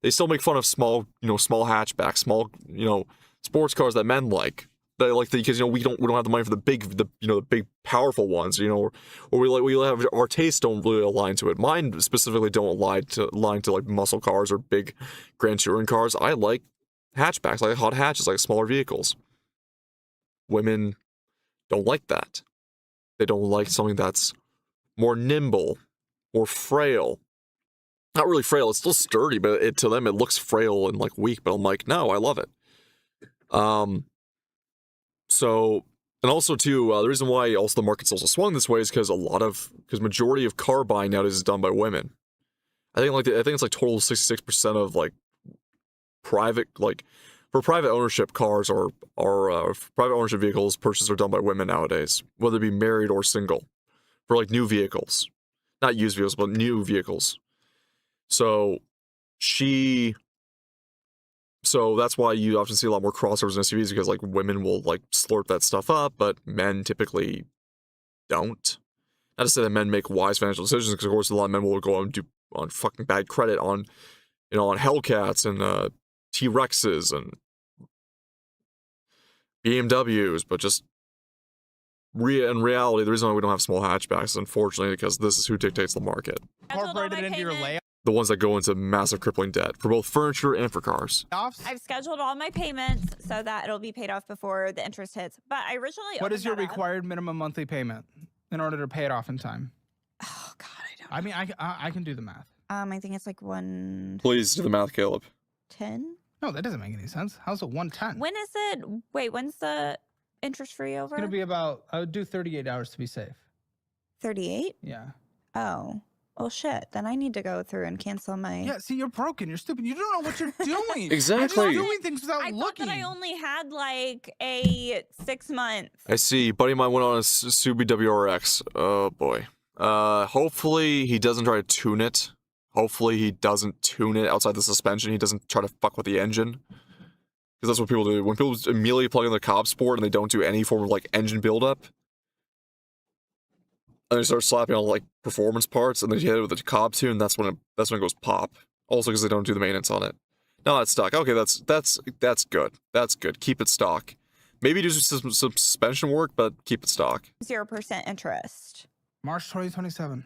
They still make fun of small hatchbacks, small, sports cars that men like. They like because we don't have the money for the big powerful ones, or we have our tastes don't really align to it. Mine specifically don't align to like muscle cars or big Grand Touring cars. I like hatchbacks, I like hot hatches, like smaller vehicles. Women don't like that. They don't like something that's more nimble, more frail. Not really frail, it's still sturdy, but to them it looks frail and like weak, but I'm like, no, I love it. So, and also too, the reason why also the market's also swung this way is because majority of car buying nowadays is done by women. I think it's like total 66% of like private, like, for private ownership cars or private ownership vehicles purchases are done by women nowadays, whether it be married or single, for like new vehicles, not used vehicles, but new vehicles. So that's why you often see a lot more crossovers and SUVs, because like women will like slurp that stuff up, but men typically don't. Not to say that men make wise financial decisions, because of course a lot of men will go on and do on fucking bad credit on Hellcats and T-Rexes and BMWs, but just in reality, the reason why we don't have small hatchbacks is unfortunately because this is who dictates the market. Incorporated into your layout. The ones that go into massive crippling debt for both furniture and for cars. I've scheduled all my payments so that it'll be paid off before the interest hits. But I originally What is your required minimum monthly payment in order to pay it off in time? Oh God, I don't. I mean, I can do the math. I think it's like 110. Please do the math, Caleb. No, that doesn't make any sense. How's it 110? When is it? Wait, when's the interest free over? It's gonna be about. I would do 38 hours to be safe. 38? Yeah. Oh. Oh shit, then I need to go through and cancel my... Yeah, see, you're broken. You're stupid. You don't know what you're doing. Exactly. You're just doing things without looking. thought that I only had like a 6 month. I see. Buddy of mine went on a Subi WRX. Oh boy. Hopefully he doesn't try to tune it. Hopefully he doesn't tune it outside the suspension. He doesn't try to fuck with the engine. Because that's what people do. When people immediately plug in the Cobb Sport and they don't do any form of like engine buildup, and they start slapping on like performance parts, and then you hit it with the Cobb tune, that's when it goes pop. Also because they don't do the maintenance on it. No, it's stock. Okay, that's good. That's good. Keep it stock. Maybe do some suspension work, but keep it stock. 0% interest. March 2027.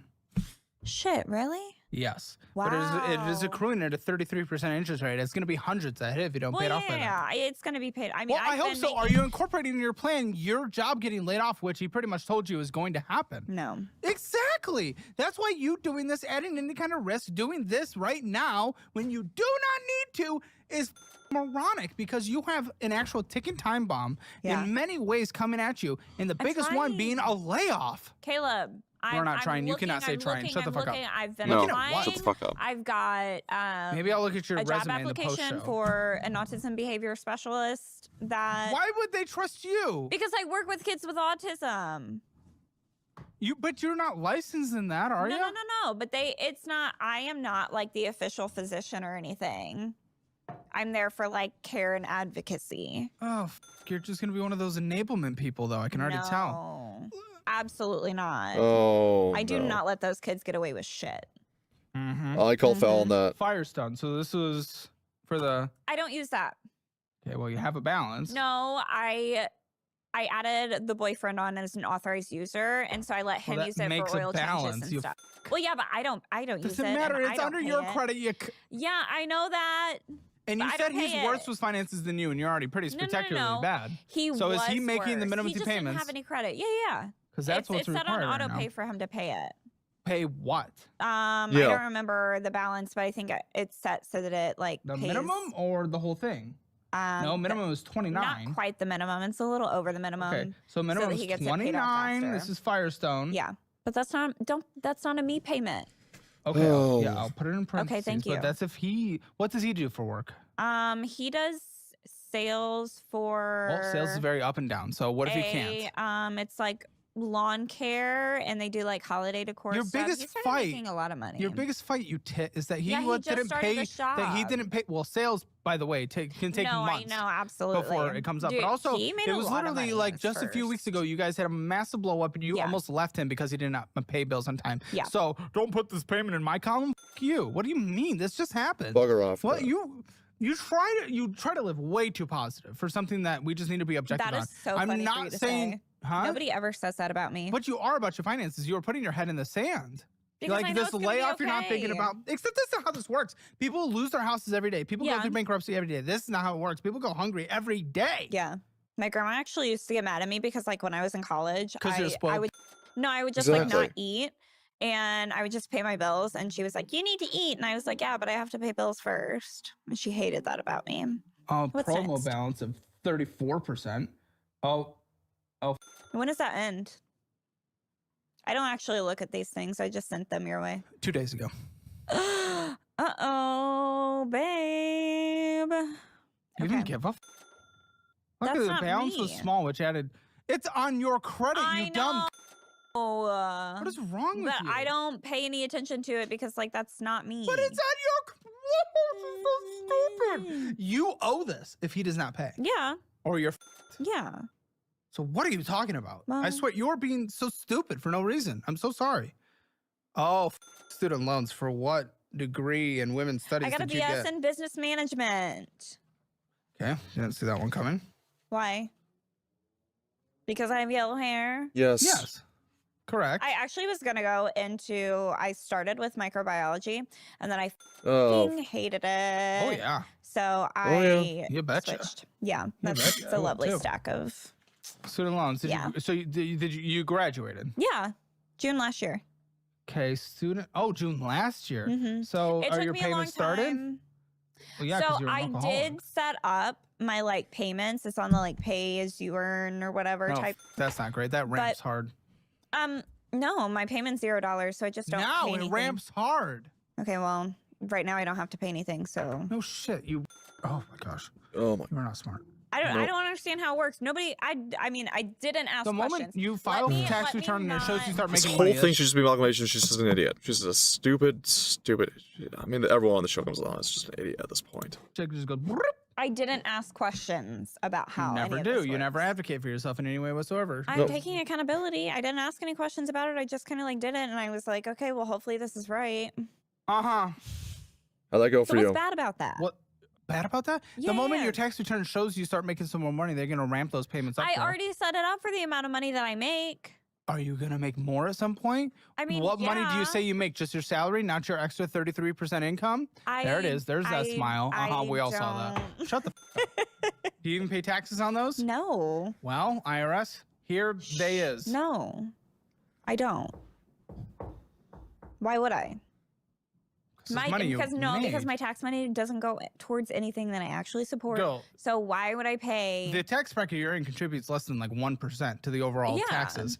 Shit, really? Yes. Wow. But it is accruing at a 33% interest rate. It's going to be hundreds ahead if you don't pay it off by then. Yeah, it's going to be paid. I mean, I hope so. Are you incorporating in your plan your job getting laid off, which he pretty much told you is going to happen? No. Exactly. That's why you doing this, adding any kind of risk, doing this right now when you do not need to is moronic, because you have an actual ticking time bomb in many ways coming at you, and the biggest one being a layoff. Caleb. We're not trying. You cannot say trying. Shut the fuck up. I've been No, applying. shut the fuck up. I've got Maybe I'll look at your a job resume in the post application show. for an autism behavior specialist. Why would they trust you? Because I work with kids with autism. But you're not licensed in that, are you? No. But it's not. I am not like the official physician or anything. I'm there for like care and advocacy. Oh, you're just gonna be one of those enablement people, though. I can already tell. Absolutely not. Oh, I do not let those kids get away with shit. I call foul on that. Firestone. So this was for the. I don't use that. Okay, well, you have a balance. No, I added the boyfriend on as an authorized user, and so I let him use it for oil changes and stuff. Well, yeah, but I don't use it. Doesn't matter. It's under your credit. Yeah, I know that. And you But I said don't he's pay worse it. with finances than you, and you're already pretty No, no, spectacularly no. bad. He So is he was making the worse. minimum He just payments? didn't have any credit. Yeah, yeah. Because that's what's it's set on required right auto now. pay for him to pay it. Pay what? I Yeah. don't remember the balance, but I think it's set so that it like The pays, minimum or the whole thing? No, minimum is 29. Not quite the minimum. It's a little over the minimum. Okay, so minimum that is he gets it paid off 29. This faster. is Firestone. Yeah, but that's not a me payment. Okay, Oh. I'll put it in parentheses. thank you. But that's if he. What does he do for work? He does sales for. Well, sales is very up and down. So what if he can't? It's like lawn care, and they do like holiday decor. Your stuff. biggest He started fight- making a lot of money. Your biggest fight, you tit, is that he Yeah, he just didn't started pay. the That he shop. didn't pay. Well, sales, by the way, can take no, months. I know, absolutely. Before it comes up, Dude, but also he made it a was lot of literally money like in his just a few weeks first. ago. You guys had a massive blow up, and you Yeah. almost left him because he did not pay bills on time. Yeah. So don't put this payment in my column. F you. What do you mean? This just happened. Bugger off. Well, you try to live way too positive for something that we just need to be objective That on. is so I'm funny for not you to saying, say. huh? Nobody ever says that about me. But you are about your finances. You are putting your head in the sand. Because I Like know this it's gonna be layoff, you're not thinking okay. about. Except that's not how this works. People lose their houses every day. People go Yeah. through bankruptcy every day. This is not how it works. People go hungry every day. Yeah. My grandma actually used to get mad at me because like when I was in college, 'Cause you're I spoiled. would just like not Exactly. eat, and I would just pay my bills, and she was like, "You need to eat," and I was like, "Yeah, but I have to pay bills first." And she hated that about me. What's Promo next? balance of 34%. Oh, When does that end? I don't actually look at these things. I just sent them your way. 2 days ago. Uh-oh, babe. You didn't give a f. Look That's at the not balance was me. small, which added. It's on your credit, you dumb. know. What is wrong with But you? I don't pay any attention to it because like that's not me. But it's on your. This is so stupid. You owe this if he does not pay, Yeah. or you're. Yeah. So what are you talking about? I Well- swear you're being so stupid for no reason. I'm so sorry. Oh, student loans for what degree in women's studies I got a did you BS get? in business management. Okay, didn't see that one coming. Why? Because I have yellow hair. Yes. Yes, correct. I actually was gonna go into. I started with microbiology, and then I Oh. fucking hated it. Oh yeah, So yeah. I You betcha. switched. Yeah, You that's betcha. a Oh, lovely too. stack of. student loans. Did Yeah. you? So you graduated? Yeah, June last year. Okay, student. Oh, June last year. Mhm. So It are took your me a long payments started? time. Well, yeah, 'cause So you're an I alcoholic. did set up my like payments. It's on the like pay as you earn or whatever No, type. that's not great. That ramps hard. No, my payment's $0, so I just don't Now pay it anything. ramps hard. Okay, well, right now I don't have to pay anything, so No shit. You. Oh my gosh. Oh my. You are not smart. I Nope. don't understand how it works. Nobody, I mean, I didn't ask The moment questions. you file me- tax let me return and it shows you not- start This making whole money. thing should just be amalgamation. She's just an idiot. She's a stupid. I mean, everyone on the show comes along. It's just an idiot at this point. Check just go. I didn't ask questions about how. You never any of do. this You never works. advocate for yourself in any way whatsoever. I'm Nope. taking accountability. I didn't ask any questions about it. I just kind of like did it, and I was like, okay, well, hopefully this is right. Uh huh. How'd that go So for what's you? bad about that? What? Bad about that? The moment Yeah. your tax return shows you start making some more money, they're gonna ramp those payments up. I though. already set it up for the amount of money that I make. Are you gonna make more at some point? I mean, what money do you yeah. say you make? Just your salary, not your extra 33% income? There it is. There's that smile. We all saw that. don't- Shut the f up. Do you even pay taxes on those? No, Well, IRS, here they is. no, I don't. Why would I? 'Cause it's money you because made. my tax money doesn't go towards anything that I actually support. Go. So why would I pay? The tax bracket you're in contributes less than like 1% to the overall Yeah, taxes.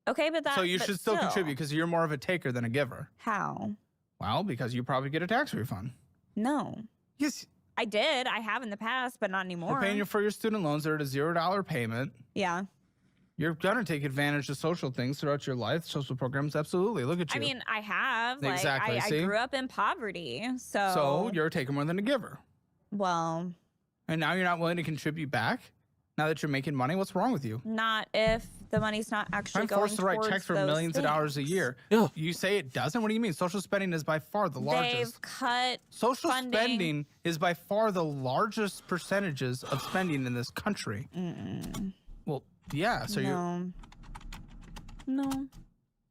Okay, but that. So you but should still contribute because you're more of a taker than a giver. How? Well, because you probably get a tax refund. No, Yes, I did. I have in the past, but not anymore. you're paying for your student loans. They're at a $0 payment. Yeah. You're gonna take advantage of social things throughout your life, social programs. Absolutely. Look at you. I mean, I have. Like, Exactly, I see? grew up in poverty, so. so you're a taker more than a giver. Well, And now you're not willing to contribute back? Now that you're making money, what's wrong with you? not if the money's not actually I'm going forced to write towards checks for those millions of dollars a things. year. Yeah. You say it doesn't? What do you mean? Social spending is by far the largest. They've cut. Social funding. spending is by far the largest percentages of spending in this country. Well, yeah. So you're No. No.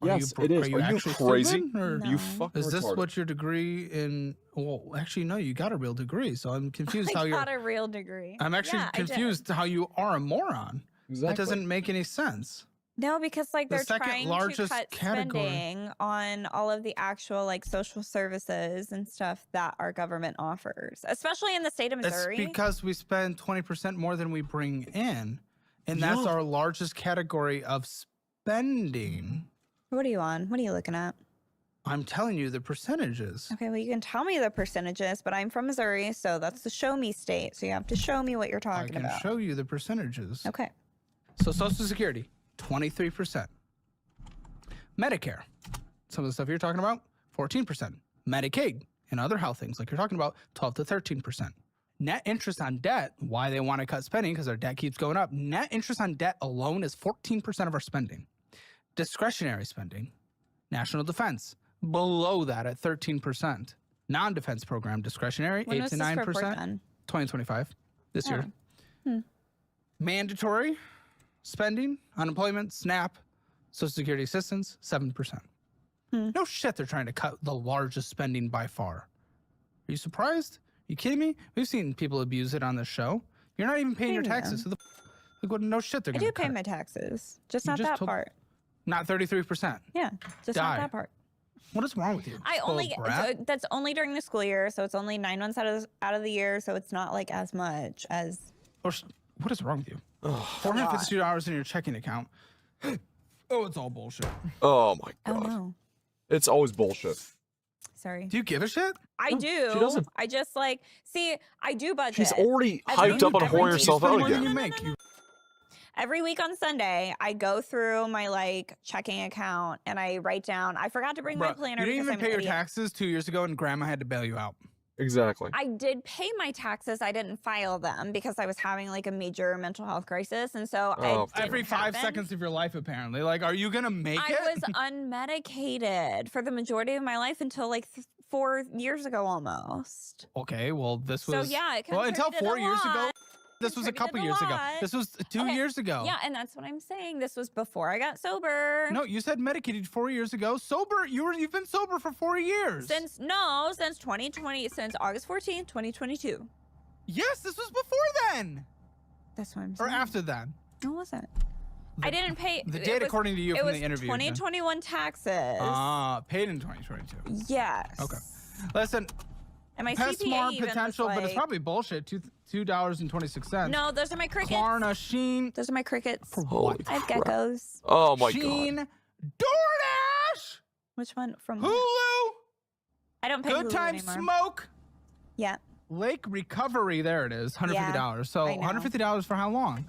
Yes, it is. Are you actually crazy? stupid, or No. You fucking is this retarded. what your degree in? Well, actually, no. You got a real degree, so I'm confused how I you're. got a real degree. I'm actually Yeah, I did. confused how you are a moron. Exactly. That doesn't make any sense. No, because like The they're second trying to largest cut category. spending on all of the actual like social services and stuff that our government offers, especially in the state of Missouri. It's because we spend 20% more than we bring in, and that's Yeah. our largest category of spending. What are you on? What are you looking at? I'm telling you the percentages. Okay, well, you can tell me the percentages, but I'm from Missouri, so that's the show me state. So you have to show me what you're I talking can about. show you the percentages. Okay. So Social Security, 23%. Medicare, some of the stuff you're talking about, 14%. Medicaid and other health things like you're talking about, 12 to 13%. Net interest on debt, why they want to cut spending because our debt keeps going up. Net interest on debt alone is 14% of our spending. Discretionary spending, national defense, below that at 13%. Non-defense program, discretionary, When 8 was to this 9%. report done? 2025, this year. Hmm. Mandatory spending, unemployment, SNAP, Social Security assistance, 7%. No shit, they're trying to cut the largest spending by far. Are you surprised? Are you kidding me? We've seen people abuse it on this show. You're not even paying your I taxes. know. So like, what? No shit, they're I gonna do pay cut. my taxes, just You not just that told- part. Not 33%. Yeah, just Die. not that part. What is wrong with you? I Spoiled only brat? that's only during the school year, so it's only 9 months out of the year, so it's not like as much as. What is wrong with you? $452 in your checking account. Oh, it's all bullshit. Oh my Oh god. no, It's always bullshit. sorry. Do you give a shit? I do. doesn't. I just like see. I do budget. She's already Every- hyped up on every whoring week. herself spend out more than again. you make. You Every week on Sunday, I go through my like checking account and I write down. I forgot to bring my Bruh, planner. you didn't because even I'm pay an your idiot. taxes 2 years ago, and Grandma had to bail you out. Exactly. I did pay my taxes. I didn't file them because I was having like a major mental health crisis, and so Oh, I Every 5 seconds of your life, apparently. Like, are you gonna make I it? was unmedicated for the majority of my life until like 4 years ago almost. Okay, well, this So was. yeah, it well, until contributed 4 a years ago. lot. This was a couple Contributed years a ago. lot. This was 2 Okay, years ago. Yeah, and that's what I'm saying. This was before I got sober. No, you said medicated 4 years ago. Sober, you've been sober for 4 years. Since 2020, since August 14th, 2022. Yes, this was before then. That's what I'm Or saying. after that. No, it wasn't. I didn't pay. The it date was- according to you it from was the interview. then. 2021 taxes. Paid in 2022. Yes. Okay. Listen, And my Pet CPA Smart even potential, was but it's like- probably bullshit. $2.26. No, those are my crickets. Klarna, Sheen, Those are my crickets. Holy I have crap. geckos. Oh my Sheen, god. DoorDash, Which one from? where? Hulu, I don't pay Good Hulu Time anymore. Smoke, Yeah. Lake Recovery. There it is, $150. So I know. $150 for how long?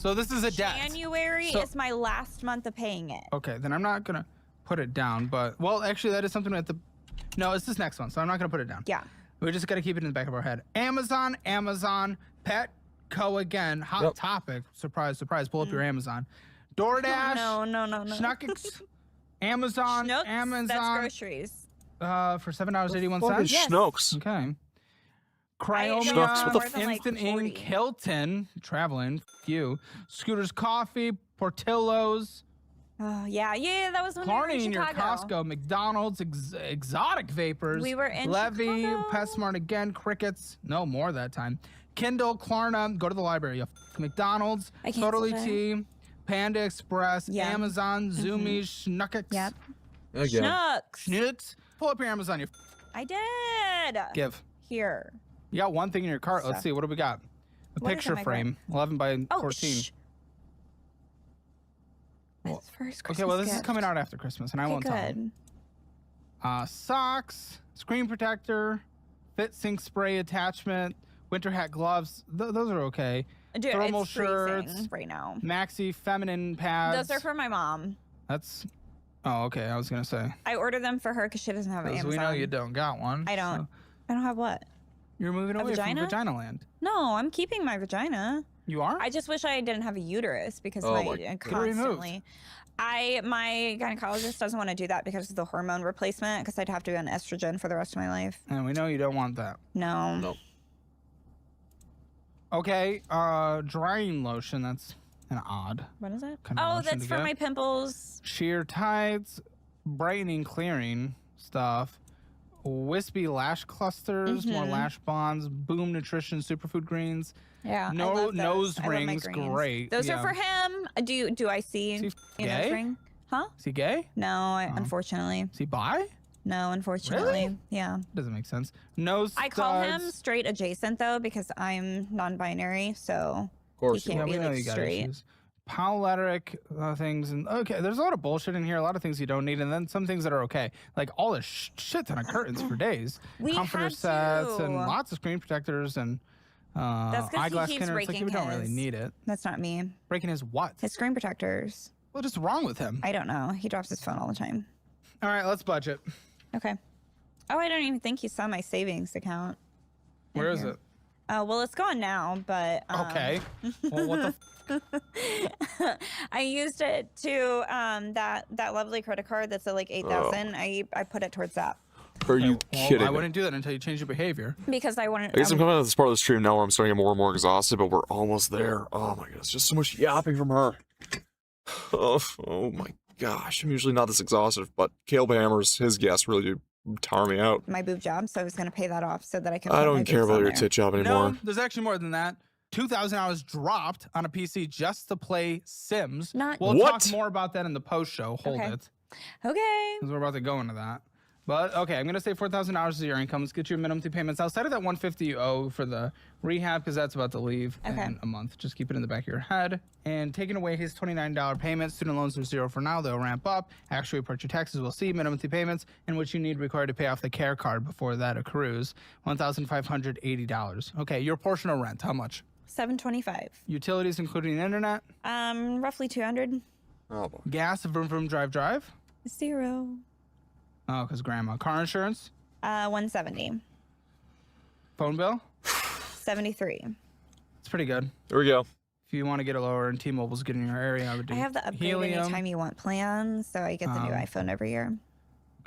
So this is a debt. January So- is my last month of paying it. Okay, then I'm not gonna put it down. But well, actually, that is something at the. No, it's this next one, so I'm not gonna put it down. Yeah. We just gotta keep it in the back of our head. Amazon, Petco again. Hot Yep. topic. Surprise, surprise. Pull up your Amazon. DoorDash. No. Schnuckix. Amazon. Schnooks, Amazon. That's groceries. For $7.81. Fucking Yes. Schnooks. Okay. I Cryomia, don't Schnucks, what the more than, like, Instant 40. Ink, Hilton, traveling, you. Scooters Coffee, Portillo's, Oh yeah, that was when we were Klarna in in your Chicago. Costco, McDonald's, Exotic Vapors. We were in Levy, Chicago. PetSmart again, Crickets. No more that time. Kindle, Klarna, go to the library. You McDonald's, I canceled Totally it. Tea, Panda Express, Yeah. Amazon, Zoomies, Schnuckix, Yep. Again. Schnooks. Schnooks. Pull up your Amazon. You I did. give. Here. You got one thing in your cart. Let's So- see. What do we got? A What is picture in my cart? frame, 11 by Oh, 14. shh. That's first Christmas Okay, well, this is gift. coming out after Christmas, and I Okay, won't tell. 'em. good. Socks, screen protector, fit sink spray attachment, winter hat gloves. Those are okay. Dude, Thermal it's freezing shirts. right now. Maxi feminine pads. Those are for my mom. That's. Oh, okay. I was gonna say. I ordered them for her because she doesn't have an Because Amazon. we know you don't got one. I don't. so I don't have what? you're moving away vagina? from Vagina Land. No, I'm keeping my vagina. You are? I just wish I didn't have a uterus because Oh my my uh, God. Get it removed. constantly. My gynecologist doesn't want to do that because of the hormone replacement. Because I'd have to be on estrogen for the rest of my life. And we know you don't want that. No. No. Okay. Drying lotion. That's and odd. What is it? Kind of Oh, lotion that's to for get. my pimples. Sheer tights, brightening, clearing stuff. Wispy lash clusters, more lash bonds, Boom Nutrition superfood greens. Yeah, I No love those. nose I love my rings, greens. great. Those yeah. are for him. Do I see Is he a nose gay? ring? Huh? Is he gay? No, unfortunately. Is he bi? No, unfortunately. Yeah. Doesn't make sense. Nose I call him studs. straight adjacent though because I'm non-binary, so Of course he you can't are. be we know like you got straight. issues. Polyletic things, and okay, there's a lot of bullshit in here. A lot of things you don't need, and then some things that are okay, like all this shit ton of curtains for days, We comforter had sets, and to. lots of screen protectors and That's 'cause he eyeglass keeps cleaner. It's like you breaking don't really his- need it. That's not me. Breaking his what? His screen protectors. What is wrong with him? I don't know. He drops his phone all the time. All right, let's budget. Okay. Oh, I don't even think you saw my savings account. in Where is here. it? Well, it's gone now, but Okay. Well, what the? I used it to that lovely credit card that's at like 8,000. I put it towards that Are you Well, kidding I me? wouldn't do that until you change your behavior. because I wanted. I guess I'm coming out of this part of the stream now where I'm starting to get more and more exhausted, but we're almost there. Oh my god, it's just so much yapping from her. Oh my gosh, I'm usually not this exhaustive, but Caleb Hammers, his guests really do tire me out. my boob job, so I was gonna pay that off so that I can. I put my don't care boobs about on your there. tit job anymore. No, there's actually more than that. 2,000 hours dropped on a PC just to play Sims. Not- We'll What? talk more about that in the post show. Hold Okay. it. Okay. Because we're about to go into that. But okay, I'm gonna say $4,000 is your income. Let's get you minimum 2 payments outside of that $150 you owe for the rehab because that's about to leave Okay. in a month. Just keep it in the back of your head. And taking away his $29 payments, student loans are 0 for now. They'll ramp up. Actually, report your taxes. We'll see minimum 2 payments and what you need required to pay off the care card before that accrues. $1,580. Okay, your portion of rent. How much? $725. Utilities including internet, Roughly 200. Oh boy. gas, vroom vroom drive. 0. Oh, because grandma. Car insurance, 170. phone bill. 73. It's pretty good. There we go. If you want to get it lower and T-Mobile's getting in your area, I would do I have the upgrade helium. anytime you want plans, so I get the new iPhone every year.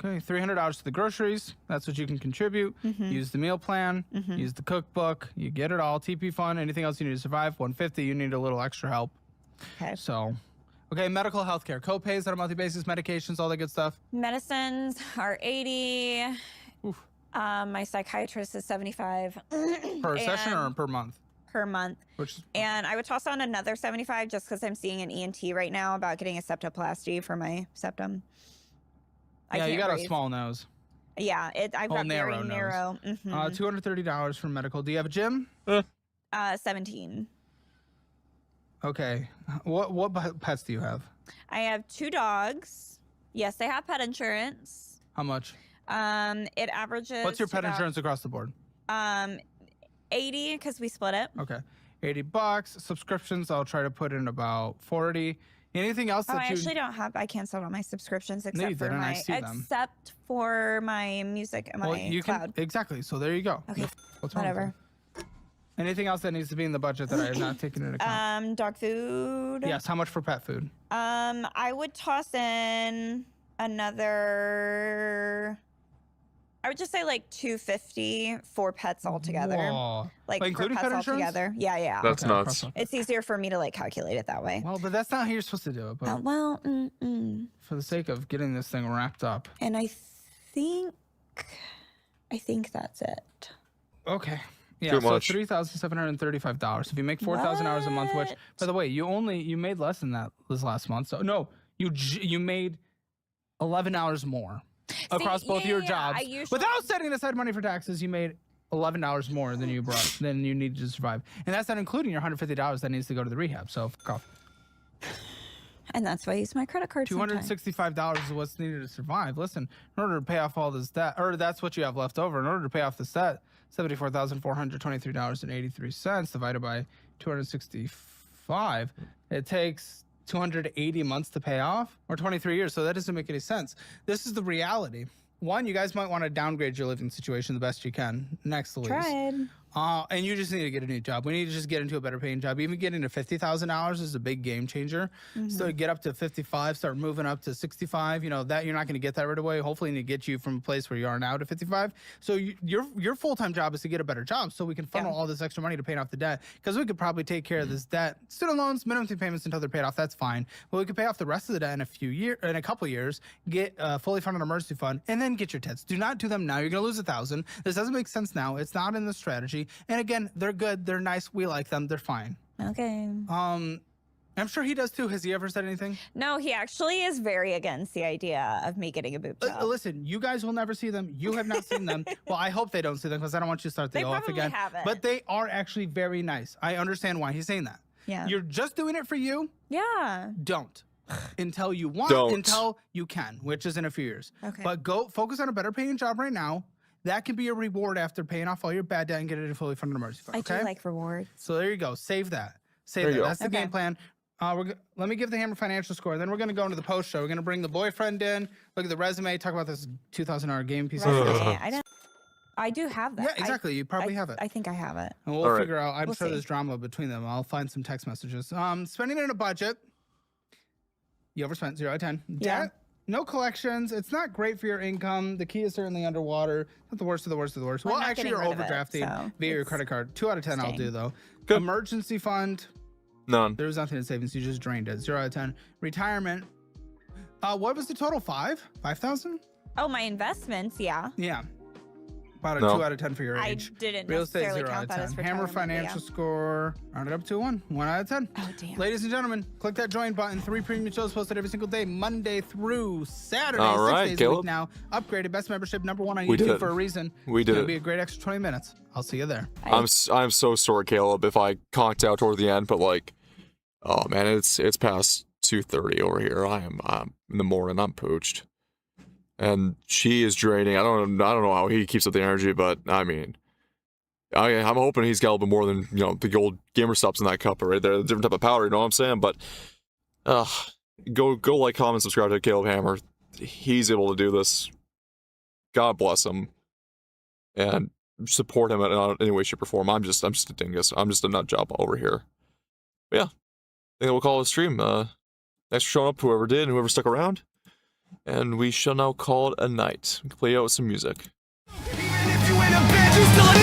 Okay, $300 to the groceries. That's what you can contribute. Use the meal plan. Use the cookbook. You get it all. TP fund. Anything else you need to survive. $150. You need a little extra help. Okay. So, okay, medical health care. Co-pays on a monthly basis. Medications. All that good stuff. Medicines are 80. Oof. My psychiatrist is 75 Per session or And- per month? per month. Which And I would toss on another 75 just because I'm seeing an ENT right now about getting a septoplasty for my septum. I yeah, you can't got a breathe. small nose. Yeah, I've Oh, got narrow very nose. narrow. $230 for medical. Do you have a gym? 17. Okay. What pets do you have? I have 2 dogs. Yes, they have pet insurance. How much? It averages. What's your to pet about, insurance across the board? 80 because we split it. Okay. $80. Subscriptions, I'll try to put in about 40. Anything else Oh, that I you actually don't have. I canceled all my subscriptions except you for didn't. I my see them. except for my music and my well, you cloud. can exactly. So there you go. Okay, What's wrong with whatever. you? Anything else that needs to be in the budget that I have not taken into account? Dog food. Yes. How much for pet food? I would toss in another. I would just say like 250 for pets altogether. Whoa. Like Wait, for including pets pet insurance? altogether. Yeah, yeah. That's Okay, I'll nuts. cross off. It's easier for me to like calculate it that way. Well, but that's not how you're supposed to do it. But Well, for the sake of getting this thing wrapped up. and I think that's it. Okay. Yeah, Too so much. $3,735. If you make 4,000 hours a month, which, by the way, you made less than that this last month. So no, you made 11 hours more across both your jobs. Without setting aside money for taxes, you made $11 more than you needed to survive, and that's not including your $150 that needs to go to the rehab. So fuck off. And that's why I use my credit card. sometimes. $265 is what's needed to survive. Listen, in order to pay off all this debt, or that's what you have left over, in order to pay off this debt, $74,423.83 divided by 265, it takes 280 months to pay off, or 23 years. So that doesn't make any sense. This is the reality. One, you guys might want to downgrade your living situation the best you can. Next, Elise. Tried. And you just need to get a new job. We need to just get into a better paying job. Even getting to $50,000 is a big game changer. So get up to 55, start moving up to 65. You know that you're not going to get that right away. Hopefully, to get you from a place where you are now to 55. So your full time job is to get a better job, so we can funnel all this extra money to pay off the debt. Because we could probably take care of this debt, student loans, minimum payments until they're paid off. That's fine. But we could pay off the rest of the debt in a couple years. Get a fully funded emergency fund, and then get your tits. Do not do them now. You're going to lose $1,000. This doesn't make sense now. It's not in the strategy. And again, they're good. They're nice. We like them. They're fine. Okay. I'm sure he does too. Has he ever said anything? No, he actually is very against the idea of me getting a boob job. Listen, you guys will never see them. You have not seen them. Well, I hope they don't see them because I don't want you to start the off again. Haven't. But they are actually very nice. I understand why he's saying that. Yeah. You're just doing it for you. Yeah. Don't. Until you want, until you can, which is in a few years. Okay. But go focus on a better paying job right now. That can be a reward after paying off all your bad debt and get it a fully funded emergency fund. Okay? I do like rewards. So there you go. Save that. Save that. That's the game plan. Let me give the Hammer financial score. Then we're going to go into the post show. We're going to bring the boyfriend in, look at the resume, talk about this $2,000 game piece. I do have that. Yeah, exactly. You probably have it. I think I have it. And we'll figure out. I'm sure there's drama between them. I'll find some text messages. Spending in a budget. You overspent 0 out of 10. Debt. No collections. It's not great for your income. The key is certainly underwater. Not the worst of the worst of the worst. Well, actually, you're overdrafting via your credit card. 2 out of 10 I'll do, though. Good. Emergency fund. None. There was nothing in savings. You just drained it. 0 out of 10. Retirement. What was the total? 5,000? Oh, my investments, yeah. Yeah. About a 2 out of 10 for your age. I didn't Real estate, necessarily 0 out count of that 10. as Hammer financial score, rounded up to 1 out of 10. Oh, damn. Ladies and gentlemen, click that join button. 3 premium shows posted every single day, Monday through Saturday. All 6 right, days a Caleb. week now. Upgraded, best membership, #1 on We did YouTube it. for a reason. We did It'll it. be a great extra 20 minutes. I'll see you there. I'm so sorry, Caleb, if I conked out toward the end, but like, oh man, it's past 2:30 over here. I'm in the morning. I'm pooched, and she is draining. I don't know how he keeps up the energy, but I mean, I'm hoping he's got a little bit more than the old gamer stops in that cup right there. The different type of powder, you know what I'm saying? But go like, comment, subscribe to Caleb Hammer. He's able to do this. God bless him, and support him in any way, shape, or form. I'm just a dingus. I'm just a nut job over here. But yeah, I think we'll call it a stream. Thanks for showing up, whoever did and whoever stuck around. And we shall now call it a night. We can play out with some music. Even if you ain't a band, you still a